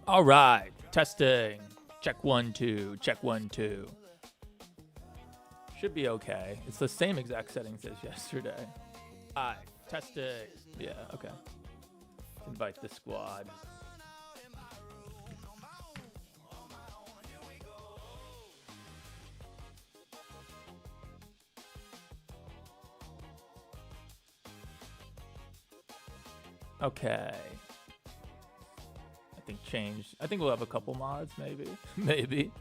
All right, testing. Check 1 2. Check 1 2. Should be okay. It's the same exact settings as yesterday. All right, testing. Yeah, okay. Invite the squad. Okay. I think change. I think we'll have a couple mods, maybe. Maybe.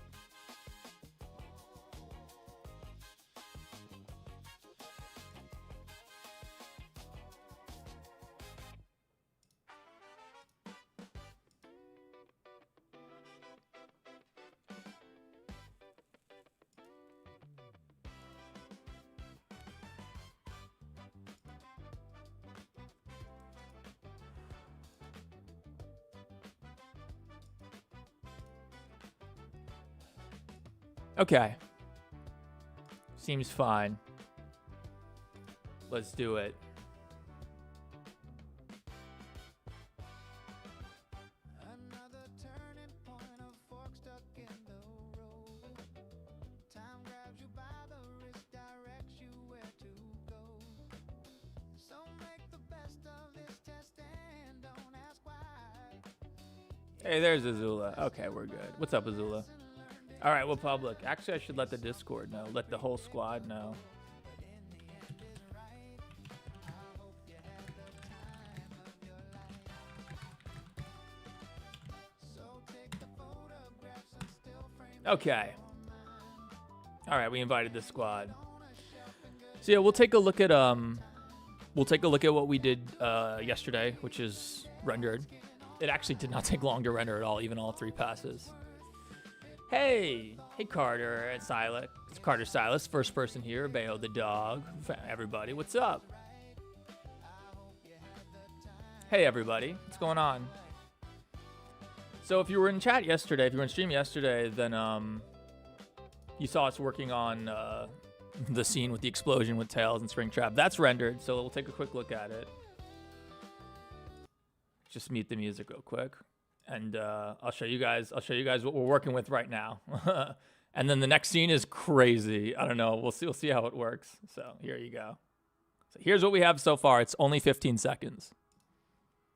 Okay. Seems fine. Let's do it. Another turning point, a fork stuck in the road. Time grabs you by the wrist, directs you where to go. So make the best of this test and don't ask why. Hey, there's Azula. Okay, we're good. What's up, Azula? All right, well, public. Actually, I should let the Discord know. Let the whole squad know. Okay. All right, we invited the squad. So yeah, we'll take a look at what we did yesterday, which is rendered. It actually did not take long to render at all, even all 3 passes. Hey Carter and Silas. It's Carter Silas, first person here. Bayo the dog. Everybody, what's up? Hey everybody, what's going on? So if you were in chat yesterday, if you were in stream yesterday, then you saw us working on the scene with the explosion with Tails and Springtrap. That's rendered, so we'll take a quick look at it. Just mute the music real quick. And I'll show you guys what we're working with right now. And then the next scene is crazy. I don't know. We'll see how it works. So here you go. So here's what we have so far. It's only 15 seconds.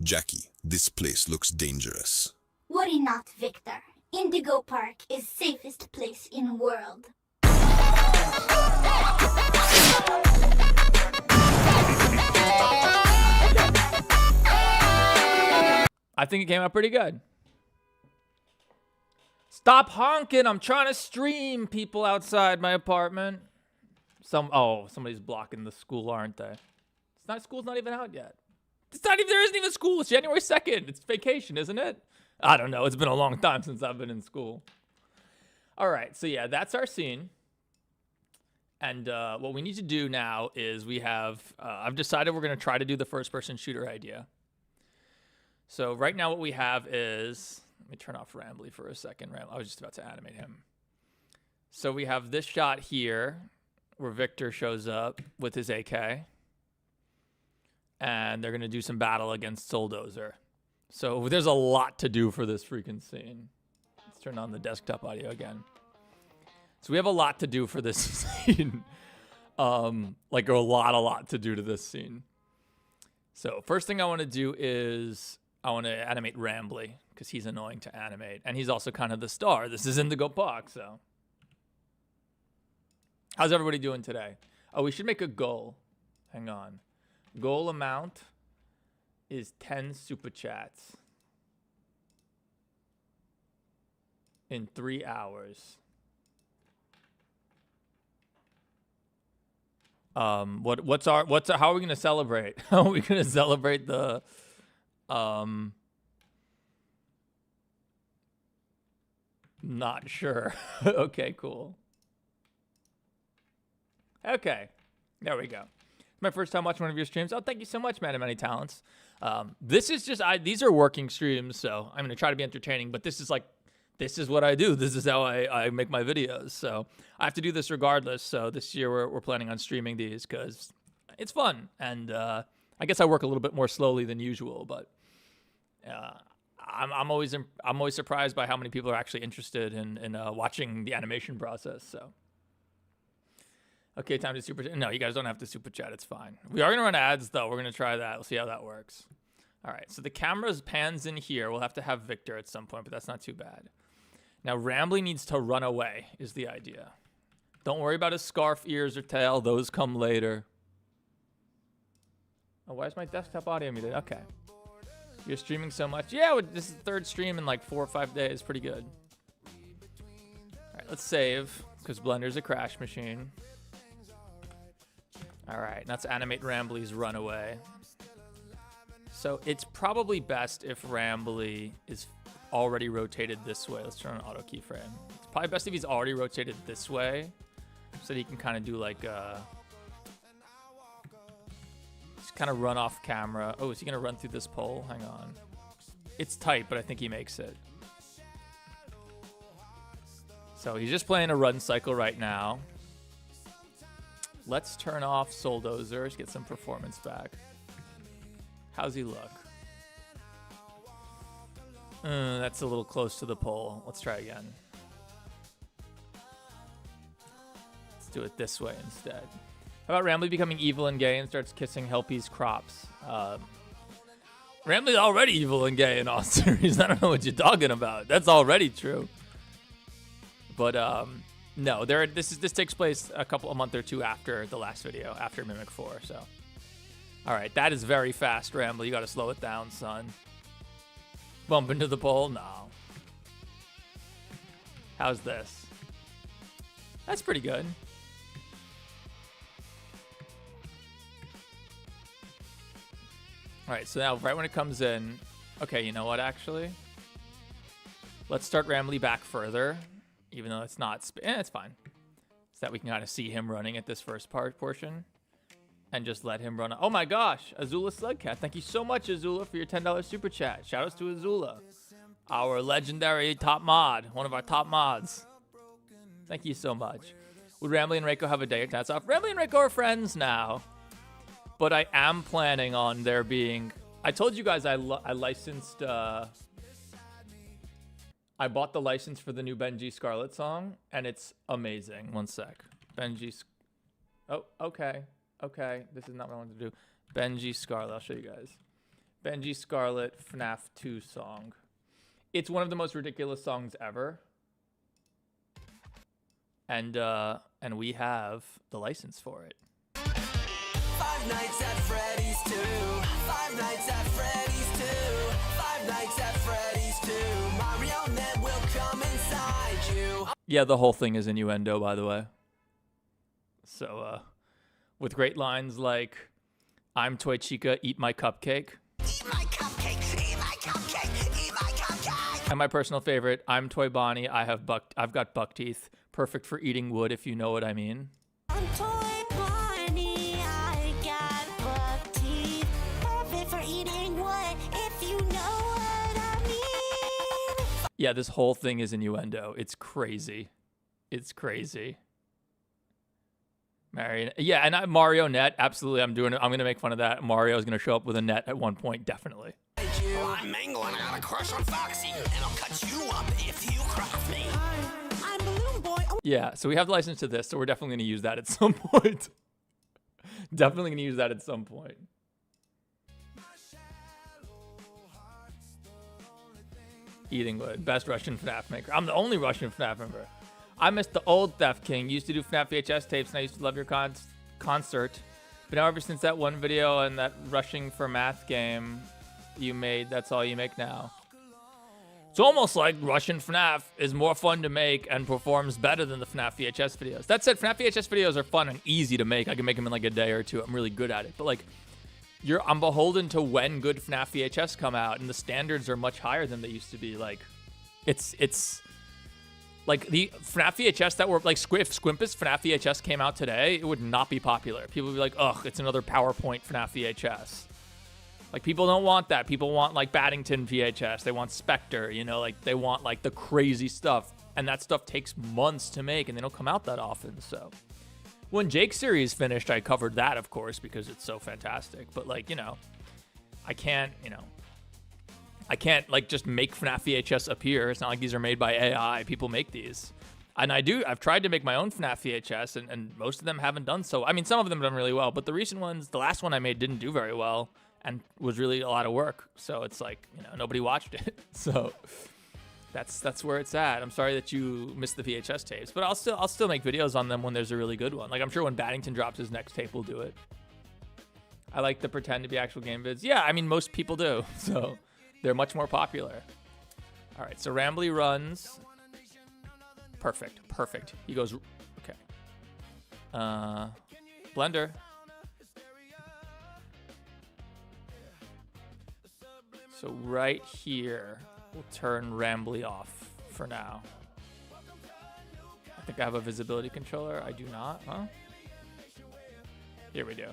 Jackie, this place looks dangerous. Worry not, Victor. Indigo Park is safest place in world. I think it came out pretty good. Stop honking. I'm trying to stream, people outside my apartment. Somebody's blocking the school, aren't they? School's not even out yet. There isn't even school. It's January 2nd. It's vacation, isn't it? I don't know. It's been a long time since I've been in school. All right. So yeah, that's our scene. And what we need to do now is I've decided we're going to try to do the first person shooter idea. So right now what we have is, let me turn off Rambly for a second. I was just about to animate him. So we have this shot here where Victor shows up with his AK. And they're going to do some battle against Soldozer. So there's a lot to do for this freaking scene. Let's turn on the desktop audio again. So we have a lot to do for this scene. Like a lot to do to this scene. So first thing I want to do is I want to animate Rambly because he's annoying to animate. And he's also kind of the star. This is Indigo Park, so. How's everybody doing today? Oh, we should make a goal. Hang on. Goal amount is 10 super chats in 3 hours. How are we gonna celebrate? How are we gonna celebrate the not sure. Okay, cool. Okay, there we go. My first time watching one of your streams. Oh, thank you so much, man of many talents. This is just these are working streams, so I'm gonna try to be entertaining, but this is what I do. This is how I make my videos. So I have to do this regardless. So this year we're planning on streaming these because it's fun. And I guess I work a little bit more slowly than usual, but I'm always surprised by how many people are actually interested in watching the animation process. So, okay, time to super chat. No, you guys don't have to super chat. It's fine. We are gonna run ads though. We're gonna try that. We'll see how that works. All right. So the camera's pans in here. We'll have to have Victor at some point, but that's not too bad. Now Rambly needs to run away. Is the idea? Don't worry about his scarf, ears, or tail. Those come later. Oh, why is my desktop audio muted? Okay. You're streaming so much. Yeah, this is the third stream in like 4 or 5 days. Pretty good. All right, let's save because Blender's a crash machine. All right, let's animate Rambly's runaway. So it's probably best if Rambly is already rotated this way. Let's turn on auto keyframe. It's probably best if he's already rotated this way so that he can kind of do like just kind of run off camera. Oh, is he gonna run through this pole? Hang on. It's tight, but I think he makes it. So he's just playing a run cycle right now. Let's turn off Soldozers, get some performance back. How's he look? That's a little close to the pole. Let's try again. Let's do it this way instead. How about Rambly becoming evil and gay and starts kissing Helpy's crops? Rambly's already evil and gay in all series. I don't know what you're talking about. That's already true. But no, this takes place a month or two after the last video, after Mimic 4. So, all right, that is very fast, Rambly. You got to slow it down, son. Bump into the pole? No. How's this? That's pretty good. All right, so now right when it comes in, okay, you know what, actually? Let's start Rambly back further, even though it's not, it's fine. So that we can kind of see him running at this first portion. And just let him run. Oh my gosh, Azula Slugcat. Thank you so much, Azula, for your $10 super chat. Shoutouts to Azula, our legendary top mod, one of our top mods. Thank you so much. Would Rambly and Reiko have a day or tats off? Rambly and Reiko are friends now. But I am planning on there being... I told you guys I licensed... I bought the license for the new Benji Scarlet song, and it's amazing. One sec. Benji... Oh, okay. Okay, this is not what I wanted to do. Benji Scarlet, I'll show you guys. Benji Scarlet FNAF 2 song. It's one of the most ridiculous songs ever. And we have the license for it. Five Nights at Freddy's 2. Five Nights at Freddy's 2. Five Nights at Freddy's 2. Marionette will come inside you. Yeah, the whole thing is innuendo, by the way. So, with great lines like, I'm Toy Chica, eat my cupcake. Eat my cupcake, eat my cupcake, eat my cupcake. And my personal favorite, I'm Toy Bonnie, I've got buck teeth. Perfect for eating wood, if you know what I mean. I'm Toy Bonnie, I got buck teeth. Perfect for eating wood, if you know what I mean. Yeah, this whole thing is innuendo. It's crazy. It's crazy. Yeah, and Mario net, absolutely. I'm gonna make fun of that. Mario's gonna show up with a net at one point, definitely. I'm Mangle and I got a crush on Foxy, and I'll cut you up if you cross me. I'm Balloon Boy. Yeah, so we have the license to this, so we're definitely gonna use that at some point. Definitely gonna use that at some point. Eating wood, best Russian FNAF maker. I'm the only Russian FNAF member. I missed the old Theft King. You used to do FNAF VHS tapes, and I used to love your concert. But now, ever since that one video and that Rushing for Math game you made, that's all you make now. It's almost like Russian FNAF is more fun to make and performs better than the FNAF VHS videos. That said, FNAF VHS videos are fun and easy to make. I can make them in like a day or two. I'm really good at it. But like, I'm beholden to when good FNAF VHS come out, and the standards are much higher than they used to be. Like, it's like the FNAF VHS that were like, if Squimpus FNAF VHS came out today, it would not be popular. People would be like, ugh, it's another PowerPoint FNAF VHS. Like, people don't want that. People want like Baddington VHS. They want Spectre, you know, like they want like the crazy stuff. And that stuff takes months to make and they don't come out that often. So when Jake's series finished, I covered that, of course, because it's so fantastic. But like, you know, I can't, you know, I can't like just make FNAF VHS appear. It's not like these are made by AI. People make these. And I've tried to make my own FNAF VHS, and most of them haven't done so. I mean, some of them have done really well, but the recent ones, the last one I made didn't do very well and was really a lot of work. So it's like, you know, nobody watched it. So that's where it's at. I'm sorry that you missed the VHS tapes, but I'll still make videos on them when there's a really good one. Like I'm sure when Baddington drops his next tape, we'll do it. I like to pretend to be actual game vids. Yeah, I mean, most people do. So they're much more popular. All right, so Rambly runs. Perfect. He goes, okay. Blender. So right here, we'll turn Rambly off for now. I think I have a visibility controller. I do not, huh? Here we do.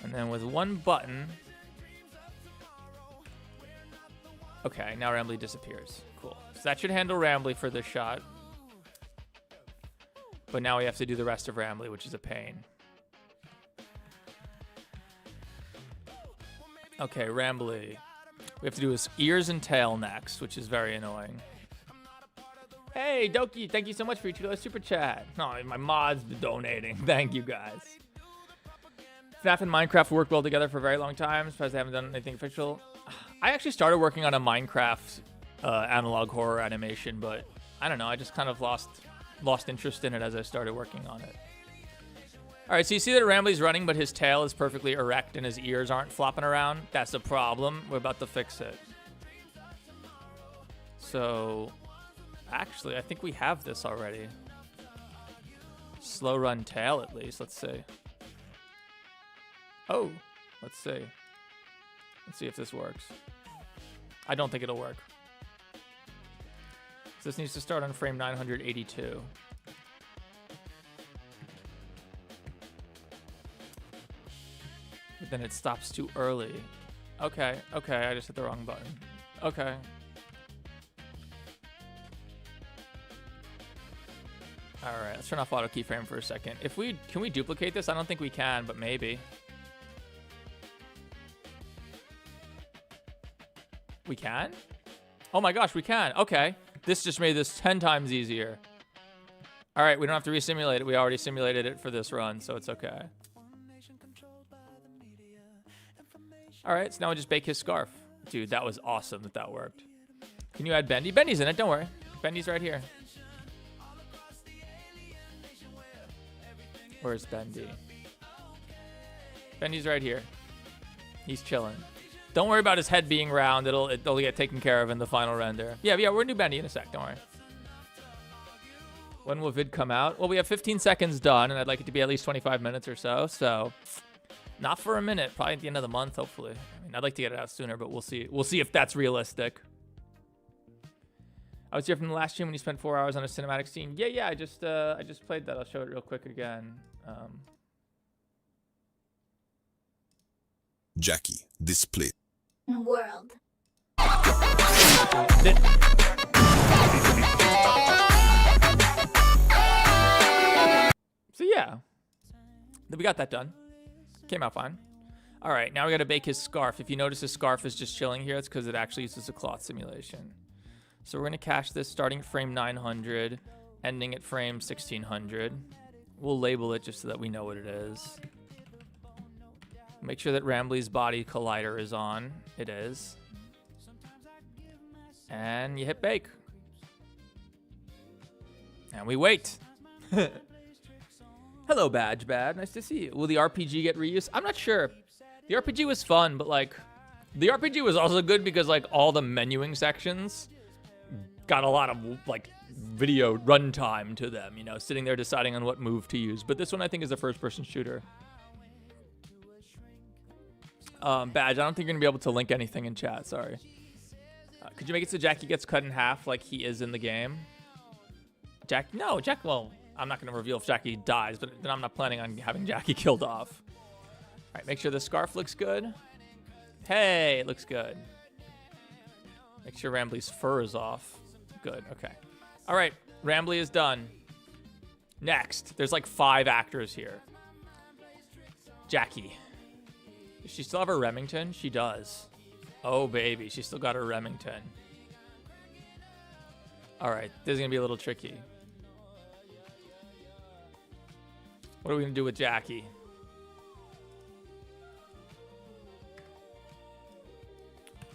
And then with one button. Okay, now Rambly disappears. Cool. So that should handle Rambly for this shot. But now we have to do the rest of Rambly, which is a pain. Okay, Rambly. We have to do his ears and tail next, which is very annoying. Hey, Doki, thank you so much for your $2 super chat. No, my mod's donating. Thank you, guys. FNAF and Minecraft work well together for a very long time. Surprised they haven't done anything official. I actually started working on a Minecraft analog horror animation, but I don't know. I just kind of lost interest in it as I started working on it. All right, so you see that Rambly's running, but his tail is perfectly erect and his ears aren't flopping around. That's a problem. We're about to fix it. So, actually, I think we have this already. Slow run tail, at least. Let's see. Oh, let's see. Let's see if this works. I don't think it'll work. So this needs to start on frame 982. But then it stops too early. Okay, I just hit the wrong button. Okay. All right, let's turn off auto keyframe for a second. Can we duplicate this? I don't think we can, but maybe. We can? Oh my gosh, we can. Okay. This just made this 10 times easier. All right, we don't have to re-simulate it. We already simulated it for this run, so it's okay. All right, so now we just bake his scarf. Dude, that was awesome that worked. Can you add Bendy? Bendy's in it, don't worry. Bendy's right here. Where's Bendy? Bendy's right here. He's chilling. Don't worry about his head being round. It'll get taken care of in the final render. Yeah, we're gonna do Bendy in a sec. Don't worry. When will vid come out? Well, we have 15 seconds done, and I'd like it to be at least 25 minutes or so. So, not for a minute. Probably at the end of the month, hopefully. I mean, I'd like to get it out sooner, but we'll see. We'll see if that's realistic. I was here from the last stream when you spent 4 hours on a cinematic scene. Yeah. I just played that. I'll show it real quick again. Jackie, this place. World. So yeah, we got that done. Came out fine. All right, now we got to bake his scarf. If you notice his scarf is just chilling here, it's because it actually uses a cloth simulation. So we're gonna cache this starting at frame 900, ending at frame 1600. We'll label it just so that we know what it is. Make sure that Rambly's body collider is on. It is. And you hit bake. And we wait. Hello, Badge Bad. Nice to see you. Will the RPG get reused? I'm not sure. The RPG was fun, but like, the RPG was also good because like all the menuing sections got a lot of like video runtime to them, you know, sitting there deciding on what move to use. But this one I think is a first-person shooter. Badge, I don't think you're gonna be able to link anything in chat. Sorry. Could you make it so Jackie gets cut in half like he is in the game? Jack? Well, I'm not gonna reveal if Jackie dies, but then I'm not planning on having Jackie killed off. All right, make sure the scarf looks good. Hey, it looks good. Make sure Rambly's fur is off. Good. Okay. All right, Rambly is done. Next, there's like 5 actors here. Jackie. Does she still have her Remington? She does. Oh, baby. She still got her Remington. All right. This is going to be a little tricky. What are we going to do with Jackie?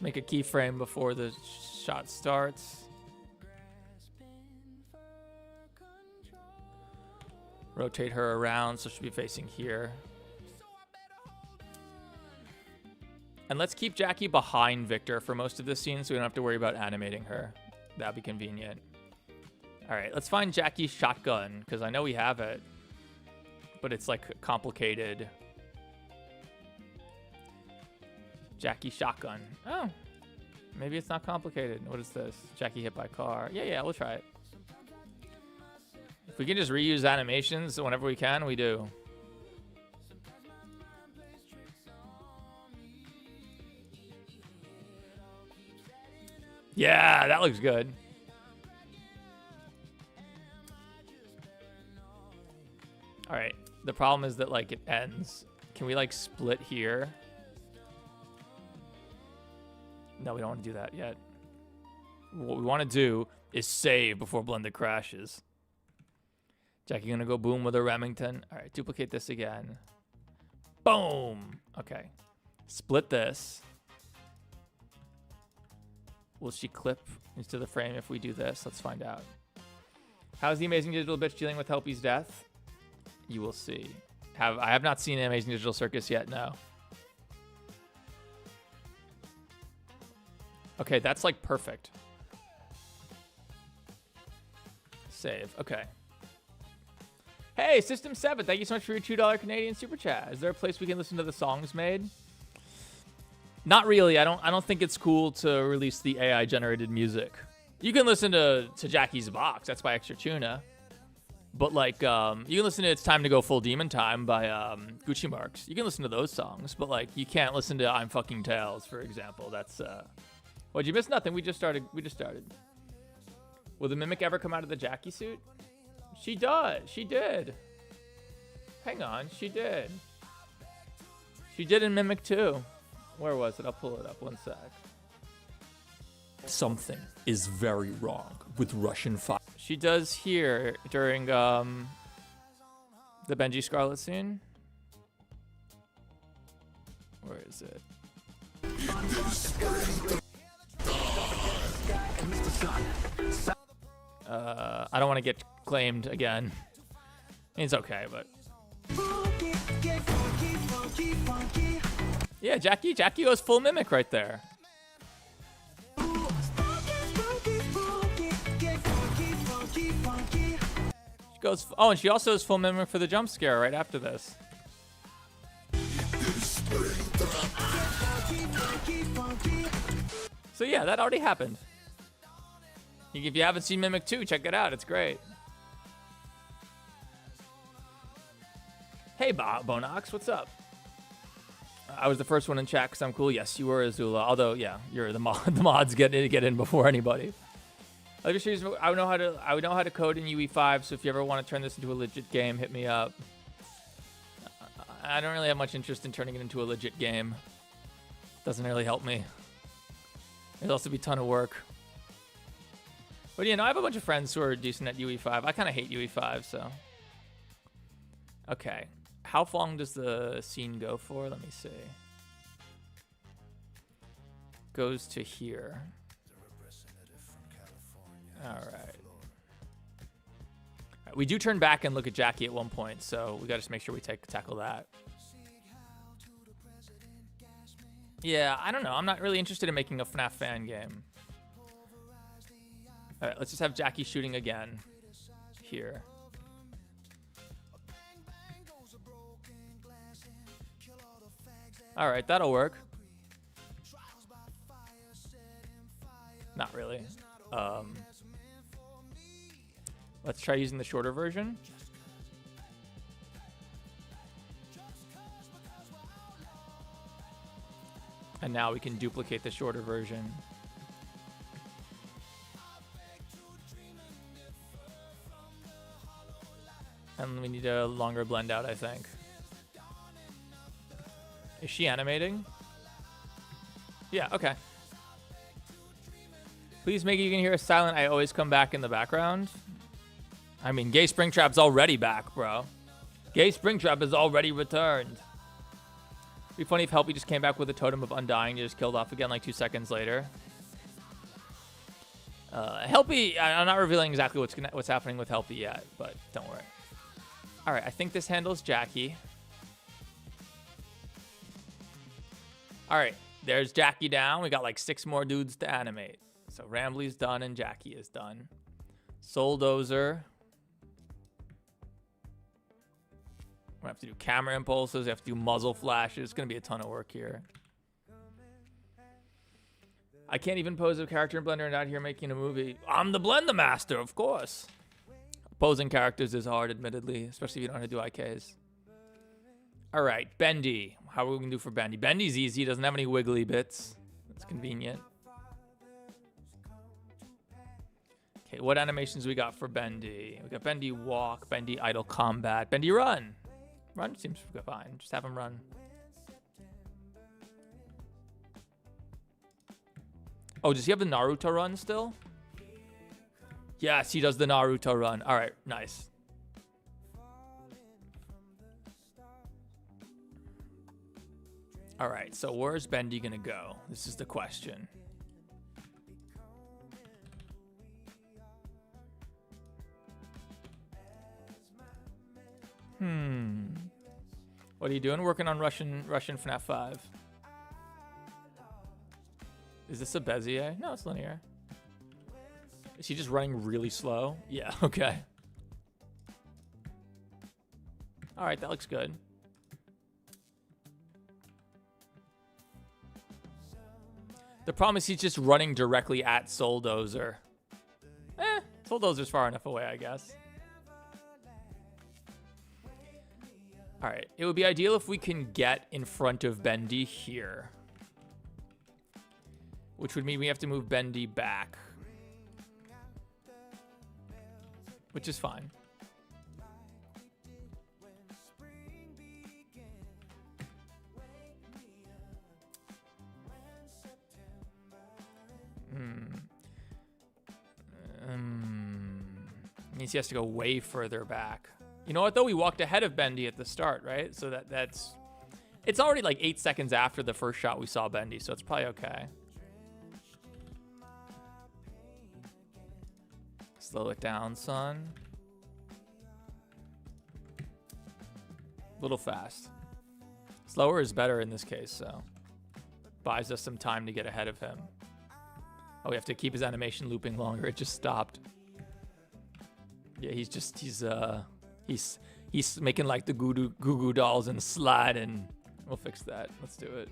Make a keyframe before the shot starts. Rotate her around so she'll be facing here. And let's keep Jackie behind Victor for most of this scene so we don't have to worry about animating her. That'd be convenient. All right, let's find Jackie's shotgun because I know we have it, but it's like complicated. Jackie shotgun. Oh, maybe it's not complicated. What is this? Jackie hit by car. Yeah, we'll try it. If we can just reuse animations whenever we can, we do. Yeah, that looks good. All right. The problem is that like it ends. Can we like split here? No, we don't want to do that yet. What we want to do is save before Blender crashes. Jackie gonna go boom with a Remington. All right, duplicate this again. Boom. Okay. Split this. Will she clip into the frame if we do this? Let's find out. How's the Amazing Digital Bitch dealing with Helpy's death? You will see. I have not seen Amazing Digital Circus yet, no. Okay, that's like perfect. Save, okay. Hey, System 7, thank you so much for your $2 Canadian Super Chat. Is there a place we can listen to the songs made? Not really. I don't think it's cool to release the AI generated music. You can listen to Jackie's Box. That's by Extra Tuna. But like, you can listen to It's Time to Go Full Demon Time by Gucci Marks. You can listen to those songs, but like, you can't listen to I'm Fucking Tails, for example. That's what'd you miss? Nothing. We just started. Will the Mimic ever come out of the Jackie suit? She does. She did. Hang on. She did. She did in Mimic 2. Where was it? I'll pull it up. One sec. Something is very wrong with Russian fire. She does here during the Benji Scarlet scene. Where is it? I don't want to get claimed again. It's okay, but yeah, Jackie goes full Mimic right there. She goes. Oh, and she also is full Mimic for the jump scare right after this. So yeah, that already happened. If you haven't seen Mimic 2, check it out. It's great. Hey, Bonox, what's up? I was the first one in chat because I'm cool. Yes, you were, Azula. Although, yeah, you're the mods get in before anybody. I would know how to code in UE5. So if you ever want to turn this into a legit game, hit me up. I don't really have much interest in turning it into a legit game. Doesn't really help me. It'd also be a ton of work. But you know, I have a bunch of friends who are decent at UE5. I kind of hate UE5, so. Okay. How long does the scene go for? Let me see. Goes to here. All right. We do turn back and look at Jackie at one point, so we got to just make sure we tackle that. Yeah, I don't know. I'm not really interested in making a FNAF fan game. All right, let's just have Jackie shooting again here. All right, that'll work. Not really. Let's try using the shorter version. And now we can duplicate the shorter version. And we need a longer blend out, I think. Is she animating? Yeah, okay. Please make it you can hear a silent I always come back in the background. I mean, Gay Springtrap's already back, bro. Gay Springtrap is already returned. Be funny if Helpy just came back with a totem of Undying and just killed off again like 2 seconds later. Helpy, I'm not revealing exactly what's happening with Helpy yet, but don't worry. All right, I think this handles Jackie. All right, there's Jackie down. We got like 6 more dudes to animate. So Rambley's done and Jackie is done. Souldozer. We have to do camera impulses. We have to do muzzle flashes. It's going to be a ton of work here. I can't even pose a character in Blender and out here making a movie. I'm the Blender Master, of course. Posing characters is hard, admittedly, especially if you don't know how to do IKs. All right, Bendy. How are we going to do for Bendy? Bendy's easy. He doesn't have any wiggly bits. That's convenient. Okay, what animations we got for Bendy? We got Bendy Walk, Bendy Idle Combat, Bendy Run. Run seems fine. Just have him run. Oh, does he have the Naruto run still? Yes, he does the Naruto run. All right, nice. All right, so where's Bendy gonna go? This is the question. What are you doing? Working on Russian FNAF 5. Is this a Bezier? No, it's linear. Is he just running really slow? Yeah, okay. All right, that looks good. The problem is he's just running directly at Souldozer. Souldozer's far enough away, I guess. All right, it would be ideal if we can get in front of Bendy here. Which would mean we have to move Bendy back. Which is fine. Means he has to go way further back. You know what, though? We walked ahead of Bendy at the start, right? So that's... It's already like 8 seconds after the first shot we saw Bendy, so it's probably okay. Slow it down, son. A little fast. Slower is better in this case, so... Buys us some time to get ahead of him. Oh, we have to keep his animation looping longer. It just stopped. Yeah, he's making like the Goo Goo dolls and sliding. We'll fix that. Let's do it.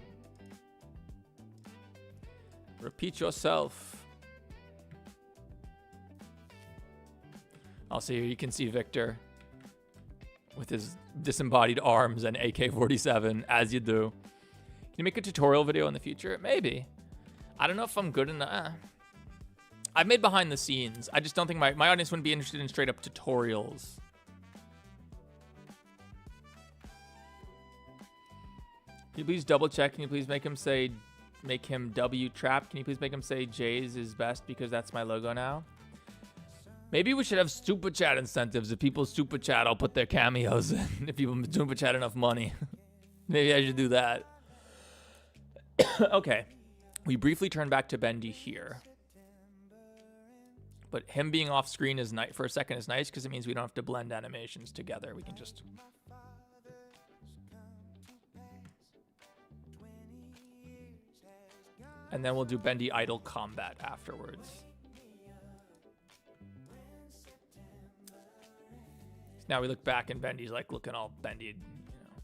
Repeat yourself. Also, here you can see Victor with his disembodied arms and AK-47, as you do. Can you make a tutorial video in the future? Maybe. I don't know if I'm good enough. I've made behind the scenes. I just don't think my audience wouldn't be interested in straight up tutorials. Can you please double check? Can you please make him W trap? Can you please make him say Jay's is best because that's my logo now? Maybe we should have super chat incentives. If people super chat, I'll put their cameos in. If people super chat enough money. Maybe I should do that. Okay. We briefly turn back to Bendy here. But him being off screen is nice for a second is nice because it means we don't have to blend animations together. We can just... And then we'll do Bendy Idle Combat afterwards. Now we look back and Bendy's like looking all bendy. You know.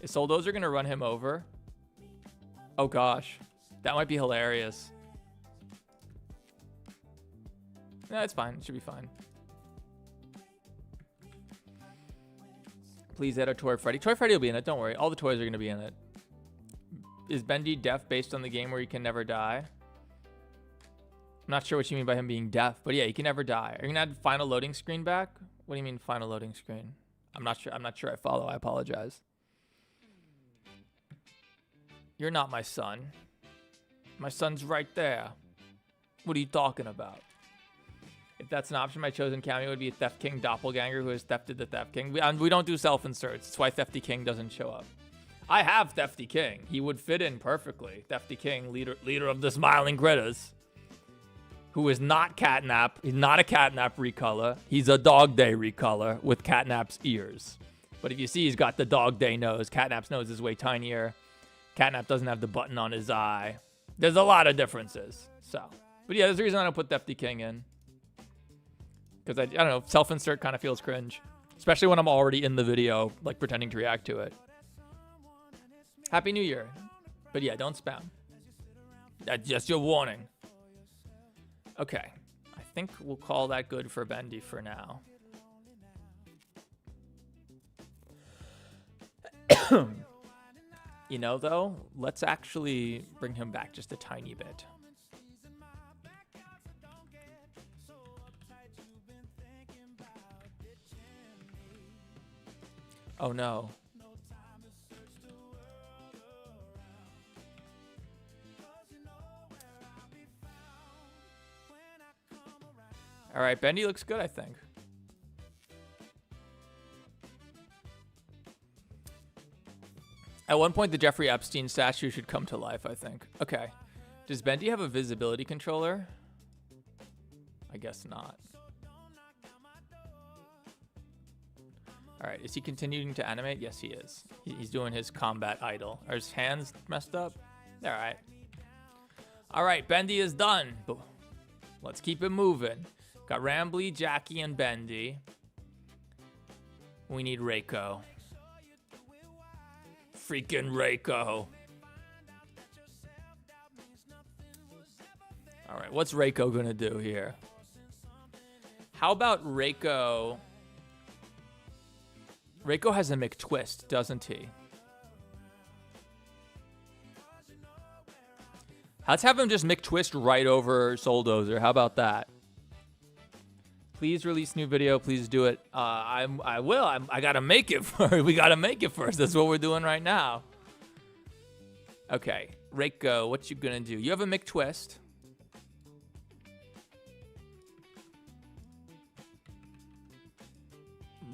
Is Souldozer gonna run him over? Oh gosh, that might be hilarious. No, it's fine. It should be fine. Please add a Toy Freddy. Toy Freddy will be in it. Don't worry. All the toys are gonna be in it. Is Bendy deaf based on the game where he can never die? I'm not sure what you mean by him being deaf, but yeah, he can never die. Are you gonna add final loading screen back? What do you mean final loading screen? I'm not sure I follow. I apologize. You're not my son. My son's right there. What are you talking about? If that's an option, my chosen cameo would be a Theft King doppelganger who has thefted the Theft King. We don't do self-inserts. That's why Thefty King doesn't show up. I have Thefty King. He would fit in perfectly. Thefty King, leader of the Smiling Critters. Who is not Catnap. He's not a Catnap recolor. He's a Dog Day recolor with Catnap's ears. But if you see, he's got the Dog Day nose. Catnap's nose is way tinier. Catnap doesn't have the button on his eye. There's a lot of differences. So, but yeah, there's a reason I don't put Thefty King in. Because I don't know, self-insert kind of feels cringe. Especially when I'm already in the video, like pretending to react to it. Happy New Year. But yeah, don't spam. That's just your warning. Okay. I think we'll call that good for Bendy for now. You know, though, let's actually bring him back just a tiny bit. Oh no. All right, Bendy looks good, I think. At one point, the Jeffrey Epstein statue should come to life, I think. Okay. Does Bendy have a visibility controller? I guess not. All right, is he continuing to animate? Yes, he is. He's doing his combat idle. Are his hands messed up? All right. All right, Bendy is done. But let's keep it moving. Got Rambly, Jackie, and Bendy. We need Reiko. Freaking Reiko. All right, what's Reiko gonna do here? How about Reiko? Reiko has a McTwist, doesn't he? Let's have him just McTwist right over Soldozer. How about that? Please release new video. Please do it. I will. I gotta make it first. We gotta make it first. That's what we're doing right now. Okay, Reiko, what you gonna do? You have a McTwist.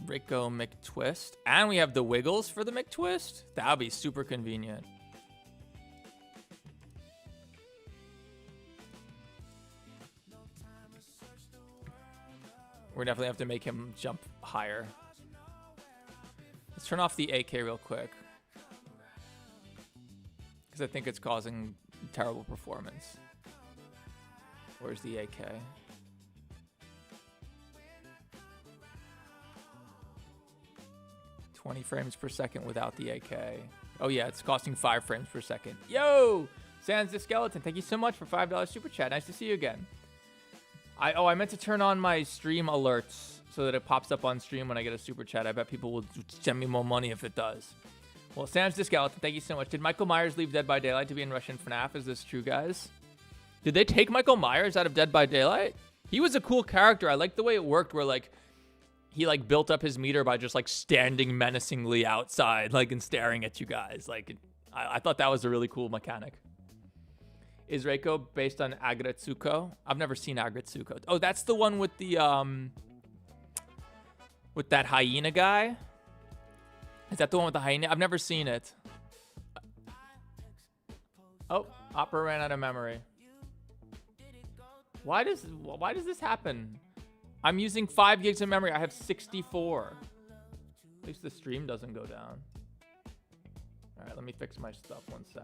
Reiko McTwist. And we have the wiggles for the McTwist. That would be super convenient. We're definitely have to make him jump higher. Let's turn off the AK real quick. Because I think it's causing terrible performance. Where's the AK? $20 frames per second without the AK. Oh yeah, it's costing 5 frames per second. Yo! Sans the Skeleton, thank you so much for $5 super chat. Nice to see you again. I meant to turn on my stream alerts so that it pops up on stream when I get a super chat. I bet people will send me more money if it does. Well, Sans the Skeleton, thank you so much. Did Michael Myers leave Dead by Daylight to be in Russian FNAF? Is this true, guys? Did they take Michael Myers out of Dead by Daylight? He was a cool character. I liked the way it worked where, like, he, like, built up his meter by just, like, standing menacingly outside, like, and staring at you guys. Like, I thought that was a really cool mechanic. Is Reiko based on Agretsuko? I've never seen Agretsuko. Oh, that's the one with the, with that hyena guy? Is that the one with the hyena? I've never seen it. Oh, Opera ran out of memory. Why does this happen? I'm using 5 gigs of memory. I have 64. At least the stream doesn't go down. All right, let me fix my stuff 1 sec.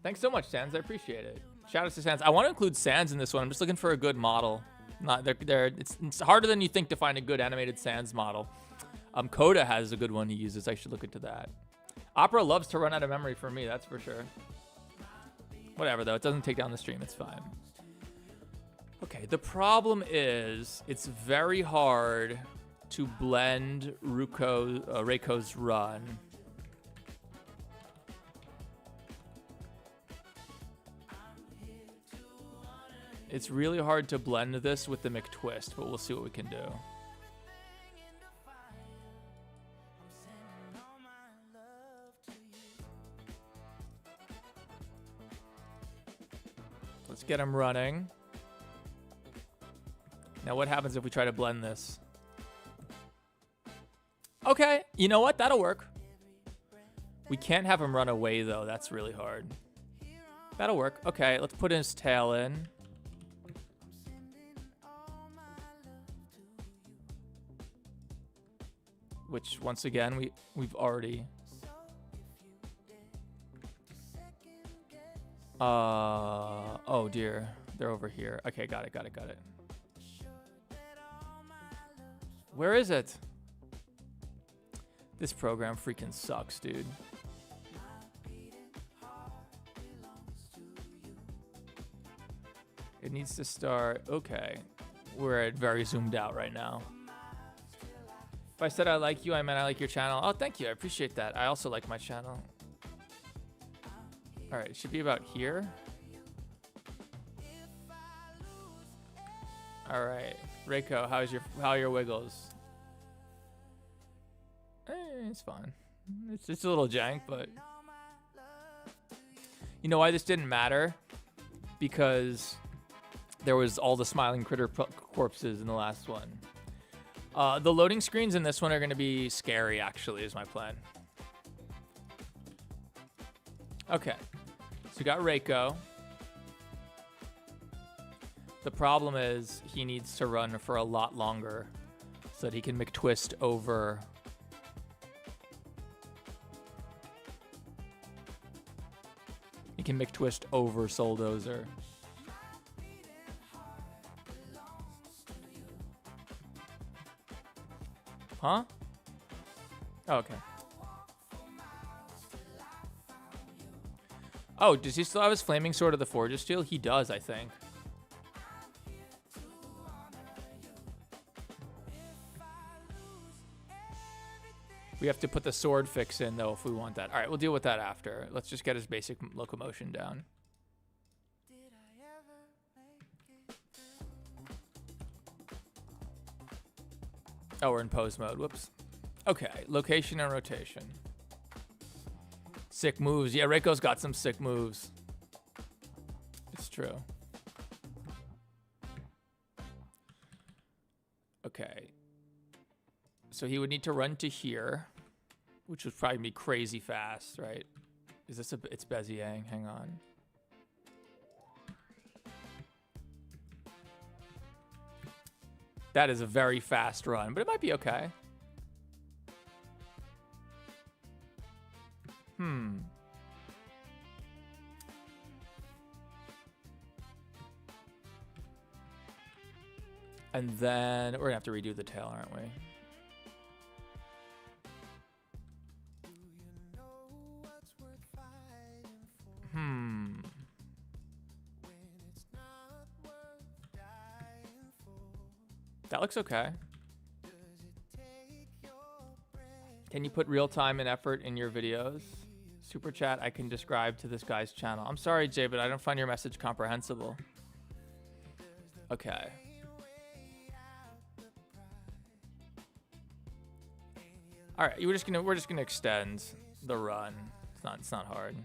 Thanks so much, Sans. I appreciate it. Shout out to Sans. I want to include Sans in this one. I'm just looking for a good model. It's harder than you think to find a good animated Sans model. Coda has a good one he uses. I should look into that. Opera loves to run out of memory for me, that's for sure. Whatever, though. It doesn't take down the stream. It's fine. Okay, the problem is it's very hard to blend Reiko's run. It's really hard to blend this with the McTwist, but we'll see what we can do. Let's get him running. Now what happens if we try to blend this? Okay, you know what? That'll work. We can't have him run away though. That's really hard. That'll work. Okay, let's put his tail in. Which once again we've already oh dear. They're over here. Okay, got it. Where is it? This program freaking sucks, dude. It needs to start. Okay. We're very zoomed out right now. If I said I like you, I meant I like your channel. Oh, thank you. I appreciate that. I also like my channel. All right, it should be about here. All right, Reiko, how are your wiggles? It's fine. It's a little jank, but you know why this didn't matter? Because there was all the smiling critter corpses in the last one. The loading screens in this one are going to be scary, actually, is my plan. Okay. So we got Reiko. The problem is he needs to run for a lot longer so that he can McTwist over. He can McTwist over Soldozer. Huh? Oh, okay. Oh, does he still have his flaming sword of the Forge of Steel? He does, I think. We have to put the sword fix in, though, if we want that. All right, we'll deal with that after. Let's just get his basic locomotion down. Oh, we're in pose mode. Whoops. Okay, location and rotation. Sick moves. Yeah, Reiko's got some sick moves. It's true. Okay. So he would need to run to here, which would probably be crazy fast, right? Is this it's Beziang? Hang on. That is a very fast run, but it might be okay. And then we're gonna have to redo the tail, aren't we? That looks okay. Can you put real time and effort in your videos? Super chat, I can describe to this guy's channel. I'm sorry, Jay, but I don't find your message comprehensible. Okay. All right, we're just gonna extend the run. It's not hard.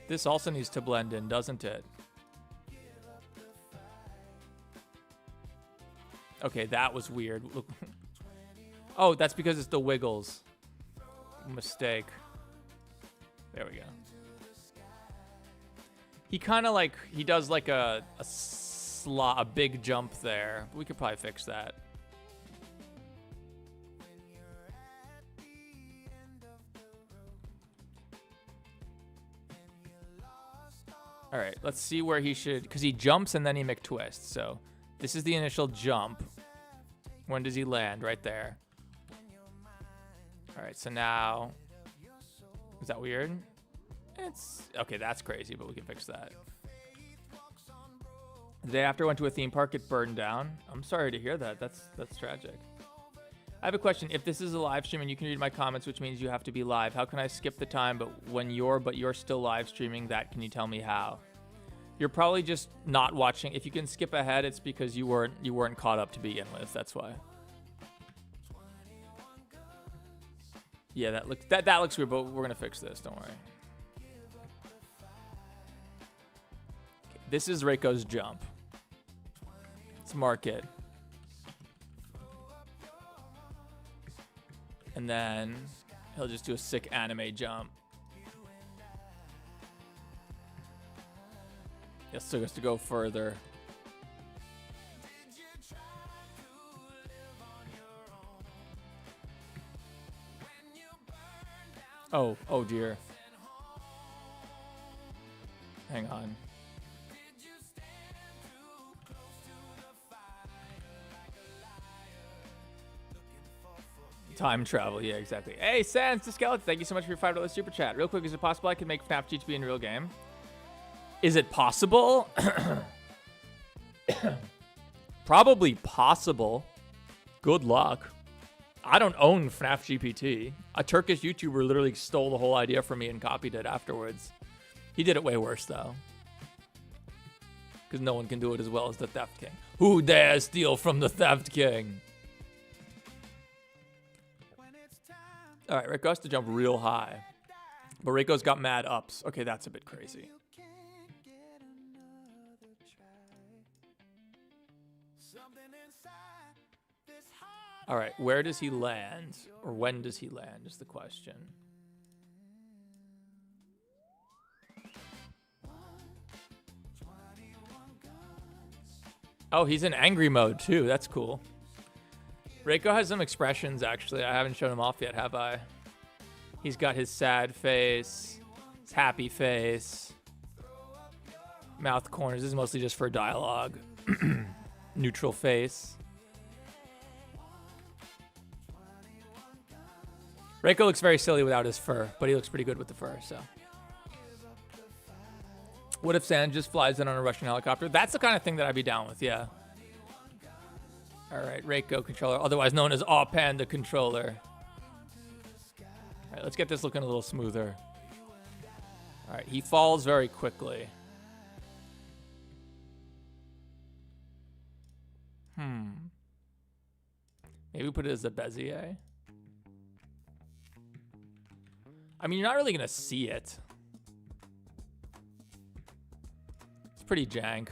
This also needs to blend in, doesn't it? Okay, that was weird. Look. Oh, that's because it's the wiggles. Mistake. There we go. He kind of like, he does like a big jump there. We could probably fix that. All right, let's see where he should, because he jumps and then he McTwists. So this is the initial jump. When does he land? Right there. All right, so now, is that weird? It's, okay, that's crazy, but we can fix that. The day after I went to a theme park, it burned down. I'm sorry to hear that. That's tragic. I have a question. If this is a live stream and you can read my comments, which means you have to be live, how can I skip the time? But when you're still live streaming that, can you tell me how? You're probably just not watching. If you can skip ahead, it's because you weren't caught up to begin with. That's why. Yeah, that looks weird, but we're gonna fix this. Don't worry. Okay, this is Reiko's jump. Let's mark it. And then he'll just do a sick anime jump. He still has to go further. Oh dear. Hang on. Time travel, yeah, exactly. Hey, Sans the Skeleton, thank you so much for your $5 super chat. Real quick, is it possible I can make FNAF GTB in real game? Is it possible? Probably possible. Good luck. I don't own FNAF GPT. A Turkish YouTuber literally stole the whole idea from me and copied it afterwards. He did it way worse, though. Because no one can do it as well as the Theft King. Who dares steal from the Theft King? All right, Rico has to jump real high. But Rico's got mad ups. Okay, that's a bit crazy. All right, where does he land? Or when does he land is the question. Oh, he's in angry mode too. That's cool. Reiko has some expressions, actually. I haven't shown him off yet, have I? He's got his sad face, his happy face, mouth corners. This is mostly just for dialogue. Neutral face. Reiko looks very silly without his fur, but he looks pretty good with the fur, so. What if Sand just flies in on a Russian helicopter? That's the kind of thing that I'd be down with, yeah. All right, Reiko controller, otherwise known as Aw Panda controller. All right, let's get this looking a little smoother. All right, he falls very quickly. Maybe we put it as a Bezier. I mean, you're not really going to see it. It's pretty jank.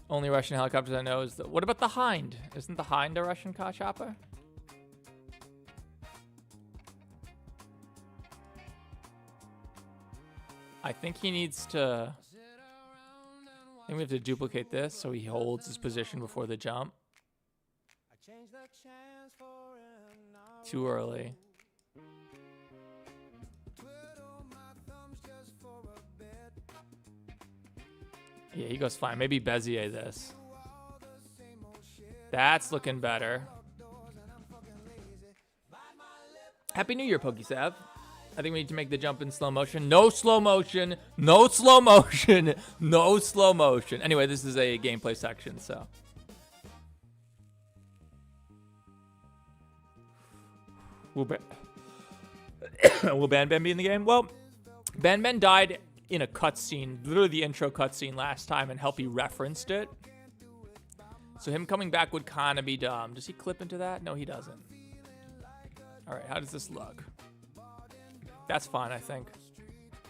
Only Russian helicopters I know is the... What about the Hind? Isn't the Hind a Russian chopper? I think he needs to... I think we have to duplicate this so he holds his position before the jump. Too early. Yeah, he goes fine. Maybe Bezier this. That's looking better. Happy New Year, PokeSav. I think we need to make the jump in slow motion. No slow motion. No slow motion. No slow motion. Anyway, this is a gameplay section, so. Will Ban Ban be in the game? Well, Ban Ban died in a cutscene, literally the intro cutscene last time, and Helpy referenced it. So him coming back would kind of be dumb. Does he clip into that? No, he doesn't. All right, how does this look? That's fine, I think.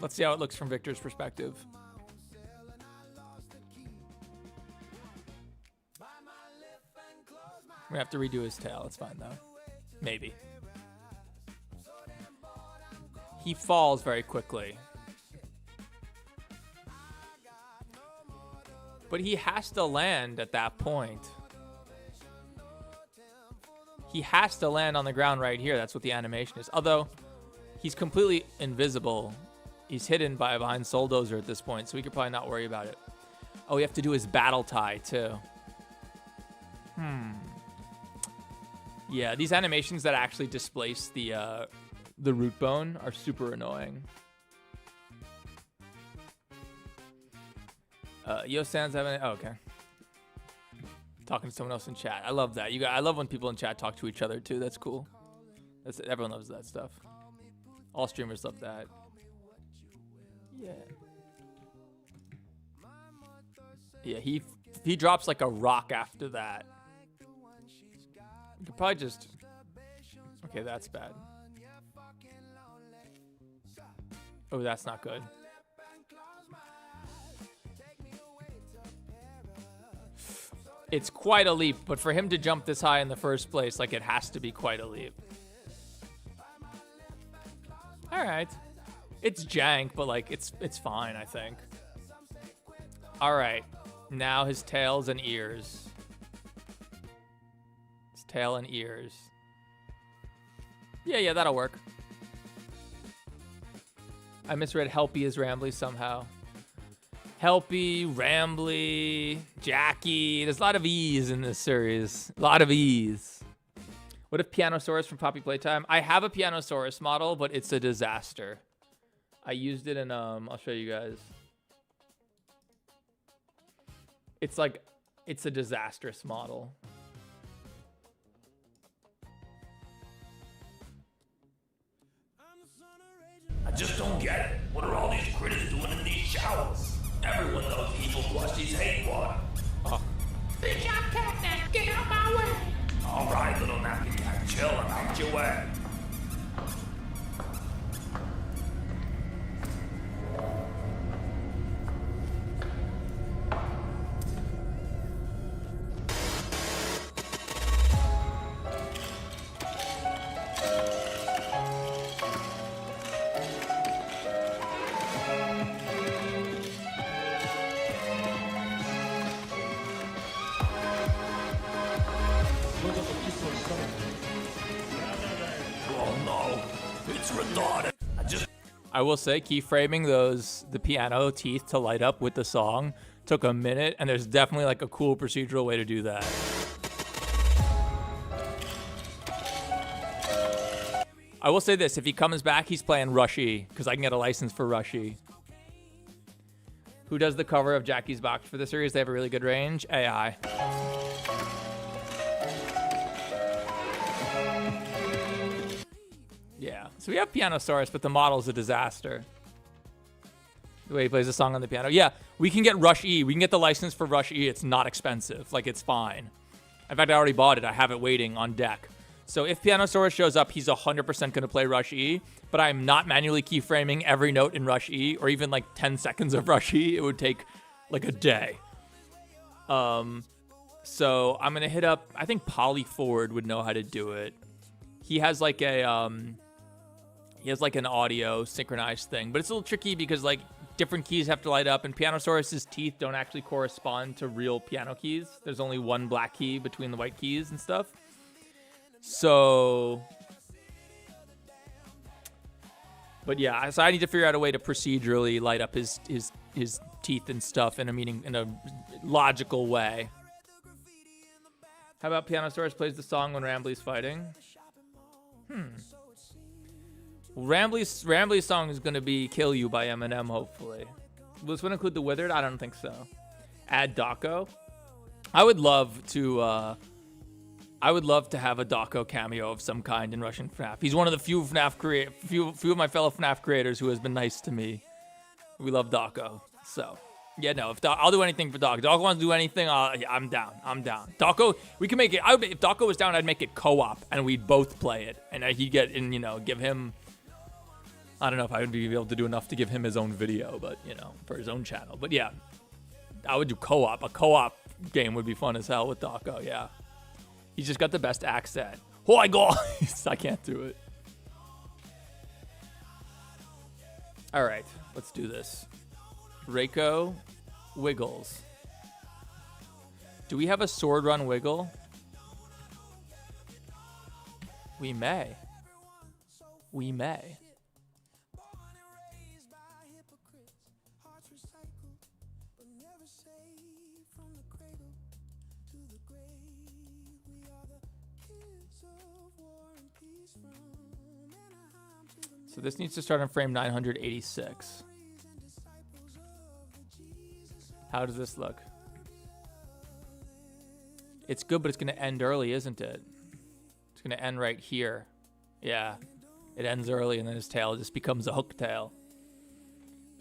Let's see how it looks from Victor's perspective. We're gonna have to redo his tail. It's fine, though. Maybe. He falls very quickly. But he has to land at that point. He has to land on the ground right here. That's what the animation is. Although, he's completely invisible. He's hidden behind Soldozer at this point, so we could probably not worry about it. Oh, we have to do his battle tie, too. Yeah, these animations that actually displace the root bone are super annoying. Yo, Sans having... Oh, okay. Talking to someone else in chat. I love that. I love when people in chat talk to each other, too. That's cool. Everyone loves that stuff. All streamers love that. Yeah. Yeah, he drops like a rock after that. You could probably just... Okay, that's bad. Oh, that's not good. It's quite a leap, but for him to jump this high in the first place, like, it has to be quite a leap. All right. It's jank, but, like, it's fine, I think. All right. Now his tails and ears. His tail and ears. Yeah, that'll work. I misread Helpy as Rambly somehow. Helpy, Rambly, Jackie. There's a lot of E's in this series. A lot of E's. What if Pianosaurus from Poppy Playtime? I have a Pianosaurus model, but it's a disaster. I used it in, I'll show you guys. It's like, it's a disastrous model. I just don't get it. What are all these critters doing in these showers? Everyone knows evil plushies hate water. Oh. Bitch, I'm catnap. Get out my way. All right, little nappy cat, chill and out your way. Oh no, it's retarded. I will say, keyframing the piano teeth to light up with the song took a minute, and there's definitely like a cool procedural way to do that. I will say this, if he comes back, he's playing Rush E, because I can get a license for Rush E. Who does the cover of Jackie's Box for the series? They have a really good range. AI. Yeah, so we have Pianosaurus, but the model's a disaster. The way he plays the song on the piano. Yeah, we can get Rush E. We can get the license for Rush E. It's not expensive. Like, it's fine. In fact, I already bought it. I have it waiting on deck. So if Pianosaurus shows up, he's 100% going to play Rush E, but I'm not manually keyframing every note in Rush E, or even like 10 seconds of Rush E. It would take like a day. So I'm going to hit up, I think Polly Ford would know how to do it. He has like a, he has like an audio synchronized thing, but it's a little tricky because like different keys have to light up, and Pianosaurus's teeth don't actually correspond to real piano keys. There's only one black key between the white keys and stuff. So, but yeah, so I need to figure out a way to procedurally light up his teeth and stuff in a logical way. How about Pianosaurus plays the song when Rambly's fighting? Rambly's song is going to be Kill You by Eminem, hopefully. Will this one include the Withered? I don't think so. Add Dawko? I would love to have a Dawko cameo of some kind in Russian FNAF. He's one of the few of my fellow FNAF creators who has been nice to me. We love Dawko. So, yeah, no, I'll do anything for Dawko. Dawko wants to do anything, I'm down. Dawko, we can make it. If Dawko was down, I'd make it co-op, and we'd both play it. And he'd get, and, give him... I don't know if I would be able to do enough to give him his own video, but, for his own channel. But, yeah, I would do co-op. A co-op game would be fun as hell with Dawko, yeah. He's just got the best accent. Oh my god! I can't do it. All right, let's do this. Reiko Wiggles. Do we have a sword run wiggle? We may. We may. So this needs to start on frame 986. How does this look? It's good, but it's going to end early, isn't it? It's going to end right here. Yeah. It ends early, and then his tail just becomes a hook tail.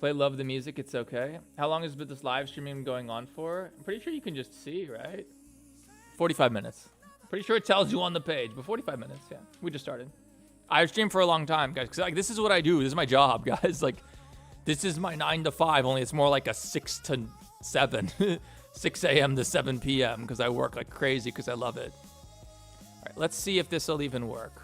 Play Love the Music, it's okay. How long has this live streaming going on for? I'm pretty sure you can just see, right? 45 minutes. Pretty sure it tells you on the page, but 45 minutes, yeah. We just started. I stream for a long time, guys, because like, this is what I do. This is my job, guys. Like, this is my 9 to 5, only it's more like a 6 to 7. 6 a.m. to 7 p.m. because I work like crazy because I love it. All right, let's see if this will even work.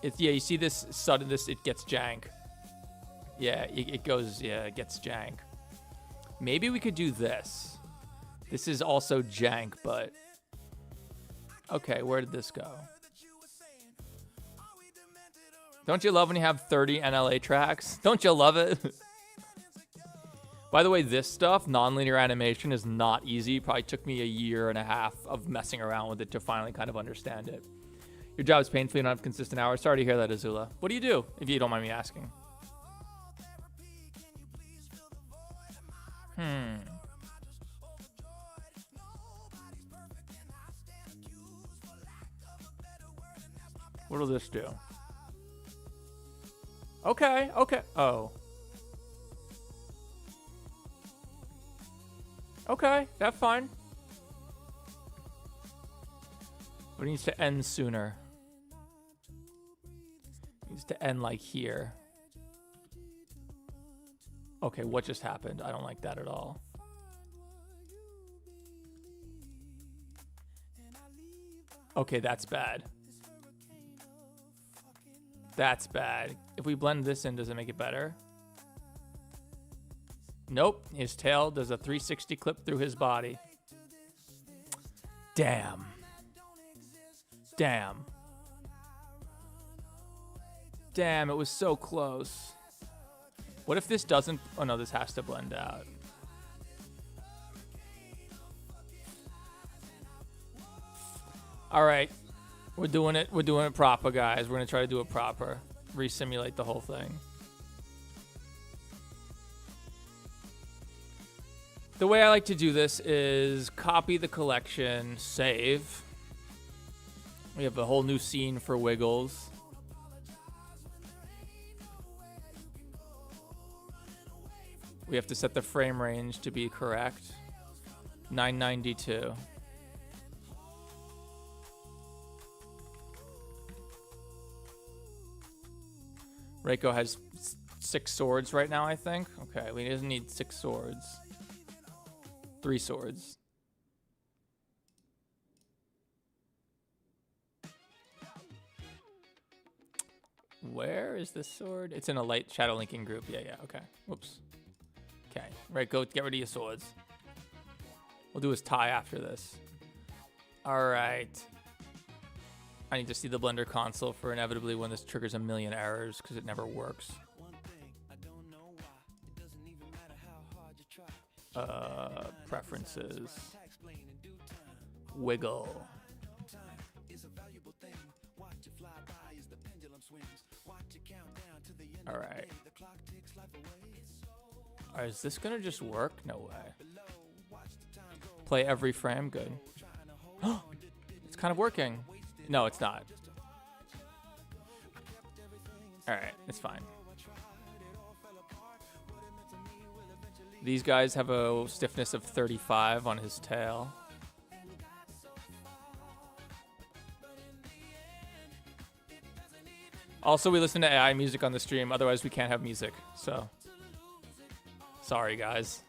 It's, yeah, you see this sudden, it gets jank. Yeah, it goes, yeah, it gets jank. Maybe we could do this. This is also jank, but... Okay, where did this go? Don't you love when you have 30 NLA tracks? Don't you love it? By the way, this stuff, nonlinear animation, is not easy. Probably took me a year and a half of messing around with it to finally kind of understand it. Your job is painful, you don't have consistent hours. Sorry to hear that, Azula. What do you do, if you don't mind me asking? What will this do? Okay, okay. Oh. Okay, that's fine. But it needs to end sooner. It needs to end like here. Okay, what just happened? I don't like that at all. Okay, that's bad. That's bad. If we blend this in, does it make it better? Nope. His tail does a 360 clip through his body. Damn. Damn. Damn, it was so close. What if this doesn't... Oh, no, this has to blend out. All right. We're doing it. We're doing it proper, guys. We're going to try to do it proper. Resimulate the whole thing. The way I like to do this is copy the collection, save. We have a whole new scene for Wiggles. We have to set the frame range to be correct. 992. Reiko has 6 swords right now, I think. Okay, we doesn't need 6 swords. 3 swords. Where is this sword? It's in a light shadow linking group. Yeah, yeah, okay. Whoops. Okay, Reiko, get rid of your swords. We'll do his tie after this. All right. I need to see the Blender console for inevitably when this triggers a million errors because it never works. Preferences. Wiggle. All right. All right, is this gonna just work? No way. Play every frame, good. It's kind of working. No, it's not. All right, it's fine. These guys have a stiffness of 35 on his tail. Also, we listen to AI music on the stream, otherwise we can't have music, so. Sorry, guys.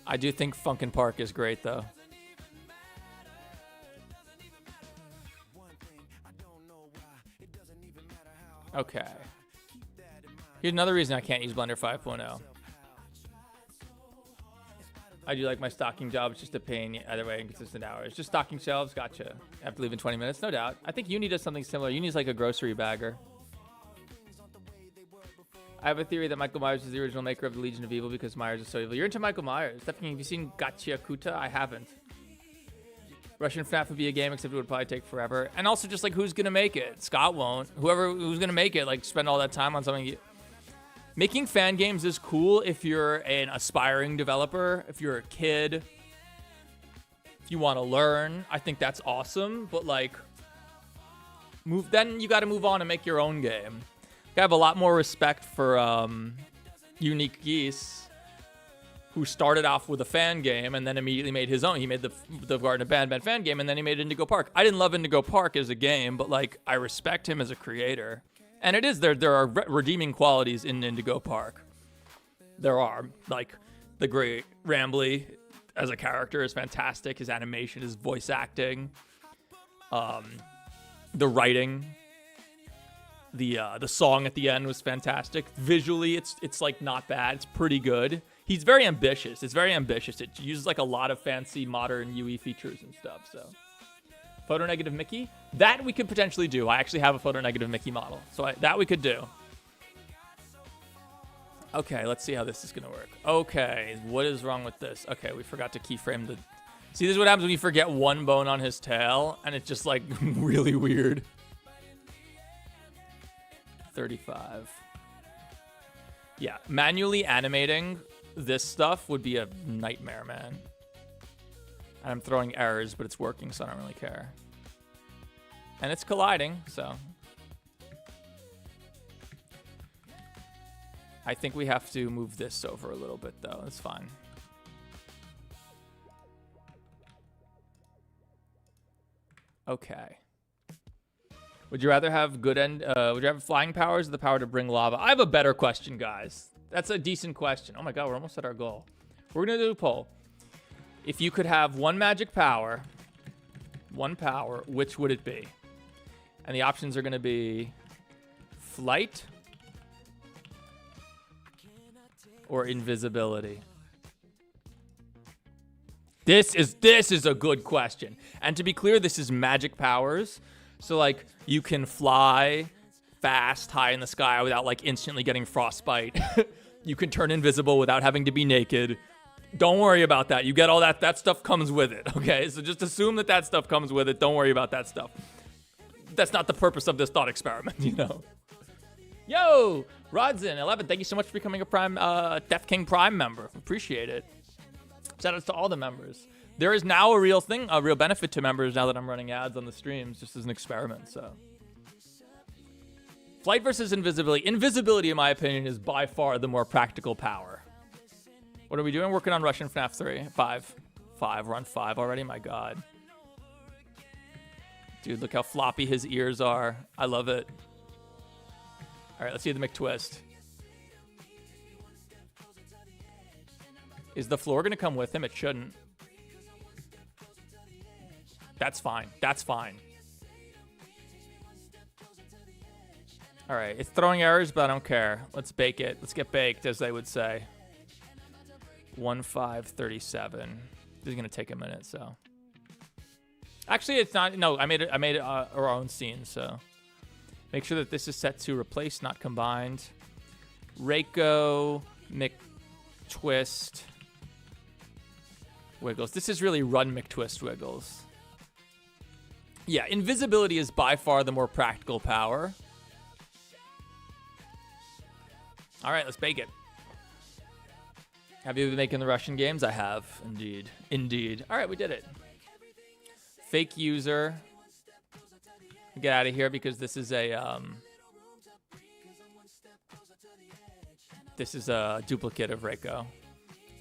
I do think Funkin' Park is great, though. Okay. Here's another reason I can't use Blender 5.0. I do like my stocking job. It's just a pain. Either way, inconsistent hours. Just stocking shelves. Gotcha. I have to leave in 20 minutes. No doubt. I think Uni does something similar. Uni's like a grocery bagger. I have a theory that Michael Myers is the original maker of the Legion of Evil because Myers is so evil. You're into Michael Myers. Stephanie, have you seen Gachiakuta? I haven't. Russian FNAF would be a game, except it would probably take forever. And also just like, who's going to make it? Scott won't. Who's going to make it, like spend all that time on something. Making fan games is cool if you're an aspiring developer, if you're a kid, if you want to learn. I think that's awesome. But like, Then you got to move on and make your own game. I have a lot more respect for Unique Geese, who started off with a fan game and then immediately made his own. He made the Garden of Band fan game, and then he made Indigo Park. I didn't love Indigo Park as a game, but like I respect him as a creator. And it is there are redeeming qualities in Indigo Park. There are, like, the great Rambley as a character is fantastic. His animation, his voice acting, the writing, the song at the end was fantastic. Visually, it's like not bad. It's pretty good. He's very ambitious. It's very ambitious. It uses like a lot of fancy modern UE features and stuff. So, photo negative Mickey, that we could potentially do. I actually have a photo negative Mickey model, so that we could do. Okay, let's see how this is gonna work. Okay, what is wrong with this? Okay, we forgot to keyframe the. See, this is what happens when you forget one bone on his tail, and it's just like really weird. 35. Yeah, manually animating this stuff would be a nightmare, man. And I'm throwing errors, but it's working, so I don't really care. And it's colliding, so. I think we have to move this over a little bit, though. It's fine. Okay. Would you rather have would you have flying powers or the power to bring lava? I have a better question, guys. That's a decent question. Oh my god, we're almost at our goal. We're gonna do a poll. If you could have one magic power, which would it be? And the options are gonna be flight or invisibility. This is a good question. And to be clear, this is magic powers. So like you can fly fast high in the sky without like instantly getting frostbite. You can turn invisible without having to be naked. Don't worry about that. You get all that. That stuff comes with it. Okay, so just assume that stuff comes with it. Don't worry about that stuff. That's not the purpose of this thought experiment, you know. Yo, Rodson11, thank you so much for becoming a Prime Death King Prime member. Appreciate it. Shout outs to all the members. There is now a real benefit to members now that I'm running ads on the streams, just as an experiment, so. Flight versus invisibility. Invisibility, in my opinion, is by far the more practical power. What are we doing? Working on Russian FNAF 3. 5. We're on 5 already? My god. Dude, look how floppy his ears are. I love it. Alright, let's see the McTwist. Is the floor going to come with him? It shouldn't. That's fine. That's fine. All right. It's throwing errors, but I don't care. Let's bake it. Let's get baked, as they would say. 1537. This is going to take a minute, so. Actually, it's not. No, I made it our own scene, so. Make sure that this is set to replace, not combined. Reiko, McTwist, Wiggles. This is really run McTwist Wiggles. Yeah, invisibility is by far the more practical power. All right, let's bake it. Have you been making the Russian games? I have, indeed. Indeed. All right, we did it. Fake user. Get out of here because this is a duplicate of Reiko.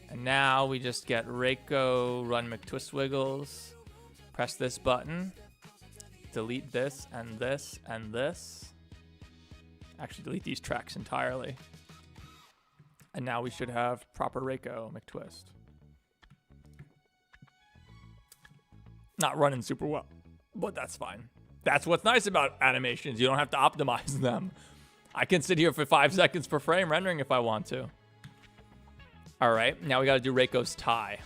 And now we just get Reiko, run McTwist Wiggles, press this button, delete this and this and this. Actually, delete these tracks entirely. And now we should have proper Reiko McTwist. Not running super well, but that's fine. That's what's nice about animations. You don't have to optimize them. I can sit here for 5 seconds per frame rendering if I want to. All right, now we got to do Reiko's tie.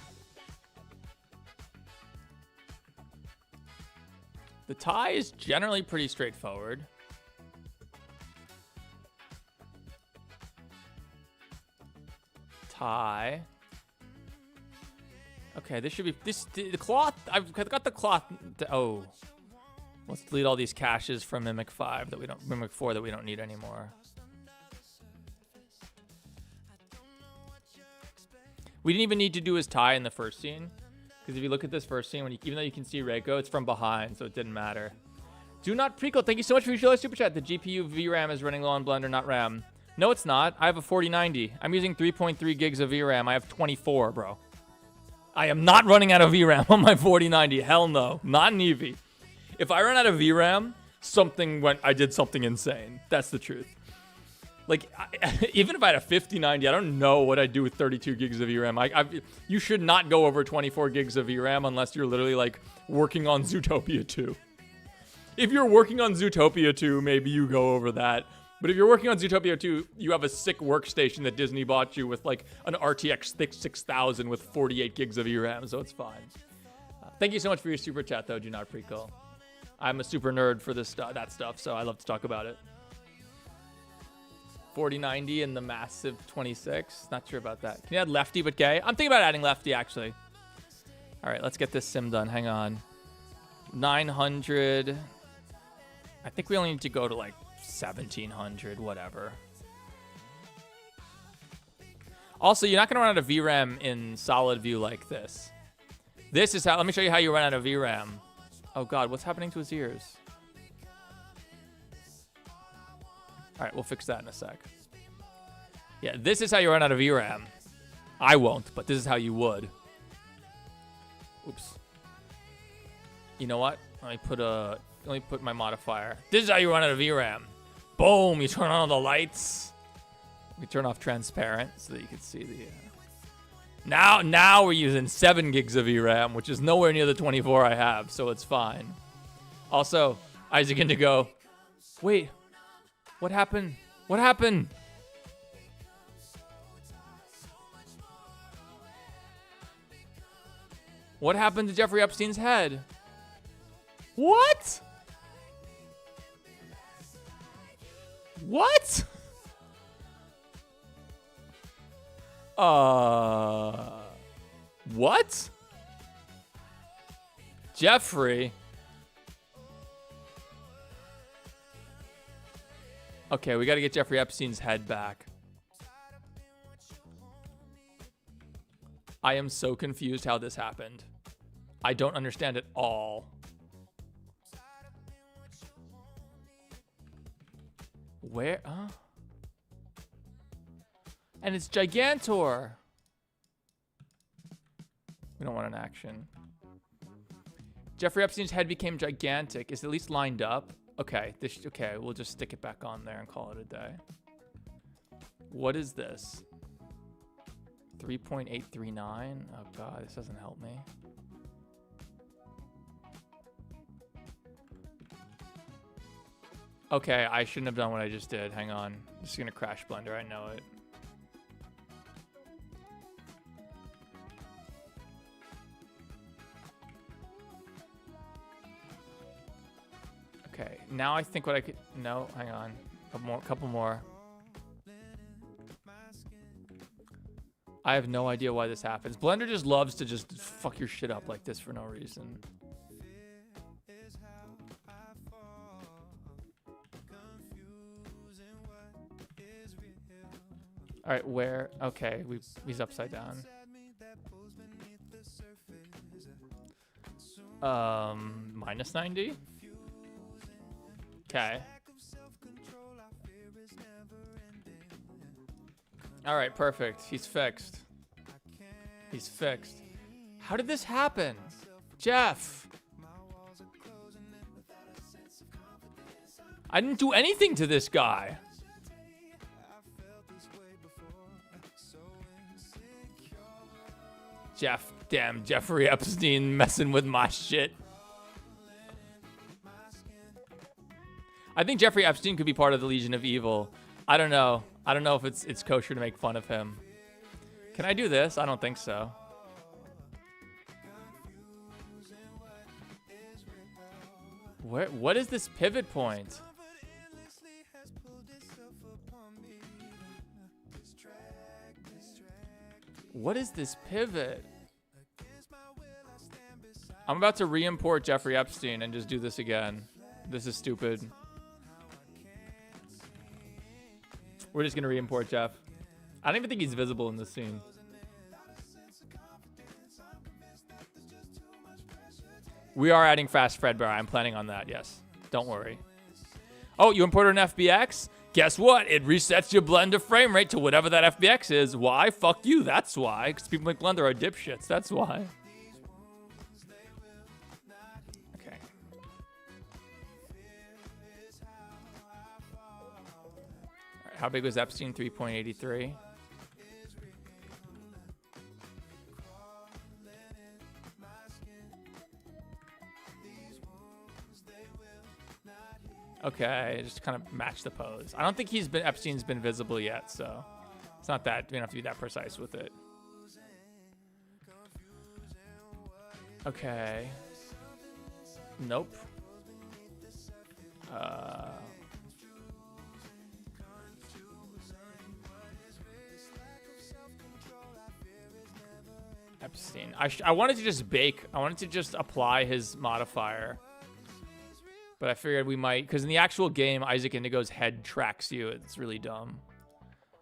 The tie is generally pretty straightforward. Tie. Okay, this should be the cloth. I've got the cloth. Oh, let's delete all these caches from Mimic 5 that we don't, Mimic 4 that we don't need anymore. We didn't even need to do his tie in the first scene, because if you look at this first scene, even though you can see Reiko, it's from behind, so it didn't matter. Do not prequel. Thank you so much for your super chat. The GPU VRAM is running low on Blender, not RAM. No, it's not. I have a 4090. I'm using 3.3 gigs of VRAM. I have 24, bro. I am not running out of VRAM on my 4090. Hell no. Not an Eevee. If I run out of VRAM, I did something insane. That's the truth. Like, even if I had a 5090, I don't know what I'd do with 32 gigs of VRAM. You should not go over 24 gigs of VRAM unless you're literally, like, working on Zootopia 2. If you're working on Zootopia 2, maybe you go over that. But if you're working on Zootopia 2, you have a sick workstation that Disney bought you with, like, an RTX 6000 with 48 gigs of VRAM, so it's fine. Thank you so much for your super chat, though. Do not prequel. I'm a super nerd for that stuff, so I love to talk about it. 4090 and the massive 26. Not sure about that. Can you add Lefty but gay? I'm thinking about adding Lefty, actually. All right, let's get this sim done. Hang on. 900. I think we only need to go to, like, 1700, whatever. Also, you're not going to run out of VRAM in solid view like this. This is how... Let me show you how you run out of VRAM. Oh, God. What's happening to his ears? All right, we'll fix that in a sec. Yeah, this is how you run out of VRAM. I won't, but this is how you would. Oops. You know what? Let me put my modifier. This is how you run out of VRAM. Boom! You turn on all the lights. We turn off transparent so that you can see the... Now we're using 7 gigs of VRAM, which is nowhere near the 24 I have, so it's fine. Also, Isaac Indigo. Wait. What happened? What happened? What happened to Jeffrey Epstein's head? What? What? What? Jeffrey? Okay, we gotta get Jeffrey Epstein's head back. I am so confused how this happened. I don't understand at all. Where? And it's Gigantor. We don't want an action. Jeffrey Epstein's head became gigantic. Is it at least lined up? Okay, okay, we'll just stick it back on there and call it a day. What is this? 3.839? Oh God, this doesn't help me. Okay, I shouldn't have done what I just did. Hang on. I'm just gonna crash Blender, I know it. Okay, now I think what I could... No, hang on. Couple more. I have no idea why this happens. Blender just loves to just fuck your shit up like this for no reason. All right, where? Okay, he's upside down. Minus 90? Okay. All right, perfect. He's fixed. He's fixed. How did this happen? Jeff. I didn't do anything to this guy. Damn, Jeffrey Epstein messing with my shit. I think Jeffrey Epstein could be part of the Legion of Evil. I don't know. I don't know if it's kosher to make fun of him. Can I do this? I don't think so. What is this pivot point? What is this pivot? I'm about to re-import Jeffrey Epstein and just do this again. This is stupid. We're just gonna re-import Jeff. I don't even think he's visible in this scene. We are adding Fast Fredbear. I'm planning on that, yes. Don't worry. Oh, you imported an FBX? Guess what? It resets your Blender frame rate to whatever that FBX is. Why? Fuck you. That's why. Because people like Blender are dipshits. That's why. Okay. All right, how big was Epstein? 3.83. Okay, just kind of match the pose. I don't think Epstein's been visible yet, so it's not that, we don't have to be that precise with it. Okay. Nope. Epstein. I wanted to just bake. I wanted to just apply his modifier. But I figured we might, because in the actual game, Isaac Indigo's head tracks you. It's really dumb.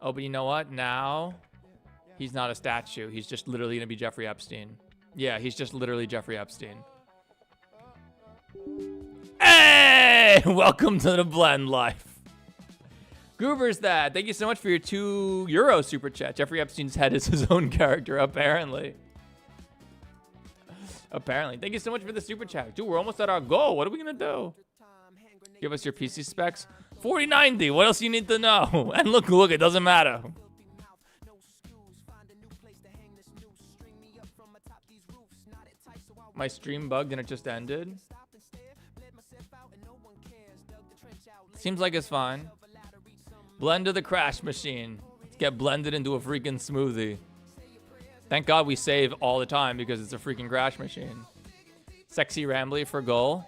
Oh, but you know what? Now, he's not a statue. He's just literally going to be Jeffrey Epstein. Yeah, he's just literally Jeffrey Epstein. Hey! Welcome to the Blend Life. Goober's that. Thank you so much for your €2 super chat. Jeffrey Epstein's head is his own character, apparently. Apparently. Thank you so much for the super chat. Dude, we're almost at our goal. What are we going to do? Give us your PC specs. 4090. What else you need to know? And look, it doesn't matter. My stream bugged and it just ended. Seems like it's fine. Blender the crash machine. Let's get blended into a freaking smoothie. Thank God we save all the time because it's a freaking crash machine. Sexy Rambly for goal.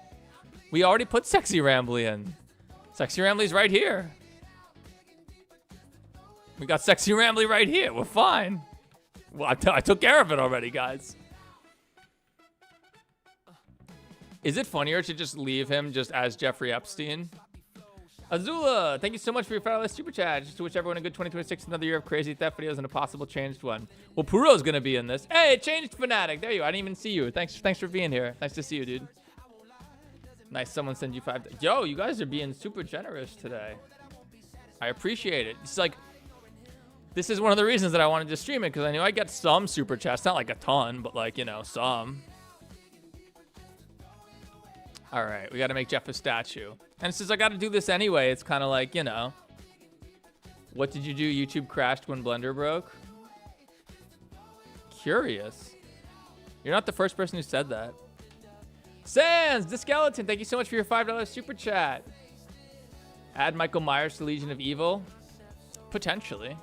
We already put Sexy Rambly in. Sexy Rambly's right here. We got Sexy Rambly right here. We're fine. Well, I took care of it already, guys. Is it funnier to just leave him just as Jeffrey Epstein? Azula, thank you so much for your $5 super chat. Just to wish everyone a good 2026, another year of crazy theft videos and a possible changed one. Well, Puro's gonna be in this. Hey, changed Fanatic. There you are. I didn't even see you. Thanks for being here. Nice to see you, dude. Nice, someone send you $5. Yo, you guys are being super generous today. I appreciate it. It's like, this is one of the reasons that I wanted to stream it, because I knew I'd get some super chats. Not like a ton, but like, you know, some. All right, we got to make Jeff a statue. And since I got to do this anyway, it's kind of like, you know, what did you do? YouTube crashed when Blender broke? Curious. You're not the first person who said that. Sans, the skeleton, thank you so much for your $5 super chat. Add Michael Myers to Legion of Evil? Potentially.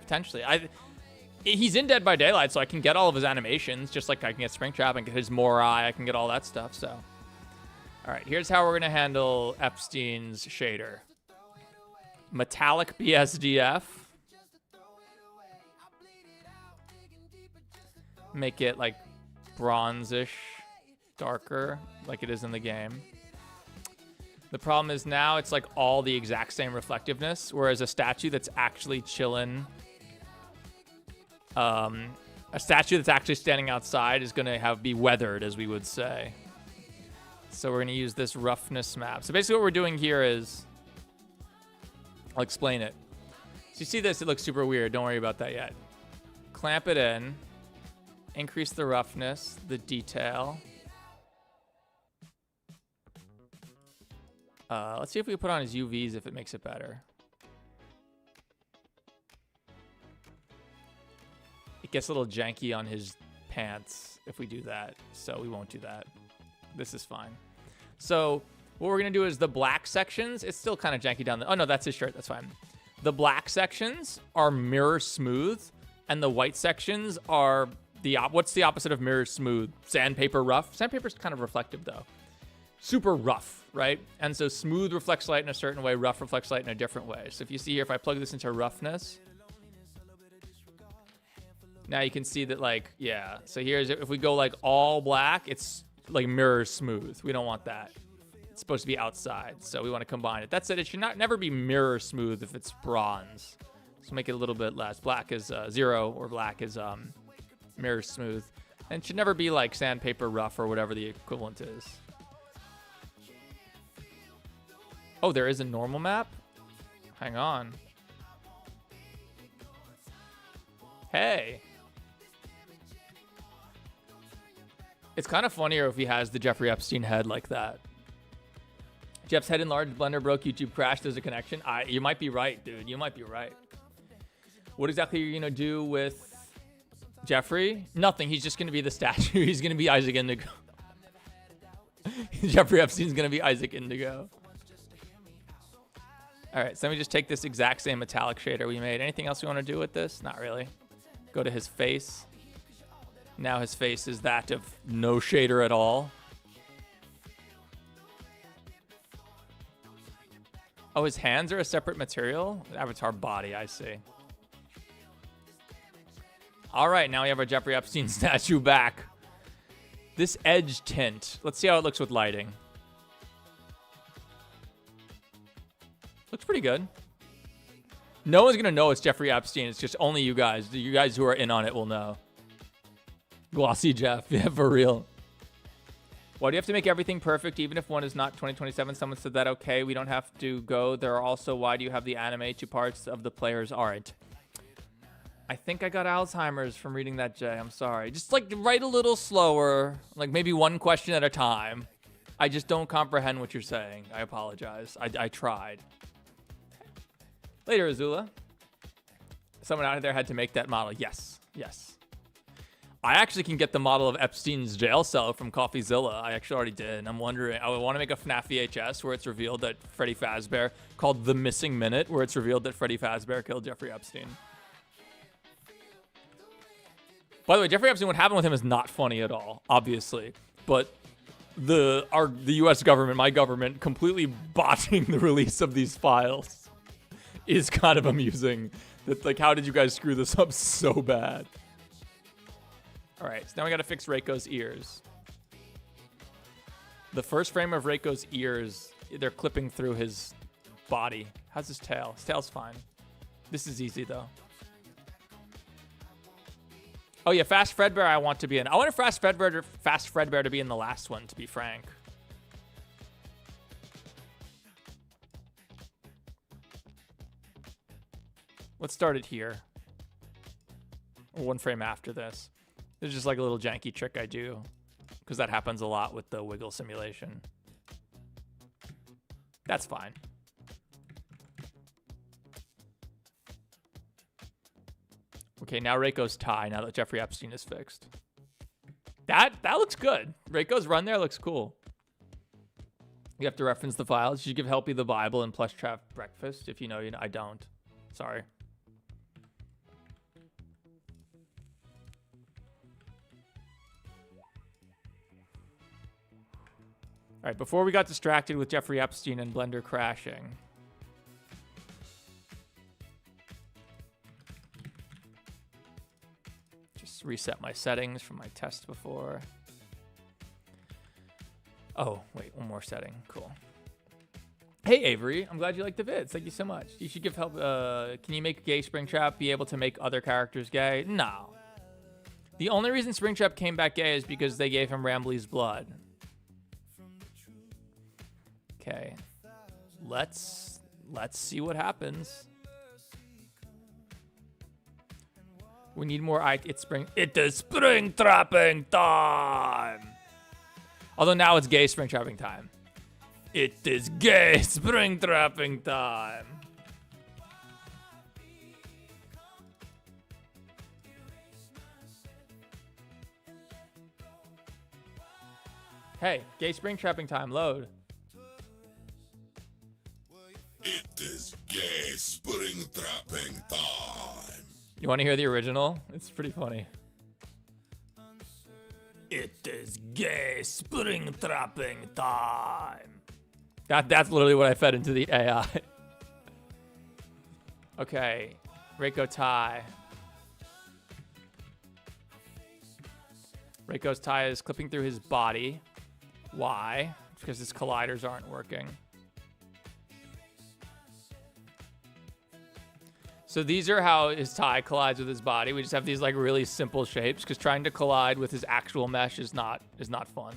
Potentially. He's in Dead by Daylight, so I can get all of his animations, just like I can get Springtrap and get his Morai, I can get all that stuff, so. All right, here's how we're going to handle Epstein's shader. Metallic BSDF. Make it like bronzish, darker, like it is in the game. The problem is now it's like all the exact same reflectiveness, whereas a statue that's actually chilling, a statue that's actually standing outside is going to be weathered, as we would say. So we're going to use this roughness map. So basically what we're doing here is, I'll explain it. So you see this, it looks super weird. Don't worry about that yet. Clamp it in, increase the roughness, the detail. Let's see if we put on his UVs if it makes it better. It gets a little janky on his pants if we do that, so we won't do that. This is fine. So what we're going to do is the black sections. It's still kind of janky down there. Oh, no, that's his shirt. That's fine. The black sections are mirror smooth, and the white sections are what's the opposite of mirror smooth? Sandpaper rough. Sandpaper's kind of reflective, though. Super rough, right? And so smooth reflects light in a certain way. Rough reflects light in a different way. So if you see here, if I plug this into roughness, now you can see that, like, yeah. So here's, if we go like all black, it's like mirror smooth. We don't want that. It's supposed to be outside, so we want to combine it. That said, it should never be mirror smooth if it's bronze. So make it a little bit less. Black is 0, or black is mirror smooth. And it should never be like sandpaper rough or whatever the equivalent is. Oh, there is a normal map? Hang on. Hey. It's kind of funnier if he has the Jeffrey Epstein head like that. Jeff's head enlarged, Blender broke, YouTube crashed, there's a connection. You might be right, dude. You might be right. What exactly are you going to do with Jeffrey? Nothing. He's just going to be the statue. He's going to be Isaac Indigo. Jeffrey Epstein's going to be Isaac Indigo. All right, so let me just take this exact same metallic shader we made. Anything else we want to do with this? Not really. Go to his face. Now his face is that of no shader at all. Oh, his hands are a separate material? Avatar body, I see. All right, now we have our Jeffrey Epstein statue back. This edge tint. Let's see how it looks with lighting. Looks pretty good. No one's going to know it's Jeffrey Epstein. It's just only you guys. You guys who are in on it will know. Glossy Jeff. Yeah, for real. Why do you have to make everything perfect even if one is not 2027? Someone said that, okay, we don't have to go. There are also, why do you have the anime two parts of the players aren't? I think I got Alzheimer's from reading that, Jay. I'm sorry. Just like write a little slower, like maybe one question at a time. I just don't comprehend what you're saying. I apologize. I tried. Later, Azula. Someone out there had to make that model. Yes, yes. I actually can get the model of Epstein's jail cell from CoffeeZilla. I actually already did. I'm wondering, I want to make a FNAF VHS where it's revealed that Freddy Fazbear, called The Missing Minute, where it's revealed that Freddy Fazbear killed Jeffrey Epstein. By the way, Jeffrey Epstein, what happened with him is not funny at all, obviously. But the U.S. government, my government, completely botching the release of these files is kind of amusing. That, like, how did you guys screw this up so bad? All right, so now we got to fix Reiko's ears. The first frame of Reiko's ears, they're clipping through his body. How's his tail? His tail's fine. This is easy, though. Oh, yeah, Fast Fredbear I want to be in. I want Fast Fredbear to be in the last one, to be frank. Let's start it here. Or one frame after this. There's just like a little janky trick I do, because that happens a lot with the wiggle simulation. That's fine. Okay, now Reiko's tie, now that Jeffrey Epstein is fixed. That looks good. Reiko's run there looks cool. You have to reference the files. You should give Helpy the Bible and Plush Trap breakfast. If you know, I don't. Sorry. All right, before we got distracted with Jeffrey Epstein and Blender crashing. Just reset my settings from my test before. Oh, wait, one more setting. Cool. Hey, Avery, I'm glad you liked the vids. Thank you so much. You should give help. Can you make Gay Springtrap be able to make other characters gay? No. The only reason Springtrap came back gay is because they gave him Rambley's blood. Okay, let's see what happens. We need more. It is spring trapping time. Although now it's gay spring trapping time. It is gay spring trapping time. Hey, gay spring trapping time. Load. It is gay spring trapping time. You want to hear the original? It's pretty funny. It is gay spring trapping time. That's literally what I fed into the AI. Okay, Reiko tie. Reiko's tie is clipping through his body. Why? Because his colliders aren't working. So these are how his tie collides with his body. We just have these like really simple shapes because trying to collide with his actual mesh is not fun.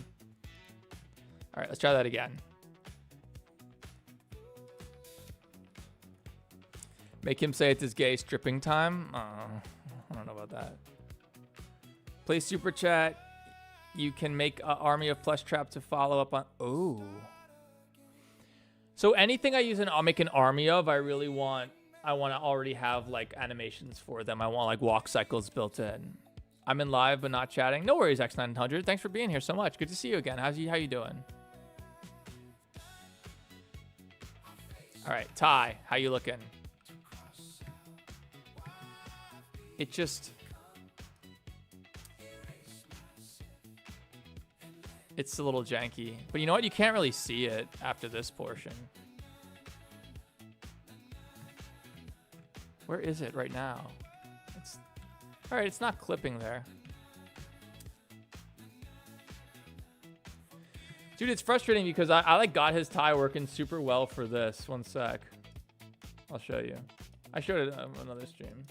All right, let's try that again. Make him say it's his gay stripping time. I don't know about that. Play super chat. You can make an army of flesh trap to follow up on. Oh. So anything I use and I'll make an army of, I want to already have like animations for them. I want like walk cycles built in. I'm in live but not chatting. No worries, X900. Thanks for being here so much. Good to see you again. How you doing? All right, Ty, how you looking? It just... It's a little janky. But you know what? You can't really see it after this portion. Where is it right now? It's... All right, it's not clipping there. Dude, it's frustrating because I like got his tie working super well for this. One sec. I'll show you. I showed it on another stream.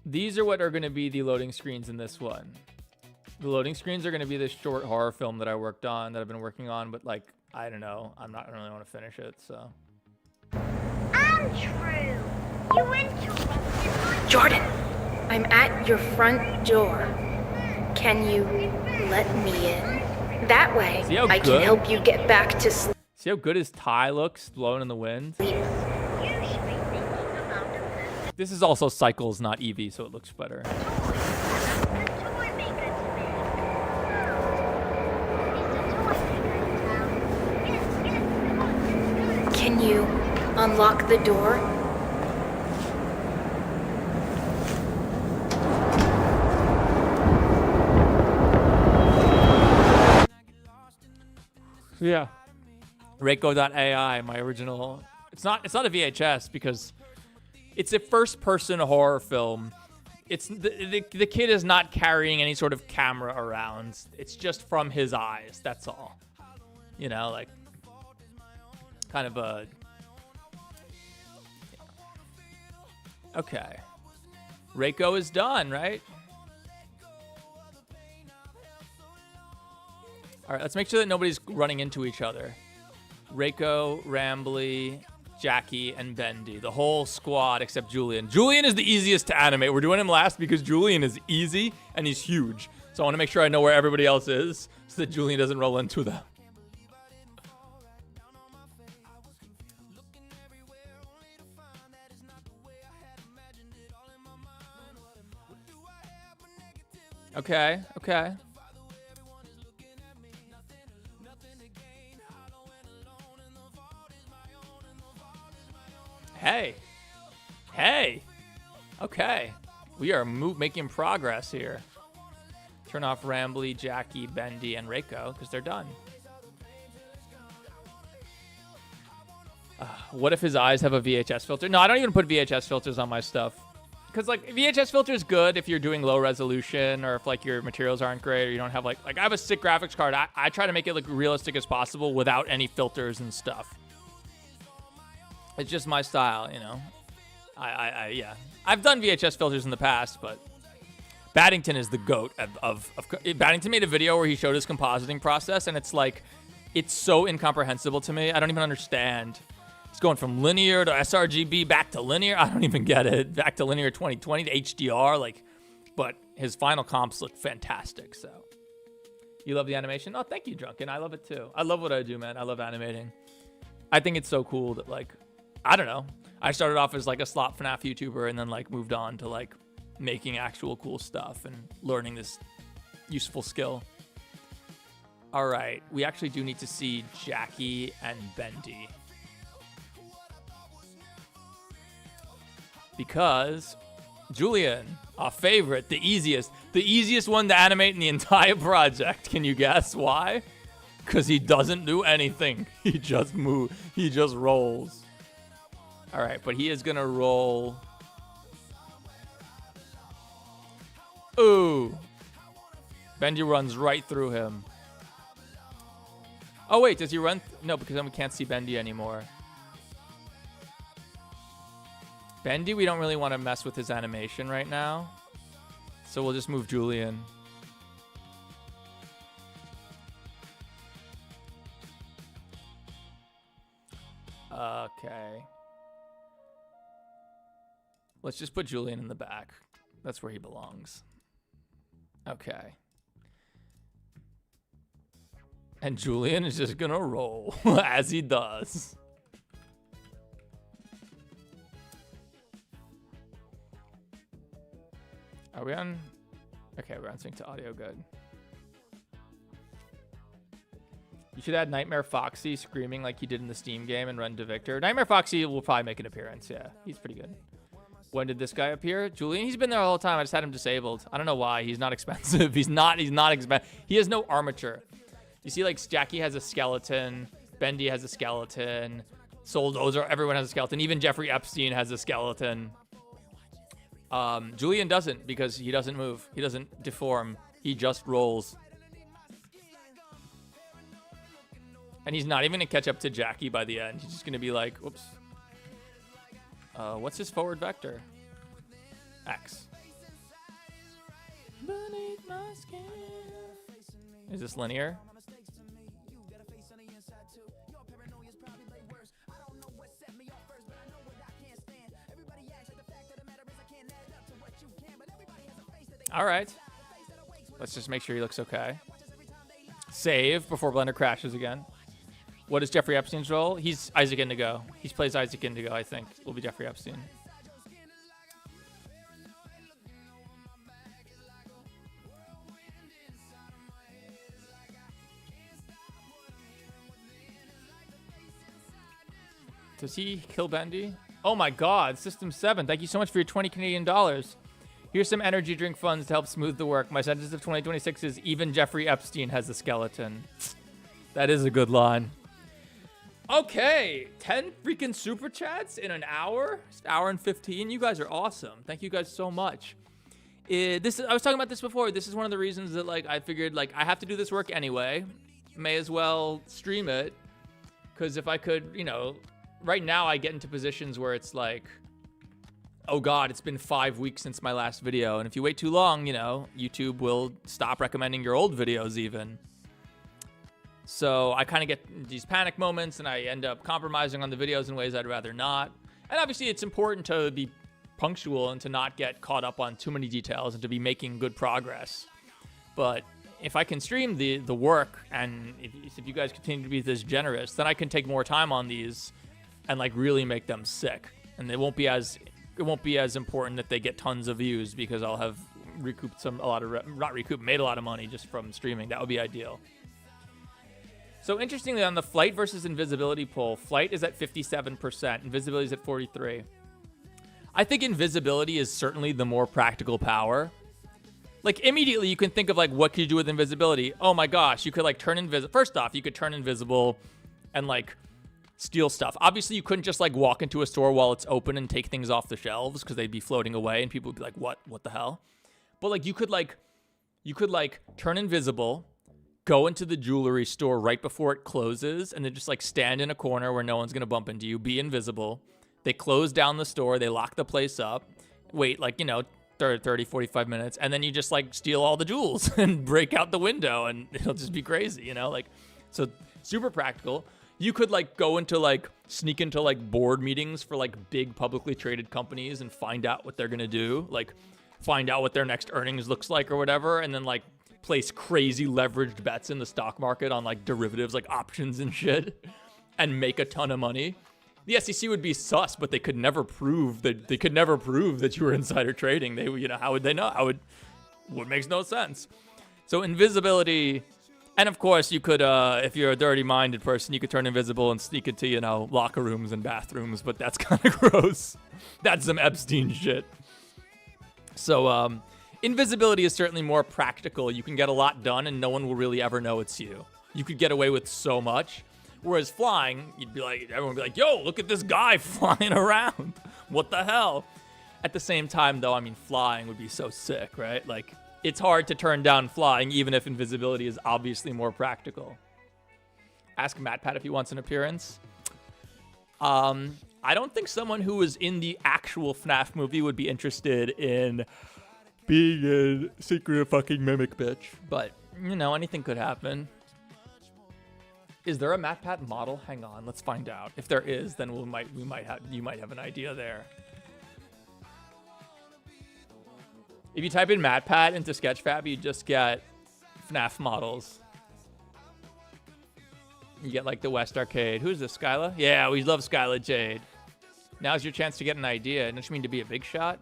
These are what are going to be the loading screens in this one. The loading screens are going to be this short horror film that I worked on, that I've been working on, but like, I don't know. I don't really want to finish it, so. Andrew, you interrupted my... Jordan, I'm at your front door. Can you let me in? That way, See how I good? can help you get back to sleep. See how good his tie looks blowing in the wind? You should be thinking about a This is also Cycles, not Eevee, so it looks better. toy maker today. It's a toy maker in town. Yes, come on, let's go. Can you unlock the door? Yeah. Reiko.ai, my original. It's not a VHS because it's a first-person horror film. It's the kid is not carrying any sort of camera around. It's just from his eyes. That's all. You know, like kind of a. Okay. Reiko is done, right? All right, let's make sure that nobody's running into each other. Reiko, Rambly, Jackie, and Bendy. The whole squad except Julian. Julian is the easiest to animate. We're doing him last because Julian is easy and he's huge. So I want to make sure I know where everybody else is so that Julian doesn't roll into them. Okay, okay. Hey. Hey. Okay. We are making progress here. Turn off Rambly, Jackie, Bendy, and Reiko because they're done. What if his eyes have a VHS filter? No, I don't even put VHS filters on my stuff. Because, like, VHS filter is good if you're doing low resolution or if, like, your materials aren't great or you don't have, like I have a sick graphics card. I try to make it look realistic as possible without any filters and stuff. It's just my style, you know. Yeah. I've done VHS filters in the past, but Baddington is the GOAT of Baddington made a video where he showed his compositing process, and it's like, it's so incomprehensible to me. I don't even understand. It's going from linear to sRGB back to linear. I don't even get it. Back to linear 2020 to HDR, like, but his final comps look fantastic, so. You love the animation? Oh, thank you, Drunken. I love it too. I love what I do, man. I love animating. I think it's so cool that, like, I don't know. I started off as like a slop FNAF YouTuber and then like moved on to like making actual cool stuff and learning this useful skill. All right, we actually do need to see Jackie and Bendy. Because Julian, our favorite, the easiest one to animate in the entire project. Can you guess why? Because he doesn't do anything. He just moves. He just rolls. All right, but he is going to roll. Ooh. Bendy runs right through him. Oh, wait, does he run? No, because then we can't see Bendy anymore. Bendy, we don't really want to mess with his animation right now. So we'll just move Julian. Okay. Let's just put Julian in the back. That's where he belongs. Okay. And Julian is just gonna roll as he does. Are we on? Okay, we're on sync to audio. Good. You should add Nightmare Foxy screaming like he did in the Steam game and run to Victor. Nightmare Foxy will probably make an appearance. Yeah, he's pretty good. When did this guy appear? Julian, he's been there the whole time. I just had him disabled. I don't know why. He's not expensive. He's not expensive. He has no armature. You see, like, Jackie has a skeleton. Bendy has a skeleton. Soldozer, everyone has a skeleton. Even Jeffrey Epstein has a skeleton. Julian doesn't, because he doesn't move. He doesn't deform. He just rolls. And he's not even going to catch up to Jackie by the end. He's just going to be like, whoops. What's his forward vector? X. Beneath my skin. Is this linear? All right. Let's just make sure he looks okay. Save before Blender crashes again. What is Jeffrey Epstein's role? He's Isaac Indigo. He plays Isaac Indigo, I think. Will be Jeffrey Epstein. Does he kill Bendy? Oh my god, System 7. Thank you so much for your 20 Canadian dollars. Here's some energy drink funds to help smooth the work. My sentence of 2026 is even Jeffrey Epstein has a skeleton. That is a good line. Okay, 10 freaking super chats in an hour? Just an hour and 15. You guys are awesome. Thank you guys so much. I was talking about this before. This is one of the reasons that like I figured like I have to do this work anyway. May as well stream it. Because if I could, you know, right now I get into positions where it's like, oh God, it's been 5 weeks since my last video. And if you wait too long, you know, YouTube will stop recommending your old videos even. So I kind of get these panic moments and I end up compromising on the videos in ways I'd rather not. And obviously it's important to be punctual and to not get caught up on too many details and to be making good progress. But if I can stream the work and if you guys continue to be this generous, then I can take more time on these and like really make them sick. And it won't be as important that they get tons of views because I'll have recouped made a lot of money just from streaming. That would be ideal. So interestingly, on the flight versus invisibility poll, flight is at 57%, invisibility is at 43%. I think invisibility is certainly the more practical power. Like immediately you can think of like, what could you do with invisibility? Oh my gosh, you could like turn invisible. First off, you could turn invisible and like steal stuff. Obviously you couldn't just like walk into a store while it's open and take things off the shelves because they'd be floating away and people would be like, what the hell? But like you could turn invisible, go into the jewelry store right before it closes and then just like stand in a corner where no one's going to bump into you, be invisible. They close down the store, they lock the place up, wait like, you know, 30, 45 minutes, and then you just like steal all the jewels and break out the window and it'll just be crazy, you know, like, so super practical. You could like go into like sneak into like board meetings for like big publicly traded companies and find out what they're going to do, like find out what their next earnings looks like or whatever, and then like place crazy leveraged bets in the stock market on like derivatives, like options and shit, and make a ton of money. The SEC would be sus, but they could never prove that you were insider trading. They, you know, how would they know? What makes no sense. So invisibility, and of course you could, if you're a dirty-minded person, you could turn invisible and sneak into, you know, locker rooms and bathrooms, but that's kind of gross. That's some Epstein shit. So, invisibility is certainly more practical. You can get a lot done and no one will really ever know it's you. You could get away with so much. Whereas flying, everyone would be like, yo, look at this guy flying around. What the hell? At the same time, though, I mean, flying would be so sick, right? Like, it's hard to turn down flying, even if invisibility is obviously more practical. Ask MatPat if he wants an appearance. I don't think someone who was in the actual FNAF movie would be interested in being a secret fucking mimic bitch. But, you know, anything could happen. Is there a MatPat model? Hang on, let's find out. If there is, then you might have an idea there. If you type in MatPat into Sketchfab, you just get FNAF models. You get like the West Arcade. Who's this, Skyla? Yeah, we love Skyla Jade. Now's your chance to get an idea. Don't you mean to be a big shot?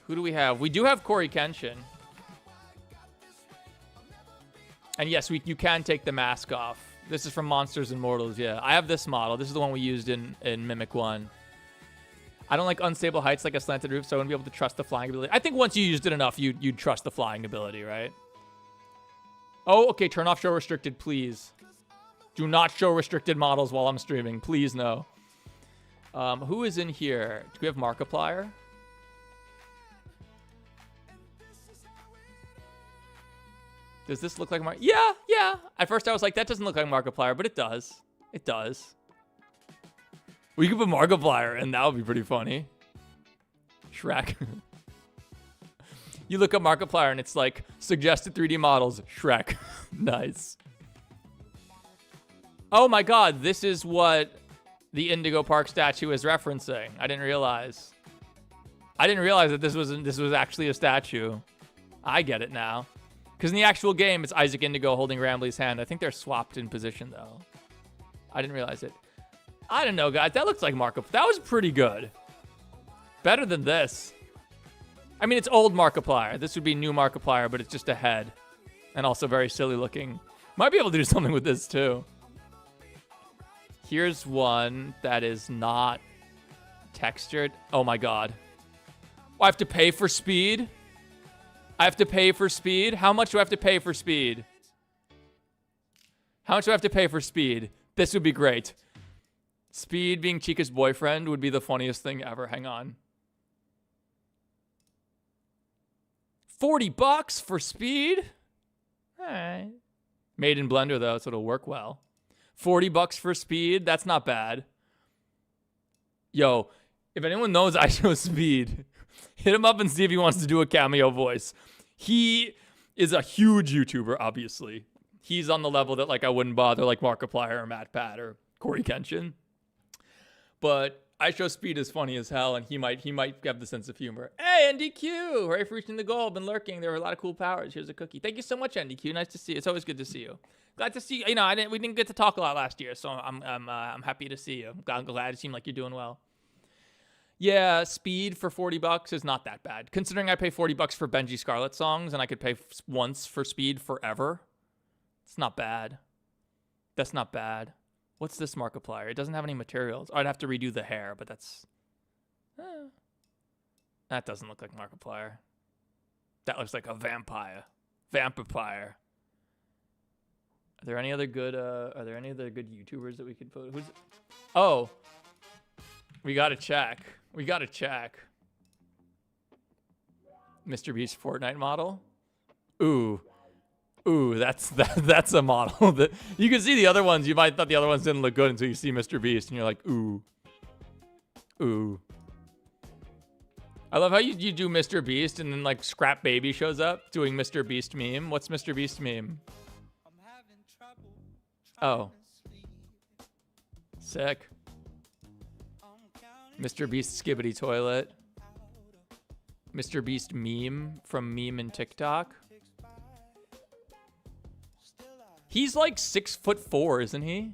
Who do we have? We do have Corey Kenshin. And yes, you can take the mask off. This is from Monsters and Mortals, yeah. I have this model. This is the one we used in Mimic 1. I don't like unstable heights like a slanted roof, so I wouldn't be able to trust the flying ability. I think once you used it enough, you'd trust the flying ability, right? Oh, okay, turn off show restricted, please. Do not show restricted models while I'm streaming. Please, no. Who is in here? Do we have Markiplier? Does this look like Yeah. At first I was like, that doesn't look like Markiplier, but it does. It does. We could put Markiplier in. That would be pretty funny. Shrek. You look up Markiplier and it's like, suggested 3D models, Shrek. Nice. Oh my god, this is what the Indigo Park statue is referencing. I didn't realize. I didn't realize that this was actually a statue. I get it now. Because in the actual game, it's Isaac Indigo holding Rambley's hand. I think they're swapped in position, though. I didn't realize it. I don't know, guys. That looks like Markiplier. That was pretty good. Better than this. I mean, it's old Markiplier. This would be new Markiplier, but it's just a head. And also very silly looking. Might be able to do something with this, too. Here's one that is not textured. Oh, my God. Oh, I have to pay for speed? I have to pay for speed? How much do I have to pay for speed? How much do I have to pay for speed? This would be great. Speed being Chica's boyfriend would be the funniest thing ever. Hang on. $40 for speed? All right. Made in Blender, though, so it'll work well. $40 for speed? That's not bad. Yo, if anyone knows I Show Speed, hit him up and see if he wants to do a cameo voice. He is a huge YouTuber, obviously. He's on the level that like I wouldn't bother like Markiplier or MatPat or Corey Kenshin. But I Show Speed is funny as hell, and he might have the sense of humor. Hey, NDQ! Hooray for reaching the goal. Been lurking. There were a lot of cool powers. Here's a cookie. Thank you so much, NDQ. Nice to see you. It's always good to see you. Glad to see you. You know, we didn't get to talk a lot last year, so I'm happy to see you. I'm glad it seemed like you're doing well. Yeah, speed for $40 is not that bad. Considering I pay $40 for Benji Scarlet songs and I could pay once for speed forever. It's not bad. That's not bad. What's this Markiplier? It doesn't have any materials. I'd have to redo the hair, but that's... That doesn't look like Markiplier. That looks like a vampire. Vampire. Are there any other good YouTubers that we could put? Who's... Oh. We gotta check. Mr. Beast Fortnite model. Ooh, that's a model that you can see the other ones. You might thought the other ones didn't look good until you see Mr. Beast, and you're like, ooh. I love how you do Mr. Beast, and then like Scrap Baby shows up doing Mr. Beast meme. What's Mr. Beast meme? Oh, sick. Mr. Beast Skibbity Toilet. Mr. Beast meme from Meme and TikTok. He's like 6'4", isn't he?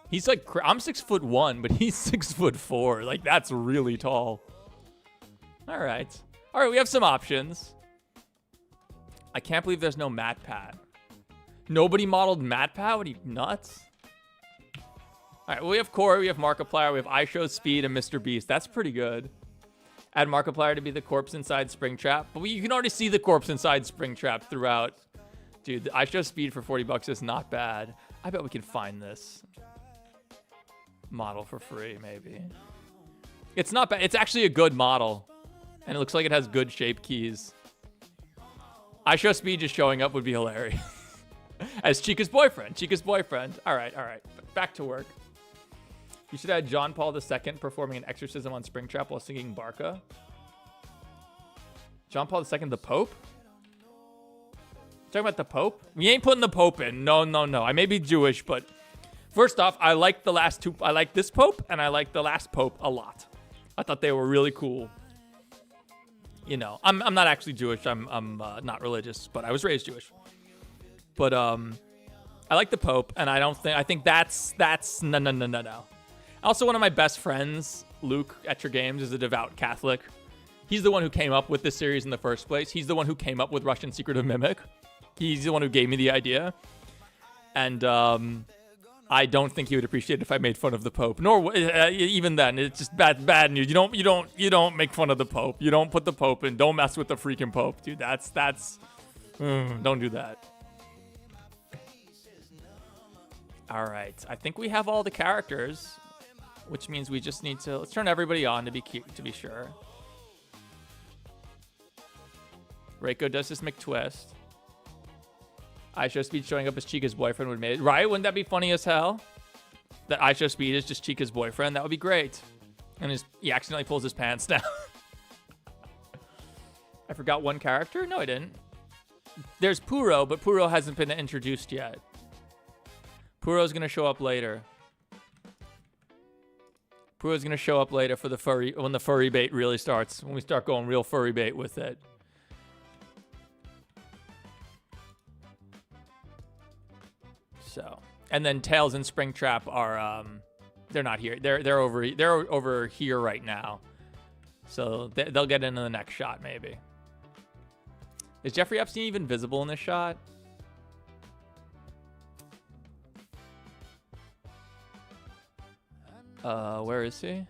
He's like, I'm 6'1", but he's 6'4". Like, that's really tall. All right, we have some options. I can't believe there's no MatPat. Nobody modeled MatPat? What are you, nuts? All right, well, we have Corey, we have Markiplier, we have I Show Speed, and Mr. Beast. That's pretty good. Add Markiplier to be the corpse inside Springtrap. But you can already see the corpse inside Springtrap throughout. Dude, the I Show Speed for $40 is not bad. I bet we can find this model for free, maybe. It's not bad. It's actually a good model. And it looks like it has good shape keys. I Show Speed just showing up would be hilarious. As Chica's boyfriend. All right. Back to work. You should add John Paul II performing an exorcism on Springtrap while singing Barca. John Paul II, the Pope? Talking about the Pope? We ain't putting the Pope in. No. I may be Jewish, but first off, I like the last two. I like this Pope, and I like the last Pope a lot. I thought they were really cool. You know, I'm not actually Jewish. I'm not religious, but I was raised Jewish. But I like the Pope, and I think that's no. Also, one of my best friends, Luke at your games, is a devout Catholic. He's the one who came up with this series in the first place. He's the one who came up with Russian Secret of Mimic. He's the one who gave me the idea. And I don't think he would appreciate it if I made fun of the Pope. Nor even then, it's just bad news. You don't make fun of the Pope. You don't put the Pope in. Don't mess with the freaking Pope, dude. That's don't do that. All right, I think we have all the characters, which means we just need to let's turn everybody on to be sure. Reiko does this McTwist. iShowSpeed showing up as Chica's boyfriend would make it. Right? Wouldn't that be funny as hell? That iShowSpeed is just Chica's boyfriend? That would be great. And he accidentally pulls his pants down. I forgot one character? No, I didn't. There's Puro, but Puro hasn't been introduced yet. Puro's going to show up later. Puro's going to show up later for the when the furry bait really starts. When we start going real furry bait with it. So, and then Tails and Springtrap are they're not here. They're over here right now. So they'll get into the next shot maybe. Is Jeffrey Epstein even visible in this shot? Where is he?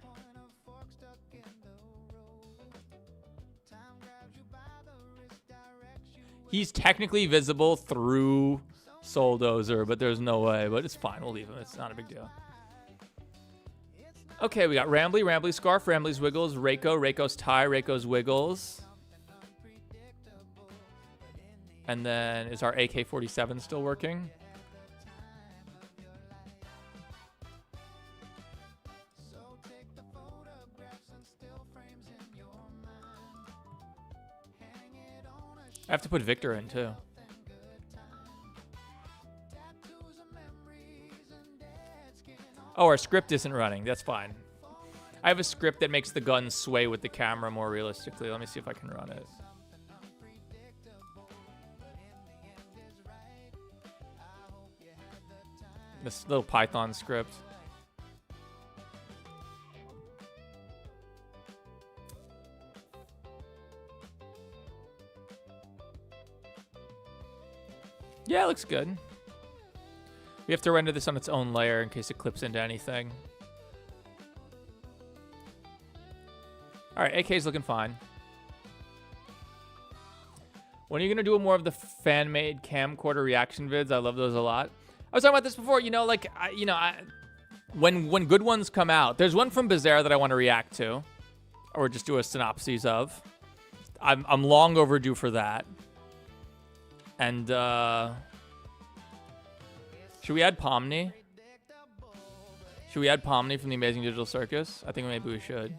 He's technically visible through Souldozer, but there's no way. But it's fine. We'll leave him. It's not a big deal. Okay, we got Rambly, Rambly's Scarf, Rambly's Wiggles, Reiko, Reiko's Tie, Reiko's Wiggles. And then is our AK-47 still working? I have to put Victor in too. Oh, our script isn't running. That's fine. I have a script that makes the gun sway with the camera more realistically. Let me see if I can run it. This little Python script. Yeah, it looks good. We have to render this on its own layer in case it clips into anything. All right, AK's looking fine. When are you going to do more of the fan-made camcorder reaction vids? I love those a lot. I was talking about this before, you know, like, when good ones come out, there's one from Bizarre that I want to react to, or just do a synopsis of. I'm long overdue for that. And, should we add Pomni? Should we add Pomni from the Amazing Digital Circus? I think maybe we should.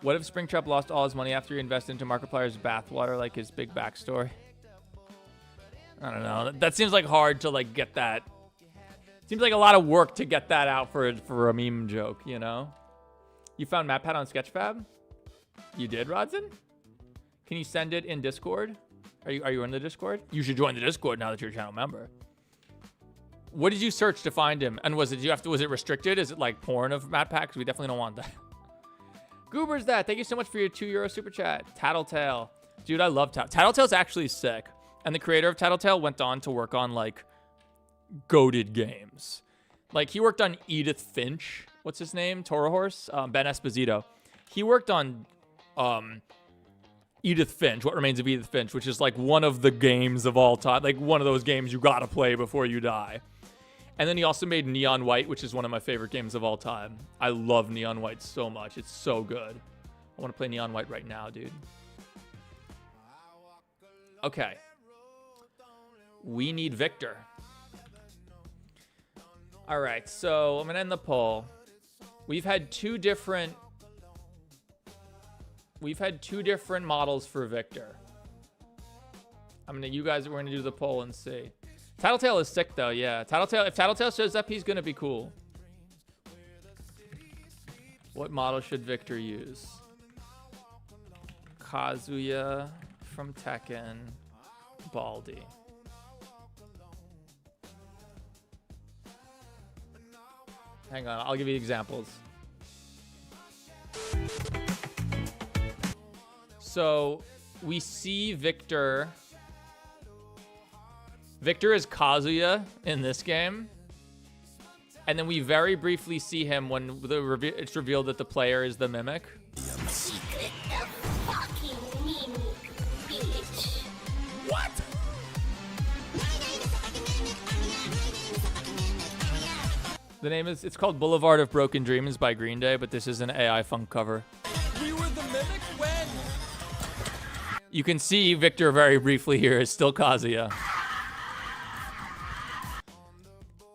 What if Springtrap lost all his money after he invested into Markiplier's bathwater, like his big backstory? I don't know. That seems like hard to like get that. Seems like a lot of work to get that out for a meme joke, you know? You found MatPat on Sketchfab? You did, Rodson? Can you send it in Discord? Are you in the Discord? You should join the Discord now that you're a channel member. What did you search to find him? And was it restricted? Is it like porn of MatPat? Because we definitely don't want that. Goober's that. Thank you so much for your €2 super chat. Tattletale. Dude, I love Tattletale's actually sick. And the creator of Tattletale went on to work on like goated games. Like he worked on Edith Finch. What's his name? Toro Horse? Ben Esposito. He worked on Edith Finch, What Remains of Edith Finch, which is like one of the games of all time. Like one of those games you gotta play before you die. And then he also made Neon White, which is one of my favorite games of all time. I love Neon White so much. It's so good. I want to play Neon White right now, dude. Okay. We need Victor. All right, so I'm going to end the poll. We've had two different models for Victor. You guys, we're gonna do the poll and see. Tattletale is sick though, yeah. Tattletale, if Tattletale shows up, he's gonna be cool. What model should Victor use? Kazuya from Tekken, Baldi. Hang on, I'll give you examples. So we see Victor. Victor is Kazuya in this game. And then we very briefly see him when it's revealed that the player is the Mimic. Secret of fucking mimic, bitch. What? The name is, it's called Boulevard of Broken Dreams by Green Day, but this is an AI funk cover. We were the Mimic when? You can see Victor very briefly here is still Kazuya.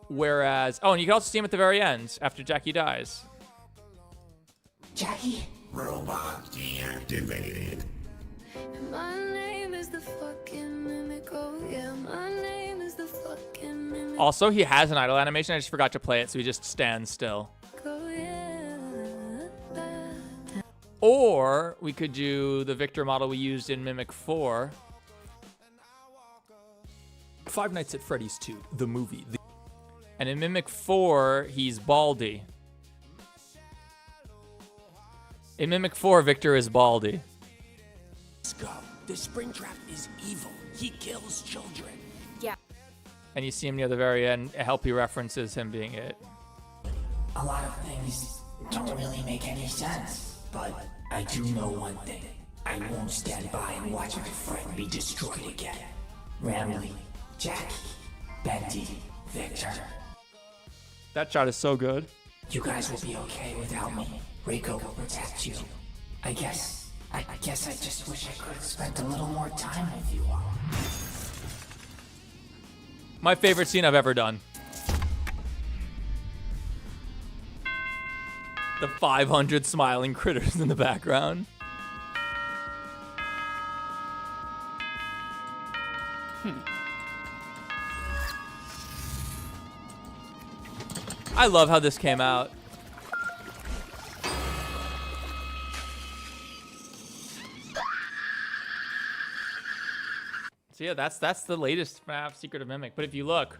Whereas, oh, and you can also see him at the very end after Jackie dies. Jackie? Robot deactivated. My name is the fucking mimic, oh yeah, my name is the fucking mimic, Also, he has an idle animation. I just forgot to play it, so he just stands still. oh yeah. Or we could do the Victor model we used in Mimic 4. Five Nights at Freddy's 2, the movie. And in Mimic 4, he's Baldi. In Mimic 4, Victor is Baldi. Let's go. The Springtrap is evil. He kills children. Yeah. And you see him near the very end. Helpy references him being it. A lot of things don't really make any sense, but I do know one thing. I won't stand by and watch my friend be destroyed again. Ramley, Jackie, Bendy, Victor. That shot is so good. You guys will be okay without me. Rico will protect you. I guess I just wish I could have spent a little more time with you all. My favorite scene I've ever done. The 500 smiling critters in the background. I love how this came out. So yeah, that's the latest FNAF Secret of Mimic. But if you look,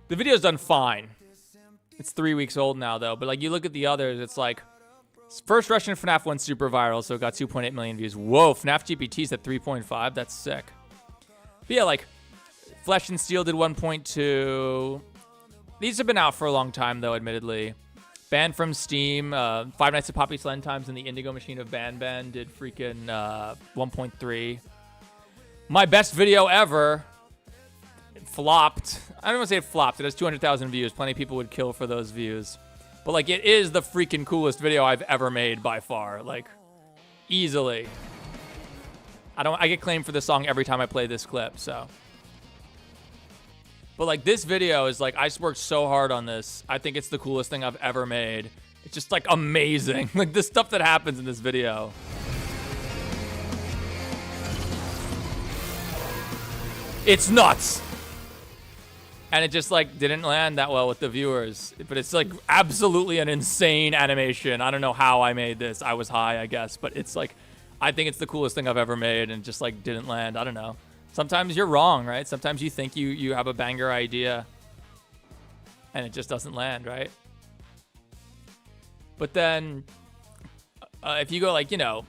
the video's done fine. It's 3 weeks old now though. But like you look at the others, it's like first Russian FNAF went super viral, so it got 2.8 million views. Whoa, FNAF GPT's at 3.5. That's sick. But yeah, like Flesh and Steel did 1.2. These have been out for a long time though, admittedly. Banned from Steam. Five Nights at Poppy's Land Times and the Indigo Machine of Ban did freaking 1.3. My best video ever flopped. I don't want to say it flopped. It has 200,000 views. Plenty of people would kill for those views. But like, it is the freaking coolest video I've ever made by far. Like, easily. I get claimed for this song every time I play this clip, so. But like, this video is like, I just worked so hard on this. I think it's the coolest thing I've ever made. It's just like amazing. Like the stuff that happens in this video. It's nuts. And it just like didn't land that well with the viewers. But it's like absolutely an insane animation. I don't know how I made this. I was high, I guess. But it's like, I think it's the coolest thing I've ever made and just like didn't land. I don't know. Sometimes you're wrong, right? Sometimes you think you have a banger idea and it just doesn't land, right? But then if you go like, you know,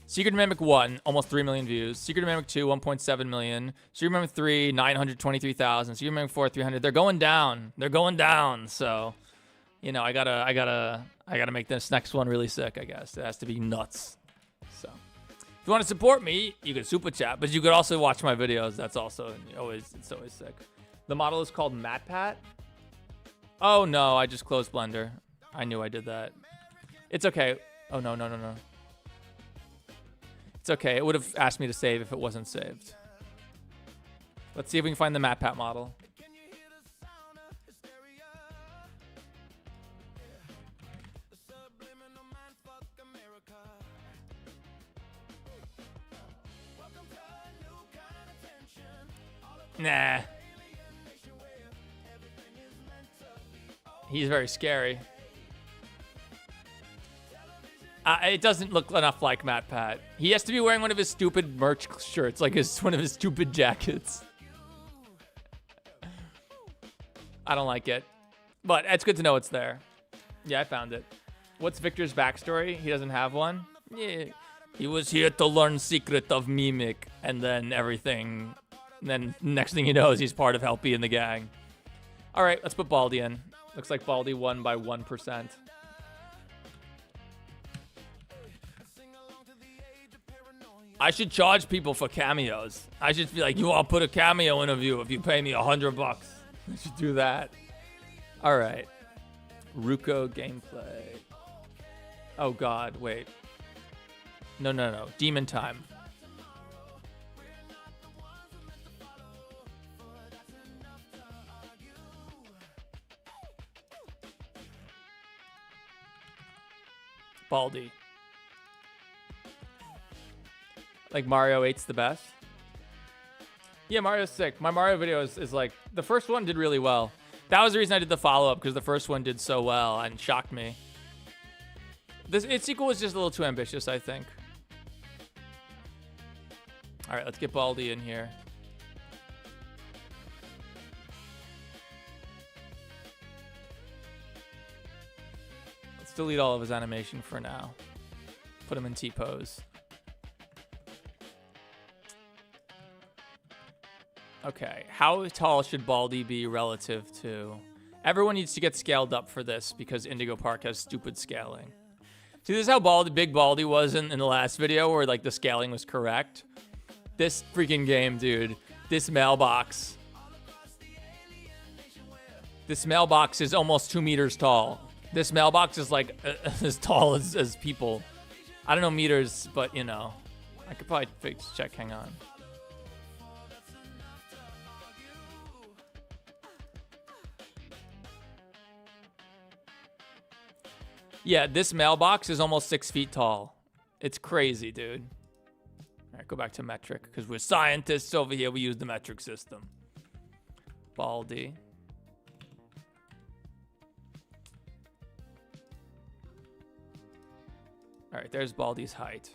Secret of Mimic 1, almost 3 million views. Secret of Mimic 2, 1.7 million. Secret of Mimic 3, 923,000. Secret of Mimic 4, 300. They're going down. They're going down. So, you know, I gotta make this next one really sick, I guess. It has to be nuts. So, if you want to support me, you can super chat, but you could also watch my videos. That's also it's always sick. The model is called MatPat. Oh no, I just closed Blender. I knew I did that. It's okay. Oh no. It's okay. It would have asked me to save if it wasn't saved. Let's see if we can find the MatPat model. Nah. He's very scary. It doesn't look enough like Matt Pat. He has to be wearing one of his stupid merch shirts, like one of his stupid jackets. I don't like it. But it's good to know it's there. Yeah, I found it. What's Victor's backstory? He doesn't have one? Yeah. He was here to learn secret of Mimic, and then everything. And then next thing he knows, he's part of Helpy and the gang. All right, let's put Baldy in. Looks like Baldy won by 1%. I should charge people for cameos. I should be like, you all put a cameo interview if you pay me $100. I should do that. All right. Ruko gameplay. Oh God, wait. No. Demon time. Baldy. Like Mario 8's the best? Yeah, Mario's sick. My Mario video is like, the first one did really well. That was the reason I did the follow-up, because the first one did so well and shocked me. Its sequel was just a little too ambitious, I think. All right, let's get Baldy in here. Let's delete all of his animation for now. Put him in T-pose. Okay, how tall should Baldy be relative to... Everyone needs to get scaled up for this because Indigo Park has stupid scaling. See, this is how big Baldy was in the last video where like the scaling was correct. This freaking game, dude. This mailbox. This mailbox is almost 2 meters tall. This mailbox is like as tall as people. I don't know meters, but you know. I could probably check, hang on. Yeah, this mailbox is almost 6 feet tall. It's crazy, dude. All right, go back to metric, because we're scientists over here. We use the metric system. Baldy. All right, there's Baldy's height.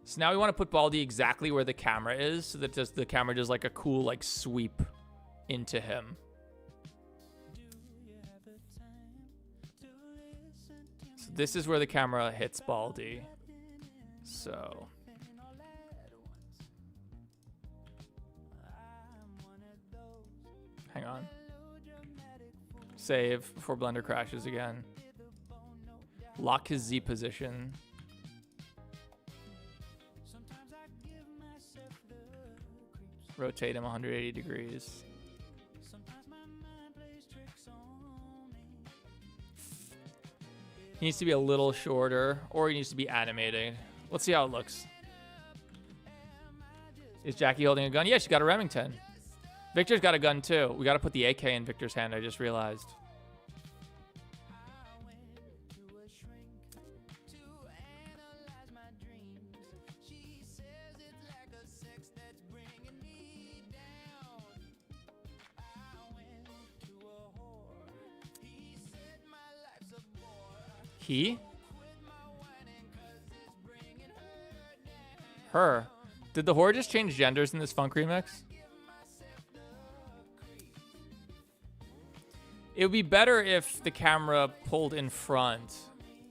So now we want to put Baldy exactly where the camera is, so that the camera does like a cool like sweep into him. This is where the camera hits Baldy. So. Hang on. Save before Blender crashes again. Lock his Z position. Rotate him 180 degrees. He needs to be a little shorter, or he needs to be animated. Let's see how it looks. Is Jackie holding a gun? Yeah, she got a Remington. Victor's got a gun too. We got to put the AK in Victor's hand, I just realized. He? Her. Did the whore just change genders in this funk remix? It would be better if the camera pulled in front.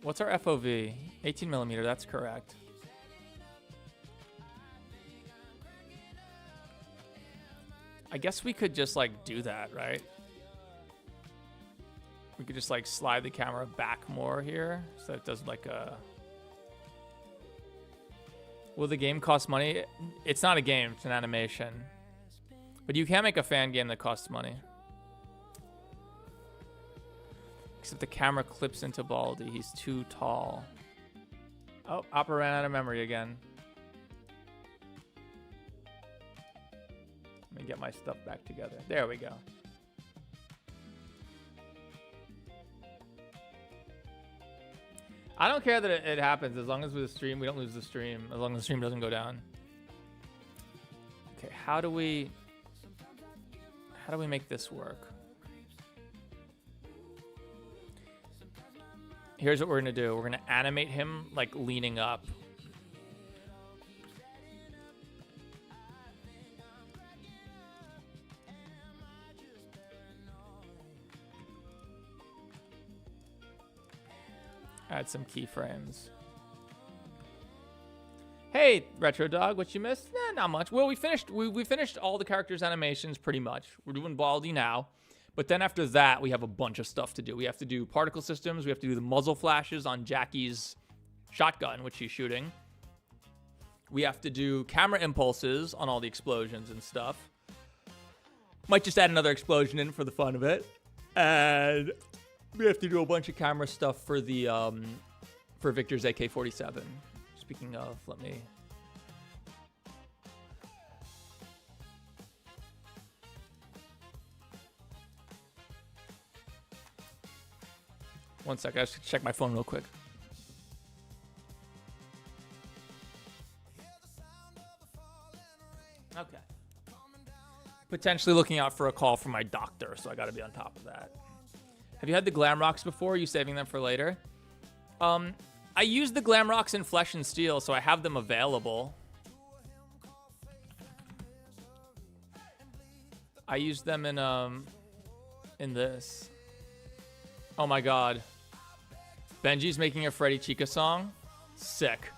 What's our FOV? 18 millimeter, that's correct. I guess we could just like do that, right? We could just like slide the camera back more here so it does like a... Will the game cost money? It's not a game, it's an animation. But you can make a fan game that costs money. Except the camera clips into Baldy. He's too tall. Oh, Opera ran out of memory again. Let me get my stuff back together. There we go. I don't care that it happens as long as with the stream, we don't lose the stream. As long as the stream doesn't go down. Okay, how do we... How do we make this work? Here's what we're gonna do. We're gonna animate him like leaning up. Add some keyframes. Hey, Retro Dog, what you missed? Not much. Well, we finished all the characters' animations pretty much. We're doing Baldy now. But then after that, we have a bunch of stuff to do. We have to do particle systems. We have to do the muzzle flashes on Jackie's shotgun, which she's shooting. We have to do camera impulses on all the explosions and stuff. Might just add another explosion in for the fun of it. And we have to do a bunch of camera stuff for the for Victor's AK-47. Speaking of, let me... One second, I just check my phone real quick. Okay. Potentially looking out for a call from my doctor, so I gotta be on top of that. Have you had the Glam Rocks before? Are you saving them for later? I use the Glam Rocks in Flesh and Steel, so I have them available. I used them in this. Oh my god. Benji's making a Freddy Chica song. Sick.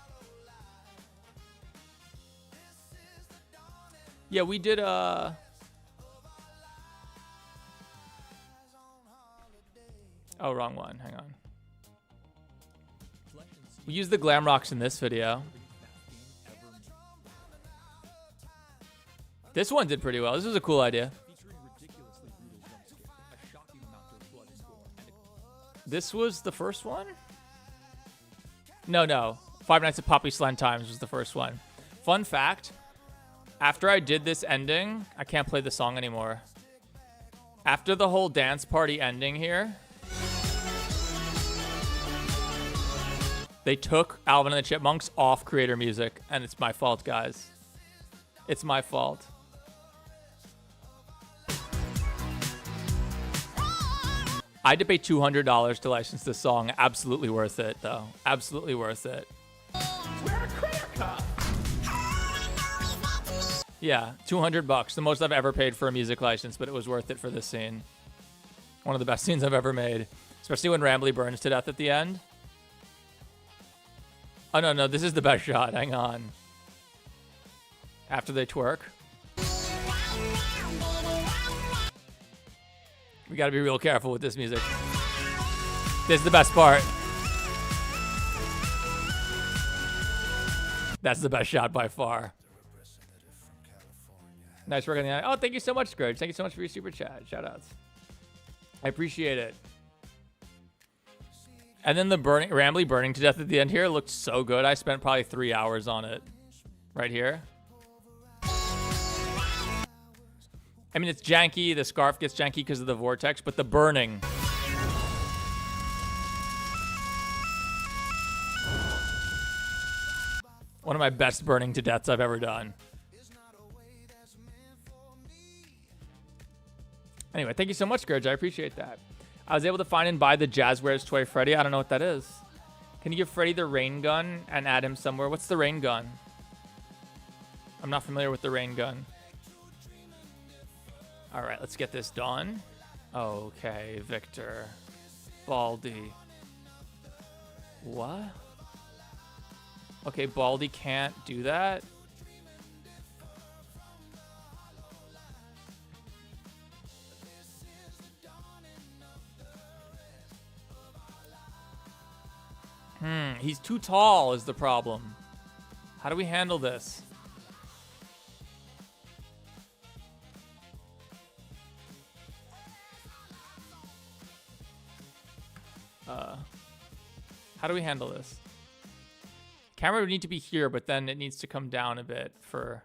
Yeah, we did Oh, wrong one. Hang on. We used the Glam Rocks in this video. This one did pretty well. This was a cool idea. This was the first one? No. Five Nights at Poppy Slant Times was the first one. Fun fact, after I did this ending, I can't play the song anymore. After the whole dance party ending here, they took Alvin and the Chipmunks off Creator Music, and it's my fault, guys. It's my fault. I had to pay $200 to license this song. Absolutely worth it, though. Absolutely worth it. Yeah, $200. The most I've ever paid for a music license, but it was worth it for this scene. One of the best scenes I've ever made. Especially when Rambly burns to death at the end. Oh, no, this is the best shot. Hang on. After they twerk. We gotta be real careful with this music. This is the best part. That's the best shot by far. Nice work on the eye. Oh, thank you so much, Scourge. Thank you so much for your super chat. Shout outs. I appreciate it. And then the Rambly burning to death at the end here looked so good. I spent probably 3 hours on it. Right here. I mean, it's janky. The scarf gets janky because of the vortex, but the burning. One of my best burning to deaths I've ever done. Anyway, thank you so much, Scourge. I appreciate that. I was able to find and buy the Jazzwares Toy Freddy. I don't know what that is. Can you give Freddy the rain gun and add him somewhere? What's the rain gun? I'm not familiar with the rain gun. All right, let's get this done. Okay, Victor. Baldy. What? Okay, Baldy can't do that. He's too tall is the problem. How do we handle this? How do we handle this? Camera would need to be here, but then it needs to come down a bit for...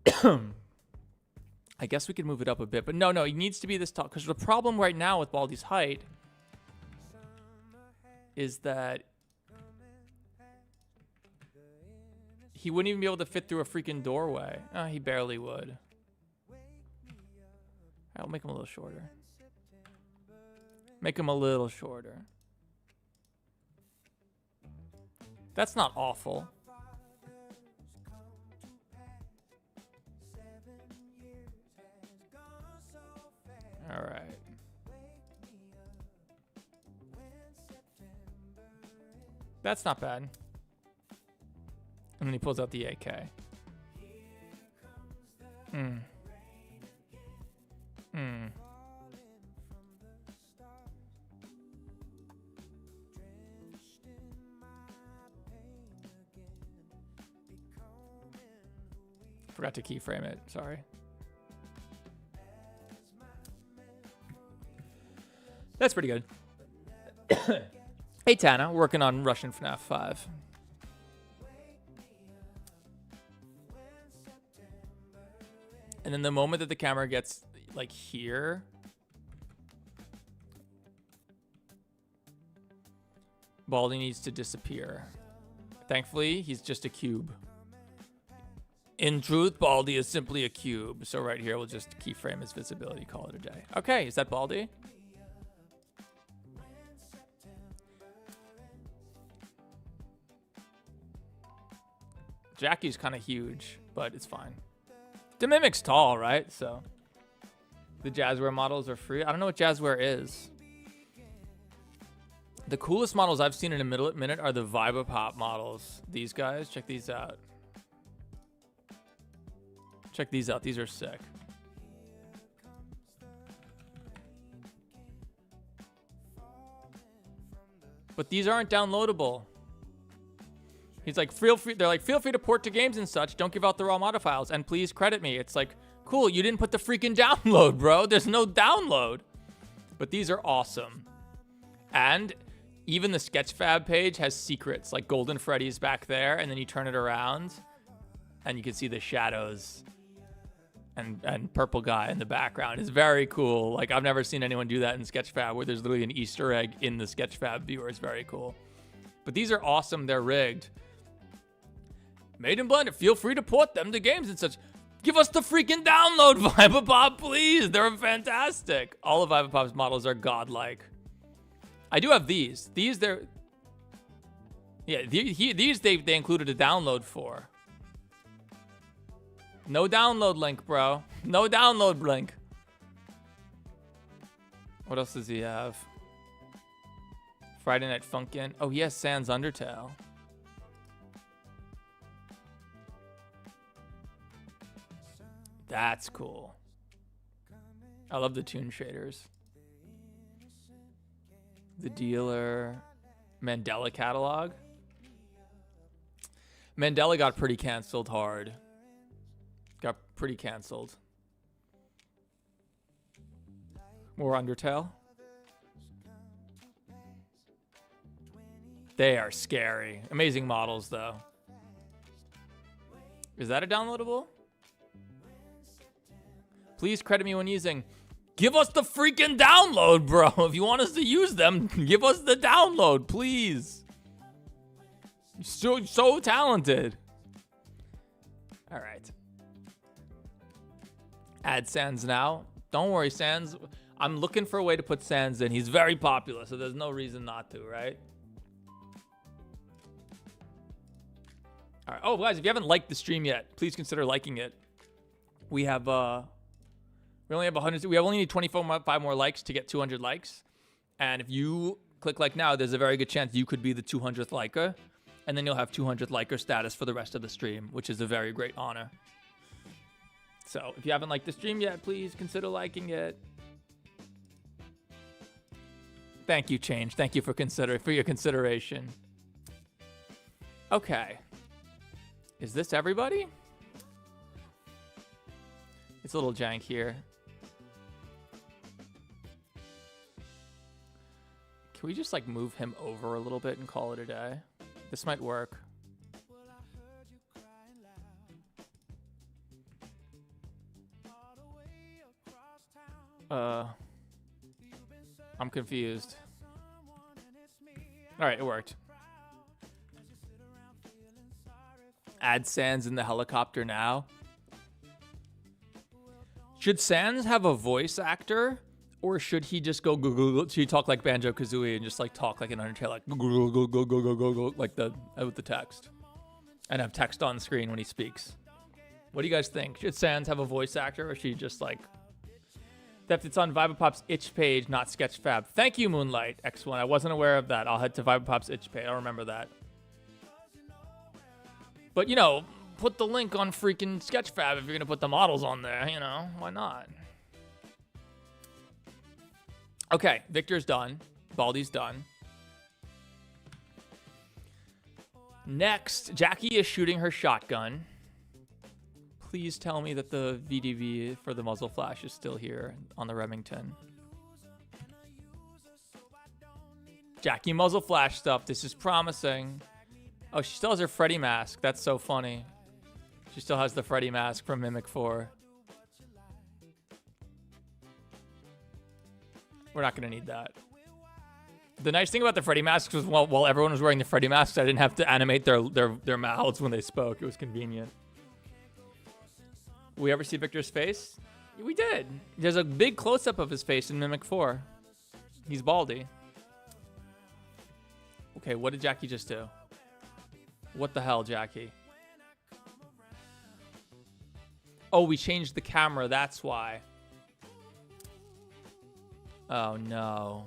I guess we could move it up a bit, but no, it needs to be this tall. Because the problem right now with Baldy's height is that he wouldn't even be able to fit through a freaking doorway. He barely would. I'll make him a little shorter. Make him a little shorter. That's not awful. All right. That's not bad. And then he pulls out the AK. Hmm. Hmm. Forgot to keyframe it. Sorry. That's pretty good. Hey, Tana, working on Russian FNAF 5. And then the moment that the camera gets like here, Baldy needs to disappear. Thankfully, he's just a cube. In truth, Baldy is simply a cube. So right here, we'll just keyframe his visibility, call it a day. Okay, is that Baldy? Jackie's kind of huge, but it's fine. The Mimic's tall, right? So the Jazzware models are free. I don't know what Jazzware is. The coolest models I've seen in a minute are the Vibapop models. These guys, check these out. Check these out. These are sick. But these aren't downloadable. He's like, feel free. They're like, feel free to port to games and such. Don't give out the raw mod files, and please credit me. It's like, cool. You didn't put the freaking download, bro. There's no download. But these are awesome. And even the Sketchfab page has secrets, like Golden Freddy's back there, and then you turn it around, and you can see the shadows and purple guy in the background. It's very cool. Like, I've never seen anyone do that in Sketchfab, where there's literally an Easter egg in the Sketchfab viewer. It's very cool. But these are awesome. They're rigged. Made in Blender. Feel free to port them to games and such. Give us the freaking download, Vibapop, please. They're fantastic. All of Vibapop's models are godlike. I do have these. These, they're... Yeah, these they included a download for. No download link, bro. No download link. What else does he have? Friday Night Funkin'. Oh, he has Sans Undertale. That's cool. I love the tune shaders. The Dealer. Mandela catalog. Mandela got pretty canceled hard. Got pretty canceled. More Undertale. They are scary. Amazing models, though. Is that a downloadable? Please credit me when using. Give us the freaking download, bro. If you want us to use them, give us the download, please. You're so talented. All right. Add Sans now. Don't worry, Sans. I'm looking for a way to put Sans in. He's very popular, so there's no reason not to, right? All right. Oh, guys, if you haven't liked the stream yet, please consider liking it. We have we only have 100. We only need 25 more likes to get 200 likes. And if you click like now, there's a very good chance you could be the 200th liker, and then you'll have 200th liker status for the rest of the stream, which is a very great honor. So if you haven't liked the stream yet, please consider liking it. Thank you, Change. Thank you for your consideration. Okay. Is this everybody? It's a little jank here. Can we just like move him over a little bit and call it a day? This might work. I'm confused. All right, it worked. Add Sans in the helicopter now. Should Sans have a voice actor, or should he just go go? Should he talk like Banjo-Kazooie and just like talk like an Undertale, like go like the with the text, and have text on screen when he speaks? What do you guys think? Should Sans have a voice actor, or should he just like? Theft, it's on Vibapop's itch page, not Sketchfab. Thank you, Moonlight X1. I wasn't aware of that. I'll head to Vibapop's itch page. I'll remember that. But you know, put the link on freaking Sketchfab if you're gonna put the models on there. You know, why not? Okay, Victor's done. Baldy's done. Next, Jackie is shooting her shotgun. Please tell me that the VDV for the muzzle flash is still here on the Remington. Jackie muzzle flash stuff. This is promising. Oh, she still has her Freddy mask. That's so funny. She still has the Freddy mask from Mimic 4. We're not going to need that. The nice thing about the Freddy masks was while everyone was wearing the Freddy masks, I didn't have to animate their mouths when they spoke. It was convenient. We ever see Victor's face? We did. There's a big close-up of his face in Mimic 4. He's Baldy. Okay, what did Jackie just do? What the hell, Jackie? Oh, we changed the camera. That's why. Oh, no.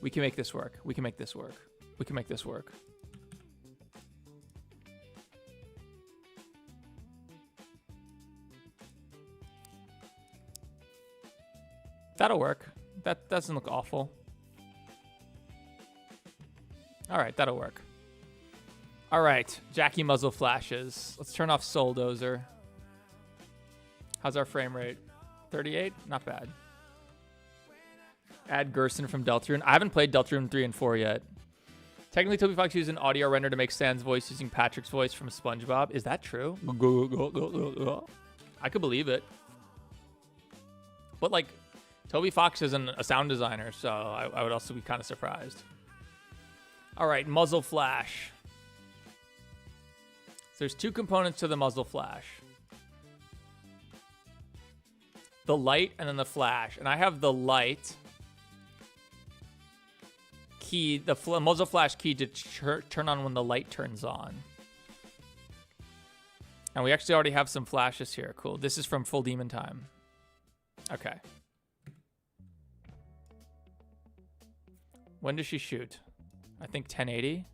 We can make this work. We can make this work. We can make this work. That'll work. That doesn't look awful. All right, that'll work. All right, Jackie muzzle flashes. Let's turn off Soul Dozer. How's our frame rate? 38? Not bad. Add Gerson from Deltarune. I haven't played Deltarune 3 and 4 yet. Technically, Toby Fox used an audio render to make Sans voice using Patrick's voice from SpongeBob. Is that true? I could believe it. But, like, Toby Fox isn't a sound designer, so I would also be kind of surprised. All right, muzzle flash. So there's two components to the muzzle flash. The light and then the flash. And I have the light key, the muzzle flash key to turn on when the light turns on. And we actually already have some flashes here. Cool. This is from Full Demon Time. Okay. When does she shoot? I think 1080.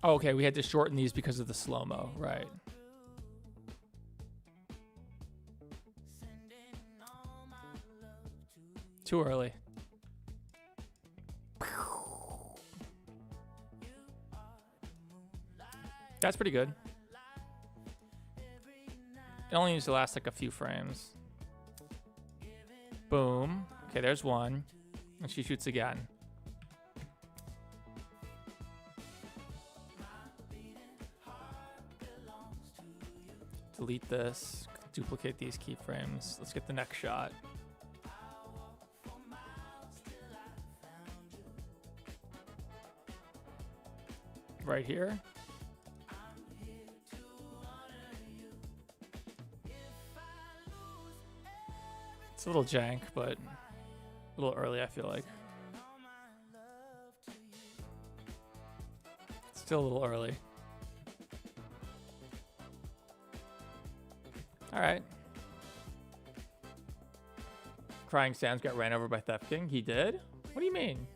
Oh, okay, we had to shorten these because of the slow-mo, right. Too early. That's pretty good. It only needs to last like a few frames. Boom. Okay, there's one. And she shoots again. Delete this. Duplicate these keyframes. Let's get the next shot. Right here. It's a little jank, but a little early, I feel like. It's still a little early. All right. Crying Sans got ran over by Theft King. He did? What do you mean?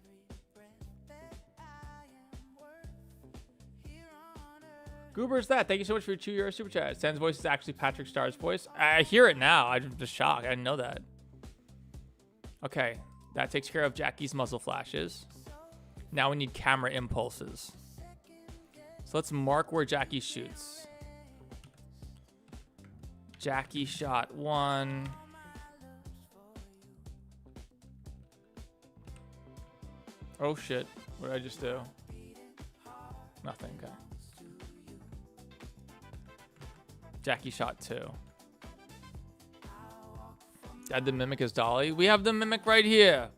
Goober's that. Thank you so much for your €2 super chat. Sans voice is actually Patrick Starr's voice. I hear it now. I'm just shocked. I didn't know that. Okay. That takes care of Jackie's muzzle flashes. Now we need camera impulses. So let's mark where Jackie shoots. Jackie shot 1. Oh shit. What did I just do? Nothing. Okay. Jackie shot 2. Add the mimic as Dolly. We have the mimic right here.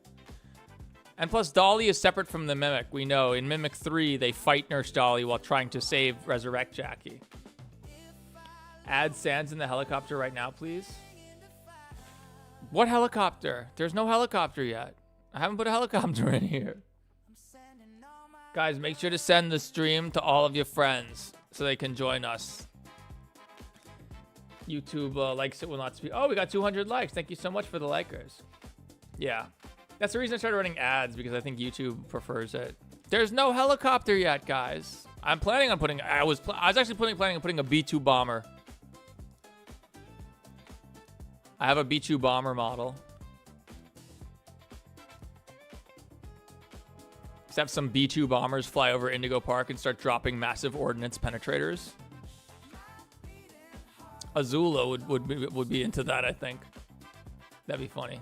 And plus, Dolly is separate from the mimic. We know in Mimic 3, they fight Nurse Dolly while trying to resurrect Jackie. Add Sans in the helicopter right now, please. What helicopter? There's no helicopter yet. I haven't put a helicopter in here. Guys, make sure to send the stream to all of your friends so they can join us. YouTube likes it will not speak. Oh, we got 200 likes. Thank you so much for the likers. Yeah. That's the reason I started running ads, because I think YouTube prefers it. There's no helicopter yet, guys. I'm planning on putting... I was actually planning on putting a B-2 bomber. I have a B-2 bomber model. Let's have some B-2 bombers fly over Indigo Park and start dropping massive ordnance penetrators. Azula would be into that, I think. That'd be funny.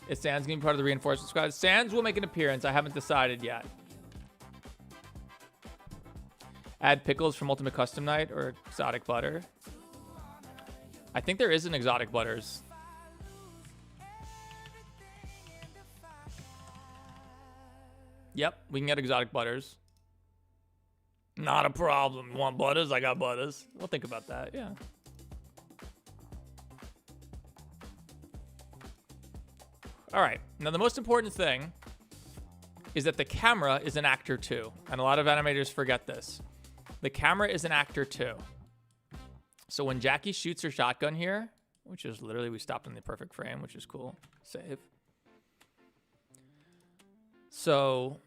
Is Sans going to be part of the reinforcement squad? Sans will make an appearance. I haven't decided yet. Add pickles from Ultimate Custom Night or exotic butter. I think there is an exotic butters. Yep, we can get exotic butters. Not a problem. You want butters? I got butters. We'll think about that, yeah. All right, now the most important thing is that the camera is an actor too. And a lot of animators forget this. The camera is an actor too. So when Jackie shoots her shotgun here, which is literally, we stopped in the perfect frame, which is cool. Save. So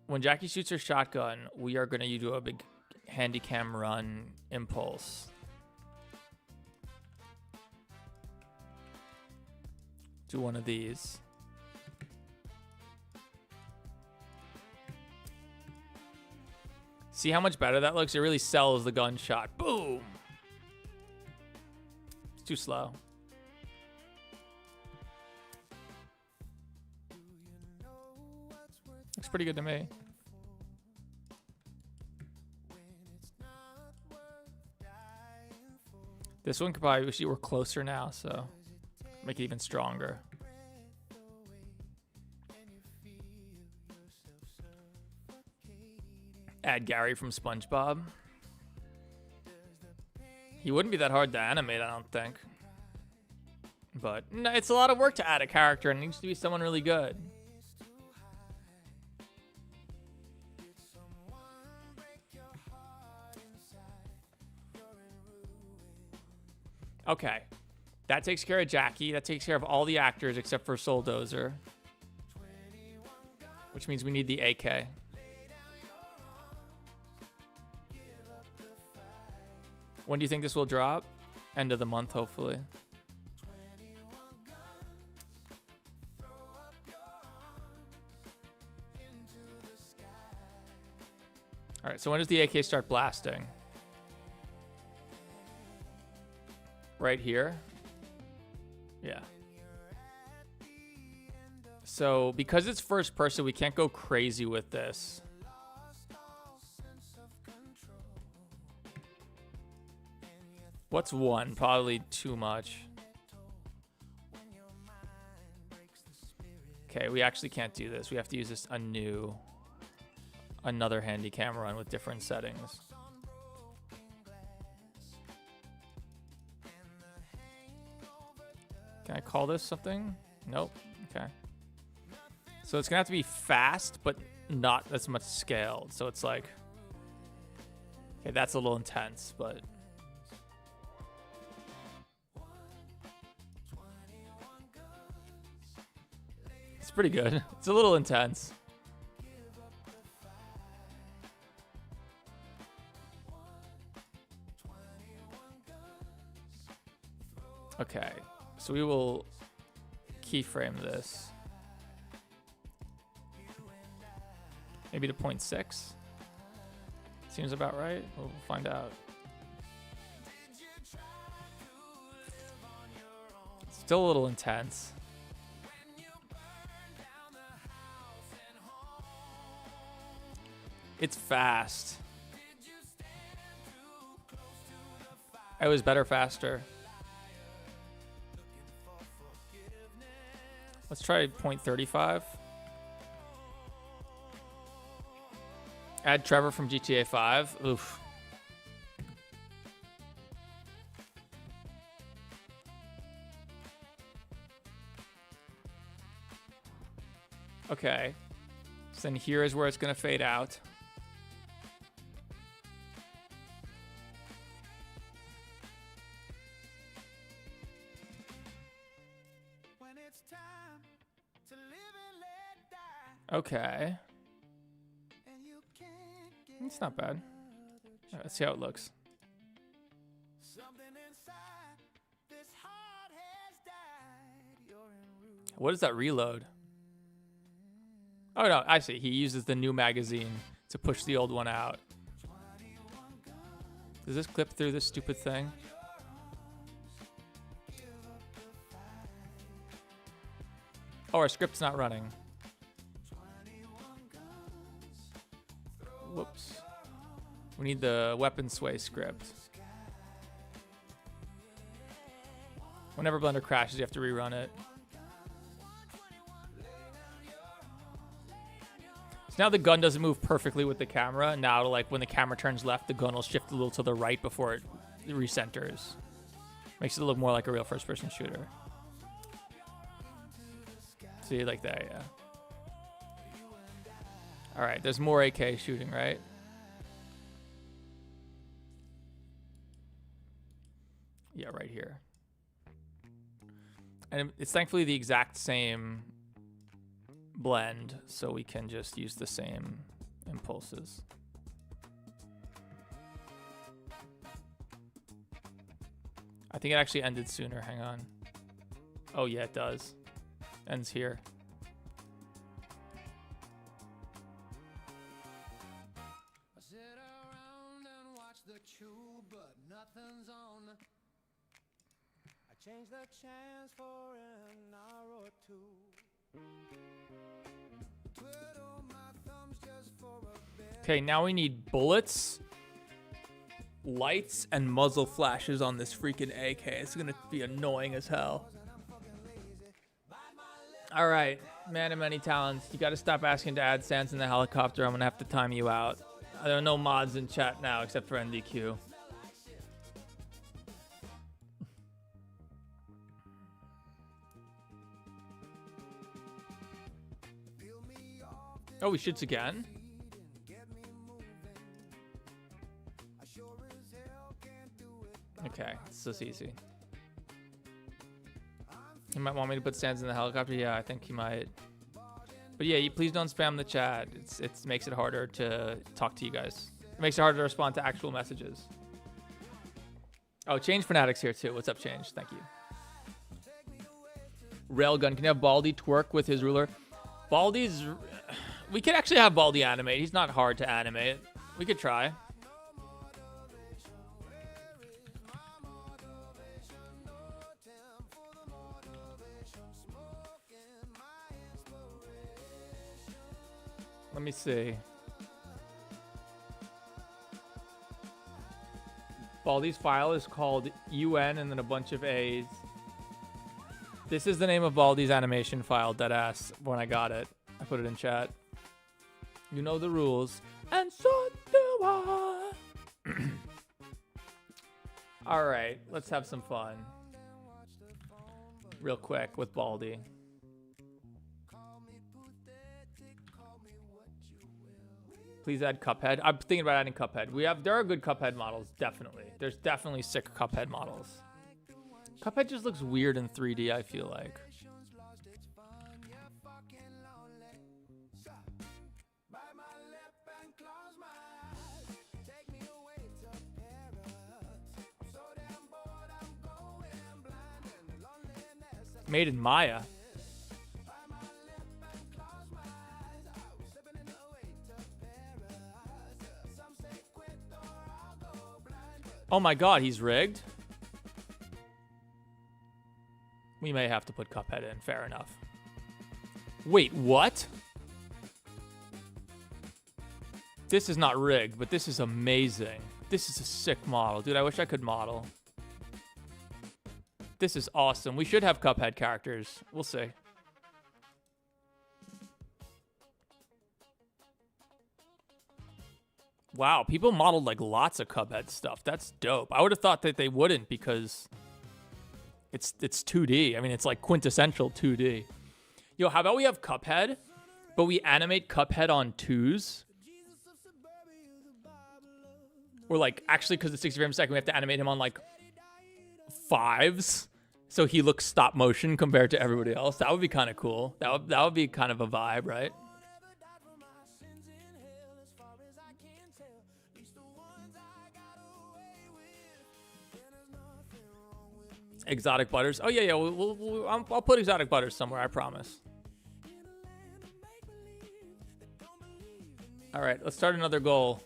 when Jackie shoots her shotgun, we are gonna do a big handy cam run impulse. Do one of these. See how much better that looks? It really sells the gunshot. Boom! It's too slow. Looks pretty good to me. This one could probably wish you were closer now, so make it even stronger. Add Gary from SpongeBob. He wouldn't be that hard to animate, I don't think. But no, it's a lot of work to add a character, and it needs to be someone really good. Okay. That takes care of Jackie. That takes care of all the actors except for Souldozer. Which means we need the AK. When do you think this will drop? End of the month, hopefully. All right, so when does the AK start blasting? Right here? Yeah. So because it's first person, we can't go crazy with this. What's one? Probably too much. Okay, we actually can't do this. We have to use this another handy camera run with different settings. Can I call this something? Nope. Okay. So it's gonna have to be fast, but not as much scaled. So it's like, okay, that's a little intense, but it's pretty good. It's a little intense. Okay. So we will keyframe this. Maybe to 0.6. Seems about right. We'll find out. Still a little intense. It's fast. It was better faster. Let's try 0.35. Add Trevor from GTA 5. Oof. Okay. So then here is where it's going to fade out. When it's time to live and let die, Okay. and you can't get It's not bad. Let's see how it looks. something inside this heart has died. You're en route. What does that reload? Oh, no. I see. He uses the new magazine to push the old one out. Does this clip through this stupid thing? Oh, our script's not running. Whoops. We need the weapon sway script. Whenever Blender crashes, you have to rerun it. So now the gun doesn't move perfectly with the camera. Now, like when the camera turns left, the gun will shift a little to the right before it recenters. Makes it look more like a real first-person shooter. See, like that, yeah. All right, there's more AK shooting, right? Yeah, right here. And it's thankfully the exact same blend, so we can just use the same impulses. I think it actually ended sooner. Hang on. Oh, yeah, it does. Ends here. I sit around and watch the chew, but nothing's on. I change the chance for an hour or two. Twiddle my thumbs just for a bit. Okay, now we need bullets, lights, and muzzle flashes on this freaking AK. It's gonna be annoying as hell. All right, man of many talents. You gotta stop asking to add Sans in the helicopter. I'm gonna have to time you out. There are no mods in chat now except for NDQ. Oh, he shoots again? Okay, this is easy. He might want me to put Sans in the helicopter. Yeah, I think he might. But yeah, please don't spam the chat. It makes it harder to talk to you guys. It makes it harder to respond to actual messages. Oh, Change Fanatics here too. What's up, Change? Thank you. Railgun, can you have Baldy twerk with his ruler? Baldy's... We could actually have Baldy animate. He's not hard to animate. We could try. Let me see. Baldy's file is called UN and then a bunch of A's. This is the name of Baldy's animation file, deadass, when I got it. I put it in chat. You know the rules. And so do I. All right, let's have some fun. Real quick with Baldy. Please add Cuphead. I'm thinking about adding Cuphead. There are good Cuphead models, definitely. There's definitely sick Cuphead models. Cuphead just looks weird in 3D, I feel like. Made in Maya. Oh my god, he's rigged? We may have to put Cuphead in, fair enough. Wait, what? This is not rigged, but this is amazing. This is a sick model. Dude, I wish I could model. This is awesome. We should have Cuphead characters. We'll see. Wow, people modeled like lots of Cuphead stuff. That's dope. I would have thought that they wouldn't because it's 2D. I mean, it's like quintessential 2D. Yo, how about we have Cuphead, but we animate Cuphead on 2s? Or like, actually, because it's 60 frames a second, we have to animate him on like 5s, so he looks stop motion compared to everybody else. That would be kind of cool. That would be kind of a vibe, right? Exotic butters. Oh yeah. I'll put exotic butters somewhere. I promise. All right, let's start another goal.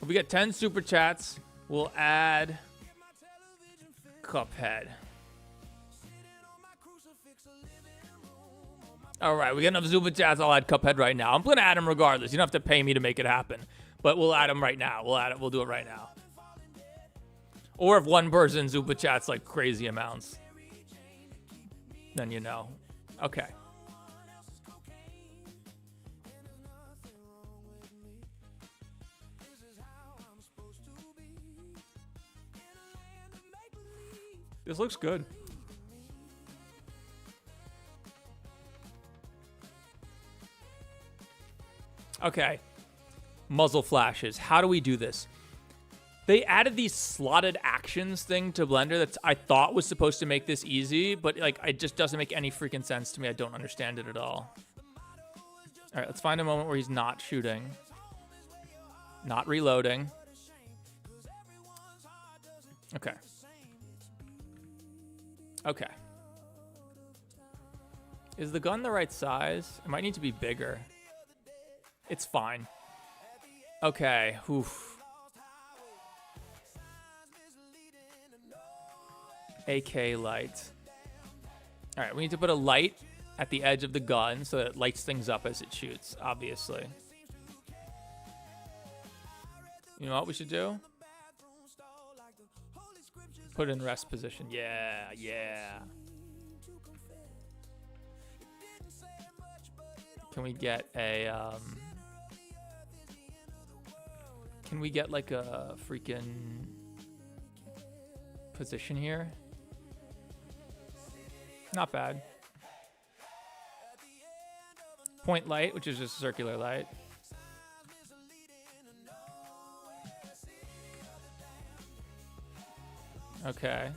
If we get 10 super chats, we'll add Cuphead. All right, we get enough super chats. I'll add Cuphead right now. I'm gonna add him regardless. You don't have to pay me to make it happen, but we'll add him right now. We'll add it. We'll do it right now. Or if one person super chats like crazy amounts, then you know. Okay. This looks good. Okay. Muzzle flashes. How do we do this? They added these slotted actions thing to Blender that I thought was supposed to make this easy, but like it just doesn't make any freaking sense to me. I don't understand it at all. All right, let's find a moment where he's not shooting. Not reloading. Okay. Okay. Is the gun the right size? It might need to be bigger. It's fine. Okay. Oof. AK light. All right, we need to put a light at the edge of the gun so that it lights things up as it shoots, obviously. You know what we should do? Put it in rest position. Yeah, yeah. Can we get a, can we get like a freaking position here? Not bad. Point light, which is just a circular light. Okay.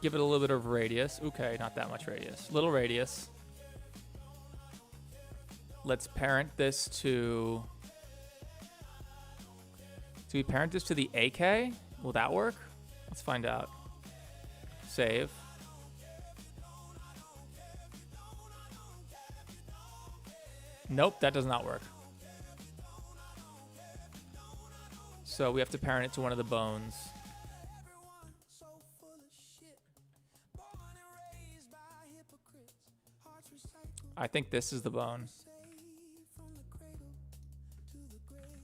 Give it a little bit of radius. Okay, not that much radius. Little radius. Let's parent this to... Do we parent this to the AK? Will that work? Let's find out. Save. Nope, that does not work. So we have to parent it to one of the bones. I think this is the bone.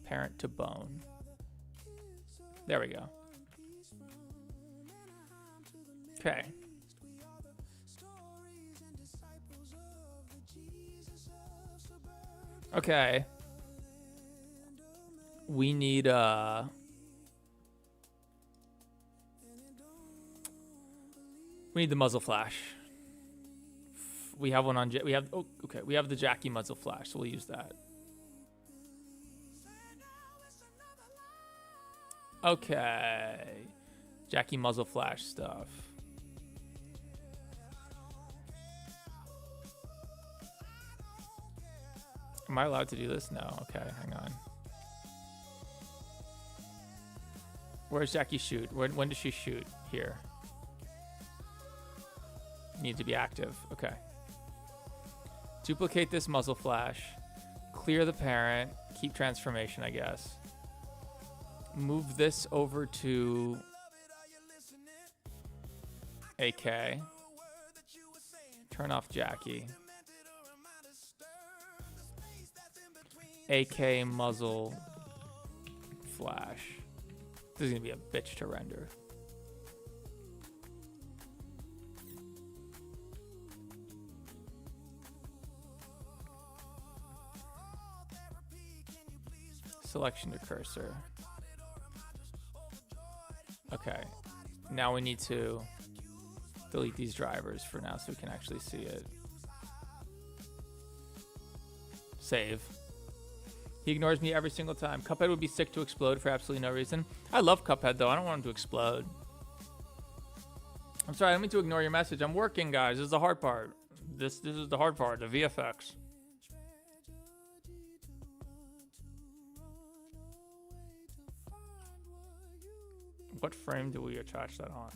Parent to bone. There we go. Okay. Okay. We need the muzzle flash. We have one on we have the Jackie muzzle flash, so we'll use that. Okay. Jackie muzzle flash stuff. Am I allowed to do this? No. Okay, hang on. Where's Jackie shoot? When does she shoot? Here. Need to be active. Okay. Duplicate this muzzle flash. Clear the parent. Keep transformation, I guess. Move this over to AK. Turn off Jackie. AK muzzle flash. This is gonna be a bitch to render. Selection to cursor. Okay. Now we need to delete these drivers for now so we can actually see it. Save. He ignores me every single time. Cuphead would be sick to explode for absolutely no reason. I love Cuphead though. I don't want him to explode. I'm sorry, I don't mean to ignore your message. I'm working, guys. This is the hard part. This is the hard part, the VFX. What frame do we attach that on?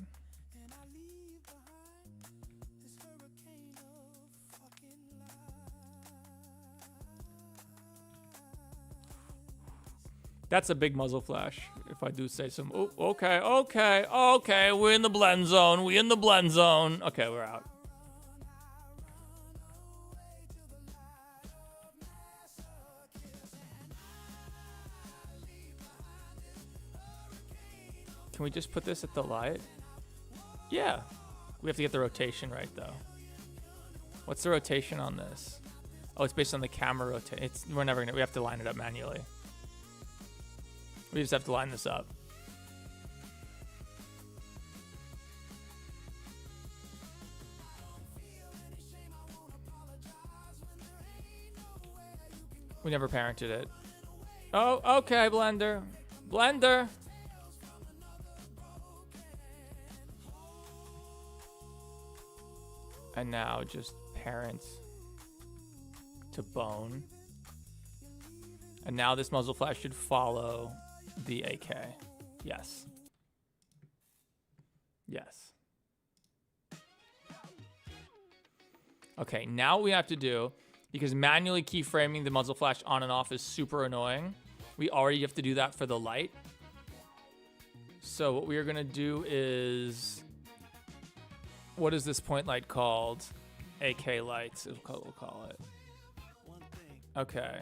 That's a big muzzle flash, if I do say some. Oh, okay. We're in the blend zone. Okay, we're out. Can we just put this at the light? Yeah. We have to get the rotation right, though. What's the rotation on this? Oh, it's based on the camera rotation. We have to line it up manually. We just have to line this up. We never parented it. Oh, okay, Blender. Blender. And now just parent to bone. And now this muzzle flash should follow the AK. Yes. Yes. Okay, now what we have to do, because manually keyframing the muzzle flash on and off is super annoying, we already have to do that for the light. So what we are going to do is, what is this point light called? AK lights, we'll call it. Okay.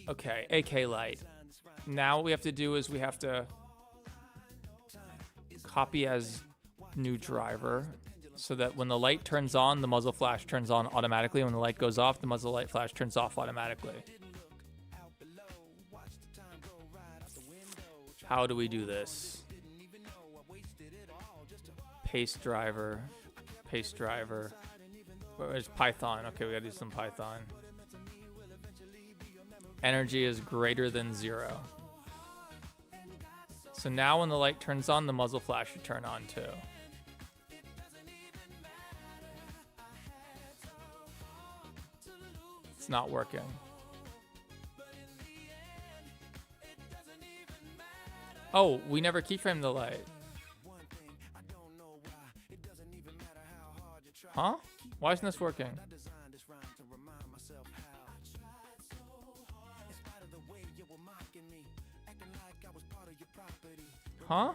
Okay, AK light. Now what we have to do is we have to copy as new driver so that when the light turns on, the muzzle flash turns on automatically. When the light goes off, the muzzle light flash turns off automatically. How do we do this? Paste driver. Where's Python? Okay, we gotta do some Python. Energy is greater than 0. So now when the light turns on, the muzzle flash should turn on too. It's not working. Oh, we never keyframed the light. Huh? Why isn't this working? Huh?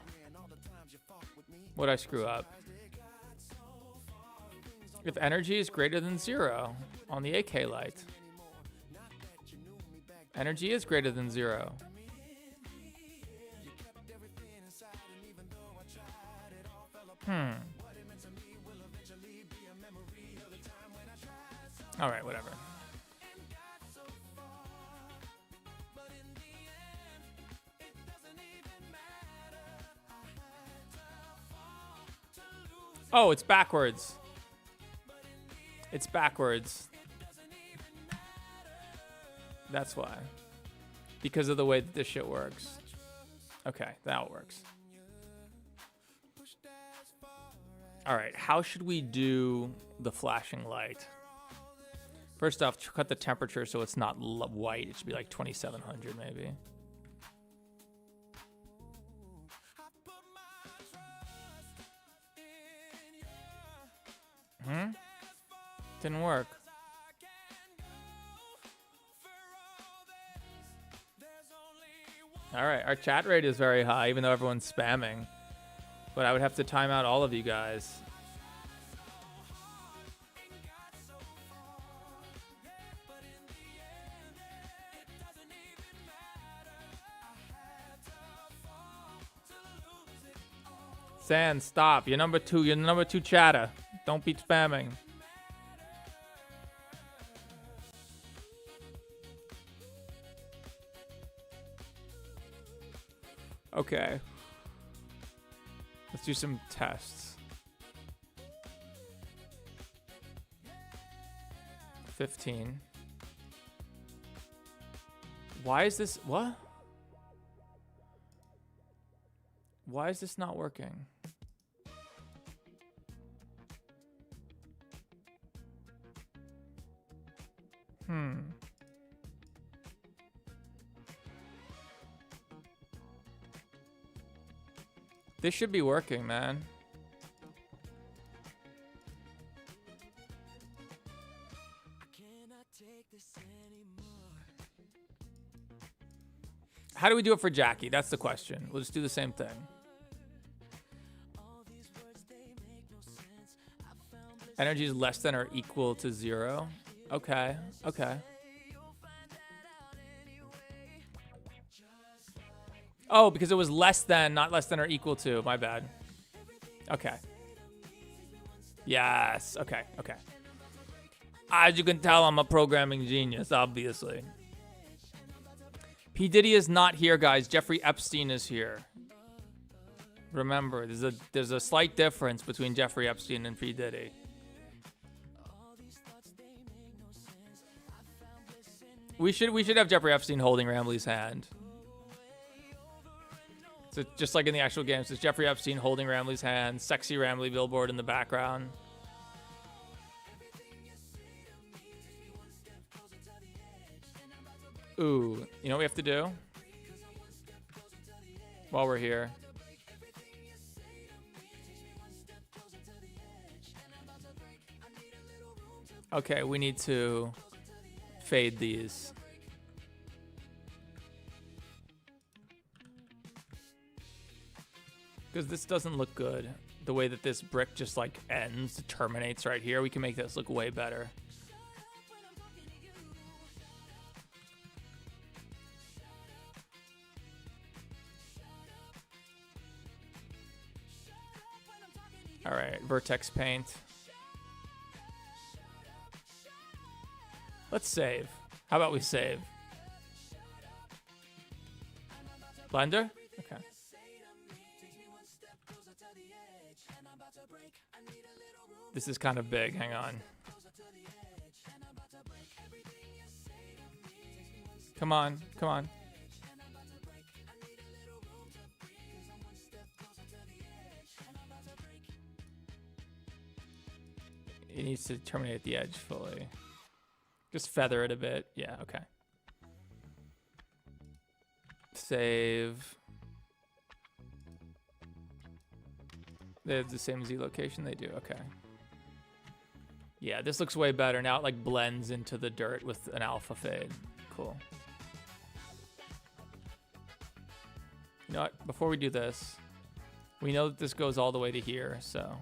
What'd I screw up? If energy is greater than 0 on the AK light. Energy is greater than 0. All right, whatever. Oh, it's backwards. It's backwards. That's why. Because of the way that this shit works. Okay, that works. All right, how should we do the flashing light? First off, cut the temperature so it's not white. It should be like 2700 maybe. Didn't work. All right, our chat rate is very high, even though everyone's spamming. But I would have to time out all of you guys. Sand, stop. You're number 2. You're number 2 chatter. Don't be spamming. Okay. Let's do some tests. 15. Why is this... What? Why is this not working? This should be working, man. How do we do it for Jackie? That's the question. We'll just do the same thing. Energy is less than or equal to 0. Okay, okay. Oh, because it was less than, not less than or equal to. My bad. Okay. Yes. Okay, okay. As you can tell, I'm a programming genius, obviously. P. Diddy is not here, guys. Jeffrey Epstein is here. Remember, there's a slight difference between Jeffrey Epstein and P. Diddy. We should have Jeffrey Epstein holding Rambley's hand. So just like in the actual games, it's Jeffrey Epstein holding Rambley's hand, sexy Rambley billboard in the background. Ooh, you know what we have to do? While we're here. Okay, we need to fade these. Because this doesn't look good. The way that this brick just like ends, terminates right here. We can make this look way better. All right, vertex paint. Let's save. How about we save? Blender? Okay. This is kind of big. Hang on. Come on. Come on. It needs to terminate at the edge fully. Just feather it a bit. Yeah, okay. Save. They have the same Z location? They do, okay. Yeah, this looks way better. Now it like blends into the dirt with an alpha fade. Cool. You know what? Before we do this, we know that this goes all the way to here, so.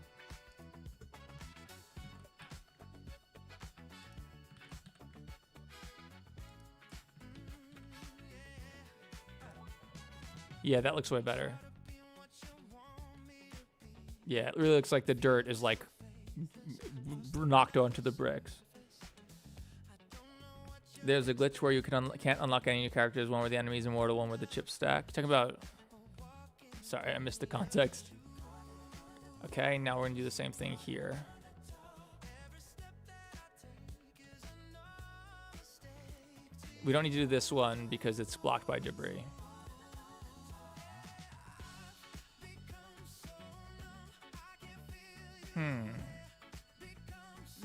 Yeah, that looks way better. Yeah, it really looks like the dirt is like knocked onto the bricks. There's a glitch where you can't unlock any new characters. One where the enemy's immortal, one where the chips stack. You're talking about... Sorry, I missed the context. Okay, now we're gonna do the same thing here. We don't need to do this one because it's blocked by debris.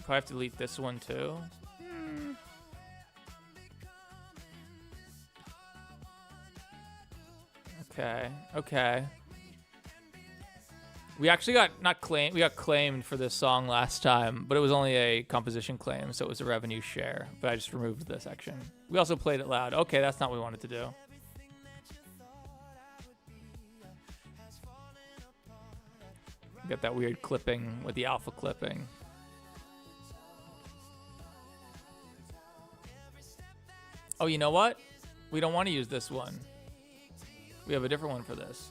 Probably have to delete this one too. Okay, okay. We actually got we got claimed for this song last time, but it was only a composition claim, so it was a revenue share. But I just removed this section. We also played it loud. Okay, that's not what we wanted to do. Got that weird clipping with the alpha clipping. Oh, you know what? We don't want to use this one. We have a different one for this.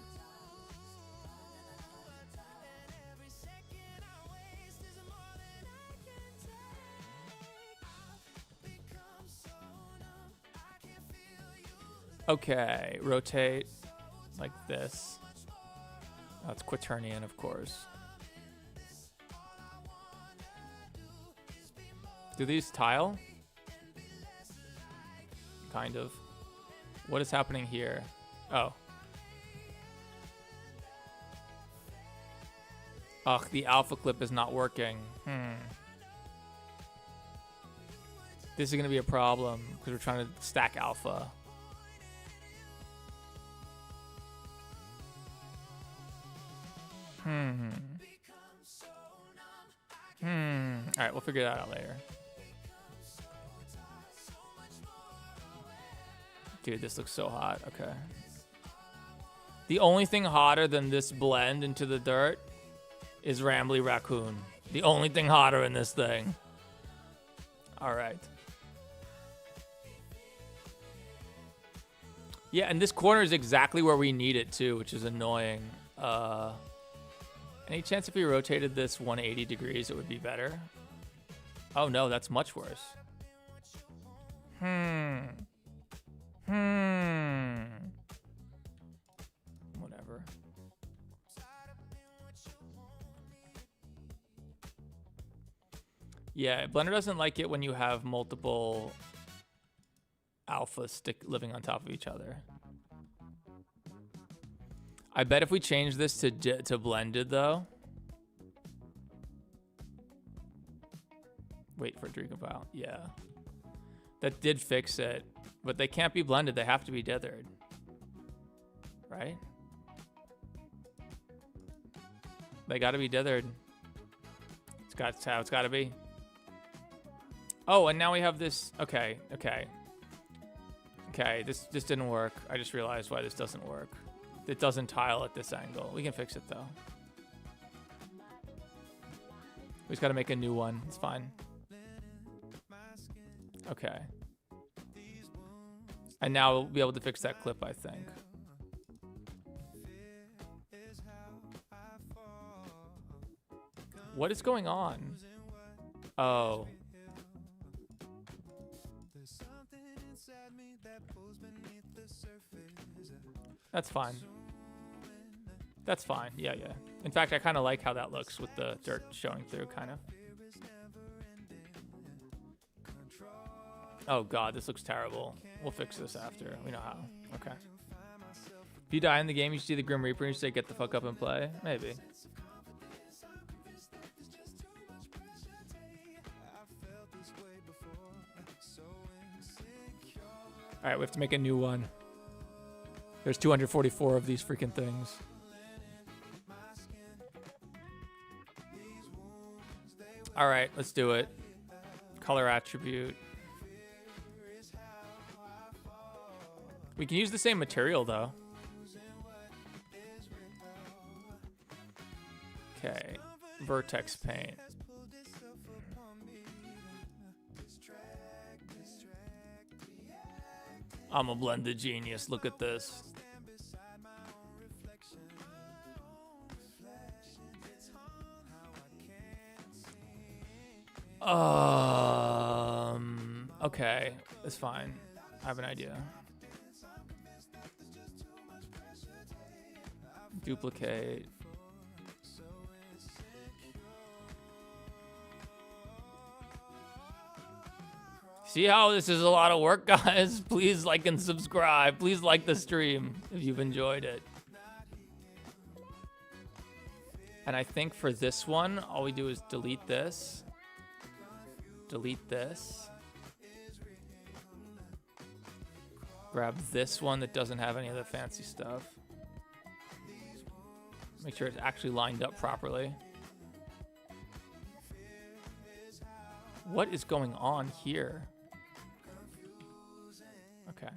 Okay, rotate. like this. Oh, it's quaternion, of course. Do these tile? Kind of. What is happening here? Oh. Ugh, the alpha clip is not working. This is going to be a problem because we're trying to stack alpha. Alright, we'll figure that out later. Dude, this looks so hot. Okay. The only thing hotter than this blend into the dirt is Rambly Raccoon. The only thing hotter in this thing. Alright. Yeah, and this corner is exactly where we need it too, which is annoying. Any chance if we rotated this 180 degrees it would be better? Oh no, that's much worse. Whatever. Yeah, Blender doesn't like it when you have multiple alpha living on top of each other. I bet if we change this to blended though. Wait for it to recompile. Yeah. That did fix it. But they can't be blended. They have to be dithered. Right? They gotta be dithered. That's how it's gotta be. Oh, and now we have this. Okay. This didn't work. I just realized why this doesn't work. It doesn't tile at this angle. We can fix it though. We just gotta make a new one. It's fine. Okay. And now we'll be able to fix that clip, I think. What is going on? Oh. That's fine. That's fine. Yeah. In fact, I kind of like how that looks with the dirt showing through, kind of. Oh god, this looks terrible. We'll fix this after. We know how. Okay. If you die in the game, you see the Grim Reaper and you say, get the fuck up and play? Maybe. Alright, we have to make a new one. There's 244 of these freaking things. Alright, let's do it. Color attribute. We can use the same material though. Okay, vertex paint. I'm a blended genius. Look at this. Okay, it's fine. I have an idea. Duplicate. See how this is a lot of work, guys? Please like and subscribe. Please like the stream if you've enjoyed it. And I think for this one, all we do is delete this. Delete this. Grab this one that doesn't have any of the fancy stuff. Make sure it's actually lined up properly. What is going on here? Okay.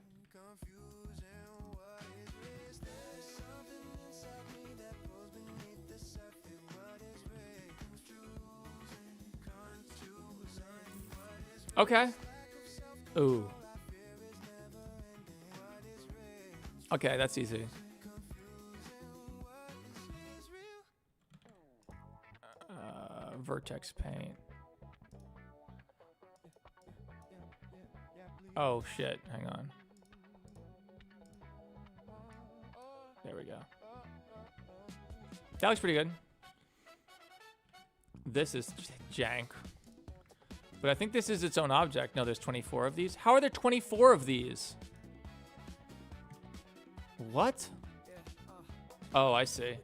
Okay. Ooh. Okay, that's easy. Vertex paint. Oh shit, hang on. There we go. That looks pretty good. This is jank. But I think this is its own object. No, there's 24 of these. How are there 24 of these? What? Oh, I see.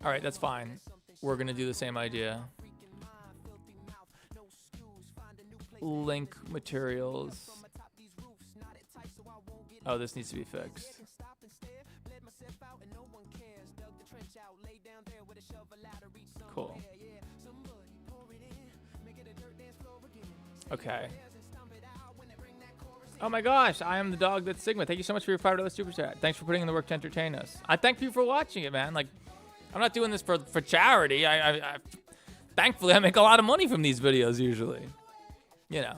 All right, that's fine. We're going to do the same idea. Link materials. Oh, this needs to be fixed. Cool. Okay. Oh my gosh, I am the dog that's Sigma. Thank you so much for your $5 super chat. Thanks for putting in the work to entertain us. I thank you for watching it, man. Like, I'm not doing this for charity. Thankfully, I make a lot of money from these videos usually. You know,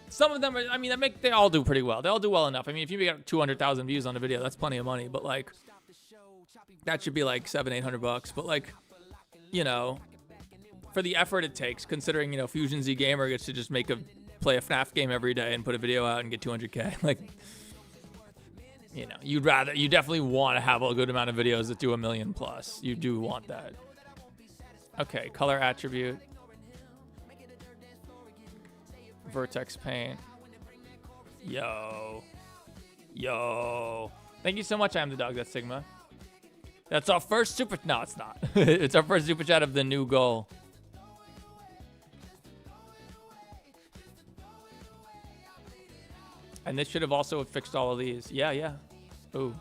some of them are, I mean, they all do pretty well. They all do well enough. I mean, if you get 200,000 views on a video, that's plenty of money. But like, that should be like $700-800. But like, you know, for the effort it takes, considering, you know, Fusion Z Gamer gets to just play a FNAF game every day and put a video out and get 200K. Like, you know, you definitely want to have a good amount of videos that do 1 million plus. You do want that. Okay, color attribute. Vertex paint. Yo. Thank you so much, I am the dog that's Sigma. That's our first super, no, it's not. It's our first super chat of the new goal. And this should have also fixed all of these. Yeah. Ooh.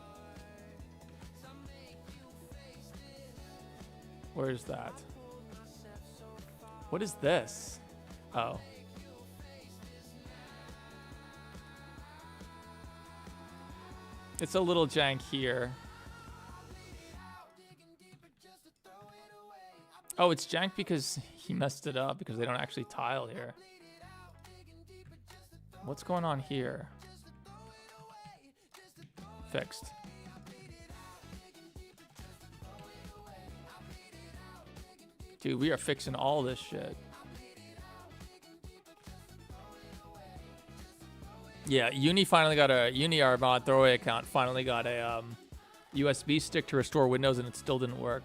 Where's that? What is this? Oh. It's a little jank here. Oh, it's jank because he messed it up because they don't actually tile here. What's going on here? Fixed. Dude, we are fixing all this shit. Yeah, Uni, our mod throwaway account, finally got a USB stick to restore Windows, and it still didn't work.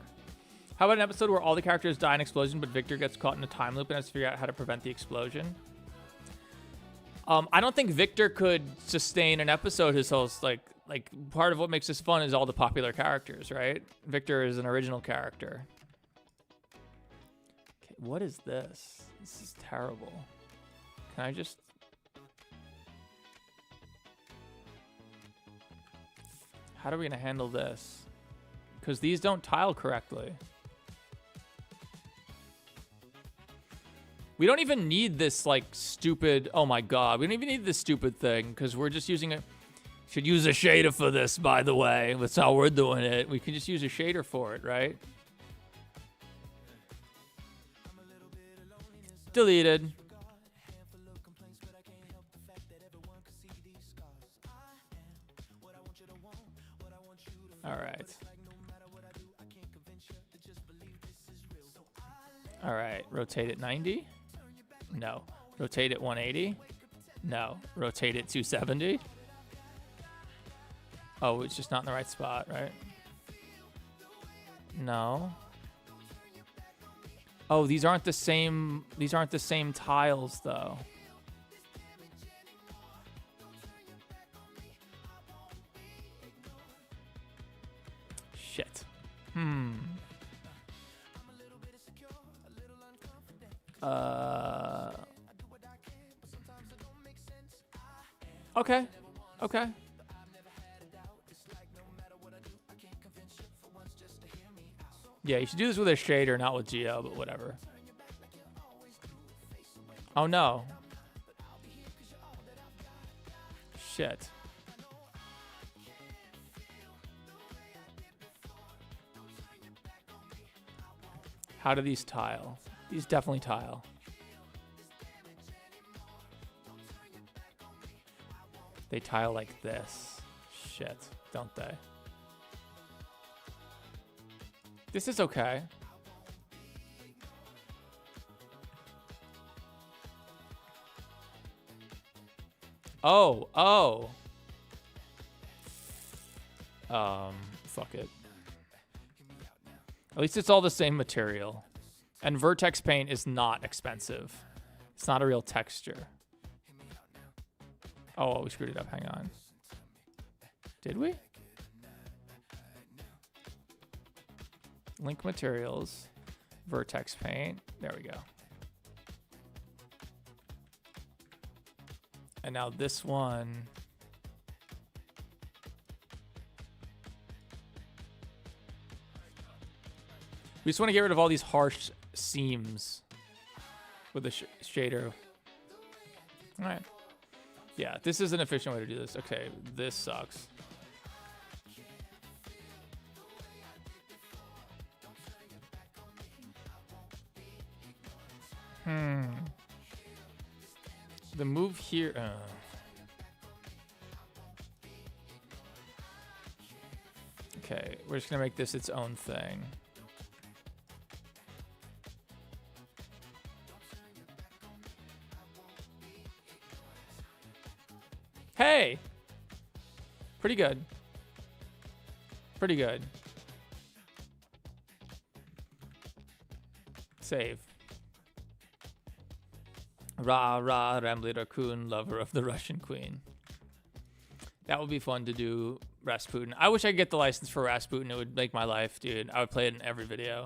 How about an episode where all the characters die in an explosion, but Victor gets caught in a time loop and has to figure out how to prevent the explosion? I don't think Victor could sustain an episode his host. Like part of what makes this fun is all the popular characters, right? Victor is an original character. Okay, what is this? This is terrible. Can I just... How are we going to handle this? Because these don't tile correctly. We don't even need this, like, stupid... Oh, my God. We don't even need this stupid thing, because we're just using it. Should use a shader for this, by the way. That's how we're doing it. We can just use a shader for it, right? Deleted. All right. All right. Rotate it 90. No. Rotate it 180. No. Rotate it 270. Oh, it's just not in the right spot, right? No. Oh, these aren't the same. These aren't the same tiles, though. Shit. Okay. Okay. Yeah, you should do this with a shader, not with Geo, but whatever. Oh no. Shit. How do these tile? These definitely tile. They tile like this. Shit, don't they? This is okay. Oh. Fuck it. At least it's all the same material. And Vertex paint is not expensive. It's not a real texture. Oh, we screwed it up. Hang on. Did we? Link materials. Vertex paint. There we go. And now this one. We just want to get rid of all these harsh seams with the shader. All right. Yeah, this is an efficient way to do this. Okay, this sucks. The move here. Okay, we're just gonna make this its own thing. Hey! Pretty good. Pretty good. Save. Rah, rah, Rambly Raccoon, lover of the Russian queen. That would be fun to do Rasputin. I wish I could get the license for Rasputin. It would make my life, dude. I would play it in every video.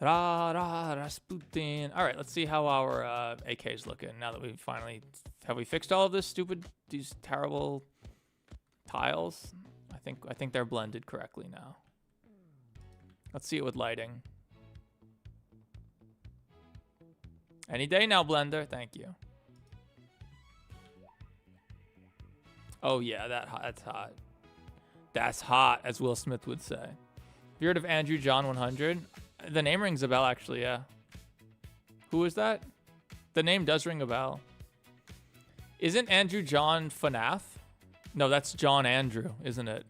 Rah, rah, Rasputin. All right, let's see how our AK is looking now that we've finally... Have we fixed all of this these terrible tiles? I think they're blended correctly now. Let's see it with lighting. Any day now, Blender. Thank you. Oh yeah, that's hot. That's hot, as Will Smith would say. Have you heard of Andrew John 100? The name rings a bell, actually, yeah. Who is that? The name does ring a bell. Isn't Andrew John FNAF? No, that's John Andrew, isn't it?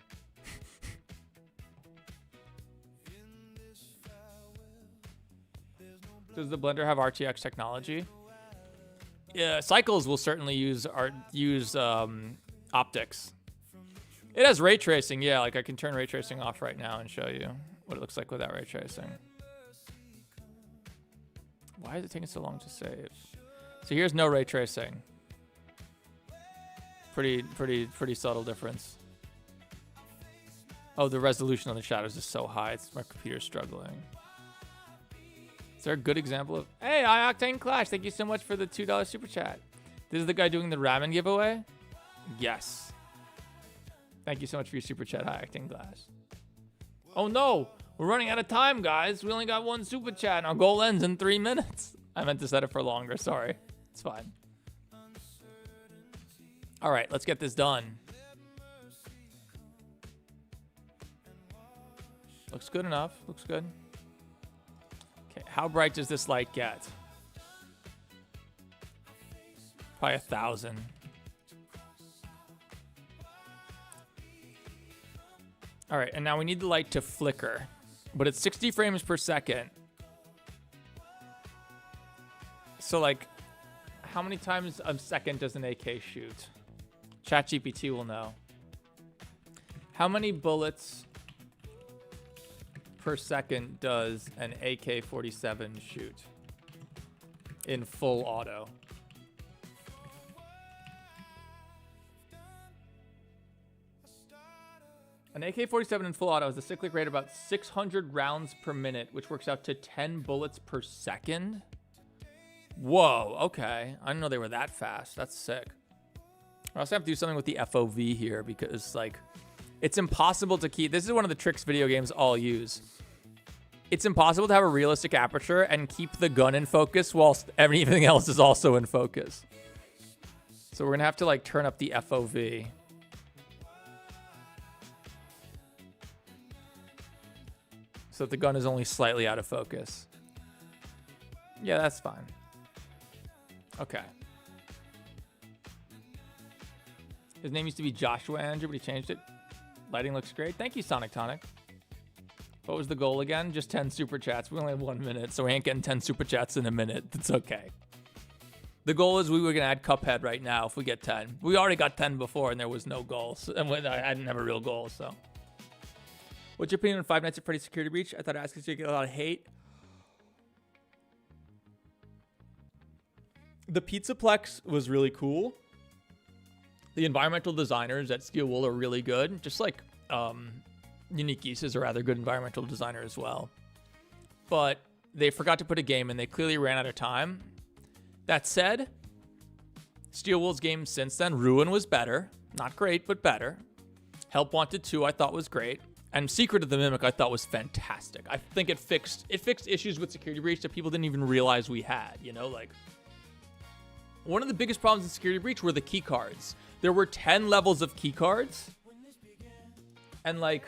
Does the Blender have RTX technology? Yeah, Cycles will certainly use optics. It has ray tracing, yeah. Like I can turn ray tracing off right now and show you what it looks like without ray tracing. Why is it taking so long to save? So here's no ray tracing. Pretty subtle difference. Oh, the resolution on the shadows is so high. My computer's struggling. Is there a good example of... Hey, iOctane Clash, thank you so much for the $2 super chat. This is the guy doing the ramen giveaway? Yes. Thank you so much for your super chat, iOctane Clash. Oh no, we're running out of time, guys. We only got one super chat and our goal ends in 3 minutes. I meant to set it for longer, sorry. It's fine. All right, let's get this done. Looks good enough, looks good. Okay, how bright does this light get? Probably 1,000. All right, and now we need the light to flicker, but it's 60 frames per second. So like, how many times a second does an AK shoot? ChatGPT will know. How many bullets per second does an AK-47 shoot in full auto? An AK-47 in full auto has a cyclic rate of about 600 rounds per minute, which works out to 10 bullets per second. Whoa, okay. I didn't know they were that fast. That's sick. I also have to do something with the FOV here because, like, it's impossible to keep... This is one of the tricks video games all use. It's impossible to have a realistic aperture and keep the gun in focus whilst everything else is also in focus. So we're going to have to, like, turn up the FOV. So that the gun is only slightly out of focus. Yeah, that's fine. Okay. His name used to be Joshua Andrew, but he changed it. Lighting looks great. Thank you, Sonic Tonic. What was the goal again? Just 10 super chats. We only have 1 minute, so we ain't getting 10 super chats in a minute. It's okay. The goal is we were gonna add Cuphead right now if we get 10. We already got 10 before, and there was no goals, and I didn't have a real goal. So, what's your opinion on Five Nights at Freddy's Security Breach? I thought asking you get a lot of hate. The Pizzaplex was really cool. The environmental designers at Steel Wool are really good. Just like Unique Geese is a rather good environmental designer as well. But they forgot to put a game and they clearly ran out of time. That said, Steel Wool's games since then, Ruin was better. Not great, but better. Help Wanted 2 I thought was great. And Secret of the Mimic I thought was fantastic. I think it fixed issues with Security Breach that people didn't even realize we had, you know, like one of the biggest problems in Security Breach were the key cards. There were 10 levels of key cards. And like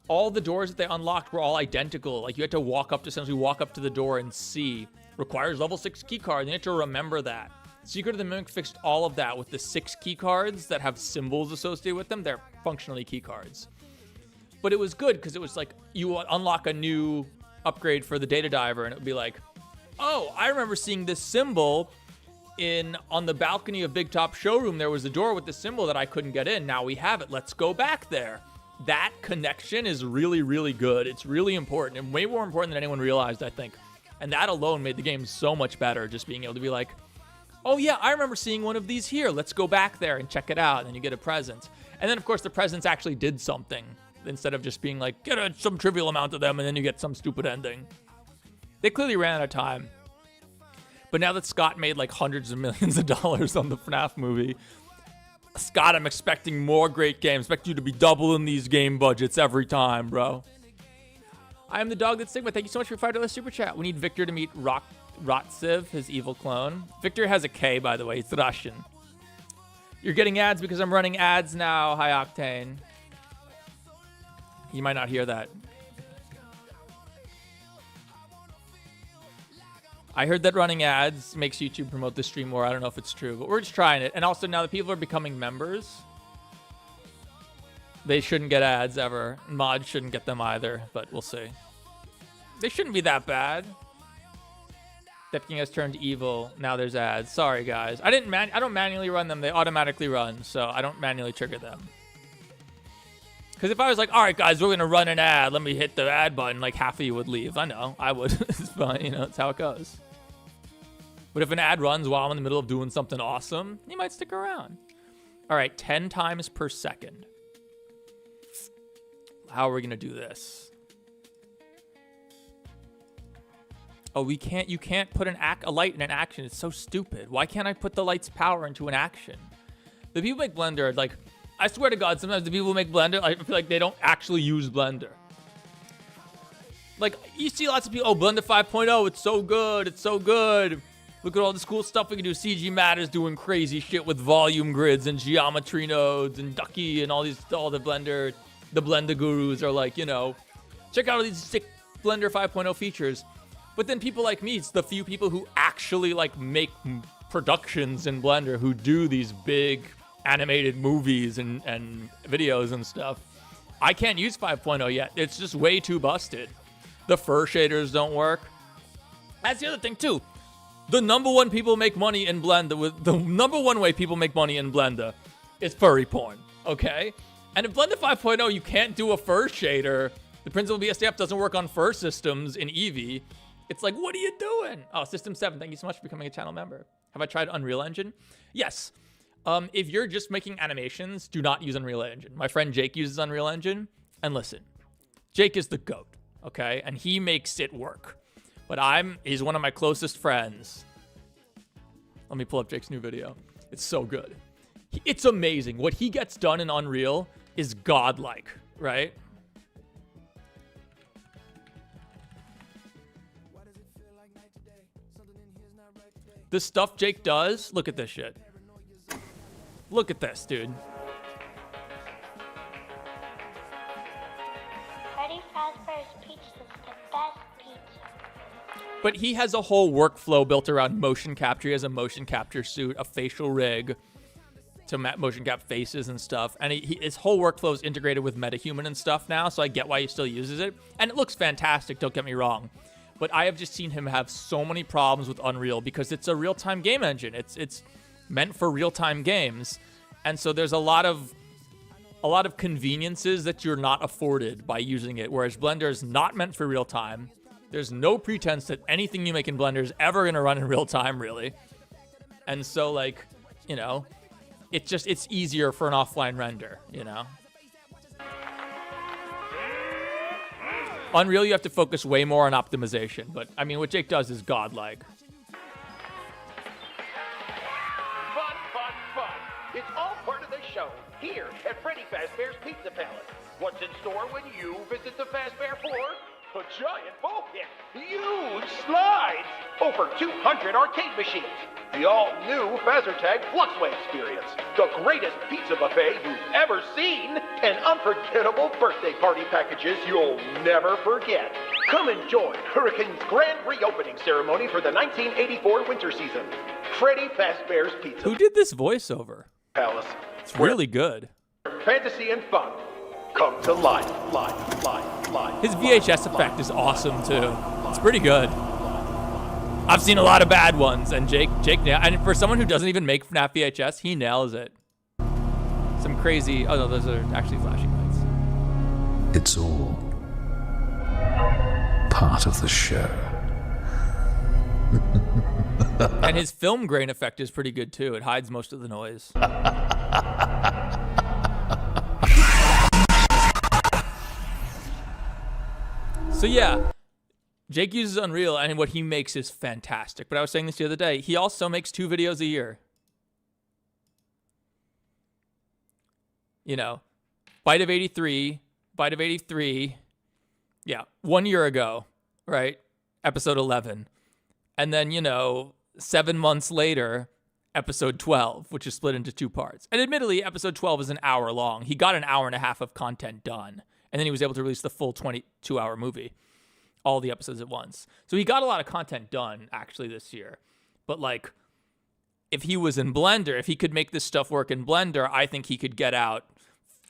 all the doors that they unlocked were all identical. Like you had to walk up to the door and see. Requires level 6 key card. And you have to remember that. Secret of the Mimic fixed all of that with the 6 key cards that have symbols associated with them. They're functionally key cards. But it was good because it was like you unlock a new upgrade for the data diver and it would be like, oh, I remember seeing this symbol on the balcony of Big Top Showroom. There was a door with the symbol that I couldn't get in. Now we have it. Let's go back there. That connection is really, really good. It's really important and way more important than anyone realized, I think. And that alone made the game so much better, just being able to be like, oh yeah, I remember seeing one of these here. Let's go back there and check it out. And then you get a present. And then, of course, the presents actually did something instead of just being like, get some trivial amount of them and then you get some stupid ending. They clearly ran out of time. But now that Scott made like hundreds of millions of dollars on the FNAF movie, Scott, I'm expecting more great games. I expect you to be doubling these game budgets every time, bro. I am the dog that's Sigma. Thank you so much for your $5 super chat. We need Victor to meet Rotsiv, his evil clone. Victor has a K, by the way. It's Russian. You're getting ads because I'm running ads now, High Octane. You might not hear that. I heard that running ads makes YouTube promote the stream more. I don't know if it's true, but we're just trying it. And also now that people are becoming members, they shouldn't get ads ever. Mods shouldn't get them either, but we'll see. They shouldn't be that bad. Death King has turned evil. Now there's ads. Sorry, guys. I don't manually run them. They automatically run, so I don't manually trigger them. Because if I was like, all right, guys, we're going to run an ad. Let me hit the ad button. Like, half of you would leave. I know. I would. It's fine. You know, it's how it goes. But if an ad runs while I'm in the middle of doing something awesome, you might stick around. All right, 10 times per second. How are we going to do this? Oh, you can't put a light in an action. It's so stupid. Why can't I put the light's power into an action? The people who make Blender are like, I swear to God, sometimes the people who make Blender, I feel like they don't actually use Blender. Like, you see lots of people, oh, Blender 5.0, it's so good, it's so good. Look at all this cool stuff we can do. CG Matters doing crazy shit with volume grids and geometry nodes and Ducky and all the Blender gurus are like, you know, check out all these sick Blender 5.0 features. But then people like me, it's the few people who actually like make productions in Blender who do these big animated movies and videos and stuff. I can't use 5.0 yet. It's just way too busted. The fur shaders don't work. That's the other thing too. The number one way people make money in Blender is furry porn. Okay? And in Blender 5.0, you can't do a fur shader. The principal BSDF doesn't work on fur systems in Eevee. It's like, what are you doing? Oh, System 7, thank you so much for becoming a channel member. Have I tried Unreal Engine? Yes. If you're just making animations, do not use Unreal Engine. My friend Jake uses Unreal Engine. And listen, Jake is the GOAT, okay? And he makes it work. But he's one of my closest friends. Let me pull up Jake's new video. It's so good. It's amazing. What he gets done in Unreal is godlike, right? The stuff Jake does, look at this shit. Look at this, dude. Freddy Fazbear's Pizza is the best pizza. But he has a whole workflow built around motion capture. He has a motion capture suit, a facial rig to motion cap faces and stuff. And his whole workflow is integrated with MetaHuman and stuff now, so I get why he still uses it. And it looks fantastic, don't get me wrong. But I have just seen him have so many problems with Unreal because it's a real-time game engine. It's meant for real-time games. And so there's a lot of conveniences that you're not afforded by using it, whereas Blender is not meant for real-time. There's no pretense that anything you make in Blender is ever going to run in real-time, really. And so, like, you know, it's easier for an offline render, you know? Unreal, you have to focus way more on optimization, but, I mean, what Jake does is godlike. Fun. It's all part of the show here at Freddy Fazbear's Pizza Palace. What's in store when you visit the Fazbear floor? A giant bulkhead, huge slides, over 200 arcade machines, the all-new Fazertag Fluxway experience, the greatest pizza buffet you've ever seen, and unforgettable birthday party packages you'll never forget. Come and join Hurricane's grand reopening ceremony for the 1984 winter season. Freddy Fazbear's Pizza Who did this voiceover? Palace. It's really good. Fantasy and fun come to life. His VHS effect is awesome too. It's pretty good. I've seen a lot of bad ones, and Jake and for someone who doesn't even make FNAF VHS, he nails it. Some crazy. Oh no, those are actually flashing lights. It's all part of the show. And his film grain effect is pretty good too. It hides most of the noise. So yeah, Jake uses Unreal, and what he makes is fantastic. But I was saying this the other day, he also makes 2 videos a year. You know, Bite of 83, yeah, 1 year ago, right? Episode 11. And then, you know, 7 months later, episode 12, which is split into 2 parts. And admittedly, episode 12 is an hour long. He got an hour and a half of content done. And then he was able to release the full 22-hour movie, all the episodes at once. So he got a lot of content done, actually, this year. But, like, if he was in Blender, if he could make this stuff work in Blender, I think he could get out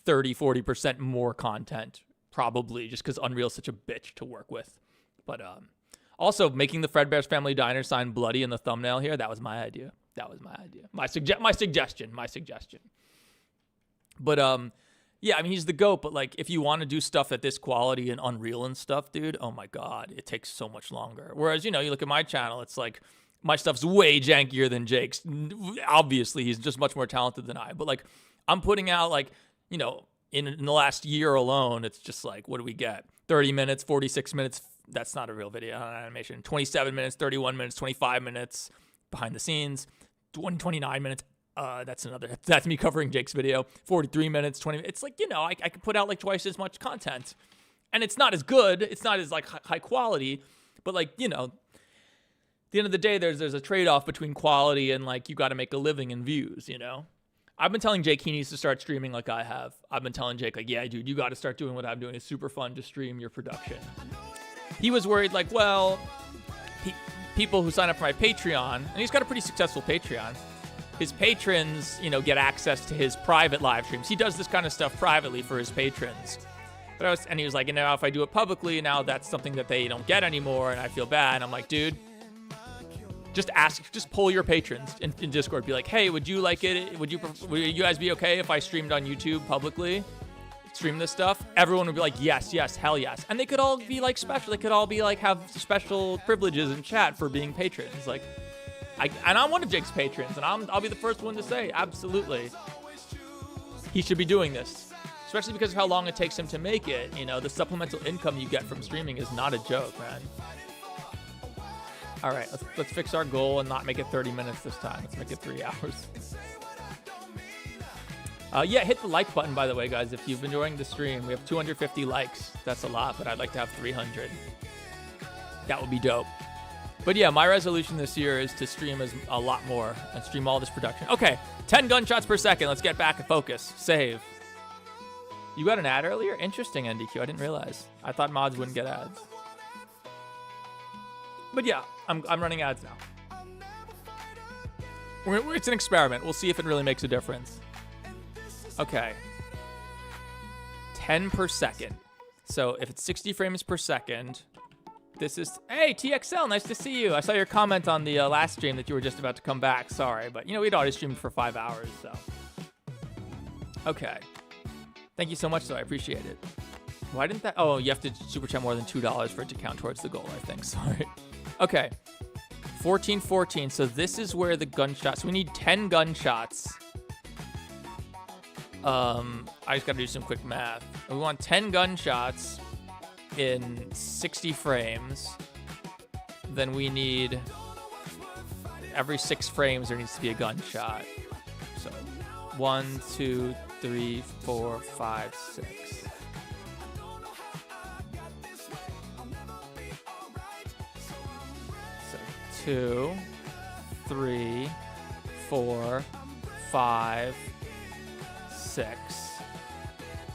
30-40% more content, probably, just because Unreal's such a bitch to work with. But also, making the Fredbear's Family Diner sign bloody in the thumbnail here, that was my idea. My suggestion. But, yeah, I mean, he's the GOAT, but, like, if you want to do stuff at this quality and Unreal and stuff, dude, oh, my God, it takes so much longer. Whereas, you know, you look at my channel, it's like, my stuff's way jankier than Jake's. Obviously, he's just much more talented than I. But, like, I'm putting out, like, you know, in the last year alone, it's just like, what do we get? 30 minutes, 46 minutes. That's not a real video animation. 27 minutes, 31 minutes, 25 minutes behind the scenes, 29 minutes. That's me covering Jake's video. 43 minutes, 20 minutes. It's like, you know, I could put out like twice as much content. And it's not as good. It's not as like high quality. But like, you know, at the end of the day, there's a trade-off between quality and like you got to make a living in views, you know? I've been telling Jake he needs to start streaming like I have. I've been telling Jake like, yeah, dude, you got to start doing what I'm doing. It's super fun to stream your production. He was worried like, well, people who sign up for my Patreon, and he's got a pretty successful Patreon, his patrons, you know, get access to his private live streams. He does this kind of stuff privately for his patrons. And he was like, you know, if I do it publicly, now that's something that they don't get anymore, and I feel bad. And I'm like, dude, just poll your patrons in Discord. Be like, hey, would you like it? Would you guys be okay if I streamed on YouTube publicly? Stream this stuff? Everyone would be like, yes, hell yes. And they could all be like special. They could all be like, have special privileges in chat for being patrons. Like, I'm one of Jake's patrons, and I'll be the first one to say, absolutely, he should be doing this. Especially because of how long it takes him to make it. You know, the supplemental income you get from streaming is not a joke, man. All right, let's fix our goal and not make it 30 minutes this time. Let's make it 3 hours. Yeah, hit the like button, by the way, guys. If you've been enjoying the stream, we have 250 likes. That's a lot, but I'd like to have 300. That would be dope. But yeah, my resolution this year is to stream a lot more and stream all this production. Okay, 10 gunshots per second. Let's get back and focus. Save. You got an ad earlier? Interesting, NDQ. I didn't realize. I thought mods wouldn't get ads. But yeah, I'm running ads now. It's an experiment. We'll see if it really makes a difference. Okay. 10 per second. So if it's 60 frames per second, This is... Hey, TXL, nice to see you. I saw your comment on the last stream that you were just about to come back. Sorry, but, you know, we'd already streamed for 5 hours, so... Okay. Thank you so much, though. I appreciate it. Why didn't that... Oh, you have to super chat more than $2 for it to count towards the goal, I think. Sorry. Okay. 14-14. So this is where the gunshots... We need 10 gunshots. I just got to do some quick math. We want 10 gunshots in 60 frames. Then we need... Every 6 frames, there needs to be a gunshot. So 1, 2, 3, 4, 5, 6. So 2, 3, 4, 5, 6,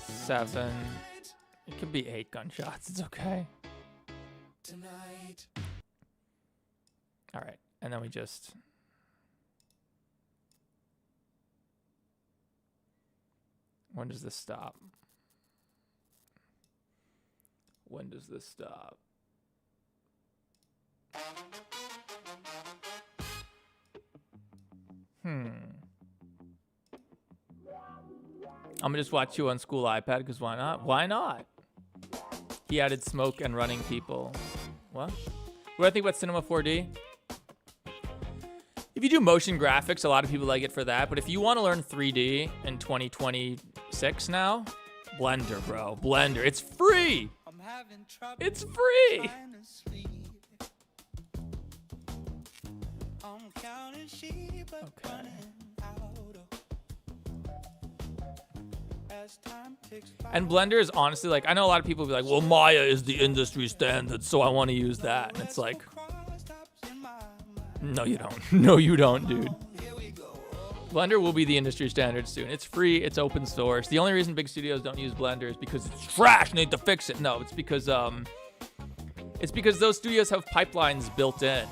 7. It could be 8 gunshots. It's okay. All right, and then we just... When does this stop? When does this stop? I'm gonna just watch you on school iPad, because why not? Why not? He added smoke and running people. What? What do I think about Cinema 4D? If you do motion graphics, a lot of people like it for that. But if you want to learn 3D in 2026 now, Blender, bro. Blender. It's free. It's free. Okay. And Blender is honestly like, I know a lot of people will be like, well, Maya is the industry standard, so I want to use that. And it's like, no, you don't. No, you don't, dude. Blender will be the industry standard soon. It's free. It's open source. The only reason big studios don't use Blender is because it's trash and they need to fix it. No, it's because those studios have pipelines built in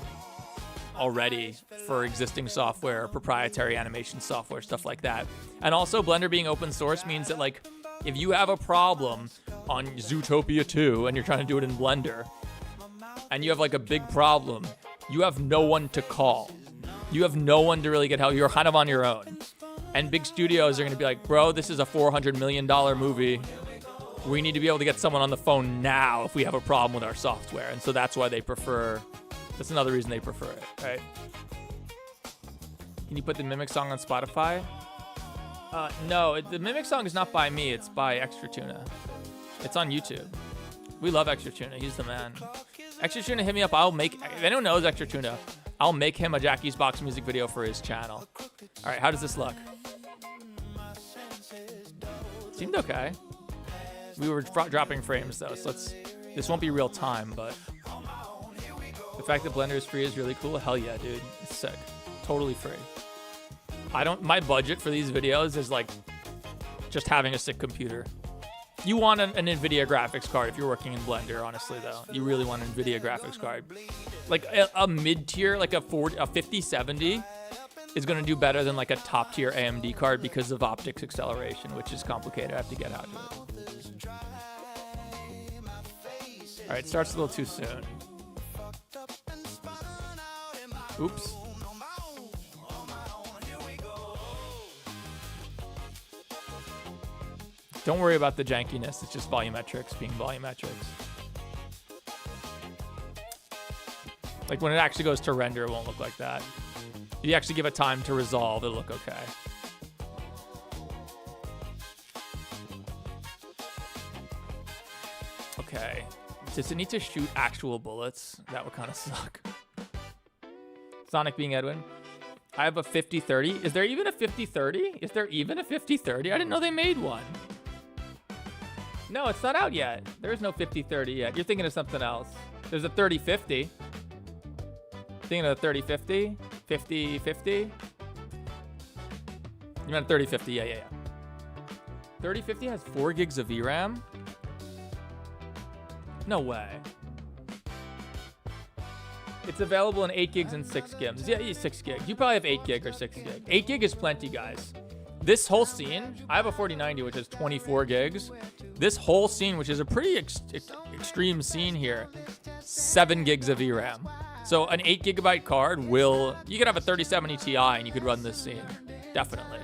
already for existing software, proprietary animation software, stuff like that. And also, Blender being open source means that, like, if you have a problem on Zootopia 2 and you're trying to do it in Blender, and you have, like, a big problem, you have no one to call. You have no one to really get help. You're kind of on your own. And big studios are going to be like, bro, this is a $400 million movie. We need to be able to get someone on the phone now if we have a problem with our software. And so that's why they prefer... That's another reason they prefer it, right? Can you put the Mimic song on Spotify? No, the Mimic song is not by me. It's by Extra Tuna. It's on YouTube. We love Extra Tuna. He's the man. Extra Tuna, hit me up. I'll make... If anyone knows Extra Tuna, I'll make him a Jackie's Box music video for his channel. All right, how does this look? Seemed okay. We were dropping frames, though, so this won't be real time, but... The fact that Blender is free is really cool. Hell yeah, dude. It's sick. Totally free. My budget for these videos is like just having a sick computer. You want an NVIDIA graphics card if you're working in Blender, honestly, though. You really want an NVIDIA graphics card. Like a mid-tier, like a 5070 is going to do better than like a top-tier AMD card because of optics acceleration, which is complicated. I have to get out to it. All right, it starts a little too soon. Oops. Don't worry about the jankiness. It's just volumetrics being volumetrics. Like when it actually goes to render, it won't look like that. If you actually give it time to resolve, it'll look okay. Okay. Does it need to shoot actual bullets? That would kind of suck. Sonic being Edwin. I have a 50-30. Is there even a 50-30? Is there even a 50-30? I didn't know they made one. No, it's not out yet. There is no 50-30 yet. You're thinking of something else. There's a 30-50. Thinking of a 30-50? 50-50? You meant 30-50. Yeah. 30-50 has 4 gigs of VRAM? No way. It's available in 8 gigs and 6 gigs. Yeah, 6 gigs. You probably have 8 gig or 6 gig. 8 gig is plenty, guys. This whole scene, I have a 4090, which is 24 gigs. This whole scene, which is a pretty extreme scene here, 7 gigs of VRAM. So an 8 gigabyte card you could have a 3070 Ti and you could run this scene. Definitely.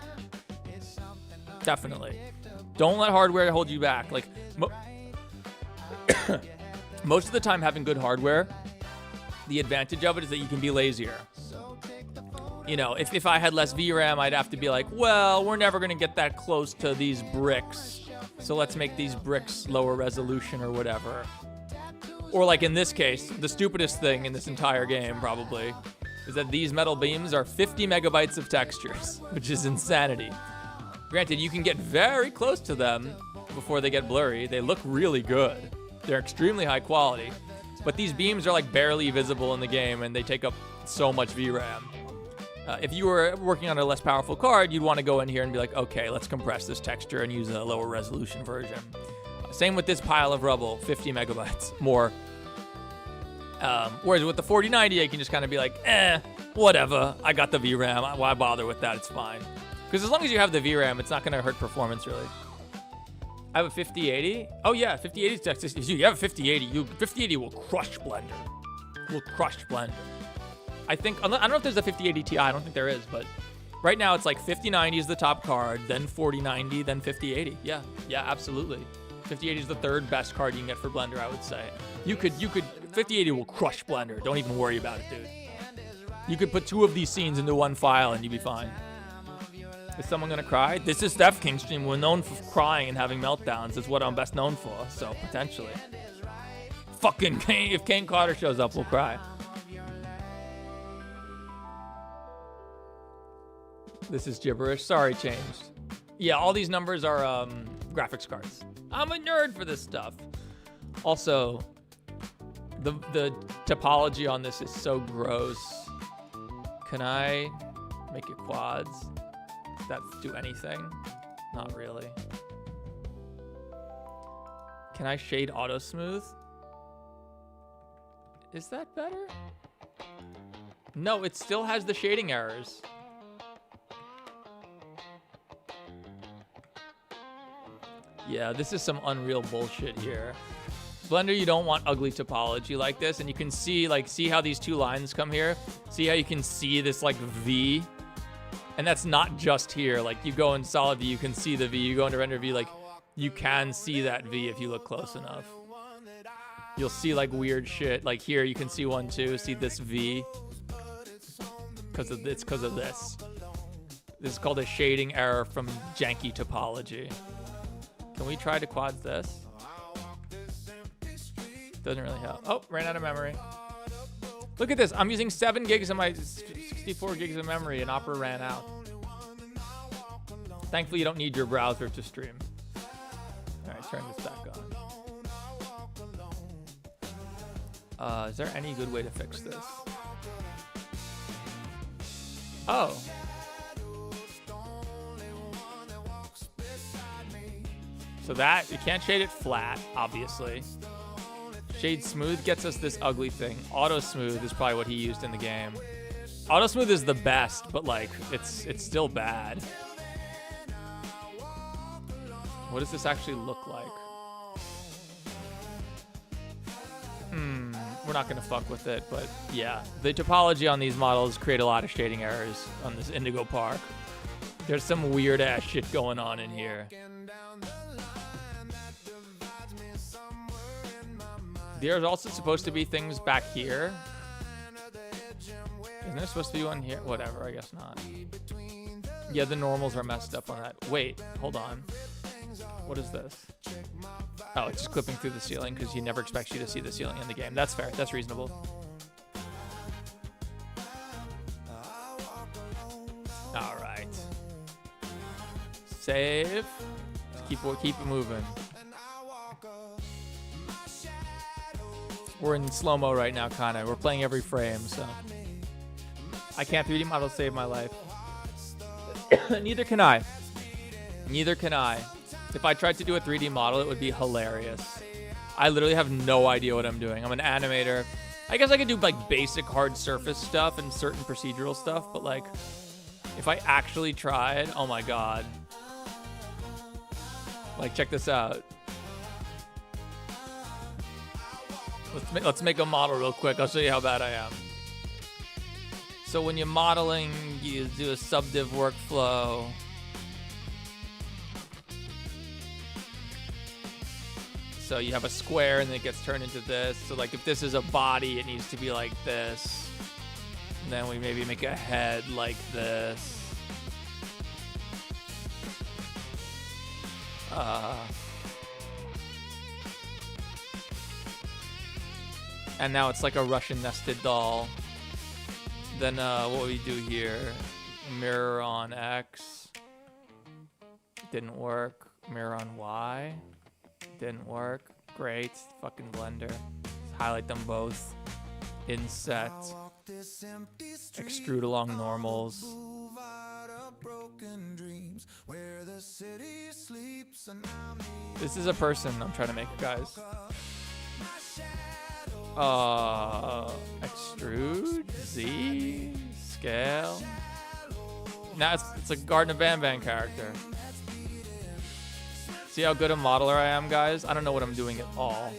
Definitely. Don't let hardware hold you back. Like, most of the time having good hardware, the advantage of it is that you can be lazier. You know, if I had less VRAM, I'd have to be like, well, we're never going to get that close to these bricks. So let's make these bricks lower resolution or whatever. Or like in this case, the stupidest thing in this entire game probably is that these metal beams are 50 megabytes of textures, which is insanity. Granted, you can get very close to them before they get blurry. They look really good. They're extremely high quality. But these beams are like barely visible in the game and they take up so much VRAM. If you were working on a less powerful card, you'd want to go in here and be like, okay, let's compress this texture and use a lower resolution version. Same with this pile of rubble, 50 megabytes more. Whereas with the 4090, you can just kind of be like, whatever. I got the VRAM. Why bother with that? It's fine. Because as long as you have the VRAM, it's not going to hurt performance, really. I have a 5080. Oh, yeah, 5080 Texas. You have a 5080. 5080 will crush Blender. Will crush Blender. I don't know if there's a 5080 Ti. I don't think there is, but right now it's like 5090 is the top card, then 4090, then 5080. Yeah, absolutely. 5080 is the third best card you can get for Blender, I would say. You could 5080 will crush Blender. Don't even worry about it, dude. You could put 2 of these scenes into one file and you'd be fine. Is someone gonna cry? This is Steph King stream. We're known for crying and having meltdowns. It's what I'm best known for, so potentially. Fucking Kane, if Kane Carter shows up, we'll cry. This is gibberish. Sorry, changed. Yeah, all these numbers are graphics cards. I'm a nerd for this stuff. Also, the topology on this is so gross. Can I make it quads? Does that do anything? Not really. Can I shade auto smooth? Is that better? No, it still has the shading errors. Yeah, this is some Unreal bullshit here. Blender, you don't want ugly topology like this, and you can see how these 2 lines come here? See how you can see this like V? And that's not just here. Like you go in solid view, you can see the V. You go into render view, like you can see that V if you look close enough. You'll see like weird shit. Like here, you can see one too. See this V? Because of this. This is called a shading error from janky topology. Can we try to quad this? Doesn't really help. Oh, ran out of memory. Look at this. I'm using 7 gigs of my 64 gigs of memory and Opera ran out. Thankfully, you don't need your browser to stream. All right, turn this back on. Is there any good way to fix this? Oh. So that, you can't shade it flat, obviously. Shade smooth gets us this ugly thing. Auto smooth is probably what he used in the game. Auto smooth is the best, but like, it's still bad. What does this actually look like? We're not gonna fuck with it, but yeah. The topology on these models create a lot of shading errors on this Indigo Park. There's some weird ass shit going on in here. There's also supposed to be things back here. Isn't there supposed to be one here? Whatever, I guess not. Yeah, the normals are messed up on that. Wait, hold on. What is this? Oh, it's just clipping through the ceiling because he never expects you to see the ceiling in the game. That's fair. That's reasonable. All right. Save. Just keep it moving. We're in slow-mo right now, kind of. We're playing every frame, so. I can't 3D model save my life. Neither can I. Neither can I. If I tried to do a 3D model, it would be hilarious. I literally have no idea what I'm doing. I'm an animator. I guess I could do like basic hard surface stuff and certain procedural stuff, but like If I actually tried, oh my god. Like, check this out. Let's make a model real quick. I'll show you how bad I am. So when you're modeling, you do a subdiv workflow. So you have a square and then it gets turned into this. So like if this is a body, it needs to be like this. And then we maybe make a head like this. And now it's like a Russian nested doll. Then what we do here, mirror on X. Didn't work. Mirror on Y. Didn't work. Great. Fucking Blender. Let's highlight them both. Inset. Extrude along normals. This is a person I'm trying to make, guys. Extrude, Z, scale. Now it's a Garden of Banban character. See how good a modeler I am, guys? I don't know what I'm doing at all.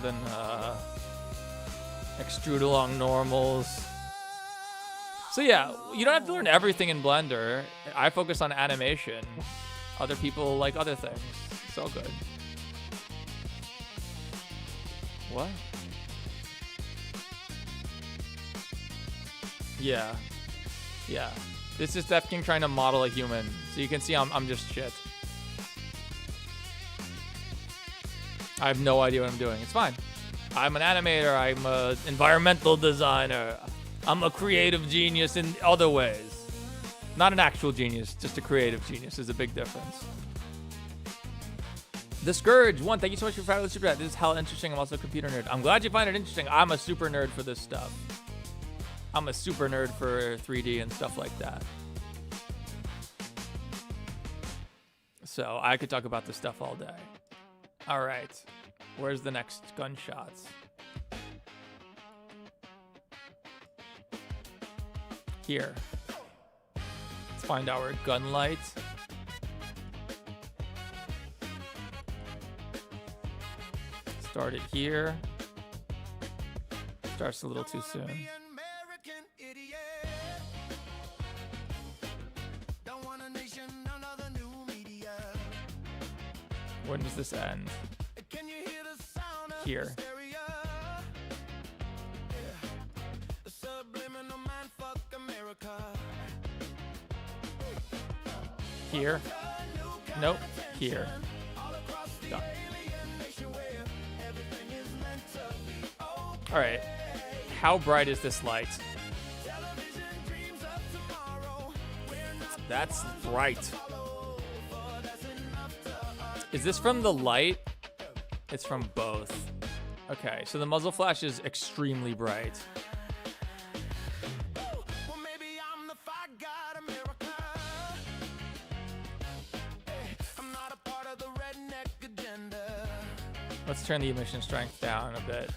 Then extrude along normals. So yeah, you don't have to learn everything in Blender. I focus on animation. Other people like other things. It's all good. What? Yeah. Yeah. This is Death King trying to model a human. So you can see I'm just shit. I have no idea what I'm doing. It's fine. I'm an animator. I'm an environmental designer. I'm a creative genius in other ways. Not an actual genius, just a creative genius. There's a big difference. The Scourge, one, thank you so much for fabulous super chat. This is hella interesting. I'm also a computer nerd. I'm glad you find it interesting. I'm a super nerd for this stuff. I'm a super nerd for 3D and stuff like that. So I could talk about this stuff all day. All right. Where's the next gunshots? Here. Let's find our gun light. Start it here. Starts a little too soon. When does this end? Here. Here. Nope. Here. Done. All right. How bright is this light? That's bright. Is this from the light? It's from both. Okay, so the muzzle flash is extremely bright. Let's turn the emission strength down a bit.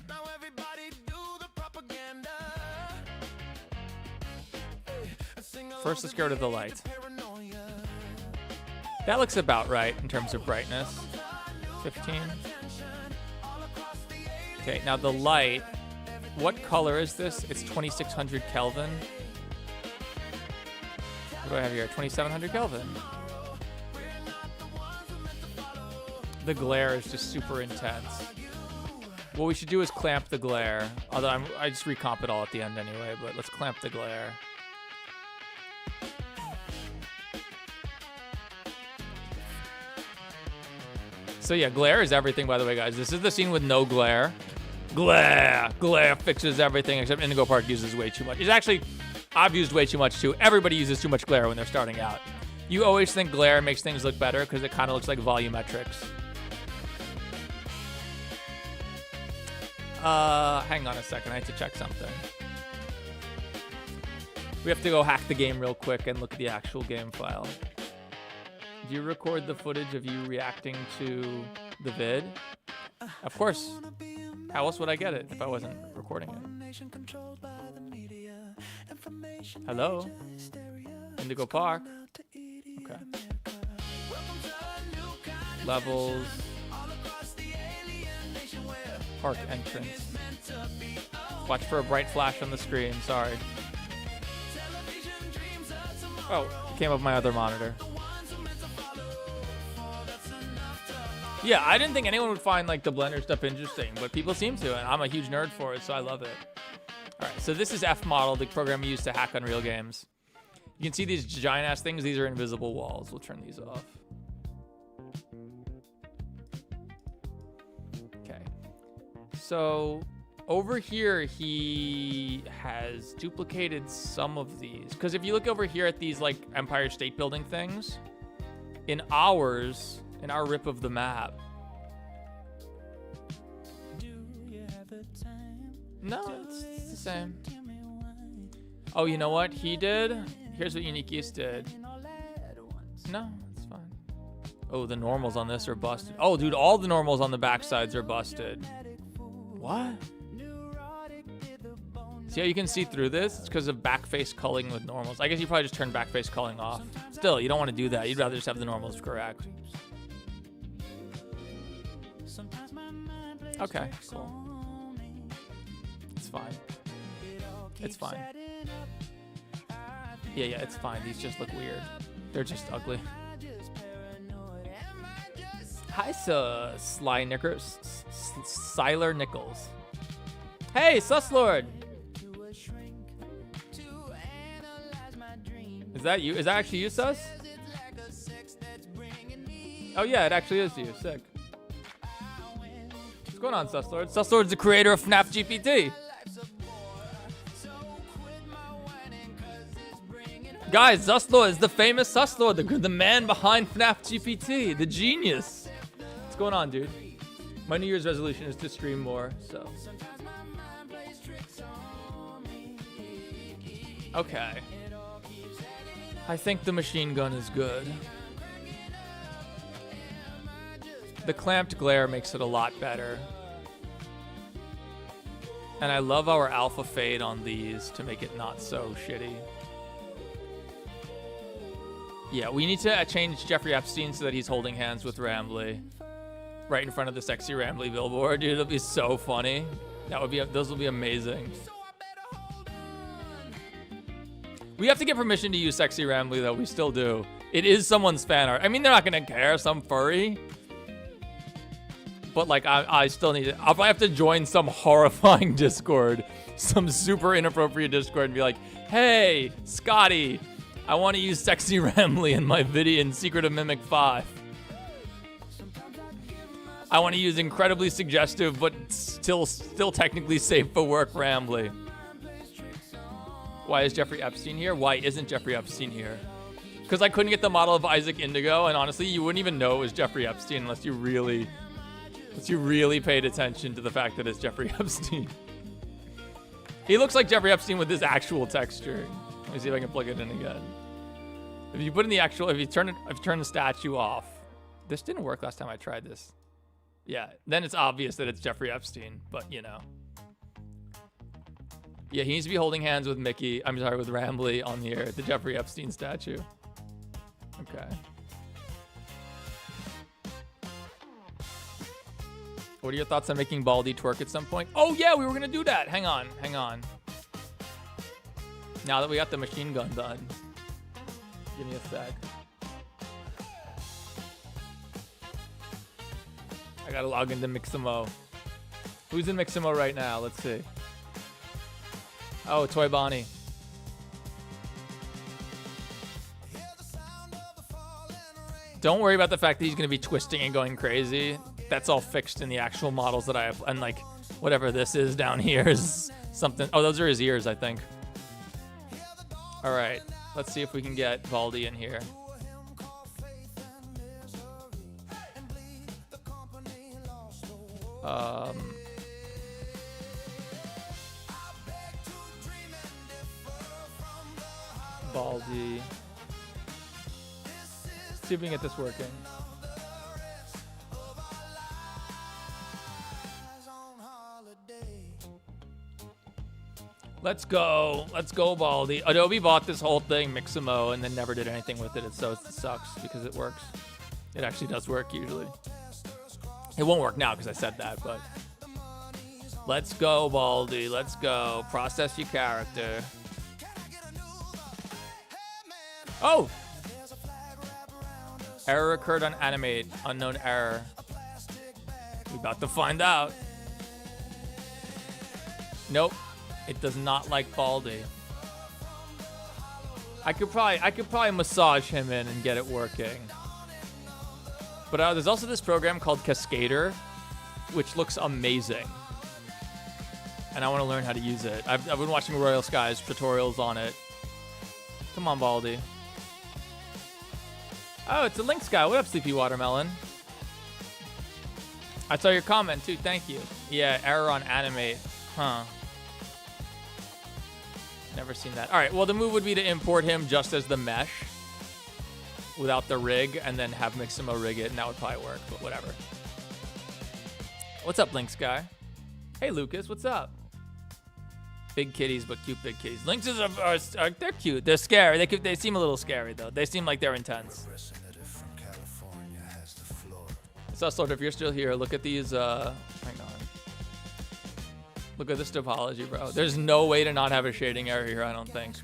First, let's get rid of the light. That looks about right in terms of brightness. 15. Okay, now the light. What color is this? It's 2600 Kelvin. What do I have here? 2700 Kelvin. The glare is just super intense. What we should do is clamp the glare. Although I just recomp it all at the end anyway, but let's clamp the glare. So yeah, glare is everything, by the way, guys. This is the scene with no glare. Glare fixes everything, except Indigo Park uses way too much. It's actually, I've used way too much too. Everybody uses too much glare when they're starting out. You always think glare makes things look better because it kind of looks like volumetrics. Hang on a second, I have to check something. We have to go hack the game real quick and look at the actual game file. Do you record the footage of you reacting to the vid? Of course. How else would I get it if I wasn't recording it? Hello? Indigo Park. Okay. Levels. Park entrance. Watch for a bright flash on the screen. Sorry. Oh, it came up my other monitor. Yeah, I didn't think anyone would find like the Blender stuff interesting, but people seem to, and I'm a huge nerd for it, so I love it. All right, so this is F-Model, the program used to hack Unreal games. You can see these giant-ass things. These are invisible walls. We'll turn these off. Okay. So over here, he has duplicated some of these. Because if you look over here at these like Empire State Building things, in our rip of the map. No, it's the same. Oh, you know what he did? Here's what Unique Use did. No, it's fine. Oh, the normals on this are busted. Oh, dude, all the normals on the backsides are busted. What? See how you can see through this? It's because of backface culling with normals. I guess you probably just turn backface culling off. Still, you don't want to do that. You'd rather just have the normals correct. Okay, cool. It's fine. It's fine. Yeah, it's fine. These just look weird. They're just ugly. Hi, Sly Nickers. Siler Nichols. Hey, Suslord! Is that you? Is that actually you, Sus? Oh yeah, it actually is you. Sick. What's going on, Suslord? Suslord's the creator of FNAF GPT. Guys, Suslord is the famous Suslord, the man behind FNAF GPT, the genius. What's going on, dude? My New Year's resolution is to stream more, so. Okay. I think the machine gun is good. The clamped glare makes it a lot better. And I love our alpha fade on these to make it not so shitty. Yeah, we need to change Jeffrey Epstein so that he's holding hands with Rambley. Right in front of the sexy Rambley billboard, dude. It'll be so funny. Those will be amazing. We have to get permission to use sexy Rambley, though. We still do. It is someone's fan art. I mean, they're not gonna care, some furry. But like, I still need it. I'll probably have to join some horrifying Discord, some super inappropriate Discord, and be like, "Hey, Scotty, I want to use sexy Rambley in my video in Secret of Mimic 5. I want to use incredibly suggestive but still technically safe for work Rambley." Why is Jeffrey Epstein here? Why isn't Jeffrey Epstein here? Because I couldn't get the model of Isaac Indigo, and honestly, you wouldn't even know it was Jeffrey Epstein unless you really paid attention to the fact that it's Jeffrey Epstein. He looks like Jeffrey Epstein with this actual texture. Let me see if I can plug it in again. If you put in the actual, if you turn the statue off, this didn't work last time I tried this. Yeah, then it's obvious that it's Jeffrey Epstein, but you know. Yeah, he needs to be holding hands with Mickey. I'm sorry, with Rambley on here, the Jeffrey Epstein statue. Okay. What are your thoughts on making Baldy twerk at some point? Oh yeah, we were gonna do that. Hang on. Now that we got the machine gun done. Give me a sec. I gotta log into Mixamo. Who's in Mixamo right now? Let's see. Oh, Toy Bonnie. Don't worry about the fact that he's gonna be twisting and going crazy. That's all fixed in the actual models that I have. And like, whatever this is down here is something. Oh, those are his ears, I think. All right, let's see if we can get Baldy in here. Baldy. Let's see if we can get this working. Let's go. Let's go, Baldy. Adobe bought this whole thing, Mixamo, and then never did anything with it. So it sucks because it works. It actually does work usually. It won't work now because I said that, but let's go, Baldy. Let's go. Process your character. Oh! Error occurred on animate. Unknown error. We about to find out. Nope. It does not like Baldy. I could probably massage him in and get it working. But there's also this program called Cascader, which looks amazing. And I want to learn how to use it. I've been watching Royal Skies tutorials on it. Come on, Baldy. Oh, it's a Lynx guy. What up, Sleepy Watermelon? I saw your comment, too. Thank you. Yeah, error on animate. Huh. Never seen that. All right, well, the move would be to import him just as the mesh without the rig and then have Mixamo rig it, and that would probably work, but whatever. What's up, Lynx guy? Hey, Lucas, what's up? Big kitties, but cute big kitties. Lynxes are they're cute. They're scary. They seem a little scary, though. They seem like they're intense. So, sort of, if you're still here, look at these, hang on. Look at this topology, bro. There's no way to not have a shading error here, I don't think.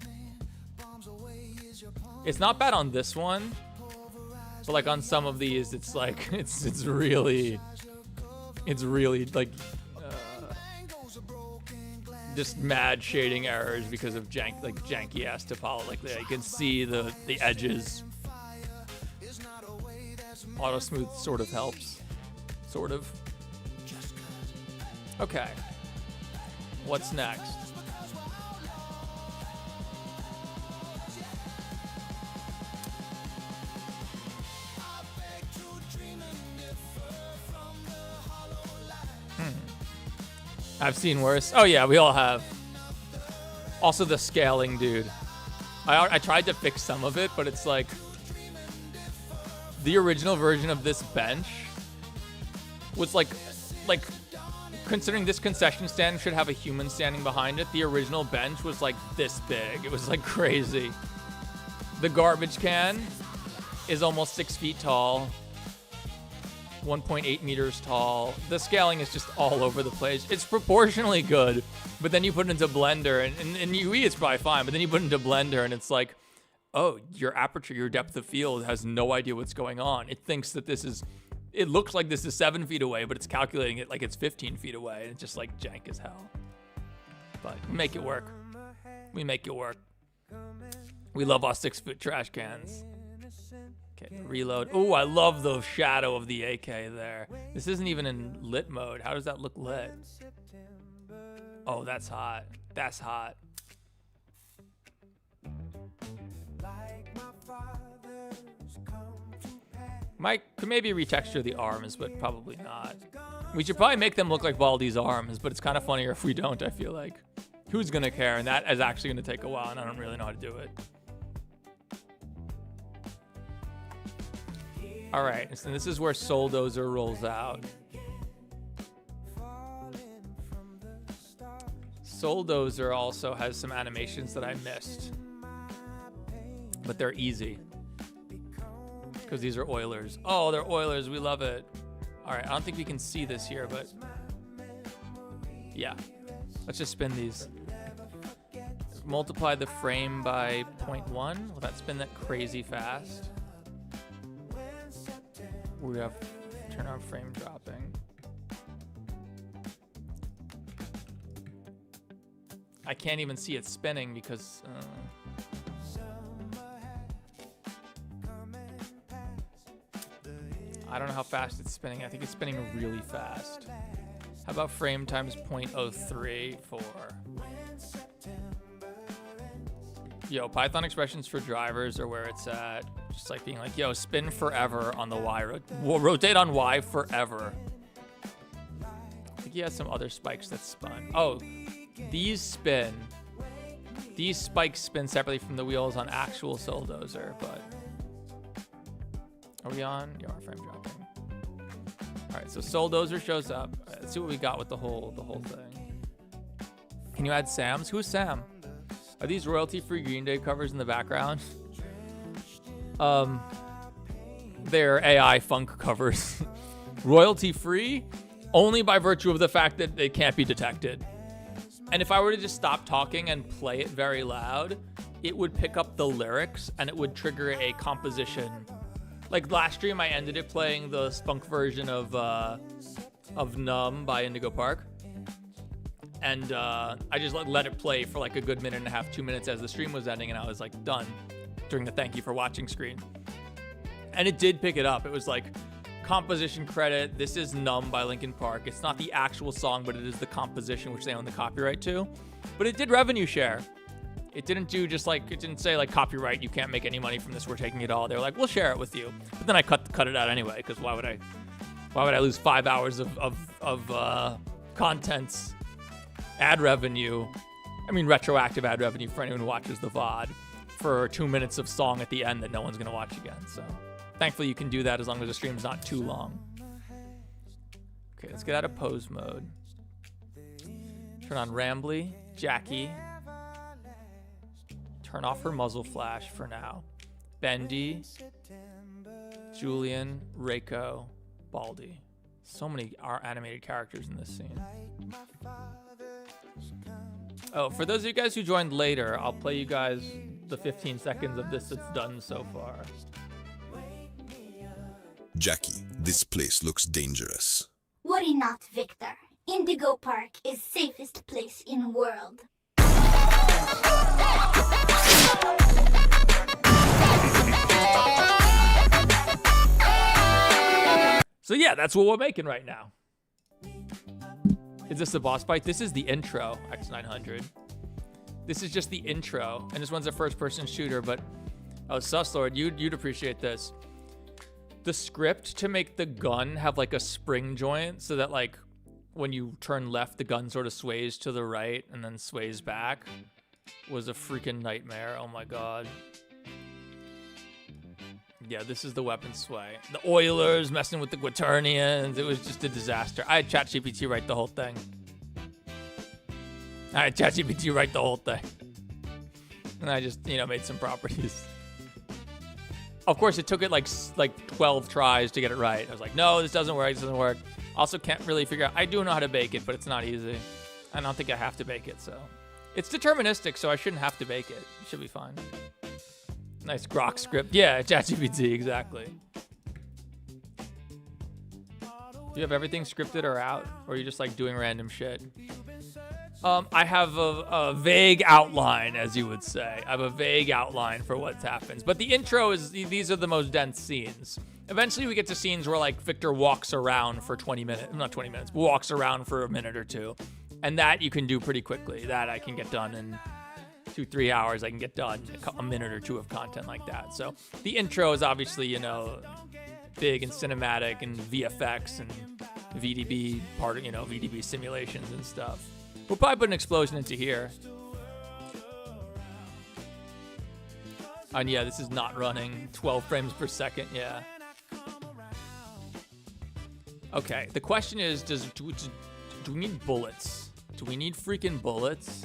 It's not bad on this one, but like on some of these, it's like, it's really like, just mad shading errors because of janky ass topology. Like you can see the edges. Auto smooth sort of helps. Sort of. Okay. What's next? I've seen worse. Oh yeah, we all have. Also the scaling, dude. I tried to fix some of it, but it's like the original version of this bench was like considering this concession stand should have a human standing behind it, the original bench was like this big. It was like crazy. The garbage can is almost 6 feet tall, 1.8 meters tall. The scaling is just all over the place. It's proportionally good, but then you put it into Blender, and in UE it's probably fine, but then you put it into Blender and it's like, oh, your aperture, your depth of field has no idea what's going on. It thinks that it looks like this is 7 feet away, but it's calculating it like it's 15 feet away, and it's just like jank as hell. But we make it work. We make it work. We love our 6-foot trash cans. Okay, reload. Oh, I love the shadow of the AK there. This isn't even in lit mode. How does that look lit? Oh, that's hot. That's hot. Could maybe retexture the arms, but probably not. We should probably make them look like Baldy's arms, but it's kind of funnier if we don't, I feel like. Who's gonna care? And that is actually gonna take a while, and I don't really know how to do it. All right, so this is where Souldozer rolls out. Souldozer also has some animations that I missed, but they're easy because these are Oilers. Oh, they're Oilers. We love it. All right, I don't think we can see this here, but yeah, let's just spin these. Multiply the frame by 0.1. Will that spin that crazy fast? We have to turn on frame dropping. I can't even see it spinning because I don't know how fast it's spinning. I think it's spinning really fast. How about frame times 0.034? Yo, Python expressions for drivers are where it's at. Just like being like, yo, spin forever on the Y. Rotate on Y forever. I think he has some other spikes that spun. Oh, these spin. These spikes spin separately from the wheels on actual Souldozer, but are we on? Yeah, our frame dropping. All right, so Souldozer shows up. Let's see what we got with the whole thing. Can you add Sam's? Who's Sam? Are these royalty-free Green Day covers in the background? They're AI funk covers. Royalty-free only by virtue of the fact that they can't be detected. And if I were to just stop talking and play it very loud, it would pick up the lyrics and it would trigger a composition. Like last stream, I ended it playing the spunk version of Numb by Indigo Park. And I just let it play for like a good minute and a half, 2 minutes as the stream was ending, and I was like done during the thank you for watching screen. And it did pick it up. It was like composition credit. This is Numb by Linkin Park. It's not the actual song, but it is the composition which they own the copyright to. But it did revenue share. It didn't do just like, it didn't say like copyright, you can't make any money from this, we're taking it all. They were like, we'll share it with you. But then I cut it out anyway, because why would I lose 5 hours of content's ad revenue? I mean, retroactive ad revenue for anyone who watches the VOD for 2 minutes of song at the end that no one's gonna watch again. So thankfully you can do that as long as the stream's not too long. Okay, let's get out of pose mode. Turn on Rambly, Jackie. Turn off her muzzle flash for now. Bendy, Julian, Reiko, Baldy. So many animated characters in this scene. Oh, for those of you guys who joined later, I'll play you guys the 15 seconds of this that's done so far. Jackie, this place looks dangerous. Worry not, Victor. Indigo Park is safest place in world. So yeah, that's what we're making right now. Is this the boss fight? This is the intro, X900. This is just the intro, and this one's a first-person shooter, but oh, Suslord, you'd appreciate this. The script to make the gun have like a spring joint so that like when you turn left, the gun sort of sways to the right and then sways back was a freaking nightmare. Oh my god. Yeah, this is the weapon sway. The Oilers messing with the Quaternions. It was just a disaster. I had ChatGPT write the whole thing. And I just, made some properties. Of course, it took it like 12 tries to get it right. I was like, no, this doesn't work. Also can't really figure out. I do know how to bake it, but it's not easy. I don't think I have to bake it, so. It's deterministic, so I shouldn't have to bake it. It should be fine. Nice grok script. Yeah, ChatGPT, exactly. Do you have everything scripted or out? Or are you just like doing random shit? I have a vague outline, as you would say. I have a vague outline for what happens. But the intro is, these are the most dense scenes. Eventually we get to scenes where like Victor walks around for 20 minutes, not 20 minutes, but walks around for a minute or two. And that you can do pretty quickly. That I can get done in 2-3 hours. I can get done a minute or two of content like that. So the intro is obviously, big and cinematic and VFX and VDB part of, VDB simulations and stuff. We'll probably put an explosion into here. And yeah, this is not running 12 frames per second. Yeah. Okay. The question is, do we need bullets? Do we need freaking bullets?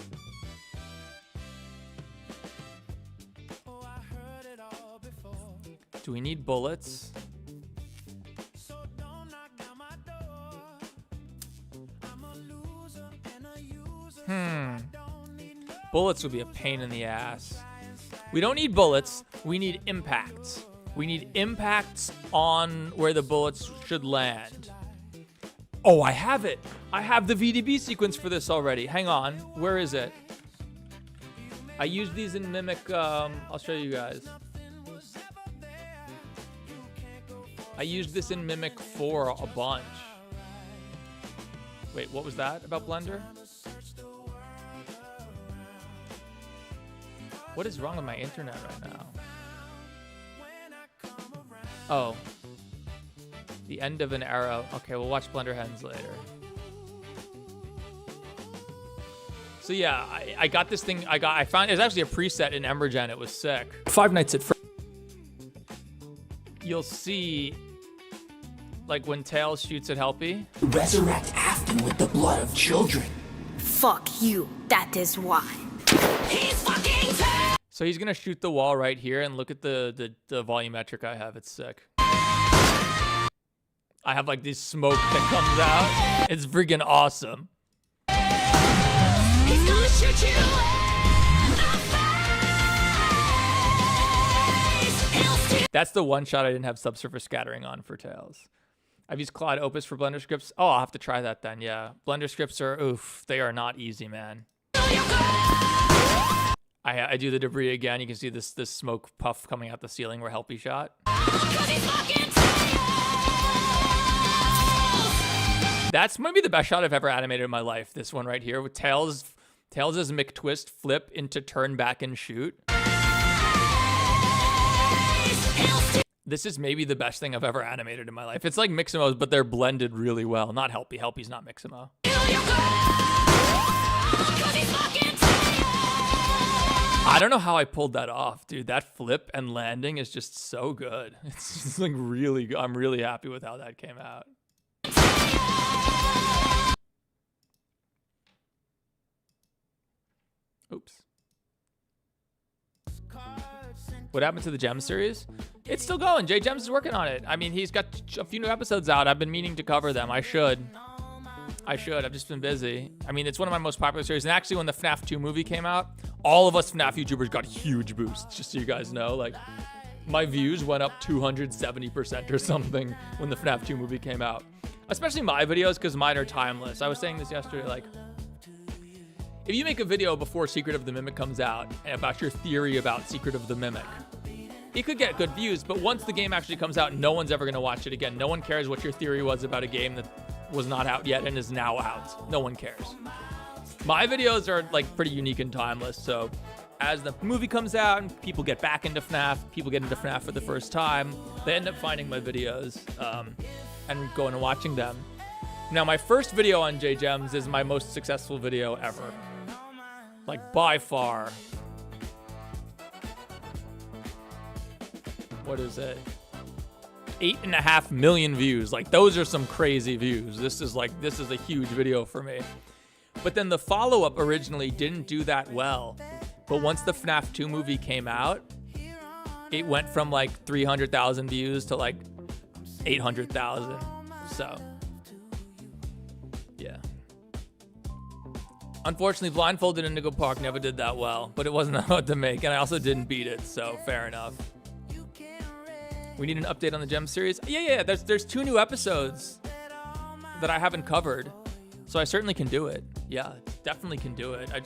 Do we need bullets? Bullets would be a pain in the ass. We don't need bullets. We need impacts. We need impacts on where the bullets should land. Oh, I have it. I have the VDB sequence for this already. Hang on. Where is it? I used these in Mimic. I'll show you guys. I used this in Mimic 4 a bunch. Wait, what was that about Blender? What is wrong with my internet right now? Oh. The end of an arrow. Okay, we'll watch Blender Hens later. So yeah, I got this thing. I found it's actually a preset in Embergen. It was sick. 5 Nights at Freddy's. You'll see, like when Tails shoots at Helpy. Resurrect Afton with the blood of children. Fuck you. That is why. He's fucking Tails! So he's gonna shoot the wall right here, and look at the volumetric I have. It's sick. I have like this smoke that comes out. It's freaking awesome. He's gonna shoot you in the face! That's the one shot I didn't have subsurface scattering on for Tails. I've used Claude Opus for Blender scripts. Oh, I'll have to try that then, yeah. Blender scripts are, oof, they are not easy, man. I do the debris again. You can see this smoke puff coming out the ceiling where Helpy shot. That's maybe the best shot I've ever animated in my life. This one right here with Tails' McTwist flip into turn back and shoot. This is maybe the best thing I've ever animated in my life. It's like Miximo's, but they're blended really well. Not Helpy. Helpy's not Miximo. I don't know how I pulled that off, dude. That flip and landing is just so good. It's just like really good. I'm really happy with how that came out. Oops. What happened to the Gem series? It's still going. Jay Gems is working on it. I mean, he's got a few new episodes out. I've been meaning to cover them. I should. I've just been busy. I mean, it's one of my most popular series. And actually, when the FNAF 2 movie came out, all of us FNAF YouTubers got huge boosts, just so you guys know. Like, my views went up 270% or something when the FNAF 2 movie came out. Especially my videos, because mine are timeless. I was saying this yesterday, like, if you make a video before Secret of the Mimic comes out and about your theory about Secret of the Mimic, it could get good views, but once the game actually comes out, no one's ever going to watch it again. No one cares what your theory was about a game that was not out yet and is now out. No one cares. My videos are like pretty unique and timeless, so as the movie comes out and people get back into FNAF, people get into FNAF for the first time, they end up finding my videos and going and watching them. Now, my first video on JGems is my most successful video ever. Like, by far. What is it? 8.5 million views. Like, those are some crazy views. This is a huge video for me. But then the follow-up originally didn't do that well. But once the FNAF 2 movie came out, it went from like 300,000 views to like 800,000. So, yeah. Unfortunately, Blindfolded Indigo Park never did that well, but it wasn't that hard to make, and I also didn't beat it, so fair enough. We need an update on the Gem series. Yeah. There's 2 new episodes that I haven't covered, so I certainly can do it. Yeah, definitely can do it. I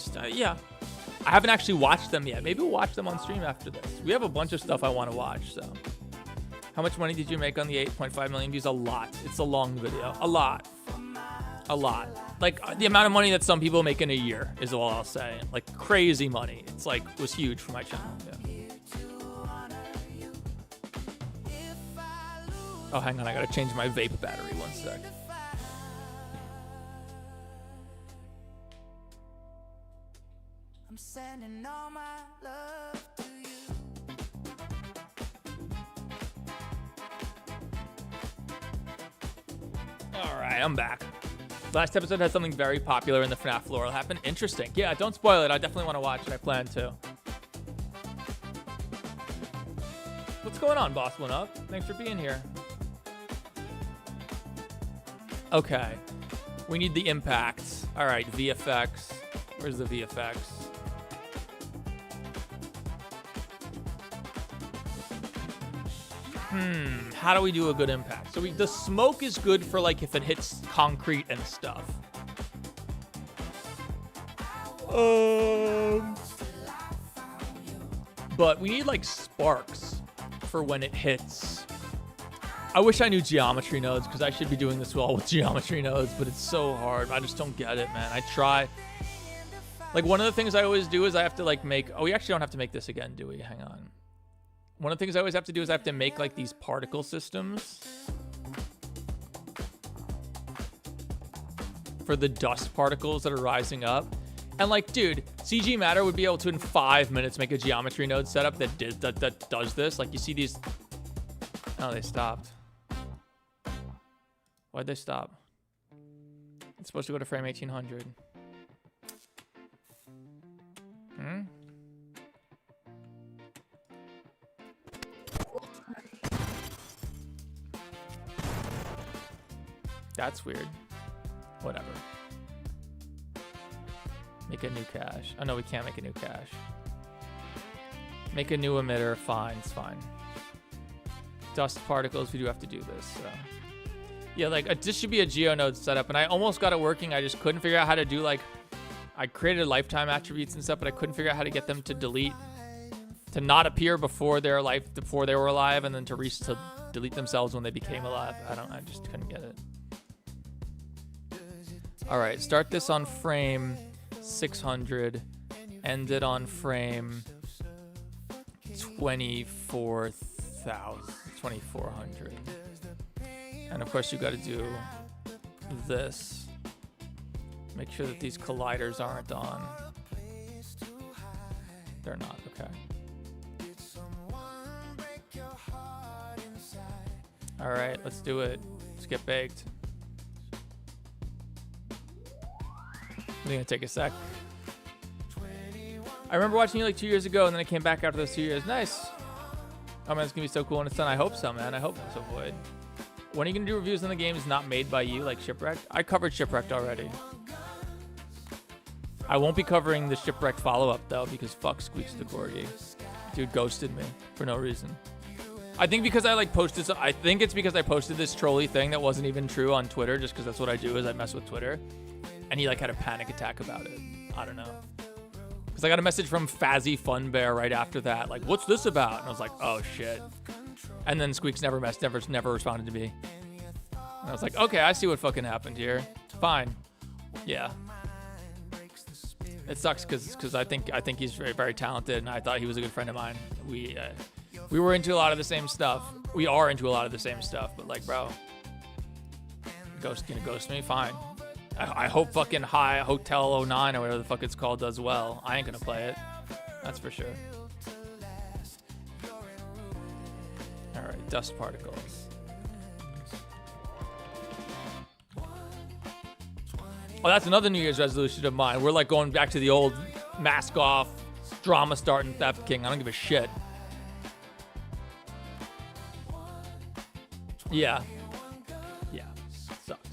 haven't actually watched them yet. Maybe we'll watch them on stream after this. We have a bunch of stuff I want to watch, so. How much money did you make on the 8.5 million views? A lot. It's a long video. A lot. Like, the amount of money that some people make in a year is all I'll say. Like, crazy money. It's like, it was huge for my channel. Yeah. Oh, hang on. I gotta change my vape battery. One sec. I'm sending all my love to you. All right, I'm back. Last episode had something very popular in the FNAF lore happen. Interesting. Yeah, don't spoil it. I definitely want to watch it. I plan to. What's going on, Boss One Up? Thanks for being here. Okay. We need the impacts. All right, VFX. Where's the VFX? How do we do a good impact? So the smoke is good for like if it hits concrete and stuff. But we need like sparks for when it hits. I wish I knew geometry nodes because I should be doing this well with geometry nodes, but it's so hard. I just don't get it, man. I try. Like, one of the things I always do is I have to like make, oh, we actually don't have to make this again, do we? Hang on. One of the things I always have to do is I have to make like these particle systems for the dust particles that are rising up. And like, dude, CG Matter would be able to in 5 minutes make a geometry node setup that does this. Like, you see these. Oh, they stopped. Why'd they stop? It's supposed to go to frame 1800. Hmm? That's weird. Whatever. Make a new cache. Oh no, we can't make a new cache. Make a new emitter. Fine, it's fine. Dust particles, we do have to do this, so. Yeah, like, this should be a GeoNode setup, and I almost got it working. I just couldn't figure out how to do, like, I created lifetime attributes and stuff, but I couldn't figure out how to get them to delete, to not appear before their life, before they were alive, and then to delete themselves when they became alive. I just couldn't get it. All right, start this on frame 600, end it on frame 2400. And of course you got to do this. Make sure that these colliders aren't on. They're not, okay. All right, let's do it. Let's get baked. It's gonna take a sec. I remember watching you like 2 years ago, and then I came back after those 2 years. Nice. Oh man, it's gonna be so cool when it's done. I hope so, man. I hope so, Void. When are you gonna do reviews on the games not made by you, like Shipwrecked? I covered Shipwrecked already. I won't be covering the Shipwrecked follow-up though, because fuck Squeaks the Corgi. Dude ghosted me for no reason. I think because I like posted. I think it's because I posted this trolley thing that wasn't even true on Twitter, just because that's what I do. Is I mess with Twitter, and he like had a panic attack about it. I don't know. Because I got a message from Fazzy Fun Bear right after that, like, "What's this about?" And I was like, "Oh shit." And then Squeaks never responded to me. And I was like, "Okay, I see what fucking happened here. Fine, yeah." It sucks because I think he's very, very talented, and I thought he was a good friend of mine. We were into a lot of the same stuff. We are into a lot of the same stuff, but like, bro, gonna ghost me? Fine. I hope fucking High Hotel 09 or whatever the fuck it's called does well. I ain't gonna play it. That's for sure. All right, dust particles. Oh, that's another New Year's resolution of mine. We're like going back to the old mask off, drama starting Theft King. I don't give a shit. Yeah. Yeah. Sucked.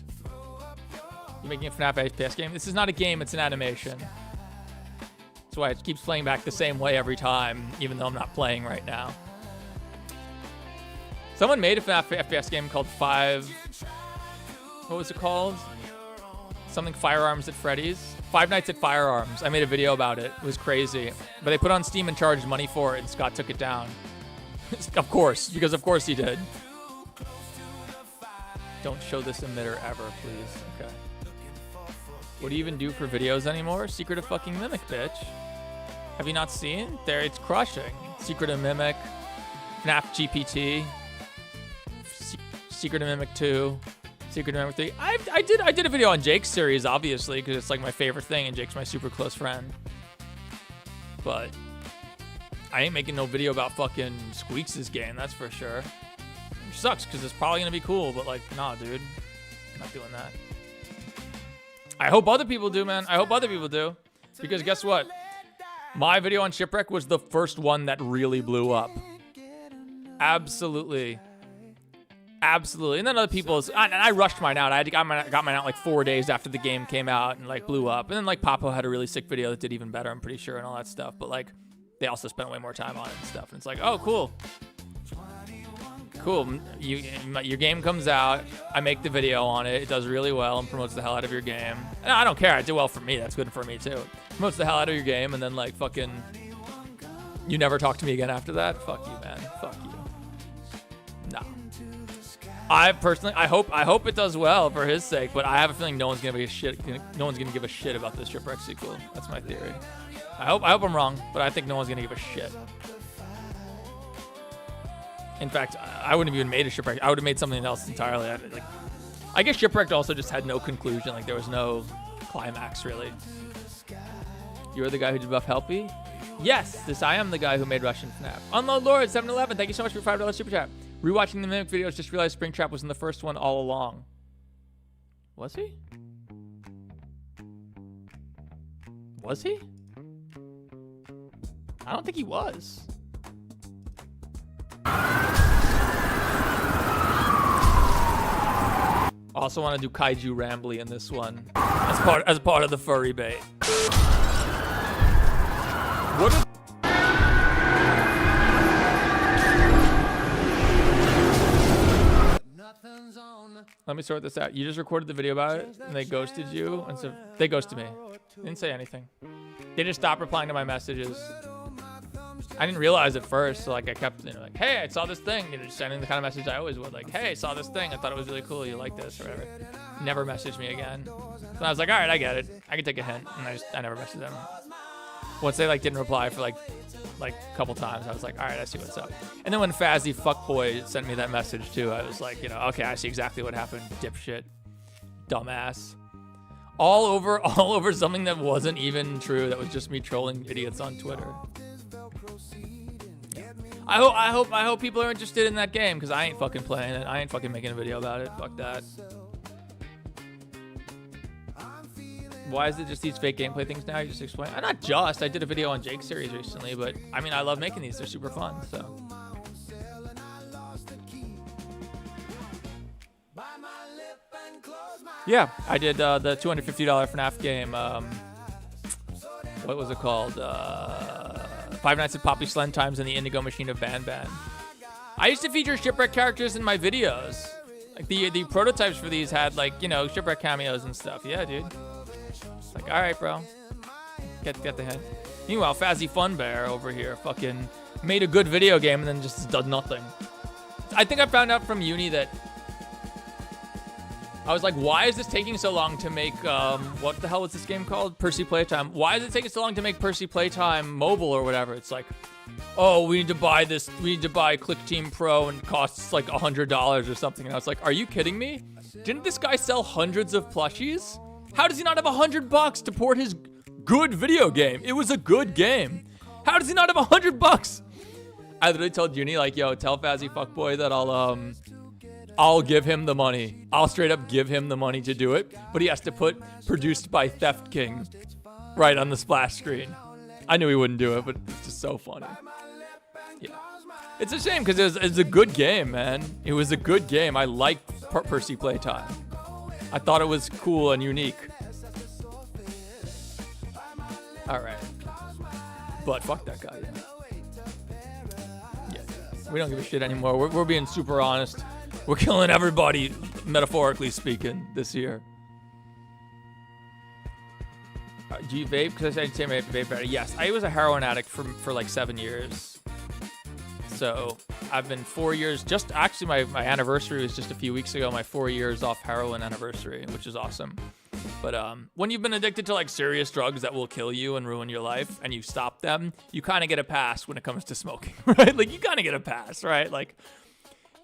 You're making a FNAF FPS game? This is not a game, it's an animation. That's why it keeps playing back the same way every time, even though I'm not playing right now. Someone made a FNAF FPS game called what was it called? Something Firearms at Freddy's? Five Nights at Firearms. I made a video about it. It was crazy. But they put it on Steam and charged money for it, and Scott took it down. Of course, because of course he did. Don't show this emitter ever, please. Okay. What do you even do for videos anymore? Secret of fucking Mimic, bitch. Have you not seen? There, it's crushing. Secret of Mimic, FNAF GPT, Secret of Mimic 2, Secret of Mimic 3. I did a video on Jake's series, obviously, because it's like my favorite thing, and Jake's my super close friend. But I ain't making no video about fucking Squeaks' game, that's for sure. Which sucks, because it's probably gonna be cool, but like, nah, dude. I'm not doing that. I hope other people do, man. I hope other people do. Because guess what? My video on Shipwreck was the first one that really blew up. Absolutely. Absolutely. And then other people's, and I rushed mine out. I got mine out like 4 days after the game came out and like blew up. And then like Papo had a really sick video that did even better, I'm pretty sure, and all that stuff. But like, they also spent way more time on it and stuff. And it's like, oh, cool. Cool. Your game comes out. I make the video on it. It does really well and promotes the hell out of your game. And I don't care. It did well for me. That's good for me too. Promotes the hell out of your game, and then like fucking, you never talk to me again after that. Fuck you, man. Fuck you. No. I personally, I hope it does well for his sake. But I have a feeling no one's gonna give a shit about this Shipwreck sequel. That's my theory. I hope I'm wrong, but I think no one's gonna give a shit. In fact, I wouldn't have even made a Shipwreck. I would have made something else entirely. I guess Shipwrecked also just had no conclusion. Like, there was no climax, really. You're the guy who did Buff Helpy? Yes, I am the guy who made Russian FNAF. Unload Lord 711, thank you so much for your $5 super chat. Rewatching the Mimic videos, just realized Springtrap was in the first one all along. Was he? Was he? I don't think he was. Also want to do Kaiju Rambly in this one as part of the furry bait. What if Let me sort this out. You just recorded the video about it, and they ghosted you, and so they ghosted me. Didn't say anything. They just stopped replying to my messages. I didn't realize at first, so like I kept, like, hey, I saw this thing. Just sending the kind of message I always would, like, hey, I saw this thing. I thought it was really cool. You like this or whatever. Never messaged me again. So I was like, all right, I get it. I can take a hint, and I never messaged them. Once they didn't reply for like a couple times, I was like, all right, I see what's up. And then when Fazzy Fuckboy sent me that message too, I was like, okay, I see exactly what happened, dipshit, dumbass. All over something that wasn't even true. That was just me trolling idiots on Twitter. I hope people are interested in that game, because I ain't fucking playing it. I ain't fucking making a video about it. Fuck that. Why is it just these fake gameplay things now? You just explain. Not just. I did a video on Jake's series recently, but I mean, I love making these. They're super fun. So. Yeah, I did the $250 FNAF game. What was it called? Five Nights at Poppy Slentimes and the Indigo Machine of Ban Ban. I used to feature shipwreck characters in my videos. Like the prototypes for these had shipwreck cameos and stuff. Yeah, dude. Like, all right, bro. Get the hint. Meanwhile, Fazzy Fun Bear over here fucking made a good video game and then just does nothing. I think I found out from uni that I was like, why is this taking so long to make, what the hell was this game called? Percy Playtime. Why is it taking so long to make Percy Playtime mobile or whatever? It's like, oh, we need to buy this. We need to buy Click Team Pro and it costs like $100 or something. And I was like, are you kidding me? Didn't this guy sell hundreds of plushies? How does he not have $100 to port his good video game? It was a good game. How does he not have $100? I literally told Uni, like, yo, tell Fazzy Fuckboy that I'll give him the money. I'll straight up give him the money to do it, but he has to put produced by Theft King right on the splash screen. I knew he wouldn't do it, but it's just so funny. Yeah. It's a shame because it was a good game, man. It was a good game. I liked Percy Playtime. I thought it was cool and unique. All right. But fuck that guy, yeah. We don't give a shit anymore. We're being super honest. We're killing everybody, metaphorically speaking, this year. Do you vape? Because I say my vape better. Yes, I was a heroin addict for like 7 years. So I've been 4 years. Just actually, my anniversary was just a few weeks ago. My 4 years off heroin anniversary, which is awesome. But when you've been addicted to like serious drugs that will kill you and ruin your life, and you stop them, you kind of get a pass when it comes to smoking, right? Like you kind of get a pass, right? Like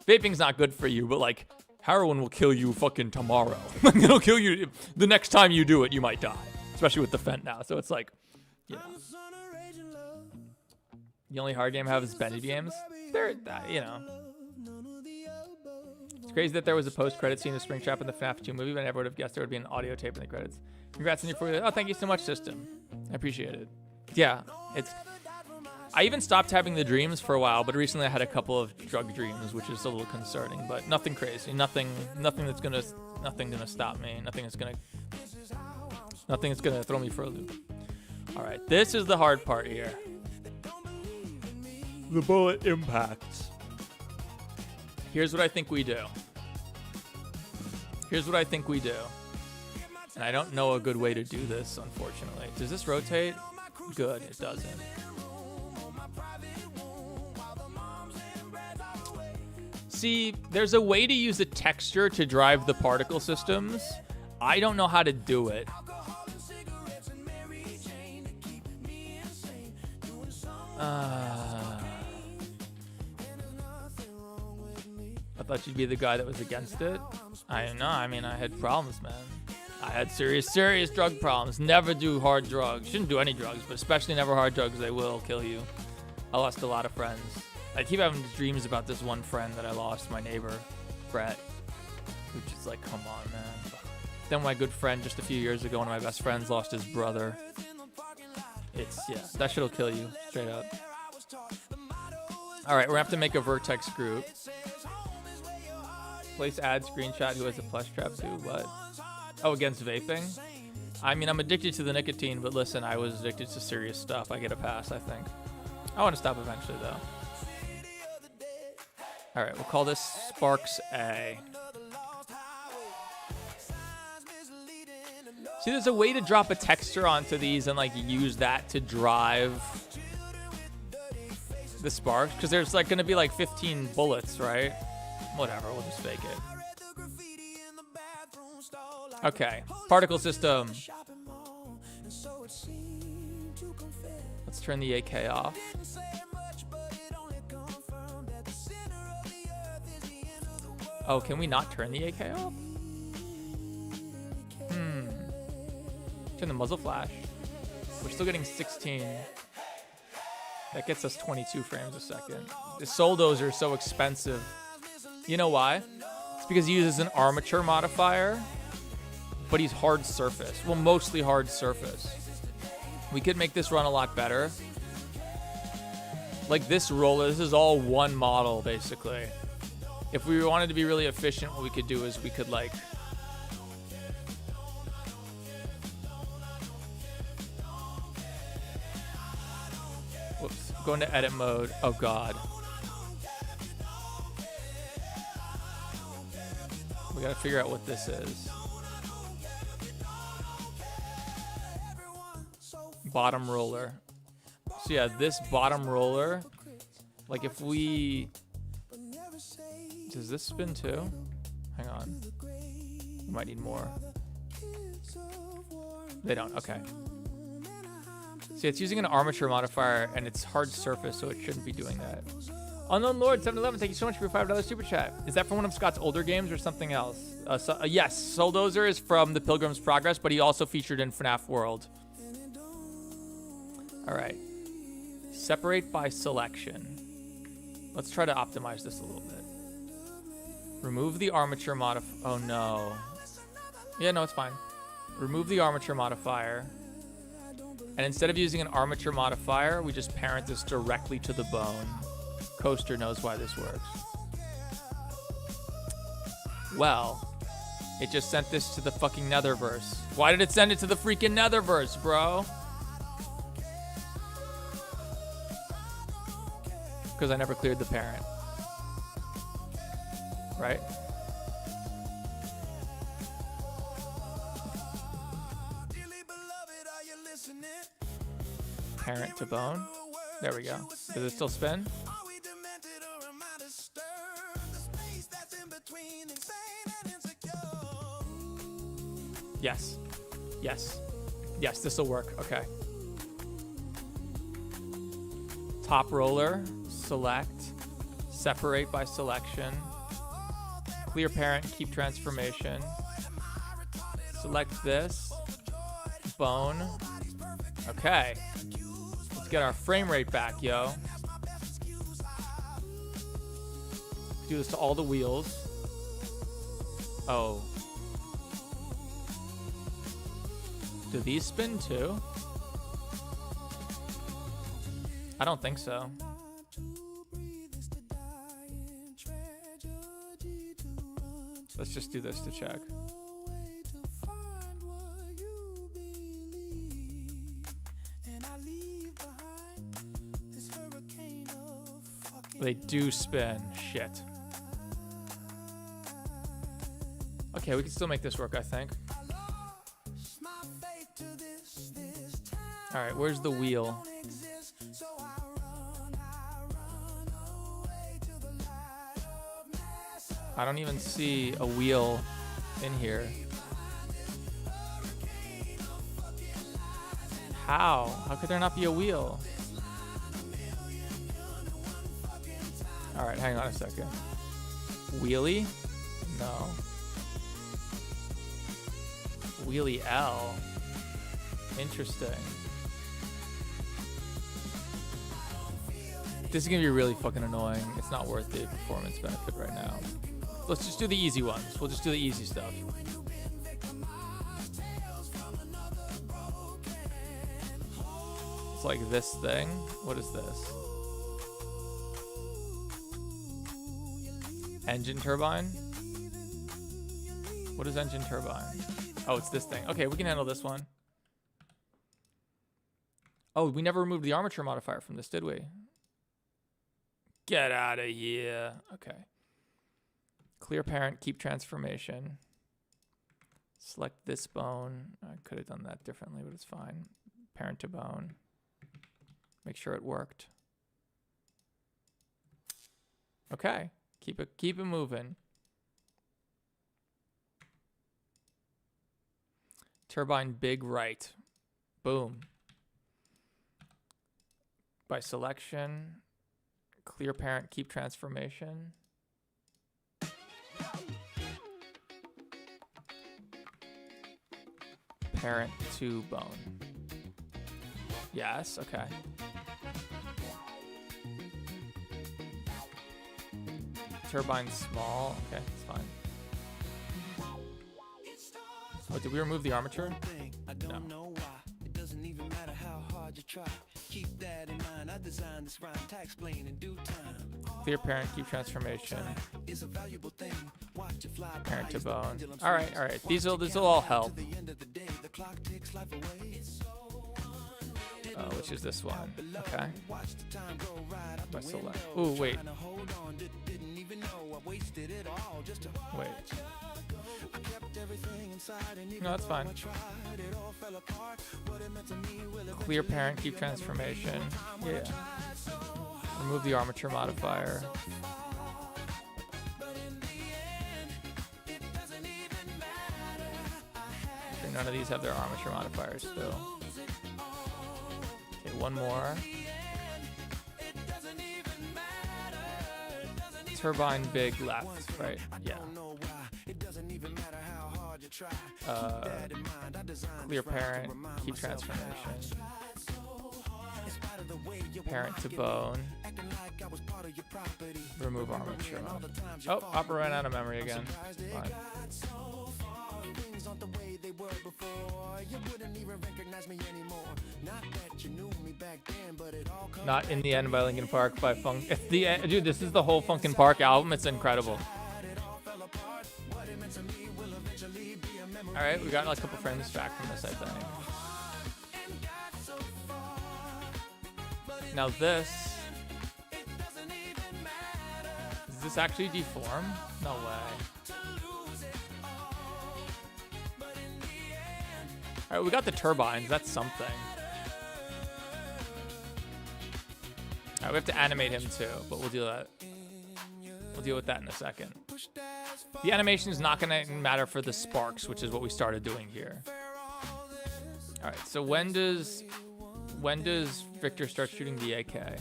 vaping's not good for you, but like heroin will kill you fucking tomorrow. It'll kill you the next time you do it. You might die, especially with the fent now. So it's like, you know. The only hard game I have is Bendy games. They're, you know. It's crazy that there was a post-credit scene of Springtrap in the FNAF 2 movie, but I never would have guessed there would be an audio tape in the credits. Congrats on your 4 years. Oh, thank you so much, System. I appreciate it. Yeah, it's... I even stopped having the dreams for a while, but recently I had a couple of drug dreams, which is a little concerning, but nothing crazy. Nothing that's gonna stop me. Nothing that's gonna throw me for a loop. All right, this is the hard part here. The bullet impacts. Here's what I think we do. And I don't know a good way to do this, unfortunately. Does this rotate? Good, it doesn't. See, there's a way to use a texture to drive the particle systems. I don't know how to do it. I thought you'd be the guy that was against it. I don't know. I mean, I had problems, man. I had serious drug problems. Never do hard drugs. Shouldn't do any drugs, but especially never hard drugs. They will kill you. I lost a lot of friends. I keep having dreams about this one friend that I lost, my neighbor, Brett. Which is like, come on, man. Then my good friend just a few years ago, one of my best friends, lost his brother It's, yeah, that shit'll kill you, straight up. All right, we're gonna have to make a vertex group. Place ad screenshot who has a plush trap too. What? Oh, against vaping? I mean, I'm addicted to the nicotine, but listen, I was addicted to serious stuff. I get a pass, I think. I want to stop eventually, though. All right, we'll call this Sparks A. See, there's a way to drop a texture onto these and like use that to drive the sparks, because there's like going to be like 15 bullets, right? Whatever, we'll just fake it. Okay, particle system. Let's turn the AK off. Oh, can we not turn the AK off? Turn the muzzle flash. We're still getting 16. That gets us 22 frames a second. The Soldozer is so expensive. You know why? It's because he uses an armature modifier, but he's hard surface. Well, mostly hard surface. We could make this run a lot better. Like this roller, this is all one model, basically. If we wanted to be really efficient, what we could do is we could like... Whoops, go into edit mode. Oh God. We gotta figure out what this is. Bottom roller. So yeah, this bottom roller, like if we... Does this spin too? Hang on. We might need more. They don't, okay. See, it's using an armature modifier and it's hard surface, so it shouldn't be doing that. Unknown Lord 711, thank you so much for your $5 super chat. Is that from one of Scott's older games or something else? Yes, Soldozer is from the Pilgrim's Progress, but he also featured in FNAF World. All right. Separate by selection. Let's try to optimize this a little bit. Remove the armature modifier. Oh no. Yeah, no, it's fine. Remove the armature modifier. And instead of using an armature modifier, we just parent this directly to the bone. Coaster knows why this works. Well, it just sent this to the fucking Netherverse. Why did it send it to the freaking Netherverse, bro? Because I never cleared the parent. Right? Parent to bone. There we go. Does it still spin? Yes. Yes. Yes, this will work. Okay. Top roller. Select. Separate by selection. Clear parent, keep transformation. Select this. Bone. Okay. Let's get our frame rate back, yo. Do this to all the wheels. Oh. Do these spin too? I don't think so. Let's just do this to check. They do spin. Shit. Okay, we can still make this work, I think. All right, where's the wheel? I don't even see a wheel in here. How? How could there not be a wheel? All right, hang on a second. Wheelie? No. Wheelie L. Interesting. This is gonna be really fucking annoying. It's not worth the performance benefit right now. Let's just do the easy ones. We'll just do the easy stuff. like this thing. What is this? Engine turbine? What is engine turbine? Oh, it's this thing. Okay, we can handle this one. Oh, we never removed the armature modifier from this, did we? Get out of here. Okay. Clear parent, keep transformation. Select this bone. I could have done that differently, but it's fine. Parent to bone. Make sure it worked. Okay. Keep it moving. Turbine big right. Boom. By selection. Clear parent, keep transformation. Parent to bone. Yes, okay. Turbine small. Okay, it's fine. Oh, did we remove the armature? No. It doesn't even matter how hard you try. Keep that in mind. I designed this rhyme to explain in due time. Clear parent, keep transformation. It's a valuable thing. Watch it fly. Parent to bone. All right. This will all help. Which is this one? Okay. By select. Ooh, wait. Wait. No, that's fine. Clear parent, keep transformation. Yeah. Remove the armature modifier. Okay, none of these have their armature modifiers still. Okay, one more. Turbine big left, right? Yeah. Clear parent, keep transformation. Parent to bone. Remove armature. Oh, Opera ran out of memory again. Fine. Not in the End by Linkin Park by Funk. It's the end, dude. This is the whole Funkin' Park album. It's incredible. All right, we got like a couple frames back from this, I think. Now this. Does this actually deform? No way. All right, we got the turbines. That's something. All right, we have to animate him too, but we'll deal with that in a second. The animation is not going to matter for the sparks, which is what we started doing here. All right, so when does Victor start shooting the AK?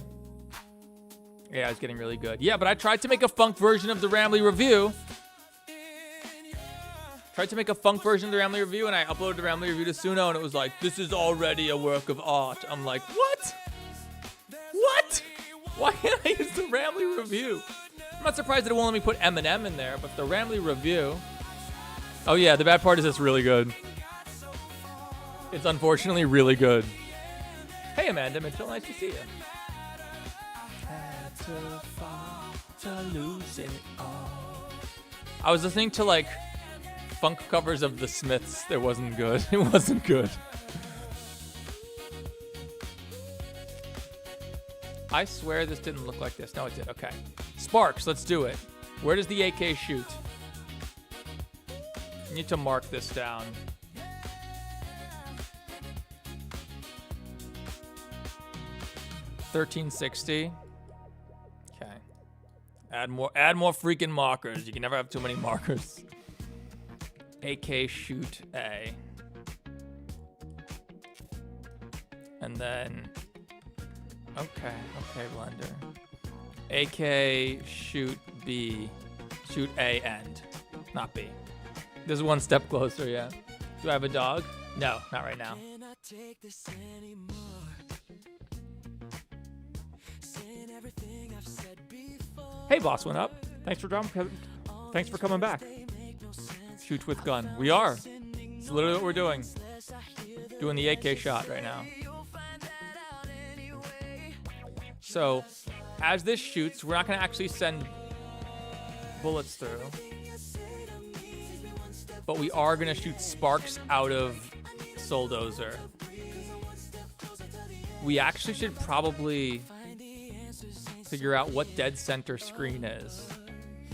Yeah, it's getting really good. Yeah, but I tried to make a funk version of the Ramley review. And I uploaded the Ramley review to Suno, and it was like, this is already a work of art. I'm like, what? What? Why can't I use the Ramley review? I'm not surprised that it won't let me put Eminem in there, but the Ramley review. Oh yeah, the bad part is it's really good. It's unfortunately really good. Hey Amanda Mitchell, nice to see you. Had to fall to lose it all. I was listening to like funk covers of the Smiths. It wasn't good. It wasn't good. I swear this didn't look like this. No, it did. Okay. Sparks, let's do it. Where does the AK shoot? I need to mark this down. $13.60. Okay. Add more freaking markers. You can never have too many markers. AK shoot A. And then Okay, Blender. AK shoot B. Shoot A end. Not B. This is one step closer, yeah. Do I have a dog? No, not right now. Hey, boss went up. Thanks for coming back. Shoot with gun. We are. It's literally what we're doing. Doing the AK shot right now. So as this shoots, we're not going to actually send bullets through. But we are going to shoot sparks out of Souldozer. We actually should probably figure out what dead center screen is.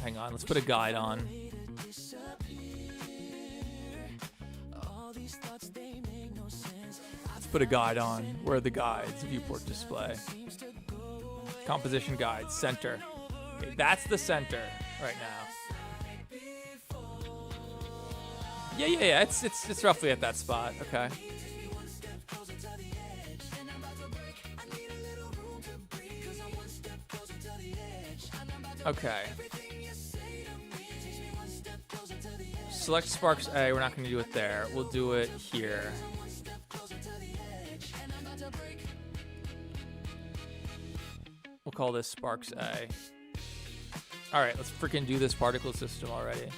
Hang on, let's put a guide on. Let's put a guide on. Where are the guides? Viewport display. Composition guide, center. Okay, that's the center right now. Yeah. It's roughly at that spot. Okay. Okay. Select Sparks A. We're not going to do it there. We'll do it here. We'll call this Sparks A. All right, let's freaking do this particle system already.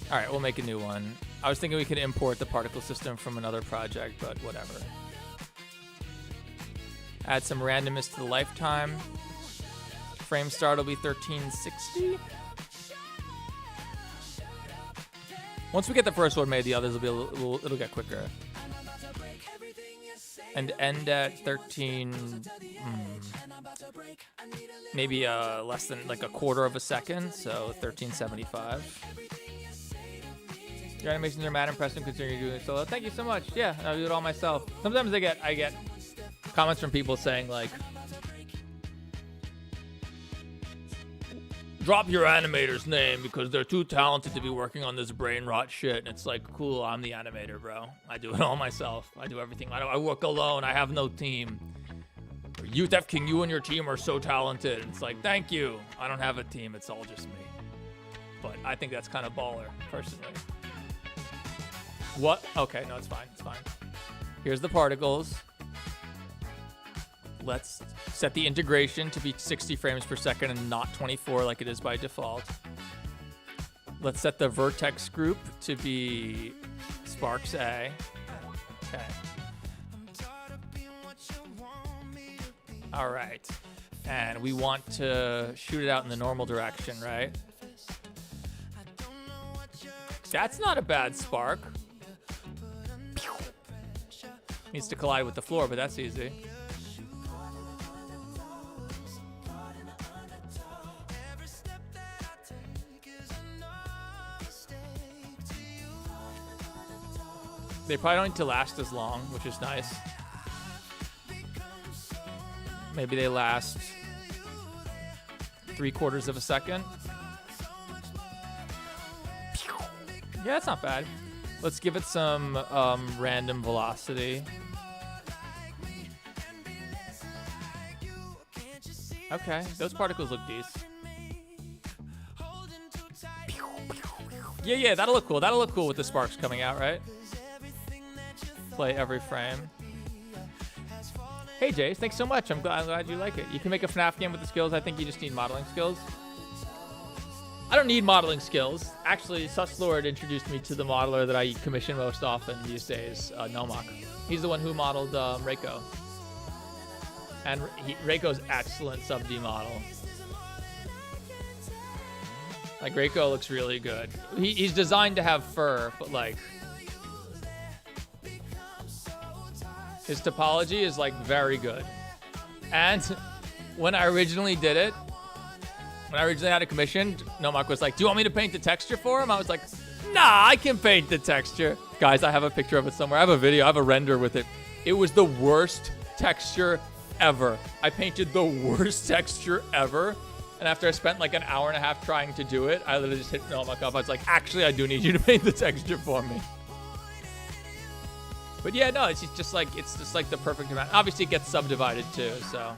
All right, we'll make a new one. I was thinking we could import the particle system from another project, but whatever. Add some randomness to the lifetime. Frame start will be 1360. Once we get the first one made, the others will be it'll get quicker. And end at 13. Maybe less than like a quarter of a second, so 1375. Your animations are mad impressive considering you're doing it solo. Thank you so much. Yeah, I'll do it all myself. Sometimes I get comments from people saying like, drop your animator's name because they're too talented to be working on this brain rot shit. And it's like, cool, I'm the animator, bro. I do it all myself. I do everything. I work alone. I have no team. Youth F King, you and your team are so talented. It's like, thank you. I don't have a team. It's all just me. But I think that's kind of baller, personally. What? Okay, no, it's fine. It's fine. Here's the particles. Let's set the integration to be 60 frames per second and not 24 like it is by default. Let's set the vertex group to be Sparks A. Okay. All right. And we want to shoot it out in the normal direction, right? That's not a bad spark. Needs to collide with the floor, but that's easy. They probably don't need to last as long, which is nice. Maybe they last 3/4 of a second. Yeah, that's not bad. Let's give it some random velocity. Okay, those particles look decent. Yeah, that'll look cool. That'll look cool with the sparks coming out, right? Play every frame. Hey, Jace, thanks so much. I'm glad you like it. You can make a FNAF game with the skills. I think you just need modeling skills. I don't need modeling skills. Actually, Suslord introduced me to the modeler that I commission most often these days, Nomak. He's the one who modeled Reiko. And Reiko's excellent sub-D model. Like, Reiko looks really good. He's designed to have fur, but like, his topology is like very good. And when I originally did it, when I originally had it commissioned, Nomak was like, do you want me to paint the texture for him? I was like, nah, I can paint the texture. Guys, I have a picture of it somewhere. I have a video, I have a render with it. It was the worst texture ever. I painted the worst texture ever. And after I spent like an hour and a half trying to do it, I literally just hit Nomak up. I was like, actually, I do need you to paint the texture for me. But yeah, no, it's just like the perfect amount. Obviously, it gets subdivided too, so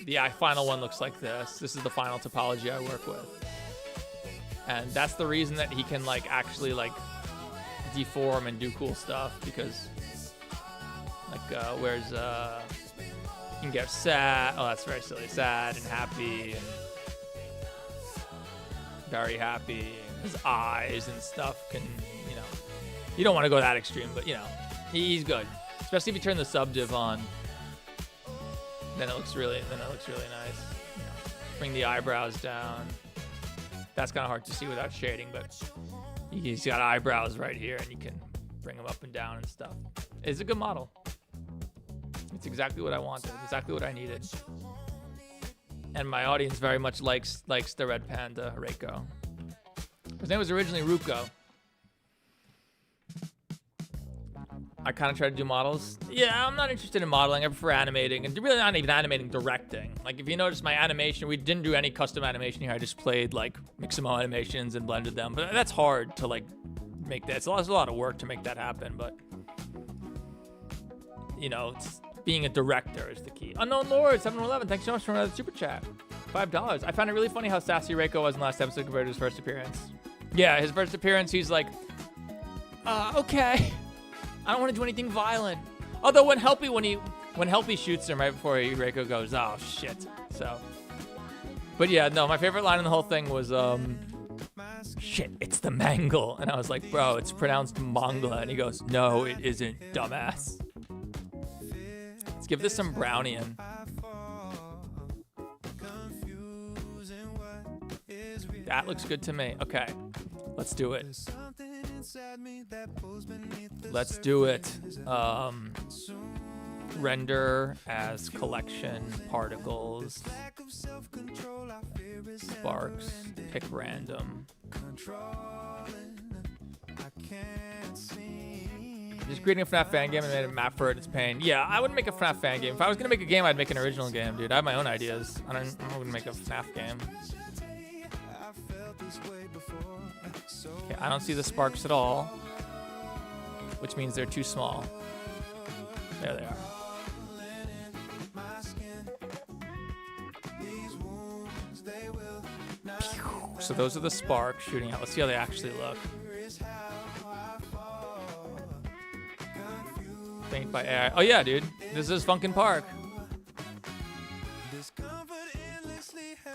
the final one looks like this. This is the final topology I work with. And that's the reason that he can like actually like deform and do cool stuff, because like where's you can get sad. Oh, that's very silly. Sad and happy and very happy. His eyes and stuff can, you know, you don't want to go that extreme, but you know, He's good, especially if you turn the subdiv on. Then it looks really nice. You know, bring the eyebrows down. That's kind of hard to see without shading, but he's got eyebrows right here, and you can bring them up and down and stuff. It's a good model. It's exactly what I wanted, exactly what I needed. And my audience very much likes the red panda, Reiko. His name was originally Ruko. I kind of try to do models. Yeah, I'm not interested in modeling. I prefer animating, and really not even animating, directing. Like, if you notice my animation, we didn't do any custom animation here. I just played like Mixamo animations and blended them. But that's hard to like make that. It's a lot of work to make that happen. But you know, being a director is the key. Unknown Lord 711. Thanks so much for another super chat. $5. I found it really funny how sassy Reiko was in the last episode compared to his first appearance. Yeah, his first appearance, he's like, okay. I don't want to do anything violent. Although when Helpy shoots him right before Reiko goes, oh shit. So, but yeah, no, my favorite line in the whole thing was, shit, it's the mangle. And I was like, bro, it's pronounced mangla. And he goes, no, it isn't, dumbass. Let's give this some brownian. That looks good to me. Okay, let's do it. Let's do it. Render as collection particles. Sparks. Pick random. Just creating a FNAF fan game and made a map for it. It's pain. Yeah, I wouldn't make a FNAF fan game. If I was gonna make a game, I'd make an original game, dude. I have my own ideas. I wouldn't make a FNAF game. Okay, I don't see the sparks at all, which means they're too small. There they are. So those are the sparks shooting out. Let's see how they actually look. Paint by AI. Oh yeah, dude. This is Funkin' Park.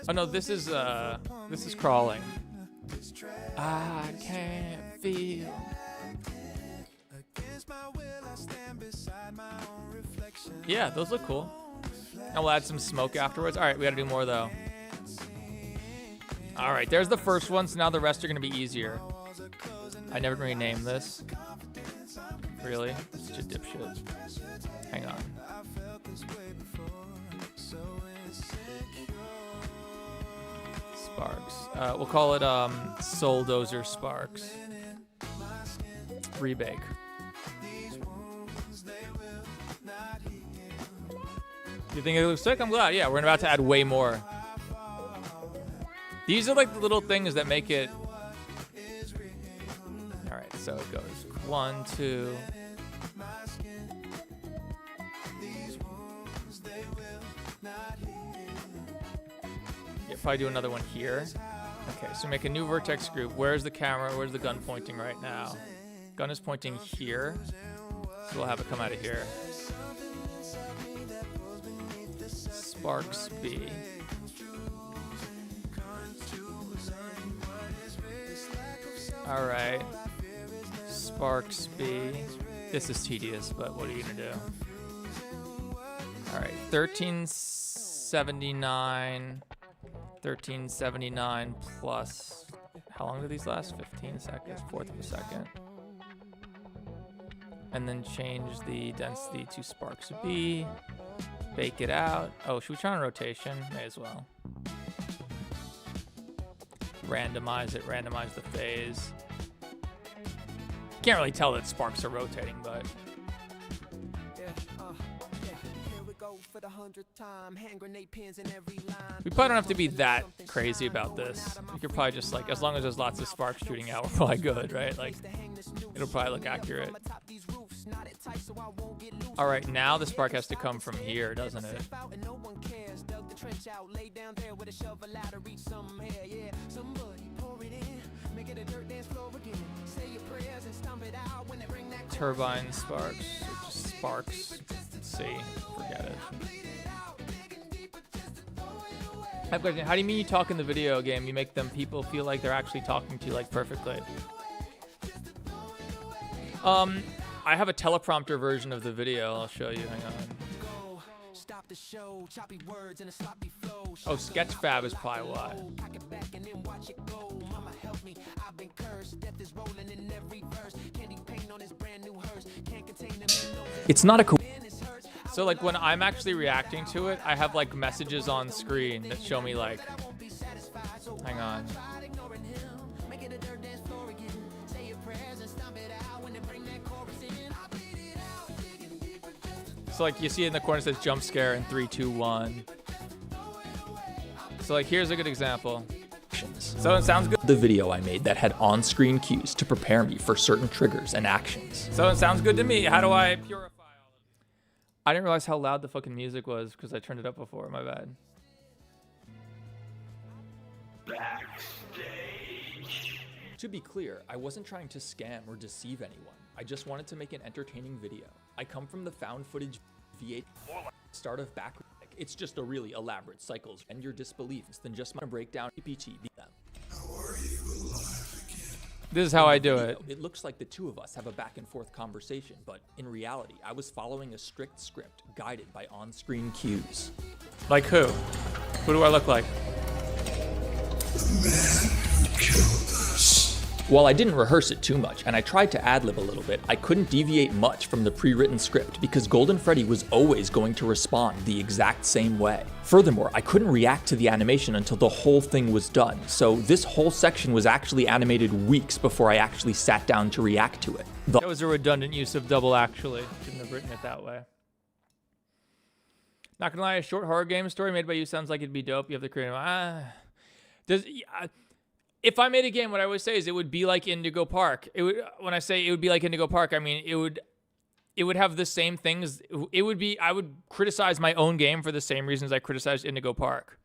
Oh no, this is crawling. I can't feel. Yeah, those look cool. And we'll add some smoke afterwards. All right, we gotta do more though. All right, there's the first one. So now the rest are gonna be easier. I never renamed this. Really? Such a dipshit. Hang on. Sparks. We'll call it Souldozer Sparks. Rebake. You think it looks sick? I'm glad. Yeah, we're about to add way more. These are like the little things that make it. All right, so it goes 1, 2. Yeah, probably do another one here. Okay, so make a new vertex group. Where's the camera? Where's the gun pointing right now? Gun is pointing here. So we'll have it come out of here. Sparks B. All right. Sparks B. This is tedious, but what are you gonna do? All right, 1379. 1379 plus. How long do these last? 15 seconds. Fourth of a second. And then change the density to Sparks B. Bake it out. Oh, should we try on rotation? May as well. Randomize it. Randomize the phase. Can't really tell that sparks are rotating, but we probably don't have to be that crazy about this. We could probably just like, as long as there's lots of sparks shooting out, we're probably good, right? Like, it'll probably look accurate. All right, now the spark has to come from here, doesn't it? Turbine sparks, or just sparks. Let's see, forget it. I have a question. How do you mean you talk in the video game? You make them people feel like they're actually talking to you like perfectly. I have a teleprompter version of the video. I'll show you. Hang on. Stop the show, choppy words and a sloppy flow. Oh, Sketchfab is probably why. Pack it back and then watch it go. Mama help me, I've been cursed. Death is rolling in every verse. Candy paint on his brand new hearse. Can't contain him in no. It's not a cool. So like when I'm actually reacting to it, I have like messages on screen that show me like, hang on. So like you see in the corner it says jump scare in 3, 2, 1. So like here's a good example. So it sounds good. The video I made that had on-screen cues to prepare me for certain triggers and actions. So it sounds good to me. How do I purify all of this? I didn't realize how loud the fucking music was because I turned it up before. My bad. To be clear, I wasn't trying to scam or deceive anyone. I just wanted to make an entertaining video. I come from the found footage V8 start of back. It's just a really elaborate cycles and your disbelief than just my breakdown PPT. This is how I do it. It looks like the two of us have a back and forth conversation, but in reality, I was following a strict script guided by on-screen cues. Like who? Who do I look like? While I didn't rehearse it too much, and I tried to ad-lib a little bit, I couldn't deviate much from the pre-written script because Golden Freddy was always going to respond the exact same way. Furthermore, I couldn't react to the animation until the whole thing was done, so this whole section was actually animated weeks before I actually sat down to react to it. That was a redundant use of double actually. Shouldn't have written it that way. Not gonna lie, a short horror game story made by you sounds like it'd be dope. You have the creative. If I made a game, what I always say is it would be like Indigo Park. It would, when I say it would be like Indigo Park, I mean it would have the same things. It would be, I would criticize my own game for the same reasons I criticized Indigo Park.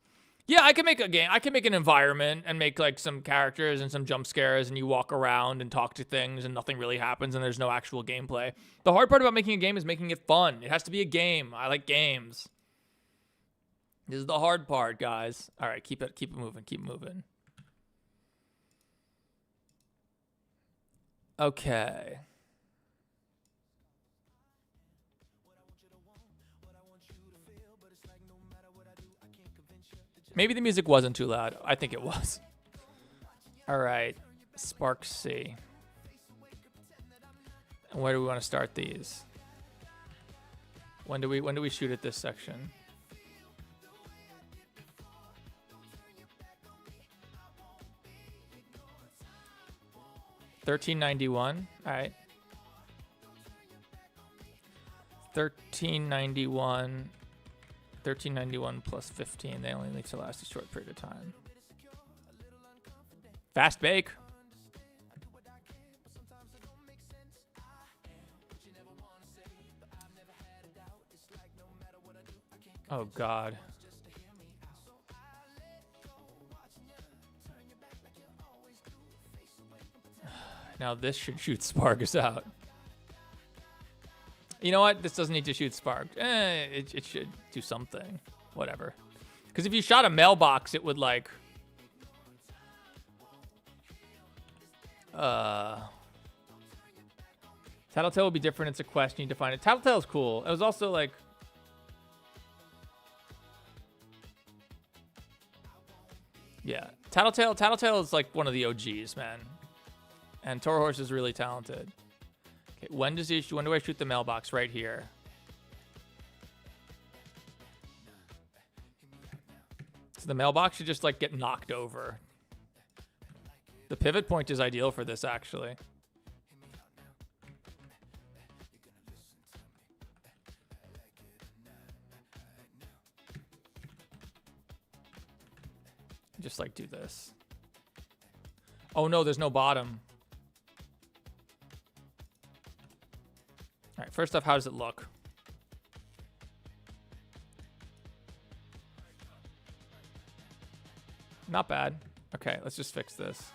Yeah, I can make a game. I can make an environment and make like some characters and some jump scares and you walk around and talk to things and nothing really happens and there's no actual gameplay. The hard part about making a game is making it fun. It has to be a game. I like games. This is the hard part, guys. All right, keep it moving, keep moving. Okay. Maybe the music wasn't too loud. I think it was. All right, Spark C. And where do we want to start these? When do we shoot at this section? $13.91. All right. $13.91. $13.91 plus 15. They only need to last a short period of time. Fast bake. Oh God. Now this should shoot sparks out. You know what? This doesn't need to shoot sparks. It should do something. Whatever. Because if you shot a mailbox, it would like... Tattletale would be different. It's a quest. You need to find it. Tattletale's cool. It was also like... Yeah. Tattletale is like one of the OGs, man. And Toro Horse is really talented. Okay, when do I shoot the mailbox? Right here. So the mailbox should just like get knocked over. The pivot point is ideal for this, actually. Just like do this. Oh no, there's no bottom. All right, first off, how does it look? Not bad. Okay, let's just fix this.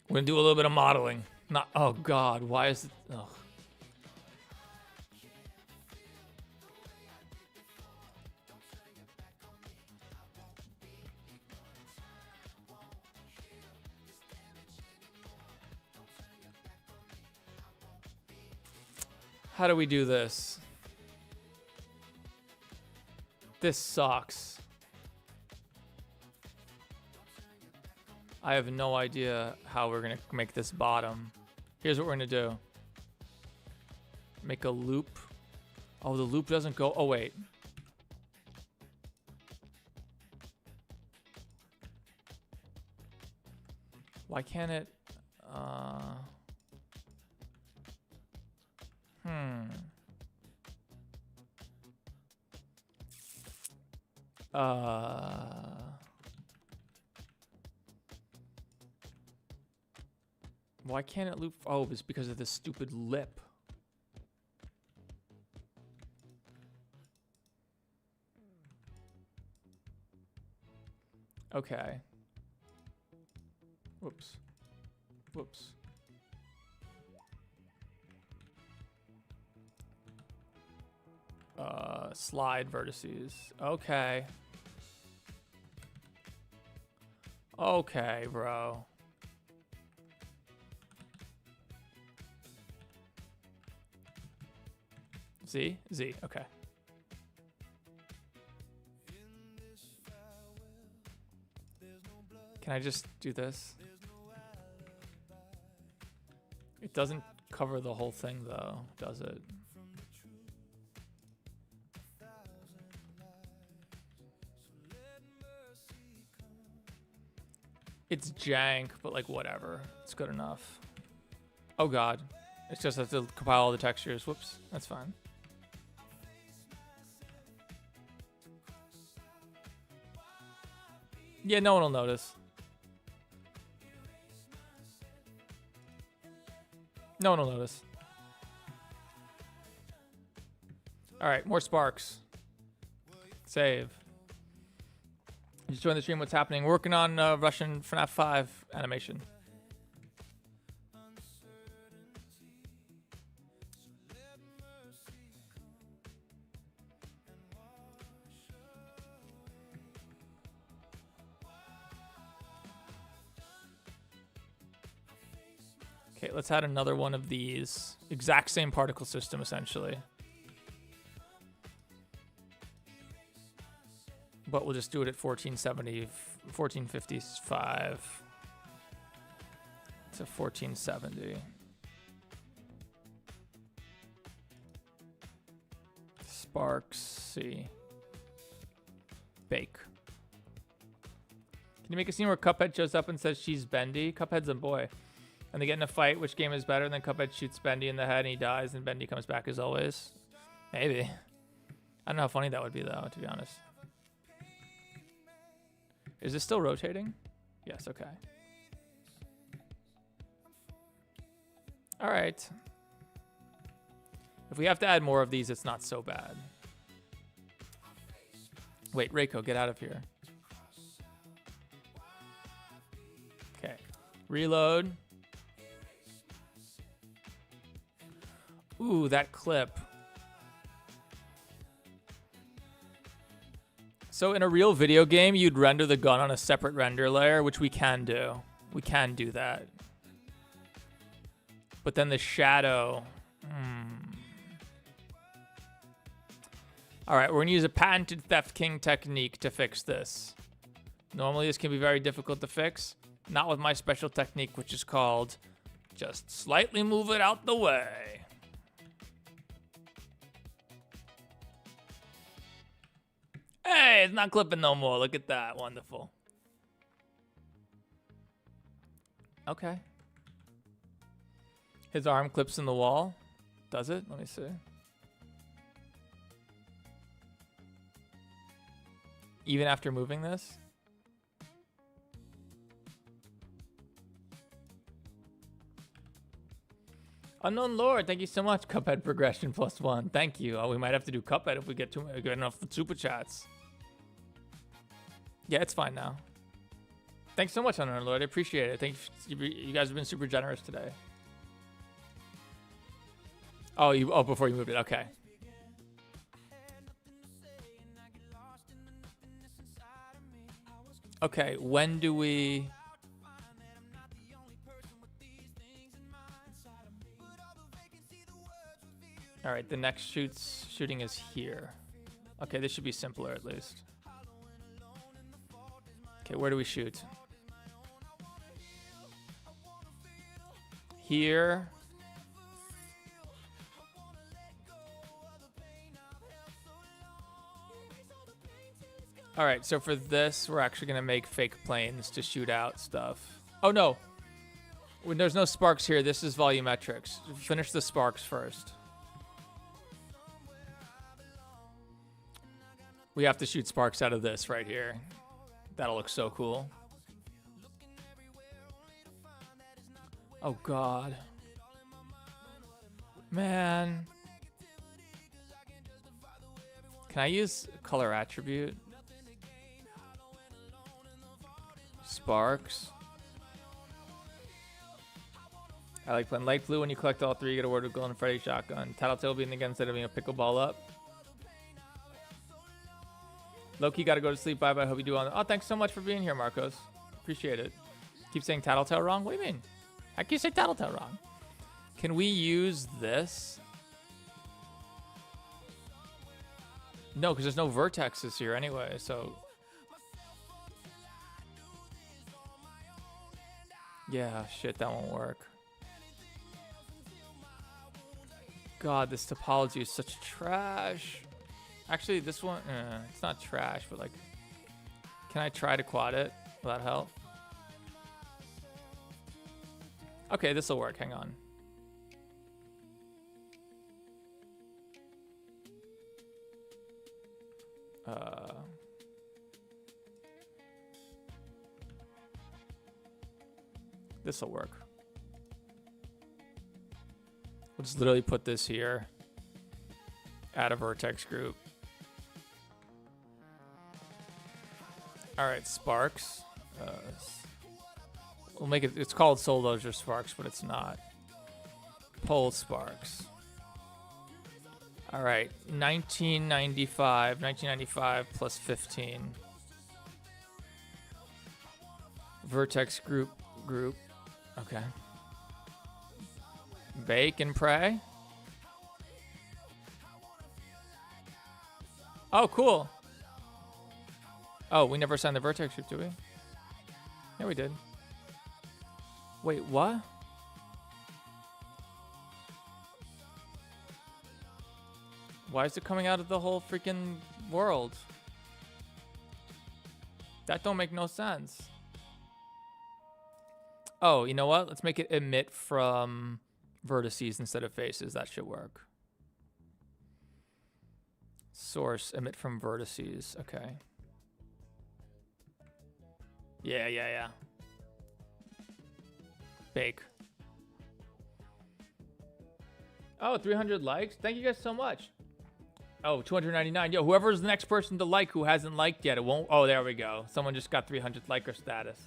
We're gonna do a little bit of modeling. Not, oh God, why is it, ugh. How do we do this? This sucks. I have no idea how we're gonna make this bottom. Here's what we're gonna do. Make a loop. Oh, the loop doesn't go. Oh, wait. Why can't it? Why can't it loop? Oh, it's because of this stupid lip. Okay. Whoops. Whoops. Slide vertices. Okay. Okay, bro. Z? Z, okay. Can I just do this? It doesn't cover the whole thing though, does it? It's jank, but like whatever. It's good enough. Oh god. It's just have to compile all the textures. Whoops. That's fine. Yeah, no one will notice. No one will notice. Alright, more sparks. Save. Just join the stream. What's happening? Working on Russian FNAF 5 animation. Okay, let's add another one of these. Exact same particle system, essentially. But we'll just do it at 1470, 1455 to 1470. Sparks, see. Bake. Can you make a scene where Cuphead shows up and says she's Bendy? Cuphead's a boy. And they get in a fight, which game is better? And then Cuphead shoots Bendy in the head and he dies and Bendy comes back as always. Maybe. I don't know how funny that would be though, to be honest. Is this still rotating? Yes, okay. All right. If we have to add more of these, it's not so bad. Wait, Reiko, get out of here. Okay. Reload. Ooh, that clip. So in a real video game, you'd render the gun on a separate render layer, which we can do. We can do that. But then the shadow. All right, we're gonna use a patented Theft King technique to fix this. Normally this can be very difficult to fix. Not with my special technique, which is called just slightly move it out the way. Hey, it's not clipping no more. Look at that. Wonderful. Okay. His arm clips in the wall. Does it? Let me see. Even after moving this? Unknown Lord, thank you so much. Cuphead progression +1. Thank you. Oh, we might have to do Cuphead if we get good enough super chats. Yeah, it's fine now. Thanks so much, Unknown Lord. I appreciate it. Thanks. You guys have been super generous today. Oh, before you moved it. Okay. Okay, when do we... All right, the next shooting is here. Okay, this should be simpler at least. Okay, where do we shoot? Here. All right, so for this, we're actually gonna make fake planes to shoot out stuff. Oh no, when there's no sparks here, this is volumetrics. Finish the sparks first. We have to shoot sparks out of this right here. That'll look so cool. Oh God. Man. Can I use color attribute? Sparks. I like playing light blue. When you collect all three, you get a word with Golden Freddy shotgun. Tattletale being again instead of being a pickleball up. Loki, gotta go to sleep. Bye bye. Hope you do on. Oh, thanks so much for being here, Marcos. Appreciate it. Keep saying Tattletale wrong. What do you mean? How can you say Tattletale wrong? Can we use this? No, because there's no vertexes here anyway. So yeah, shit, that won't work. God, this topology is such trash. Actually, this one, it's not trash, but like, can I try to quad it? Will that help? Okay, this will work. Hang on. This will work. We'll just literally put this here. Add a vertex group. All right, sparks. We'll make it. It's called Soul Dozer Sparks, but it's not. Pole sparks. All right, 1995. 1995 plus 15. Vertex group. Okay. Bake and pray. Oh, cool. Oh, we never signed the vertex group, did we? Yeah, we did. Wait, what? Why is it coming out of the whole freaking world? That don't make no sense. Oh, you know what? Let's make it emit from vertices instead of faces. That should work. Source, emit from vertices. Okay. Yeah. Bake. Oh, 300 likes. Thank you guys so much. Oh, 299. Yo, whoever's the next person to like who hasn't liked yet, it won't. Oh, there we go. Someone just got 300 liker status.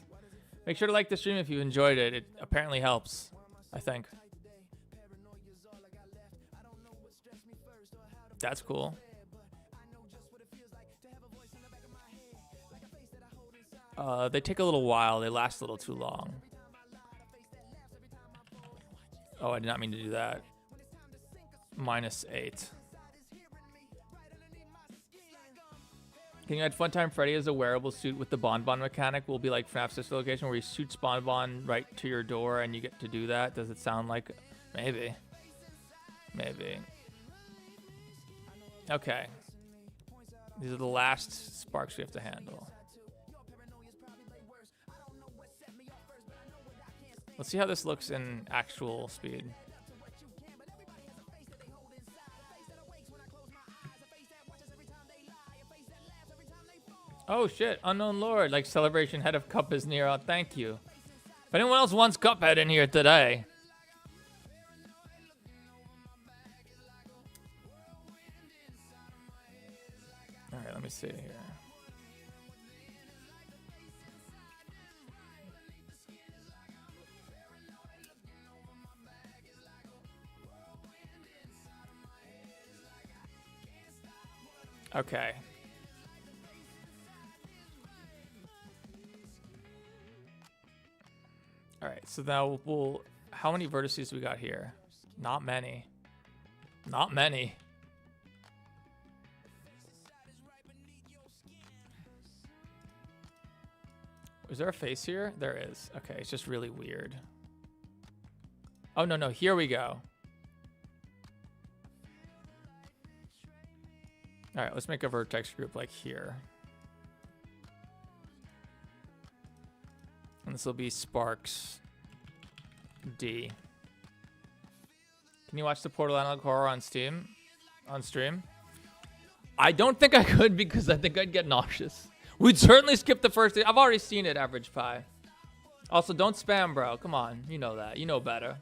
Make sure to like the stream if you enjoyed it. It apparently helps, I think. That's cool. They take a little while. They last a little too long. Oh, I did not mean to do that. -8. Can you add Funtime Freddy as a wearable suit with the Bonbon mechanic? Will be like FNAF sister location where he shoots Bonbon right to your door and you get to do that. Does it sound like? Maybe. Okay. These are the last sparks we have to handle. Let's see how this looks in actual speed. Oh shit, Unknown Lord, like Celebration Head of Cup is near. Thank you. If anyone else wants Cuphead in here today. Alright, let me see here. Okay. All right, so now we'll, how many vertices we got here? Not many. Not many. Is there a face here? There is. Okay, it's just really weird. Oh, no, no. Here we go. All right, let's make a vertex group like here. And this will be Sparks D. Can you watch the Portal Analog Horror on Steam? On stream? I don't think I could because I think I'd get nauseous. We'd certainly skip the first thing. I've already seen it, Average Pie. Also, don't spam, bro. Come on. You know that. You know better.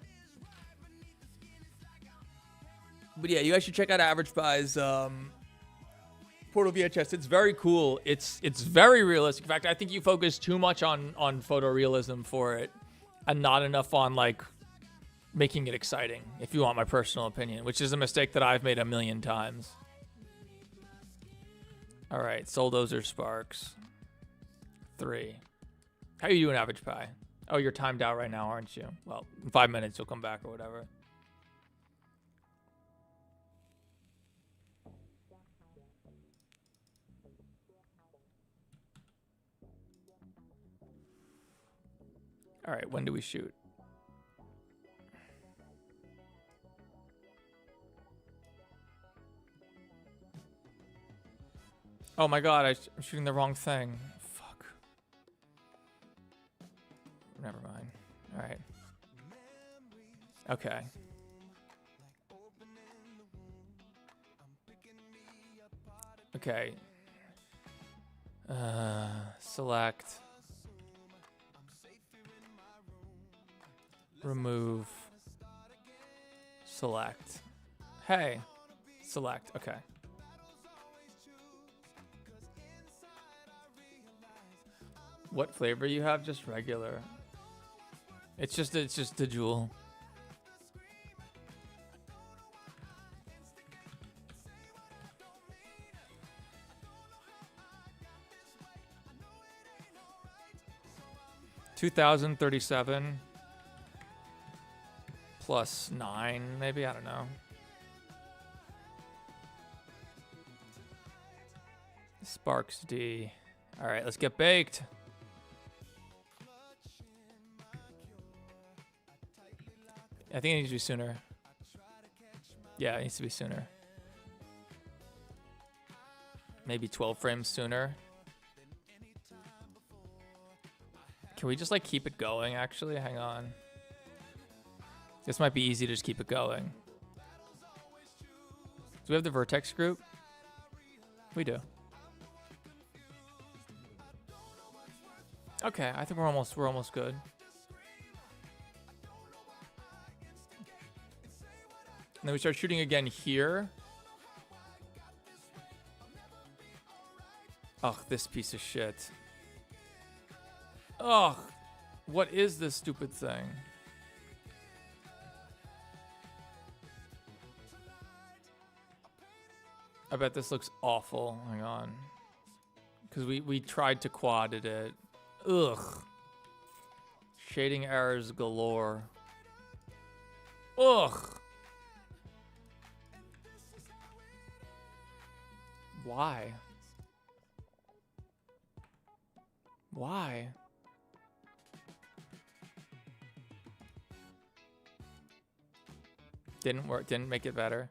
But yeah, you guys should check out Average Pie's Portal VHS. It's very cool. It's very realistic. In fact, I think you focus too much on photorealism for it and not enough on like making it exciting, if you want my personal opinion, which is a mistake that I've made a million times. All right, Souldozer Sparks 3. How you doing, Average Pie? Oh, you're timed out right now, aren't you? Well, in 5 minutes you'll come back or whatever. All right, when do we shoot? Oh my god, I'm shooting the wrong thing. Fuck. Never mind. All right. Okay. Okay. Select. Remove. Select. Hey. Select. Okay. What flavor you have? Just regular. It's just the jewel. $2,037 plus 9, maybe, I don't know. Sparks D. All right, let's get baked. I think it needs to be sooner. Yeah, it needs to be sooner. Maybe 12 frames sooner. Can we just like keep it going actually? Hang on. This might be easy to just keep it going. Do we have the vertex group? We do. Okay, I think we're almost good. And then we start shooting again here. Ugh, this piece of shit. Ugh, what is this stupid thing? I bet this looks awful. Hang on. Because we tried to quadded it. Ugh. Shading errors galore. Ugh. Why? Why? Didn't work, didn't make it better.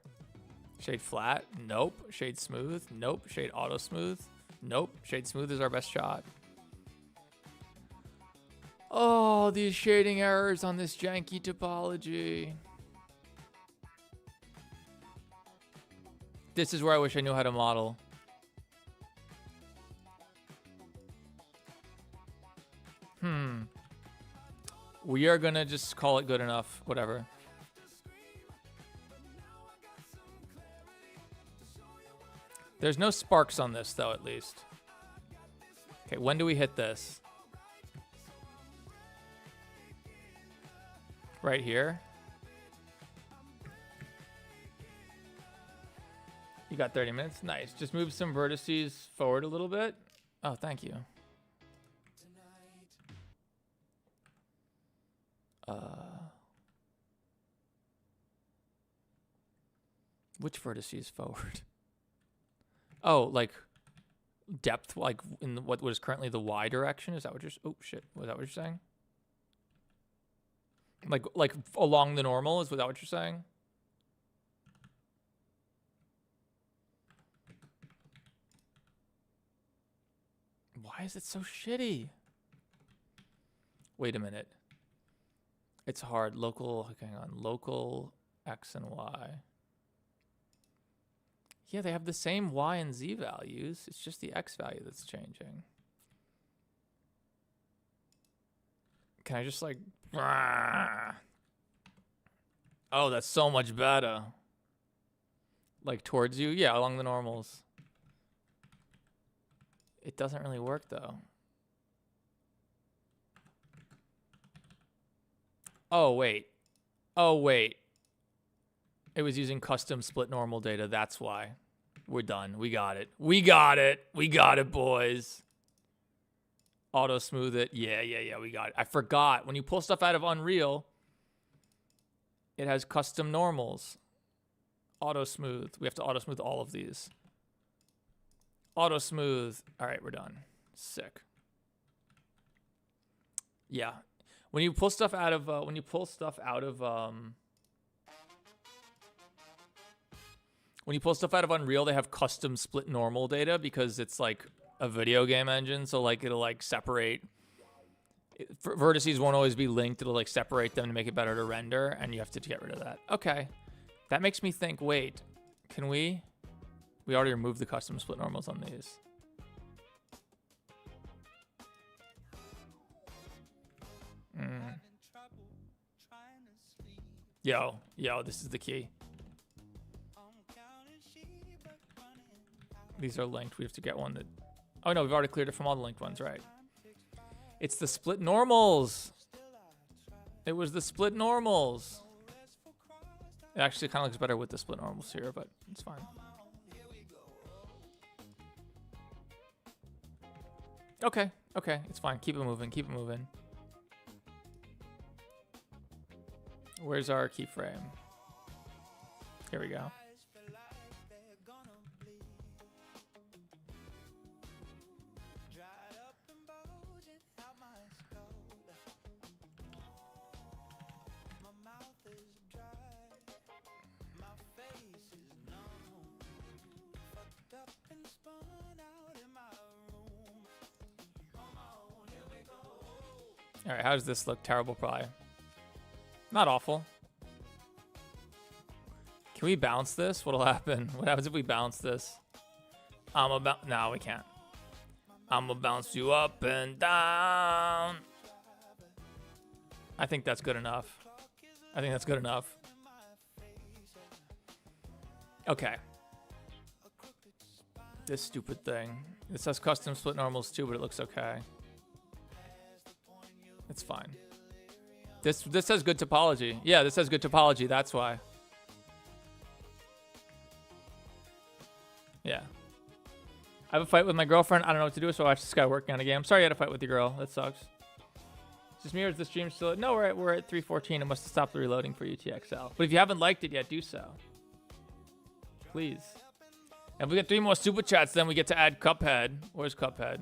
Shade flat? Nope. Shade smooth? Nope. Shade auto smooth? Nope. Shade smooth is our best shot. Oh, these shading errors on this janky topology. This is where I wish I knew how to model. We are gonna just call it good enough. Whatever. There's no sparks on this, though, at least. Okay, when do we hit this? Right here. You got 30 minutes? Nice. Just move some vertices forward a little bit. Oh, thank you. Which vertices forward? Oh, like depth, like in what is currently the Y direction? Is that what you're? Oh shit! Was that what you're saying? Like along the normal? Is that what you're saying? Why is it so shitty? Wait a minute. It's hard. Local. Hang on. Local X and Y. Yeah, they have the same Y and Z values. It's just the X value that's changing. Can I just like... Oh, that's so much better. Like towards you? Yeah, along the normals. It doesn't really work though. Oh, wait. Oh, wait. It was using custom split normal data. That's why. We're done. We got it. We got it. We got it, boys. Auto smooth it. Yeah, we got it. I forgot. When you pull stuff out of Unreal, it has custom normals. Auto smooth. We have to auto smooth all of these. Auto smooth. All right, we're done. Sick. Yeah. When you pull stuff out of Unreal, they have custom split normal data because it's like a video game engine. So like it'll like separate. Vertices won't always be linked. It'll like separate them to make it better to render, and you have to get rid of that. Okay, that makes me think. Wait, can we? We already removed the custom split normals on these. Yo, this is the key. These are linked. We have to get one that... Oh, no, we've already cleared it from all the linked ones, right? It's the split normals. It was the split normals. It actually kind of looks better with the split normals here, but it's fine. Okay, it's fine. Keep it moving. Where's our keyframe? Here we go. All right, how does this look? Terrible, probably. Not awful. Can we bounce this? What'll happen? What happens if we bounce this? No, we can't. I'ma bounce you up and down. I think that's good enough. Okay. This stupid thing. It says custom split normals too, but it looks okay. It's fine. This says good topology. Yeah, this says good topology. That's why. Yeah. I have a fight with my girlfriend. I don't know what to do, so I watch this guy working on a game. I'm sorry you had a fight with your girl. That sucks. Is this me or is the stream still? No, we're at 3:14. It must have stopped the reloading for UTXL. But if you haven't liked it yet, do so. Please. And if we get 3 more super chats, then we get to add Cuphead. Where's Cuphead?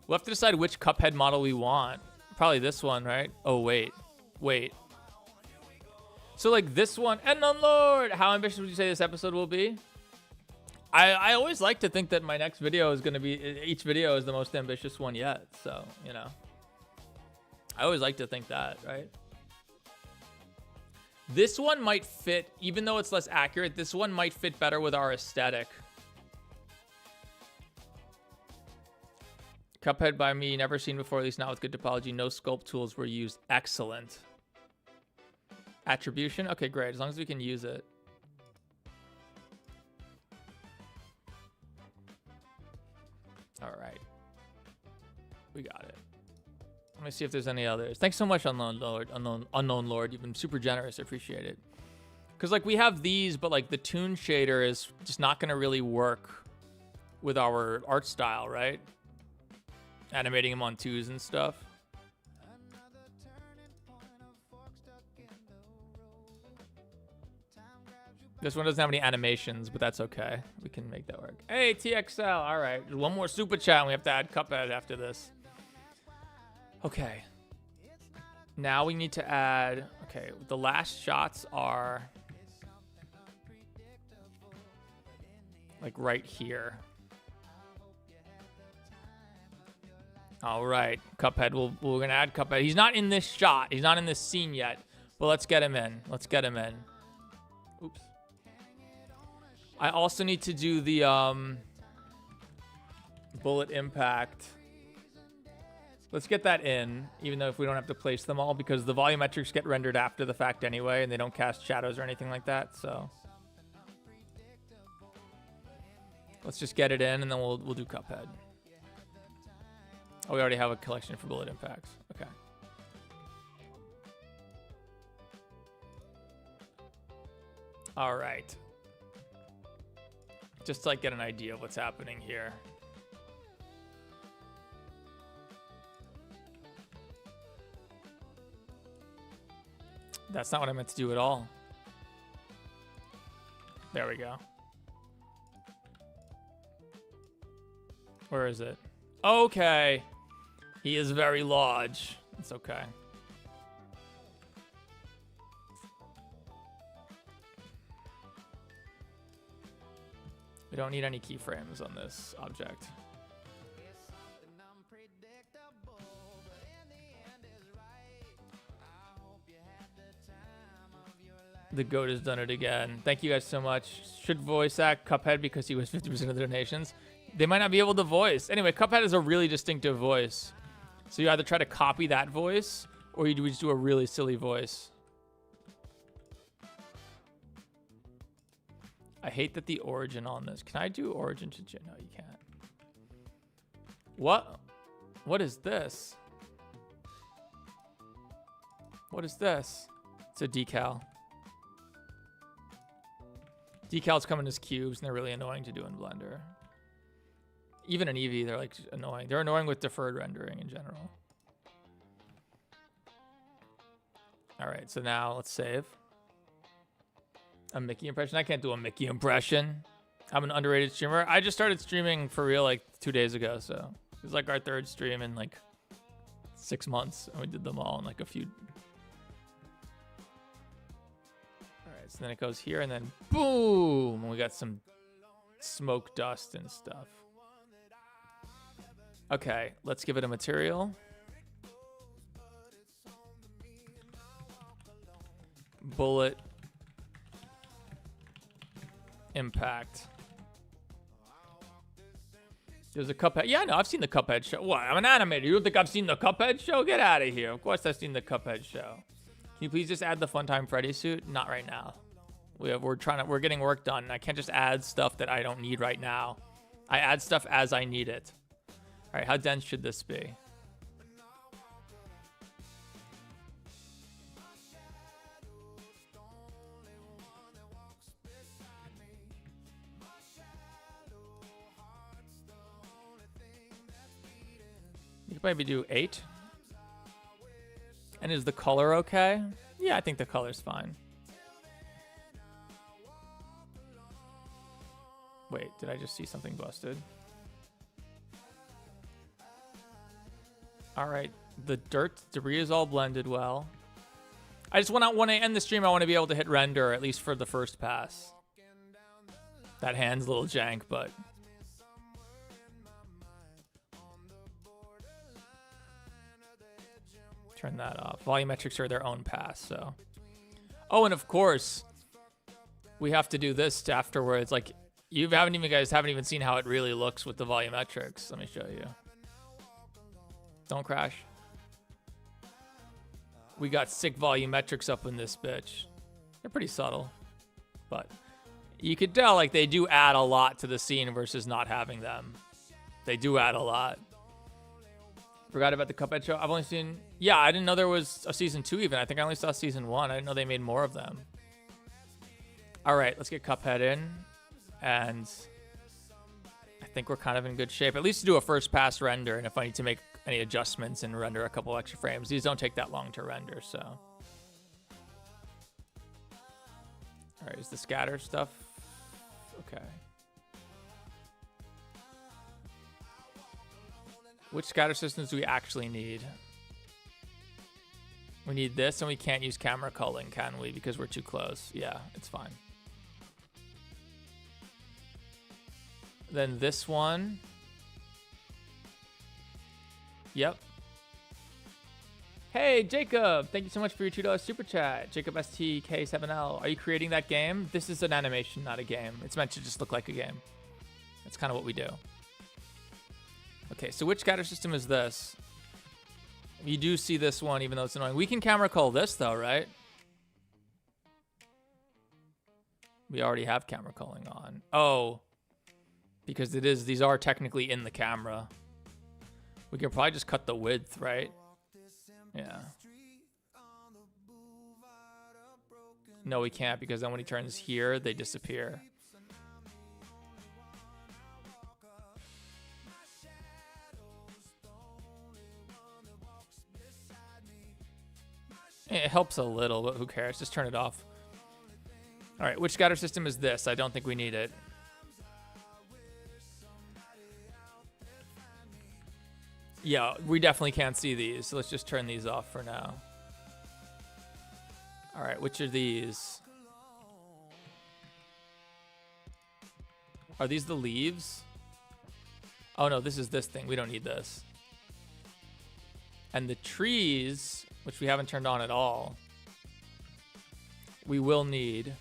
We'll have to decide which Cuphead model we want. Probably this one, right? Oh, wait. So, like, this one... Unknown Lord! How ambitious would you say this episode will be? I always like to think that my next video is going to be... Each video is the most ambitious one yet. So, you know. I always like to think that, right? This one might fit... Even though it's less accurate, this one might fit better with our aesthetic. Cuphead by me, never seen before, at least not with good topology. No sculpt tools were used. Excellent. Attribution? Okay, great. As long as we can use it. All right. We got it. Let me see if there's any others. Thanks so much, Unknown Lord. You've been super generous. I appreciate it. Because, like, we have these, but, like, the toon shader is just not going to really work with our art style, right? Animating them on 2s and stuff. This one doesn't have any animations, but that's okay. We can make that work. Hey, TXL. All right. One more super chat, and we have to add Cuphead after this. Okay. Now we need to add... Okay, the last shots are... like right here. All right. Cuphead. We're going to add Cuphead. He's not in this shot. He's not in this scene yet. But let's get him in. Let's get him in. Oops. I also need to do the bullet impact. Let's get that in, even though if we don't have to place them all, because the volumetrics get rendered after the fact anyway, and they don't cast shadows or anything like that. So let's just get it in, and then we'll do Cuphead. Oh, we already have a collection for bullet impacts. Okay. All right. Just to like get an idea of what's happening here. That's not what I meant to do at all. There we go. Where is it? Okay. He is very large. It's okay. We don't need any keyframes on this object. The GOAT has done it again. Thank you guys so much. Should voice act Cuphead because he was 50% of the donations. They might not be able to voice. Anyway, Cuphead is a really distinctive voice. So you either try to copy that voice or you just do a really silly voice. I hate that the origin on this. Can I do origin to... No, you can't. What? What is this? What is this? It's a decal. Decals come in as cubes, and they're really annoying to do in Blender. Even in Eevee, they're like annoying. They're annoying with deferred rendering in general. All right, so now let's save. A Mickey impression? I can't do a Mickey impression. I'm an underrated streamer. I just started streaming for real like 2 days ago, so it was like our third stream in like 6 months, and we did them all in like a few. All right, so then it goes here, and then boom, and we got some smoke dust and stuff. Okay, let's give it a material. Bullet impact. There's a Cuphead. Yeah, no, I've seen the Cuphead show. What? I'm an animator. You don't think I've seen the Cuphead show? Get out of here. Of course I've seen the Cuphead show. Can you please just add the Funtime Freddy suit? Not right now. We're getting work done. I can't just add stuff that I don't need right now. I add stuff as I need it. All right, how dense should this be? You could maybe do 8. And is the color okay? Yeah, I think the color's fine. Wait, did I just see something busted? All right, the debris is all blended well. I just when I end the stream, I want to be able to hit render, at least for the first pass. That hand's a little jank, but... Turn that off. Volumetrics are their own pass, so... Oh, and of course, we have to do this afterwards. Like, you guys haven't even seen how it really looks with the volumetrics. Let me show you. Don't crash. We got sick volumetrics up in this bitch. They're pretty subtle, but you could tell like they do add a lot to the scene versus not having them. They do add a lot. Forgot about the Cuphead show. I've only seen... Yeah, I didn't know there was a season 2 even. I think I only saw season 1. I didn't know they made more of them. All right, let's get Cuphead in. And I think we're kind of in good shape. At least to do a first pass render. And if I need to make any adjustments and render a couple extra frames, these don't take that long to render, so... All All right, is the scatter stuff? Okay. Which scatter systems do we actually need? We need this, and we can't use camera culling, can we? Because we're too close. Yeah, it's fine. Then this one. Yep. Hey, Jacob! Thank you so much for your $2 super chat. Jacob STK7L. Are you creating that game? This is an animation, not a game. It's meant to just look like a game. That's kind of what we do. Okay, so which scatter system is this? You do see this one, even though it's annoying. We can camera cull this, though, right? We already have camera culling on. Oh. Because it is, these are technically in the camera. We can probably just cut the width, right? Yeah. No, we can't, because then when he turns here, they disappear. It helps a little, but who cares? Just turn it off. All right, which scatter system is this? I don't think we need it. Yeah, we definitely can't see these, so let's just turn these off for now. All right, which are these? Are these the leaves? Oh no, this is this thing. We don't need this. And the trees, which we haven't turned on at all, we will need.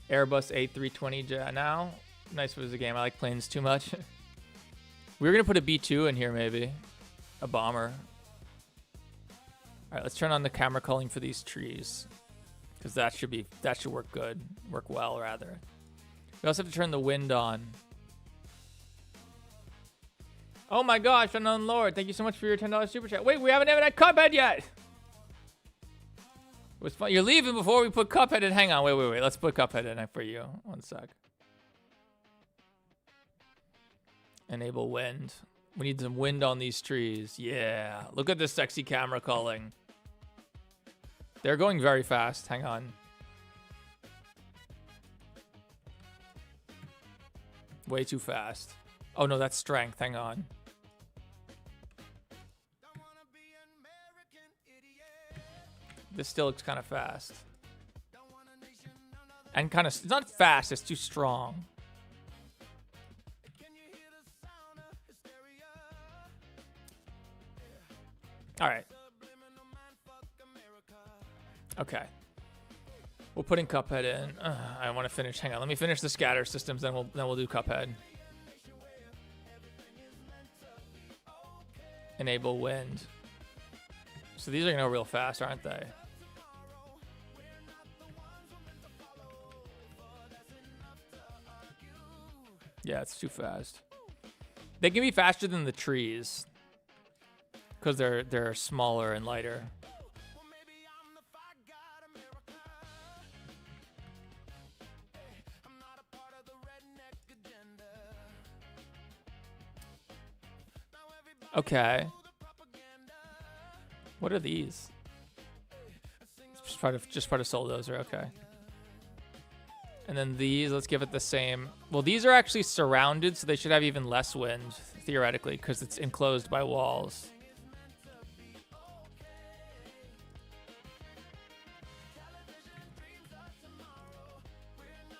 Airbus A320 now. Nice was the game. I like planes too much. We were gonna put a B2 in here, maybe a bomber. All right, let's turn on the camera culling for these trees, because that should work good, work well rather. We also have to turn the wind on. Oh my gosh, Unknown Lord, thank you so much for your $10 super chat. Wait, we haven't even had Cuphead yet. It was fun. You're leaving before we put Cuphead in. Hang on, wait. Let's put Cuphead in for you. One sec. Enable wind. We need some wind on these trees. Yeah. Look at this sexy camera culling. They're going very fast. Hang on. Way too fast. Oh no, that's strength. Hang on. This still looks kind of fast. And kind of, it's not fast, it's too strong. All right. Okay. We're putting Cuphead in. I want to finish. Hang on. Let me finish the scatter systems, then we'll do Cuphead. Enable wind. So these are gonna go real fast, aren't they? Yeah, it's too fast. They can be faster than the trees, because they're smaller and lighter. Okay. What are these? Just part of Souldozer, okay. And then these, let's give it the same. Well, these are actually surrounded, so they should have even less wind, theoretically, because it's enclosed by walls.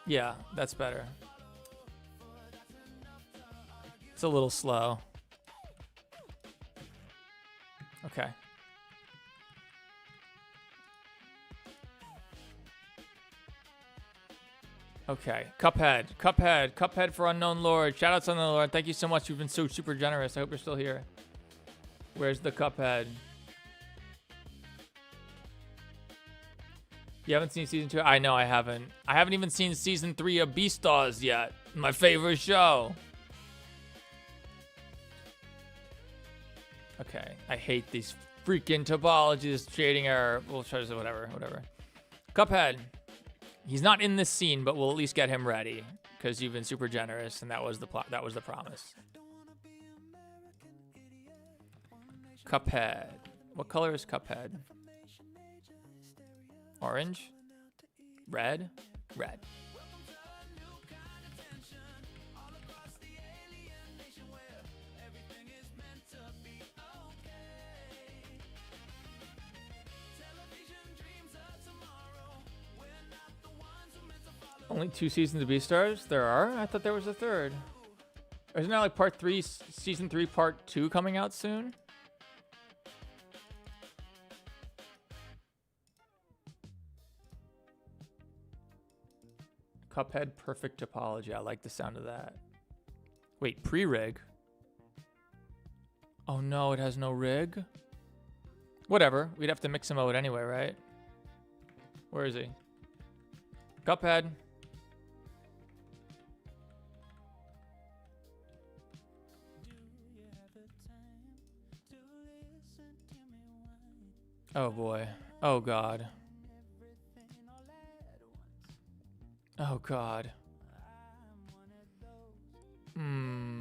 Yeah, that's better. It's a little slow. Okay. Okay, Cuphead for Unknown Lord. Shout out to Unknown Lord. Thank you so much. You've been so super generous. I hope you're still here. Where's the Cuphead? You haven't seen season 2? I know I haven't. I haven't even seen season 3 of Beastars yet. My favorite show. Okay, I hate these freaking topologies, shading error. We'll try to whatever. Cuphead. He's not in this scene, but we'll at least get him ready because you've been super generous, and that was the that was the promise. Cuphead. What color is Cuphead? Orange? Red? Red. Only 2 seasons of Beastars? There are? I thought there was a third. Isn't that like part 3, season 3, part 2 coming out soon? Cuphead perfect topology. I like the sound of that. Wait, pre-rig? Oh no, it has no rig? Whatever. We'd have to mix him out anyway, right? Where is he? Cuphead. Oh boy. Oh god. Oh god.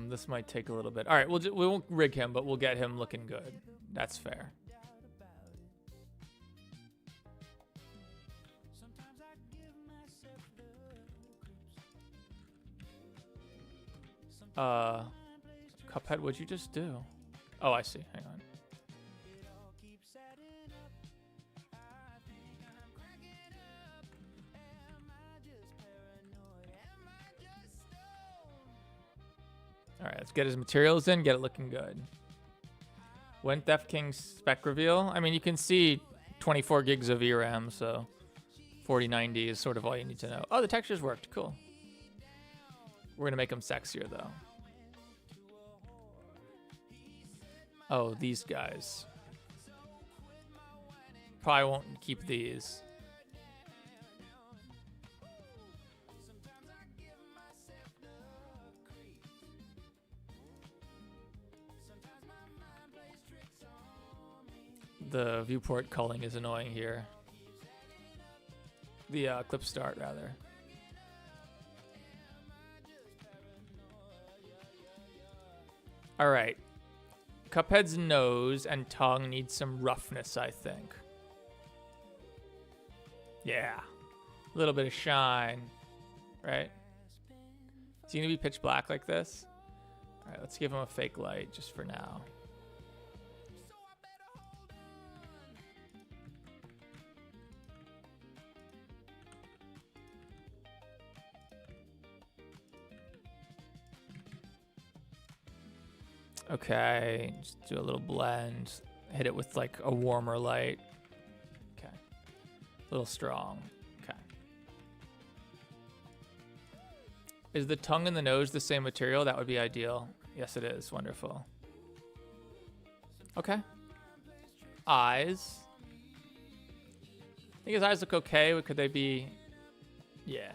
This might take a little bit. All right, we won't rig him, but we'll get him looking good. That's fair. Cuphead, what'd you just do? Oh, I see. Hang on. All right, let's get his materials in, get it looking good. When Theft King spec reveal? I mean, you can see 24 gigs of VRAM, so 4090 is sort of all you need to know. Oh, the textures worked. Cool. We're going to make him sexier, though. Oh, these guys. Probably won't keep these. The viewport culling is annoying here. The clip start, rather. All right. Cuphead's nose and tongue need some roughness, I think. Yeah. A little bit of shine, right? Is he gonna be pitch black like this? All right, let's give him a fake light just for now. Okay, just do a little blend. Hit it with like a warmer light. Okay. A little strong. Okay. Is the tongue and the nose the same material? That would be ideal. Yes, it is. Wonderful. Okay. Eyes. I think his eyes look okay. Could they be... Yeah.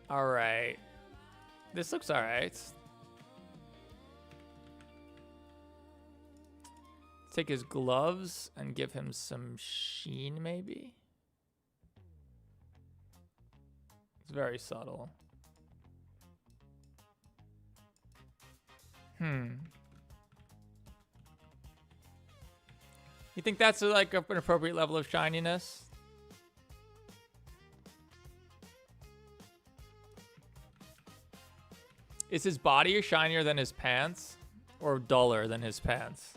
All right. This looks all right. Let's take his gloves and give him some sheen, maybe. It's very subtle. You think that's like an appropriate level of shininess? Is his body shinier than his pants or duller than his pants?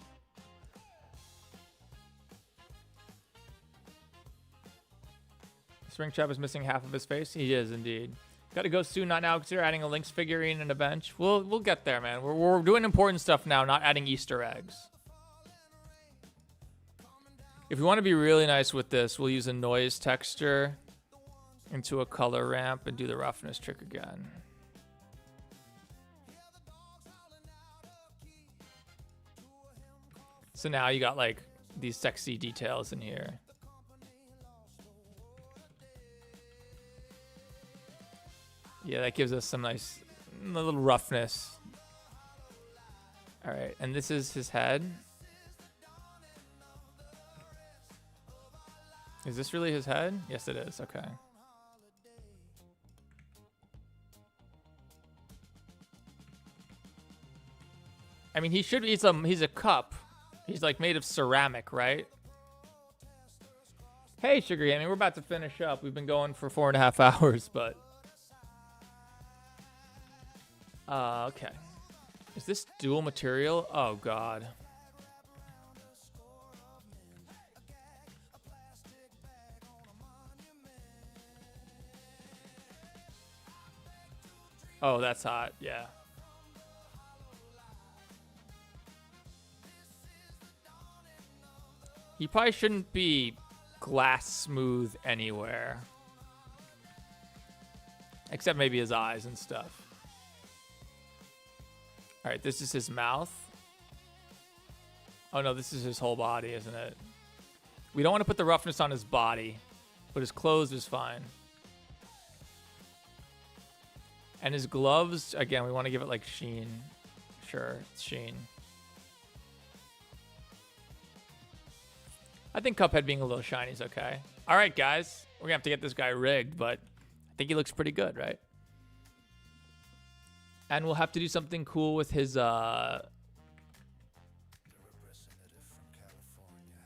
Springtrap is missing half of his face. He is indeed. Gotta go soon, not now. Consider adding a Lynx figurine and a bench. We'll get there, man. We're doing important stuff now, not adding Easter eggs. If we want to be really nice with this, we'll use a noise texture into a color ramp and do the roughness trick again. So now you got like these sexy details in here. Yeah, that gives us some nice little roughness. All right, and this is his head. Is this really his head? Yes, it is. Okay. I mean, he should be. He's a cup. He's like made of ceramic, right? Hey, Sugar Gaming, we're about to finish up. We've been going for 4.5 hours, but okay. Is this dual material? Oh God. Oh, that's hot. Yeah. He probably shouldn't be glass smooth anywhere. Except maybe his eyes and stuff. All right, this is his mouth. Oh no, this is his whole body, isn't it? We don't want to put the roughness on his body, but his clothes is fine. And his gloves, again, we want to give it like sheen. Sure, it's sheen. I think Cuphead being a little shiny is okay. All right, guys. We're going to have to get this guy rigged, but I think he looks pretty good, right? And we'll have to do something cool with his, do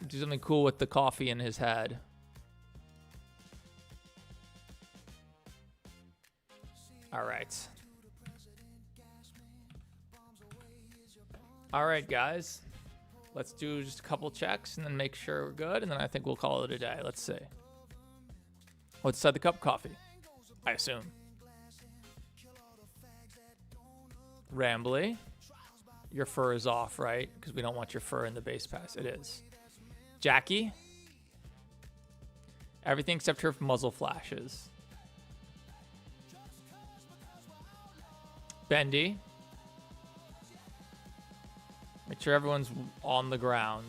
something cool with the coffee in his head. All right. All right, guys. Let's do just a couple checks and then make sure we're good, and then I think we'll call it a day. Let's see. What's inside the cup of coffee? I assume. Rambly. Your fur is off, right? Because we don't want your fur in the base pass. It is. Jackie. Everything except her muzzle flashes. Bendy. Make sure everyone's on the ground.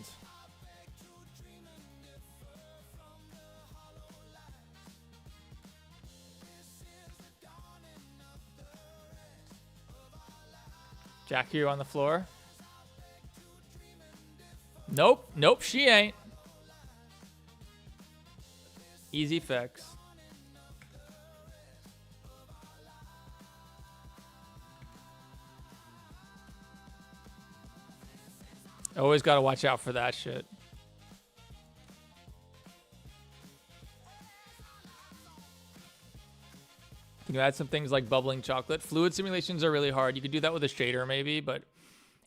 Jackie, you on the floor? Nope. Nope, she ain't. Easy fix. Always got to watch out for that shit. Can you add some things like bubbling chocolate? Fluid simulations are really hard. You could do that with a shader maybe, but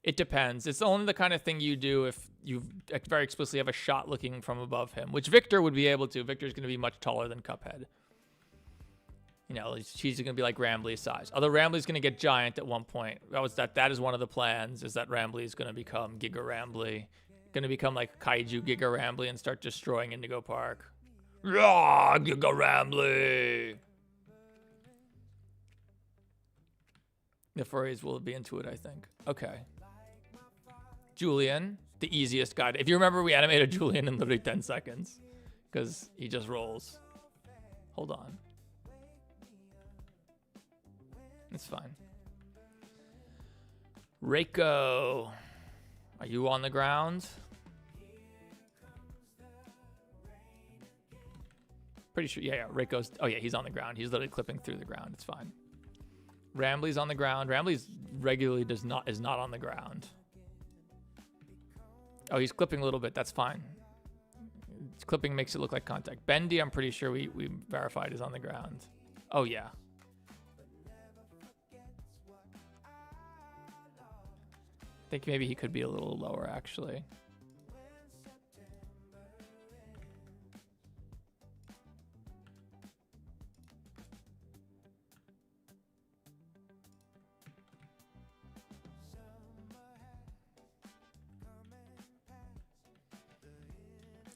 it depends. It's only the kind of thing you do if you very explicitly have a shot looking from above him, which Victor would be able to. Victor's going to be much taller than Cuphead. You know, she's going to be like Rambly's size. Although Rambly's going to get giant at one point. That is one of the plans, is that Rambly's going to become Giga Rambly. Going to become like Kaiju Giga Rambly and start destroying Indigo Park. Yeah, Giga Rambly! The furries will be into it, I think. Okay. Julian, the easiest guy. If you remember, we animated Julian in literally 10 seconds. Because he just rolls. Hold on. It's fine. Reiko. Are you on the ground? Pretty sure. Yeah, Reiko's. Oh, yeah, he's on the ground. He's literally clipping through the ground. It's fine. Rambly's on the ground. Rambly's regularly is not on the ground. Oh, he's clipping a little bit. That's fine. Clipping makes it look like contact. Bendy, I'm pretty sure we verified is on the ground. Oh, yeah. I think maybe he could be a little lower, actually.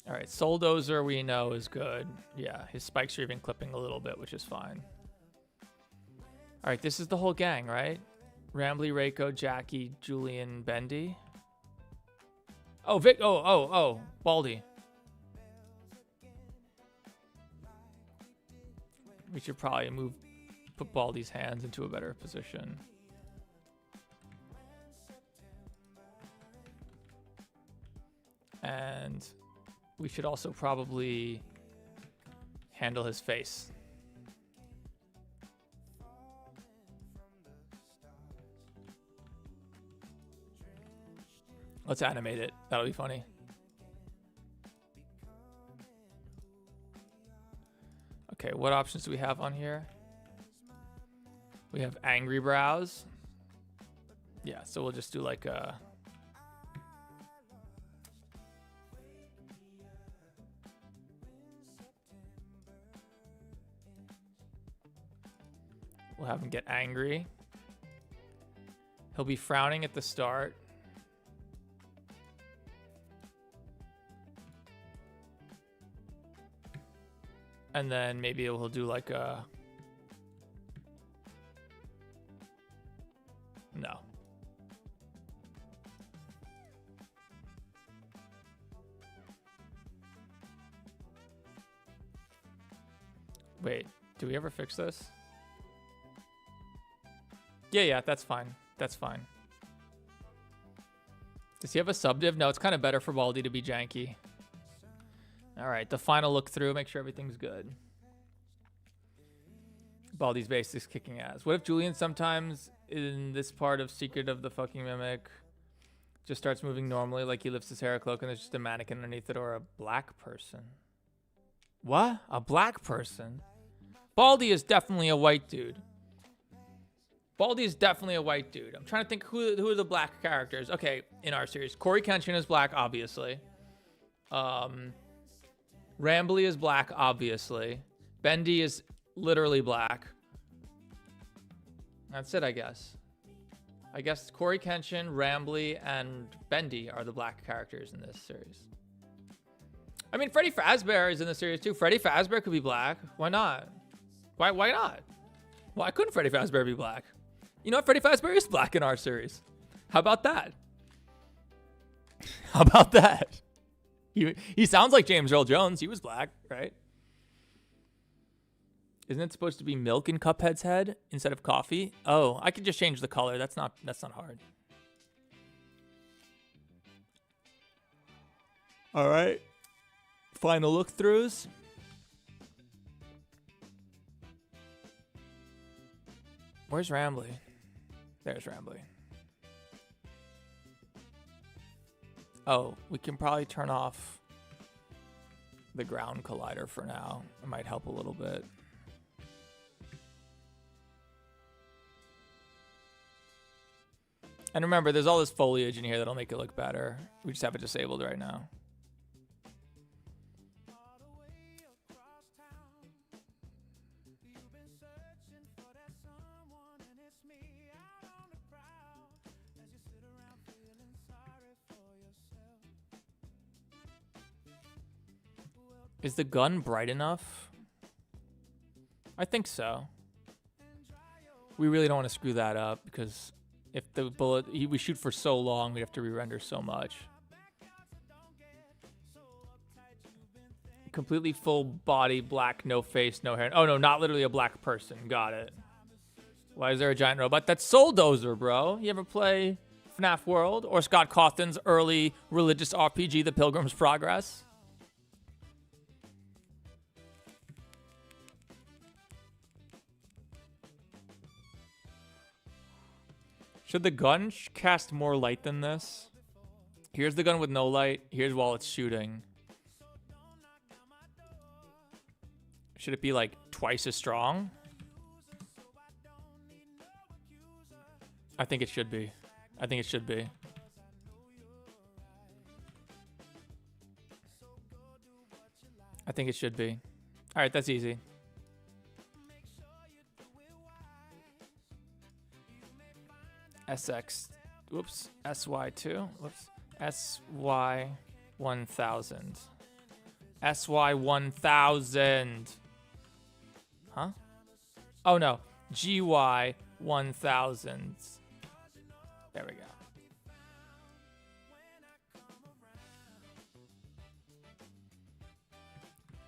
All right, Soldozer we know is good. Yeah, his spikes are even clipping a little bit, which is fine. All right, this is the whole gang, right? Rambly, Reiko, Jackie, Julian, Bendy. Oh, Vic. Oh, Baldy. We should probably put Baldy's hands into a better position. And we should also probably handle his face. Let's animate it. That'll be funny. Okay, what options do we have on here? We have angry brows. Yeah, so we'll just do like a... We'll have him get angry. He'll be frowning at the start. And then maybe he'll do like a... No. Wait, do we ever fix this? Yeah, that's fine. That's fine. Does he have a subdiv? No, it's kind of better for Baldi to be janky. All right, the final look through, make sure everything's good. Baldi's basics kicking ass. What if Julian sometimes in this part of Secret of the fucking Mimic just starts moving normally, like he lifts his hair cloak and there's just a mannequin underneath it, or a black person? What? A black person? Baldi is definitely a white dude. Baldi is definitely a white dude. I'm trying to think who are the black characters. Okay, in our series. Corey Kenshin is black, obviously. Rambly is black, obviously. Bendy is literally black. That's it, I guess. I guess Corey Kenshin, Rambly, and Bendy are the black characters in this series. I mean, Freddy Fazbear is in the series too. Freddy Fazbear could be black. Why not? Why not? Why couldn't Freddy Fazbear be black? You know what? Freddy Fazbear is black in our series. How about that? How about that? He sounds like James Earl Jones. He was black, right? Isn't it supposed to be milk in Cuphead's head instead of coffee? Oh, I could just change the color. That's not hard. All right. Final look-throughs. Where's Rambly? There's Rambly. Oh, we can probably turn off the ground collider for now. It might help a little bit. And remember, there's all this foliage in here that'll make it look better. We just have it disabled right now. Is the gun bright enough? I think so. We really don't want to screw that up because if the bullet, we shoot for so long, we'd have to re-render so much. Completely full body, black, no face, no hair. Oh no, not literally a black person. Got it. Why is there a giant robot? That's Soul Dozer, bro. You ever play FNAF World or Scott Cawthon's early religious RPG, The Pilgrim's Progress? Should the gun cast more light than this? Here's the gun with no light. Here's while it's shooting. Should it be like twice as strong? I think it should be. I think it should be. I think it should be. All right, that's easy. SX, whoops, SY2, whoops, SY1000. SY1000. Huh? Oh no, GY1000. There we go.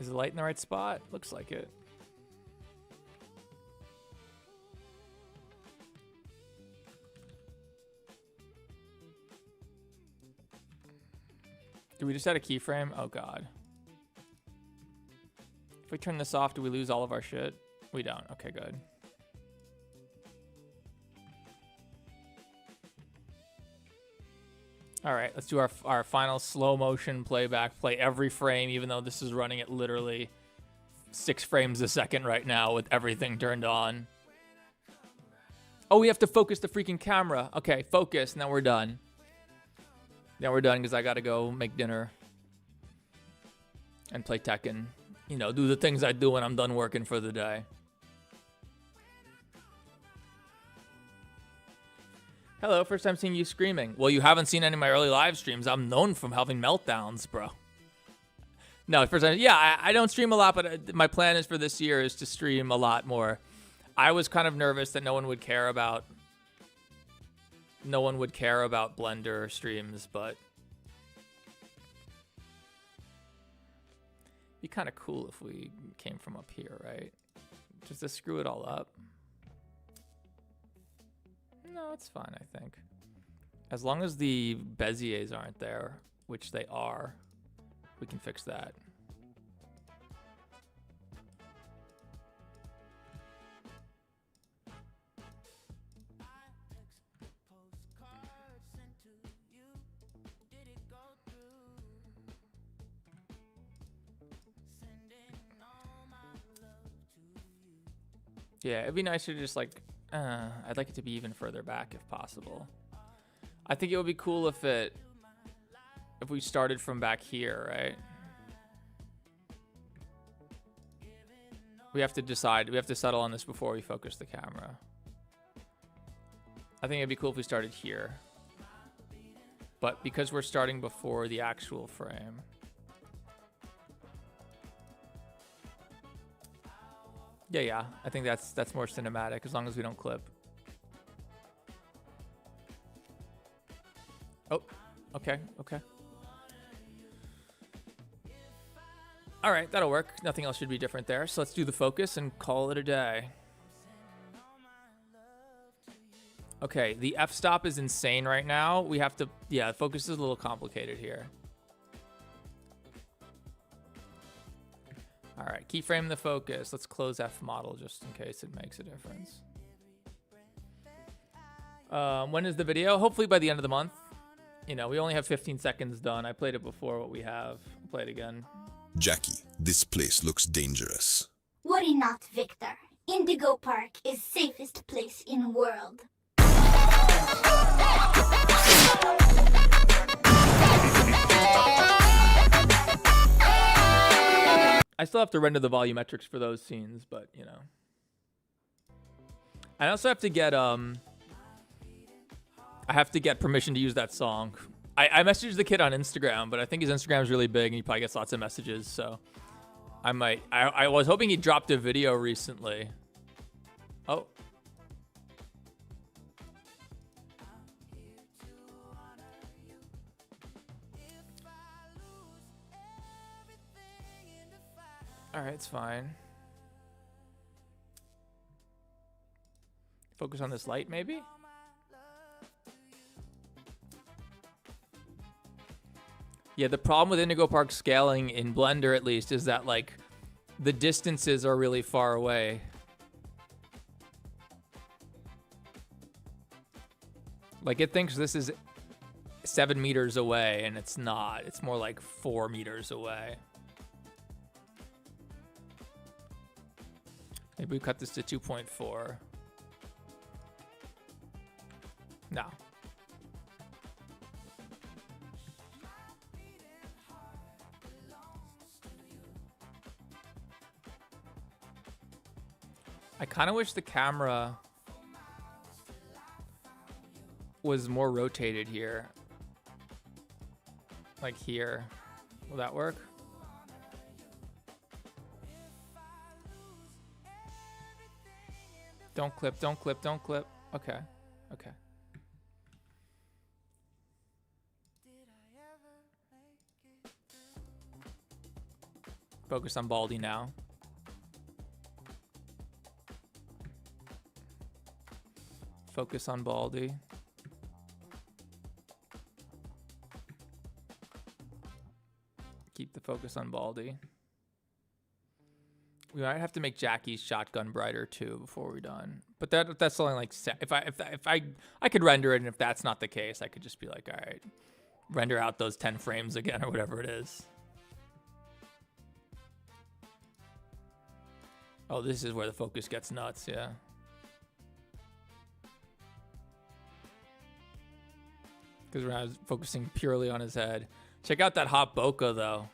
Is the light in the right spot? Looks like it. Do we just add a keyframe? Oh god. If we turn this off, do we lose all of our shit? We don't. Okay, good. All right, let's do our final slow motion playback. Play every frame, even though this is running at literally 6 frames a second right now with everything turned on. Oh, we have to focus the freaking camera. Okay, focus. Now we're done. Now we're done because I got to go make dinner and play Tekken. You know, do the things I do when I'm done working for the day. Hello, first time seeing you screaming. Well, you haven't seen any of my early live streams. I'm known from having meltdowns, bro. No, first time. Yeah, I don't stream a lot, but my plan is for this year is to stream a lot more. I was kind of nervous that no one would care about Blender streams, but it'd be kind of cool if we came from up here, right? Just to screw it all up. No, it's fine, I think. As long as the Beziers aren't there, which they are, we can fix that. Yeah, it'd be nicer to just like, I'd like it to be even further back if possible. I think it would be cool if we started from back here, right? We have to decide, we have to settle on this before we focus the camera. I think it'd be cool if we started here. But because we're starting before the actual frame. Yeah, I think that's more cinematic as long as we don't clip. Oh, okay. All right, that'll work. Nothing else should be different there. So let's do the focus and call it a day. Okay, the f-stop is insane right now. We have to, yeah, focus is a little complicated here. All right, keyframe the focus. Let's close F model just in case it makes a difference. When is the video? Hopefully by the end of the month. You know, we only have 15 seconds done. I played it before. What we have, I'll play it again. Jackie, this place looks dangerous. Worry not, Victor. Indigo Park is safest place in world. I still have to render the volumetrics for those scenes, but you know. I also have to get permission to use that song. I messaged the kid on Instagram, but I think his Instagram is really big and he probably gets lots of messages, so I might. I was hoping he dropped a video recently. Oh. All right, it's fine. Focus on this light, maybe? Yeah, the problem with Indigo Park scaling in Blender, at least, is that, like, the distances are really far away. Like, it thinks this is 7 meters away, and it's not. It's more like 4 meters away. Maybe we cut this to 2.4. No. I kind of wish the camera was more rotated here. Like here. Will that work? Don't clip, don't clip, don't clip. Okay, okay. Focus on Baldy now. Focus on Baldy. Keep the focus on Baldy. We might have to make Jackie's shotgun brighter too before we're done. But that's only like if I could render it, and if that's not the case, I could just be like, all right, render out those 10 frames again or whatever it is. Oh, this is where the focus gets nuts, yeah. Because when I was focusing purely on his head. Check out that hot bokeh, though.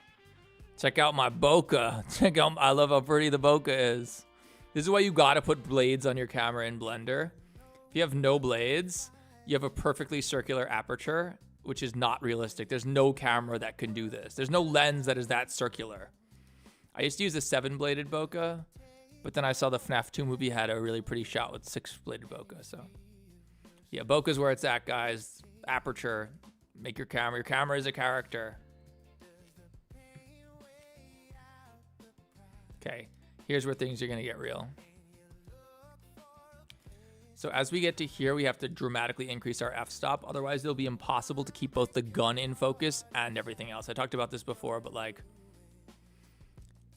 Check out my bokeh. Check out, I love how pretty the bokeh is. This is why you gotta put blades on your camera in Blender. If you have no blades, you have a perfectly circular aperture, which is not realistic. There's no camera that can do this. There's no lens that is that circular. I used to use a 7-bladed bokeh, but then I saw the FNAF 2 movie had a really pretty shot with 6-bladed bokeh, so. Yeah, bokeh's where it's at, guys. Aperture. Make your camera is a character. Okay, here's where things are gonna get real. So as we get to here, we have to dramatically increase our f-stop. Otherwise, it'll be impossible to keep both the gun in focus and everything else. I talked about this before, but like,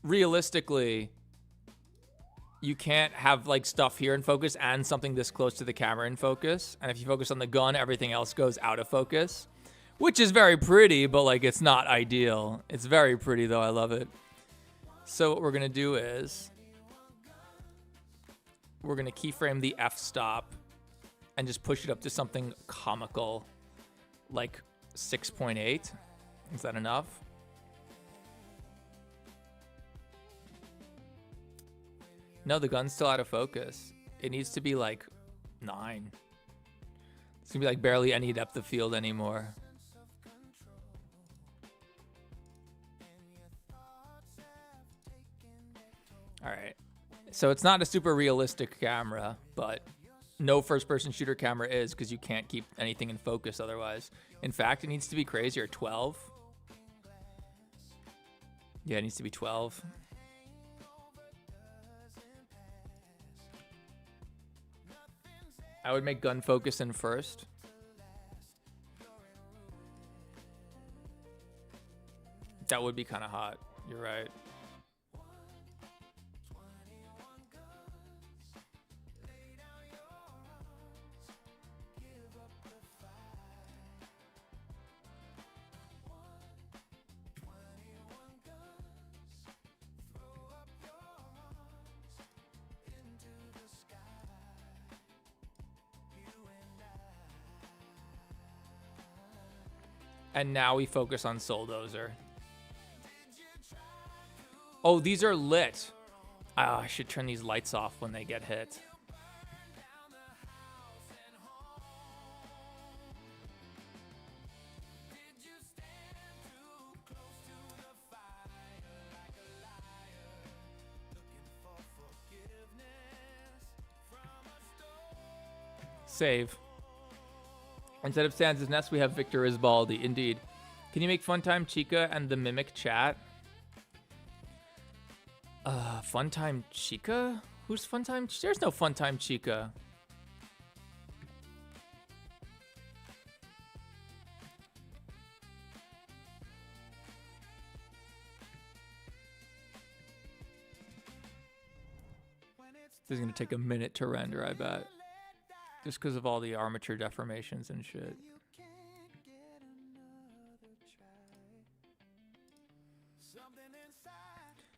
realistically, you can't have like stuff here in focus and something this close to the camera in focus. And if you focus on the gun, everything else goes out of focus, which is very pretty, but like it's not ideal. It's very pretty though, I love it. So what we're gonna do is, we're gonna keyframe the f-stop and just push it up to something comical, like 6.8. Is that enough? No, the gun's still out of focus. It needs to be like 9. It's gonna be like barely any depth of field anymore. All right. So it's not a super realistic camera, but no first-person shooter camera is, because you can't keep anything in focus otherwise. In fact, it needs to be crazier. 12. Yeah, it needs to be 12. I would make gun focus in first. That would be kind of hot. You're right. And now we focus on Souldozer. Oh, these are lit. Oh, I should turn these lights off when they get hit. Save. Instead of Sans' Nest, we have Victor Isbaldi. Indeed. Can you make Funtime Chica and the Mimic chat? Funtime Chica? Who's Funtime? There's no Funtime Chica. This is going to take a minute to render, I bet. Just because of all the armature deformations and shit.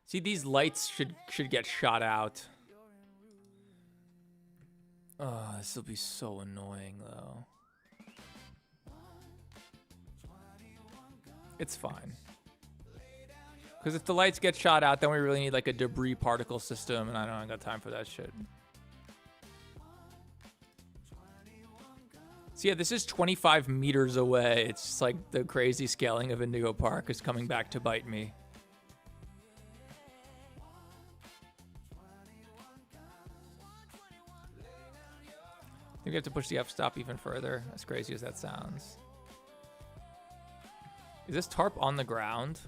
See, these lights should get shot out. Oh, this will be so annoying, though. It's fine. Because if the lights get shot out, then we really need like a debris particle system, and I don't got time for that shit. So yeah, this is 25 meters away. It's just like the crazy scaling of Indigo Park is coming back to bite me. I think we have to push the f-stop even further, as crazy as that sounds. Is this tarp on the ground?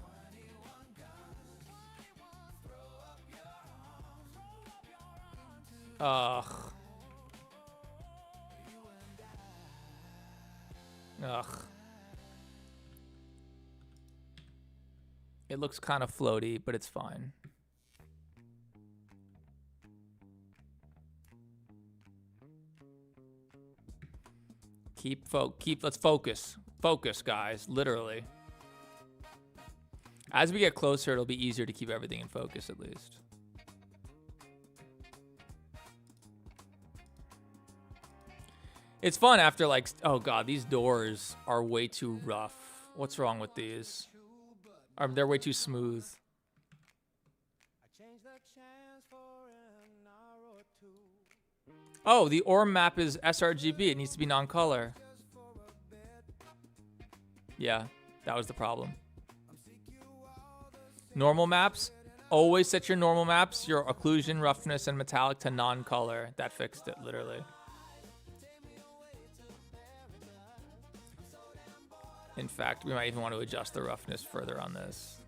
Ugh. Ugh. It looks kind of floaty, but it's fine. Let's focus. Focus, guys. Literally. As we get closer, it'll be easier to keep everything in focus, at least. It's fun after, like, oh god, these doors are way too rough. What's wrong with these? They're way too smooth. Oh, the ORM map is sRGB. It needs to be non-color. Yeah, that was the problem. Normal maps. Always set your normal maps, your occlusion, roughness, and metallic to non-color. That fixed it, literally. In fact, we might even want to adjust the roughness further on this.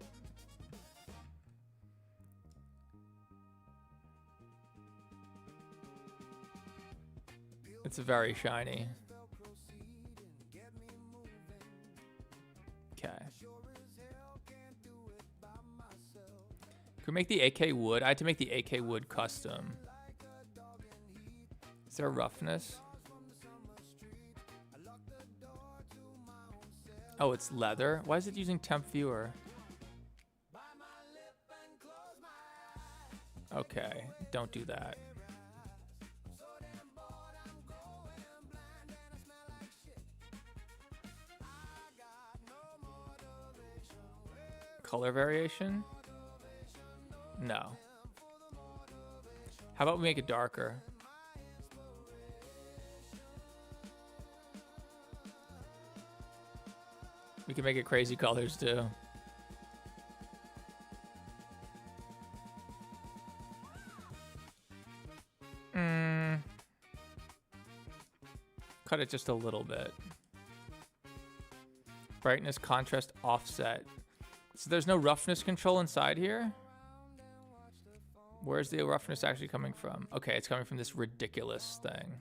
It's very shiny. Okay. Can we make the AK wood? I had to make the AK wood custom. Is there roughness? Oh, it's leather. Why is it using temp viewer? Okay, don't do that. Color variation? No. How about we make it darker? We can make it crazy colors too. Cut it just a little bit. Brightness, contrast, offset. So there's no roughness control inside here? Where's the roughness actually coming from? Okay, it's coming from this ridiculous thing.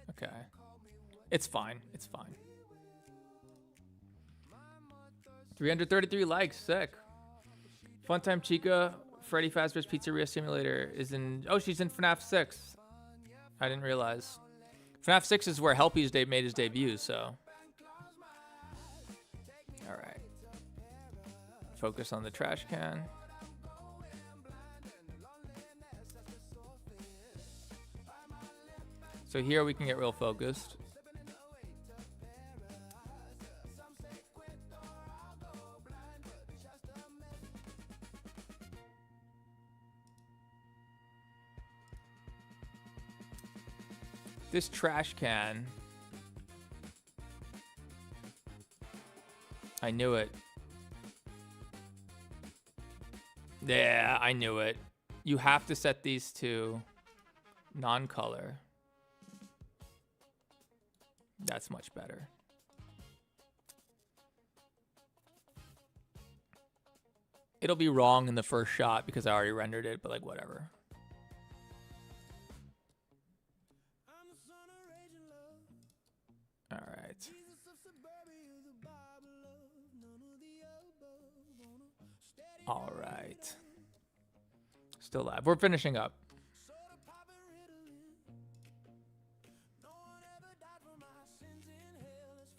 Okay. It's fine. It's fine. 333 likes. Sick. Funtime Chica, Freddy Fazbear's Pizzeria Simulator is in... Oh, she's in FNAF 6. I didn't realize. FNAF 6 is where Helpy's made his debut, so... Alright. Focus on the trash can. So here we can get real focused. This trash can. I knew it. Yeah, I knew it. You have to set these to non-color. That's much better. It'll be wrong in the first shot because I already rendered it, but like whatever. All right. All right. Still live. We're finishing up.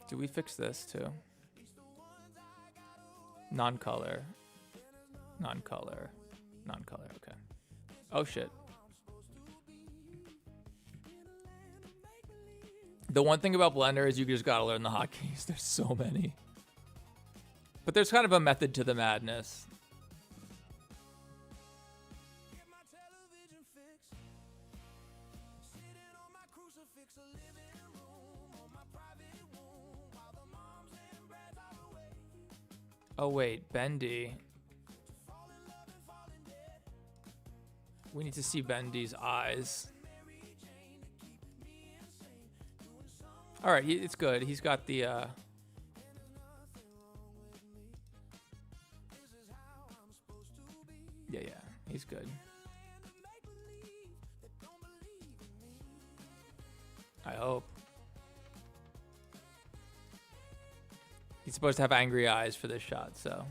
Do we fix this too? Non-color. Non-color. Non-color. Okay. Oh shit. The one thing about Blender is you just gotta learn the hotkeys. There's so many. But there's kind of a method to the madness. Oh wait, Bendy. We need to see Bendy's eyes. All right, it's good. He's got the yeah, he's good. I hope. He's supposed to have angry eyes for this shot, so.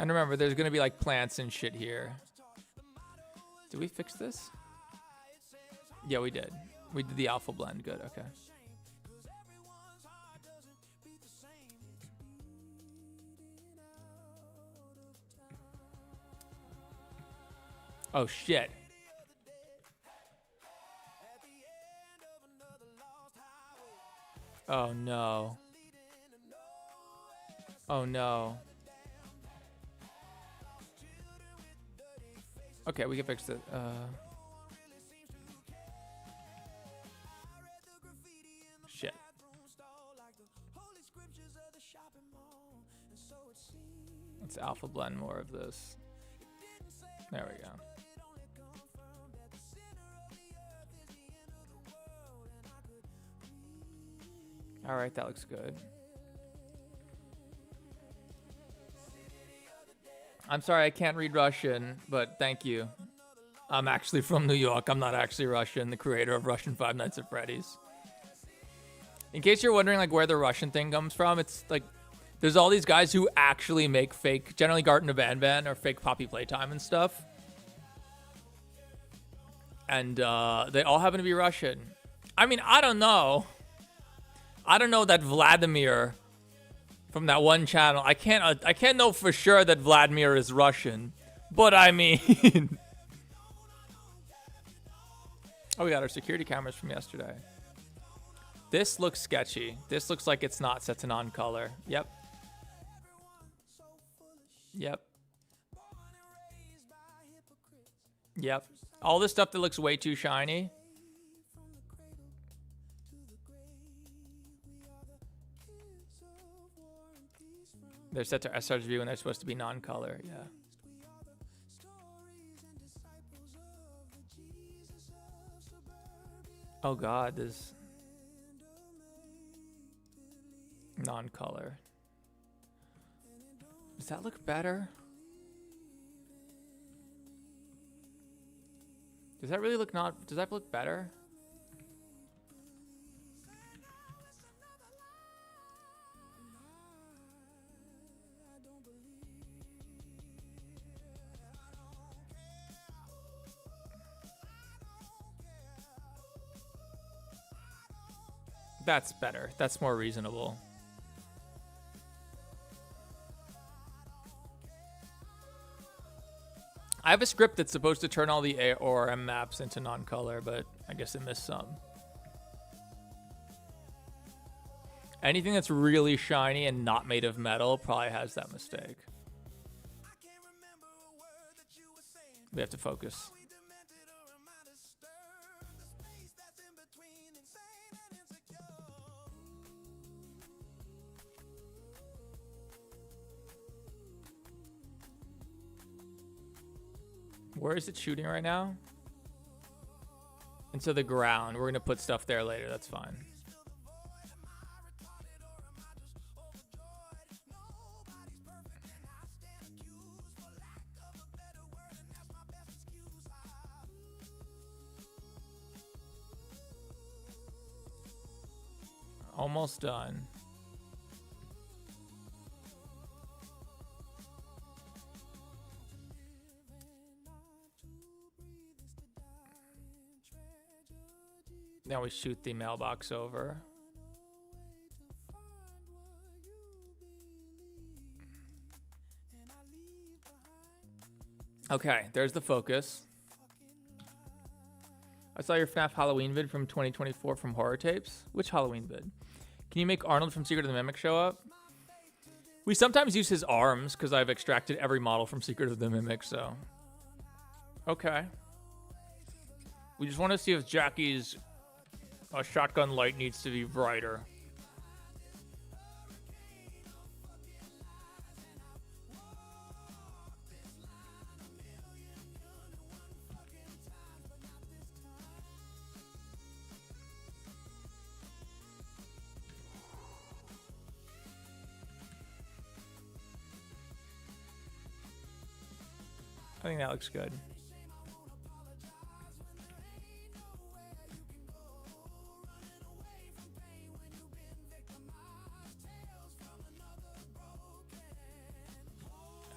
And remember, there's gonna be like plants and shit here. Did we fix this? Yeah, we did. We did the alpha blend. Good. Okay. Oh shit. Oh no. Oh no. Okay, we can fix it. Shit. Let's alpha blend more of this. There we go. All right, that looks good. I'm sorry, I can't read Russian, but thank you. I'm actually from New York. I'm not actually Russian, the creator of Russian Five Nights at Freddy's. In case you're wondering like where the Russian thing comes from, it's like there's all these guys who actually make fake, generally Garten of Banban or fake Poppy Playtime and stuff. And they all happen to be Russian. I mean, I don't know. I don't know that Vladimir from that one channel. I can't know for sure that Vladimir is Russian, but I mean, oh, we got our security cameras from yesterday. This looks sketchy. This looks like it's not set to non-color. Yep. Yep. Yep. All this stuff that looks way too shiny. They're set to sRGB when they're supposed to be non-color. Yeah. Oh God, this non-color. Does that look better? Does that really look not? Does that look better? That's better. That's more reasonable. I have a script that's supposed to turn all the AORM maps into non-color, but I guess it missed some. Anything that's really shiny and not made of metal probably has that mistake. We have to focus. Where is it shooting right now? Into the ground. We're gonna put stuff there later. That's fine. Almost done. Now we shoot the mailbox over. Okay, there's the focus. I saw your FNAF Halloween vid from 2024 from Horror Tapes. Which Halloween vid? Can you make Arnold from Secret of the Mimic show up? We sometimes use his arms because I've extracted every model from Secret of the Mimic, so. Okay. We just want to see if Jackie's shotgun light needs to be brighter. I think that looks good.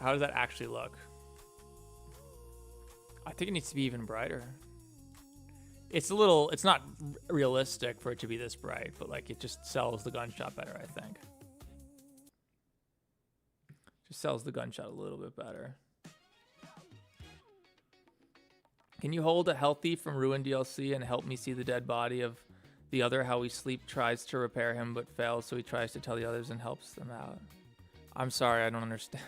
How does that actually look? I think it needs to be even brighter. It's a little, it's not realistic for it to be this bright, but like it just sells the gunshot better, I think. Just sells the gunshot a little bit better. Can you hold a healthy from Ruin DLC and help me see the dead body of the other? How he sleep tries to repair him but fails, so he tries to tell the others and helps them out. I'm sorry, I don't understand.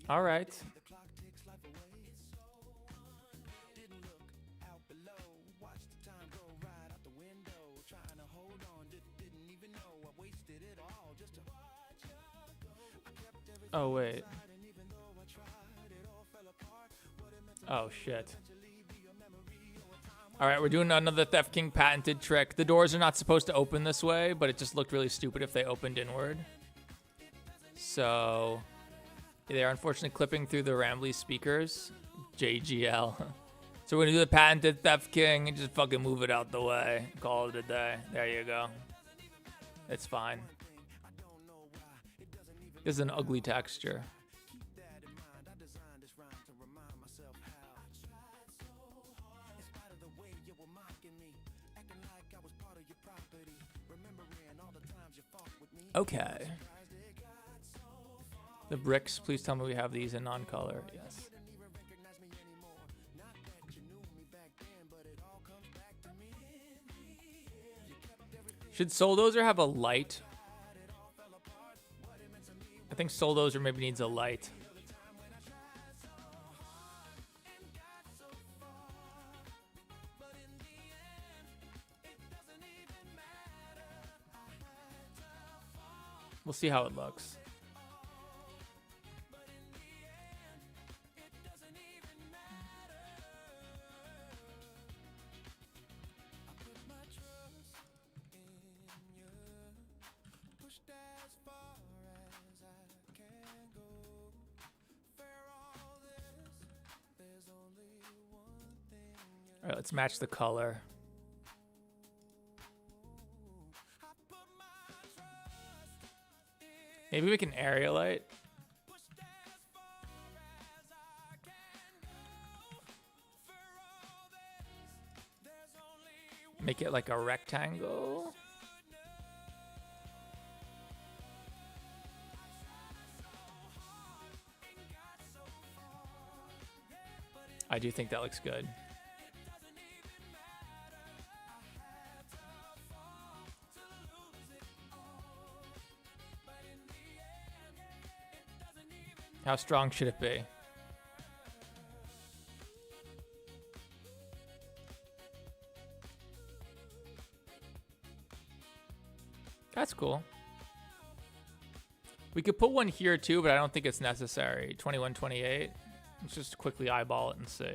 All right. Oh, wait. Oh, shit. All right, we're doing another Theft King patented trick. The doors are not supposed to open this way, but it just looked really stupid if they opened inward. So they're unfortunately clipping through the Rambly speakers. JGL. So we're gonna do the patented Theft King and just fucking move it out the way. Call it a day. There you go. It's fine. This is an ugly texture. Okay. The bricks, please tell me we have these in non-color. Yes. Should Souldozer have a light? I think Souldozer maybe needs a light. We'll see how it looks. All right, let's match the color. Maybe we can area light. Make it like a rectangle. I do think that looks good. How strong should it be? That's cool. We could put one here too, but I don't think it's necessary. 2128. Let's just quickly eyeball it and see.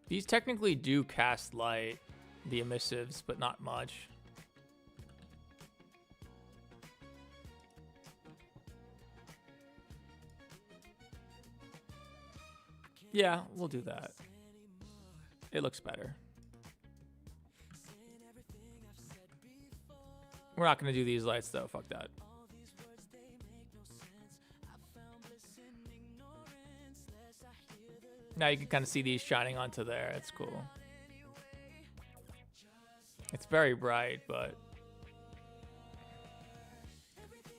These technically do cast light, the emissives, but not much. Yeah, we'll do that. It looks better. We're not going to do these lights though, fuck that. Now you can kind of see these shining onto there. It's cool. It's very bright, but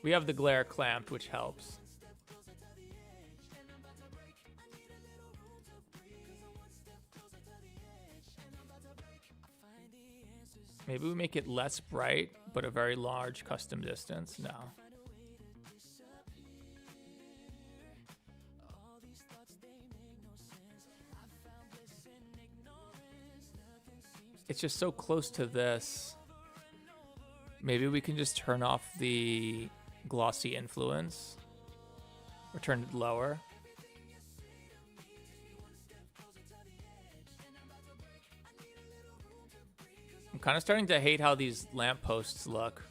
we have the glare clamped, which helps. Maybe we make it less bright, but a very large custom distance. No. It's just so close to this. Maybe we can just turn off the glossy influence Or turn it lower. I'm kind of starting to hate how these lampposts look.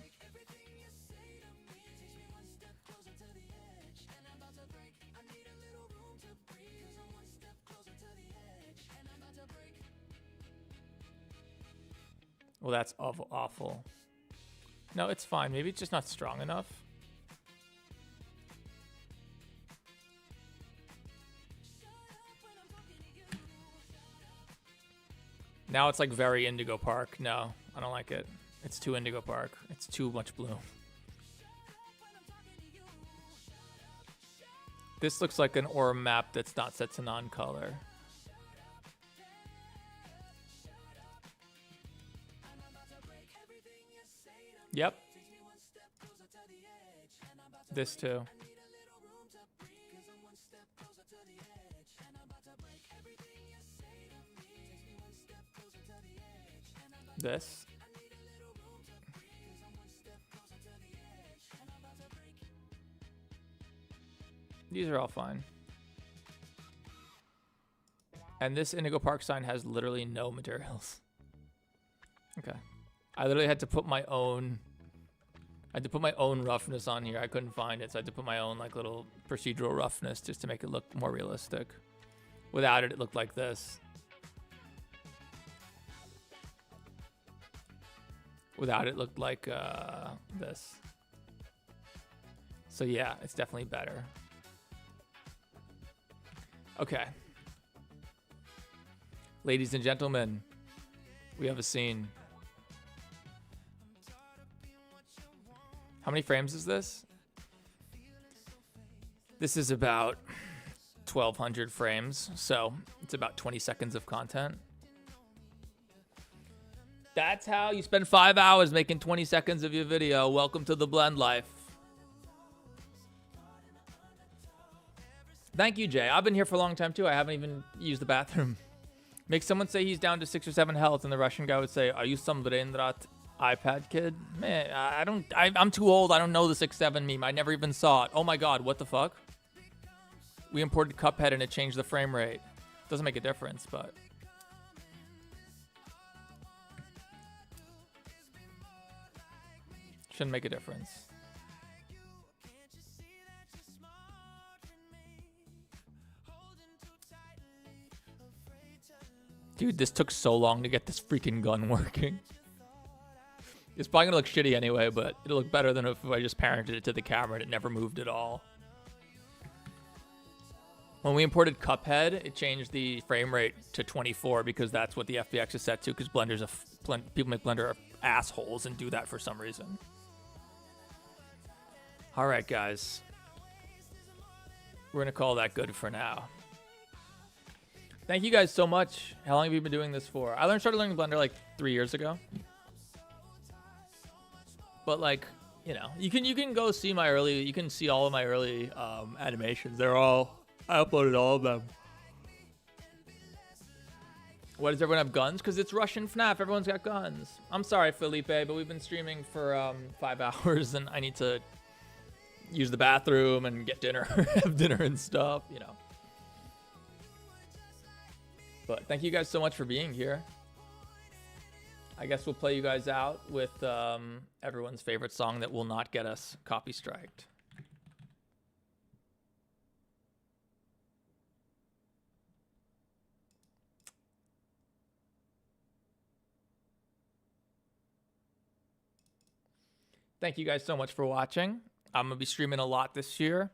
Well, that's awful. No, it's fine. Maybe it's just not strong enough. Now it's like very Indigo Park. No, I don't like it. It's too Indigo Park. It's too much blue. This looks like an Orm map that's not set to non-color. Yep. This too. This. These are all fine. And this Indigo Park sign has literally no materials. Okay. I literally had to put my own roughness on here. I couldn't find it, so I had to put my own like little procedural roughness just to make it look more realistic. Without it, it looked like this. Without it, looked like this. So yeah, it's definitely better. Okay. Ladies and gentlemen, we have a scene. How many frames is this? This is about 1,200 frames, so it's about 20 seconds of content. That's how you spend 5 hours making 20 seconds of your video. Welcome to the blend life. Thank you, Jay. I've been here for a long time, too. I haven't even used the bathroom. Make someone say he's down to 6 or 7 health, and the Russian guy would say, are you some Brainrot iPad kid? Man, I'm too old. I don't know the 6-7 meme. I never even saw it. Oh my God, what the fuck? We imported Cuphead and it changed the frame rate. Doesn't make a difference, but... shouldn't make a difference. Dude, this took so long to get this freaking gun working. It's probably gonna look shitty anyway, but it'll look better than if I just parented it to the camera and it never moved at all. When we imported Cuphead, it changed the frame rate to 24 because that's what the FBX is set to, because people make Blender are assholes and do that for some reason. All right, guys. We're gonna call that good for now. Thank you guys so much. How long have you been doing this for? I started learning Blender like 3 years ago. But like, you know, you can go see you can see all of my early animations. I uploaded all of them. Why does everyone have guns? Because it's Russian FNAF. Everyone's got guns. I'm sorry, Felipe, but we've been streaming for 5 hours and I need to use the bathroom and get dinner, have dinner and stuff, you know. But thank you guys so much for being here. I guess we'll play you guys out with everyone's favorite song that will not get us copy striked. Thank you guys so much for watching. I'm gonna be streaming a lot this year.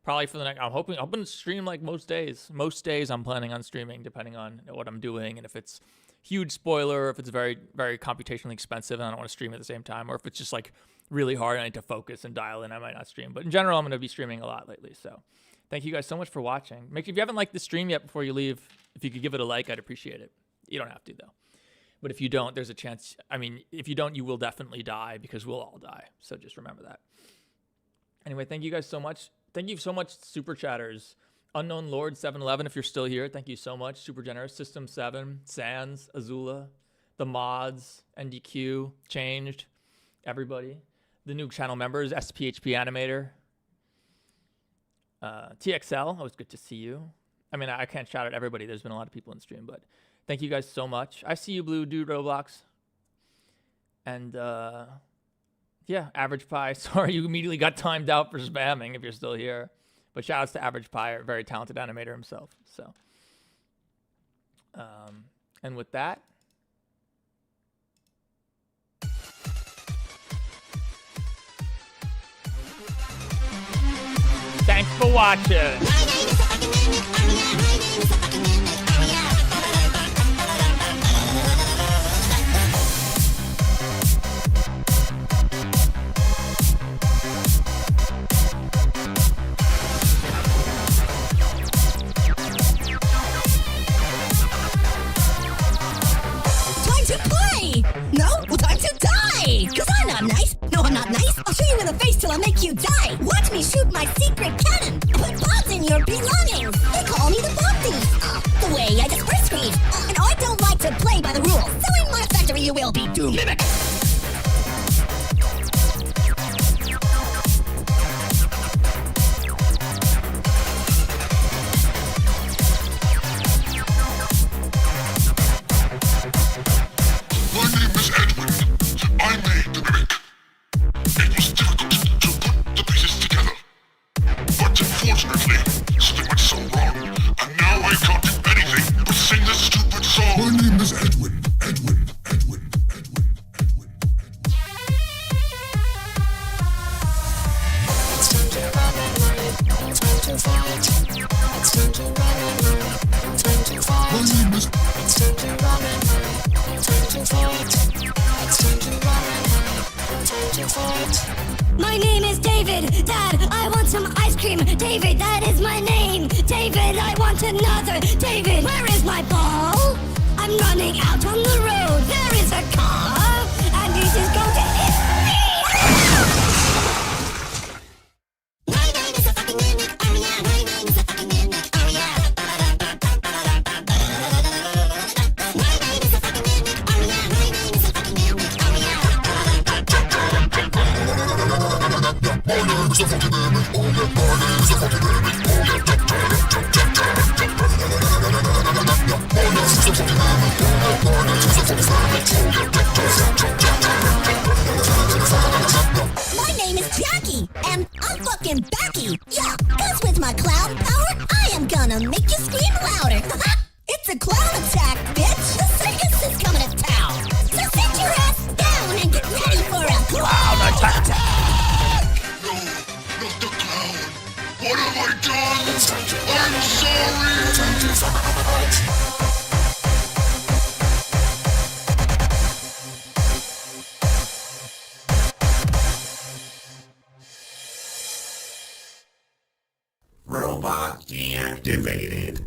Probably for the next, I'm hoping to stream like most days. Most days I'm planning on streaming, depending on what I'm doing and if it's huge spoiler, if it's very, very computationally expensive and I don't want to stream at the same time, or if it's just like really hard and I need to focus and dial in, I might not stream. But in general, I'm going to be streaming a lot lately. So thank you guys so much for watching. Make sure if you haven't liked the stream yet before you leave, if you could give it a like, I'd appreciate it. You don't have to though. But if you don't, there's a chance. I mean, if you don't, you will definitely die because we'll all die. So just remember that. Anyway, thank you guys so much. Thank you so much, Super Chatters. Unknown Lord 711, if you're still here, thank you so much. Super generous. System 7, Sans, Azula, the mods, NDQ, Changed, everybody. The new channel members, SPHP Animator. TXL, always good to see you. I mean, I can't shout out everybody. There's been a lot of people in stream, but thank you guys so much. I see you, Blue Dude Roblox. And yeah, Average Pie. Sorry you immediately got timed out for spamming if you're still here. But shout outs to Average Pie, a very talented animator himself. So, and with that, thanks for watching. Time to play! No? Well, time to die! Cause I'm not nice! No, I'm not nice! I'll shoot you in the face till I make you die! Watch me shoot my secret cannon! Put bombs in your belongings! They call me the bomb thief! The way I disperse grief! And I don't like to play by the rules! So in my factory you will be doomed! Mimic! My name is Edwin. I made the mimic. It was difficult to put the pieces together. But unfortunately, something went so wrong. And now I can't do anything but sing this stupid song. My name is Edwin. Edwin. Edwin. Edwin. Edwin. It's time to run and run. It's time to fight. It's time to run and run. It's time to fight. My name is It's time to run and run. It's time to fight. It's time to run and run. It's time to fight. My name is David. Dad, I want some ice cream. David, that is my name. David, I want another. David, where is my ball? I'm running out on the road. There is a car, and this is going to hit me. My name is a fucking mimic. Oh yeah, my name is a fucking mimic. Oh yeah. My name is a fucking mimic. Oh yeah, my name is a fucking mimic. Oh yeah. My name is Jackie, and I'm fucking backy. Yeah, cause with my clown power, I am gonna make you scream louder. It's a clown attack, bitch. The circus is coming to town. So sit your ass down and get ready for a clown attack. No, not the clown. What have I done? I'm sorry. Robot deactivated.